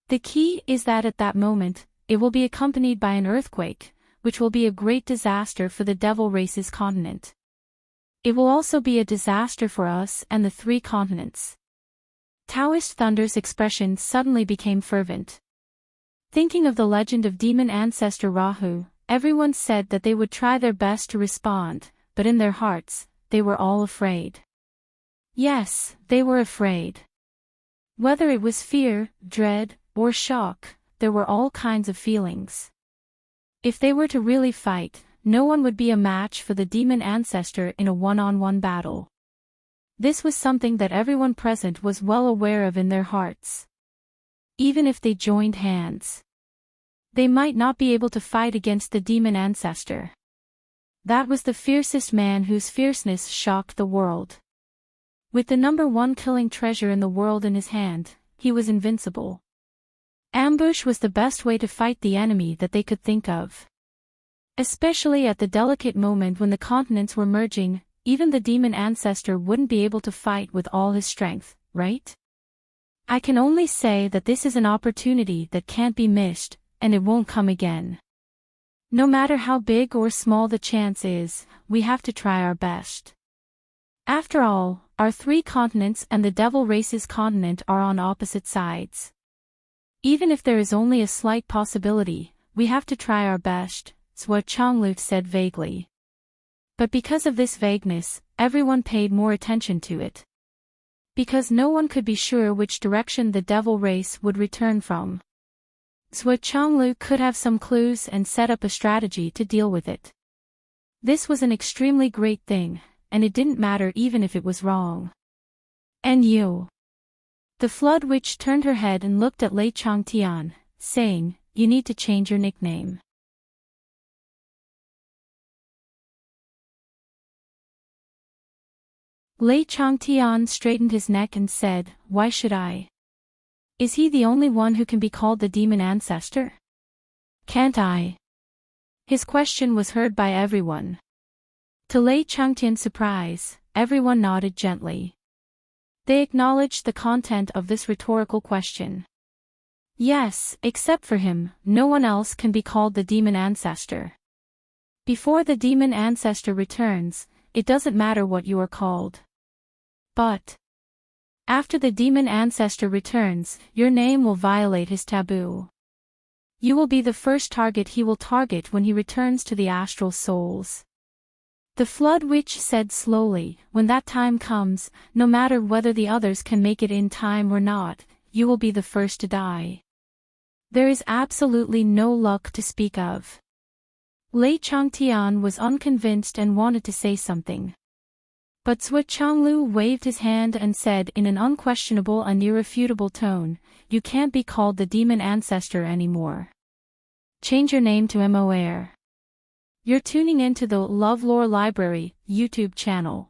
The key is that at that moment, it will be accompanied by an earthquake, which will be a great disaster for the Devil Race's continent. It will also be a disaster for us and the 3 continents. Taoist Thunder's expression suddenly became fervent. Thinking of the legend of demon ancestor Rahu, everyone said that they would try their best to respond, but in their hearts, they were all afraid. Yes, they were afraid. Whether it was fear, dread, or shock, there were all kinds of feelings. If they were to really fight, no one would be a match for the demon ancestor in a one-on-one battle. This was something that everyone present was well aware of in their hearts. Even if they joined hands, they might not be able to fight against the demon ancestor. That was the fiercest man whose fierceness shocked the world. With the #1 killing treasure in the world in his hand, he was invincible. Ambush was the best way to fight the enemy that they could think of. Especially at the delicate moment when the continents were merging, even the demon ancestor wouldn't be able to fight with all his strength, right? I can only say that this is an opportunity that can't be missed, and it won't come again. No matter how big or small the chance is, we have to try our best. After all, our 3 continents and the devil race's continent are on opposite sides. Even if there is only a slight possibility, we have to try our best, Zhuo Chonglu said vaguely. But because of this vagueness, everyone paid more attention to it. Because no one could be sure which direction the devil race would return from. Zhuo Chonglu could have some clues and set up a strategy to deal with it. This was an extremely great thing, and it didn't matter even if it was wrong. And you? The Flood Witch turned her head and looked at Lei Changtian, saying, "You need to change your nickname." Lei Changtian straightened his neck and said, "Why should I? Is he the only one who can be called the demon ancestor? Can't I?" His question was heard by everyone. To Lei Changtian's surprise, everyone nodded gently. They acknowledged the content of this rhetorical question. Yes, except for him, no one else can be called the demon ancestor. Before the demon ancestor returns, it doesn't matter what you are called. But after the demon ancestor returns, your name will violate his taboo. You will be the first target he will target when he returns to the astral souls. The Flood Witch said slowly, "When that time comes, no matter whether the others can make it in time or not, you will be the first to die. There is absolutely no luck to speak of." Lei Changtian was unconvinced and wanted to say something. But Zhuo Chonglu waved his hand and said in an unquestionable and irrefutable tone, "You can't be called the demon ancestor anymore. Change your name to Moer. You're tuning into the LoveLore Library YouTube channel.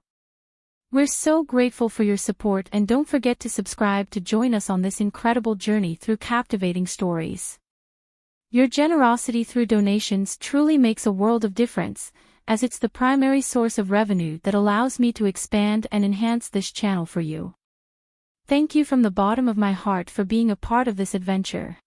We're so grateful for your support, and don't forget to subscribe to join us on this incredible journey through captivating stories. Your generosity through donations truly makes a world of difference, as it's the primary source of revenue that allows me to expand and enhance this channel for you. Thank you from the bottom of my heart for being a part of this adventure.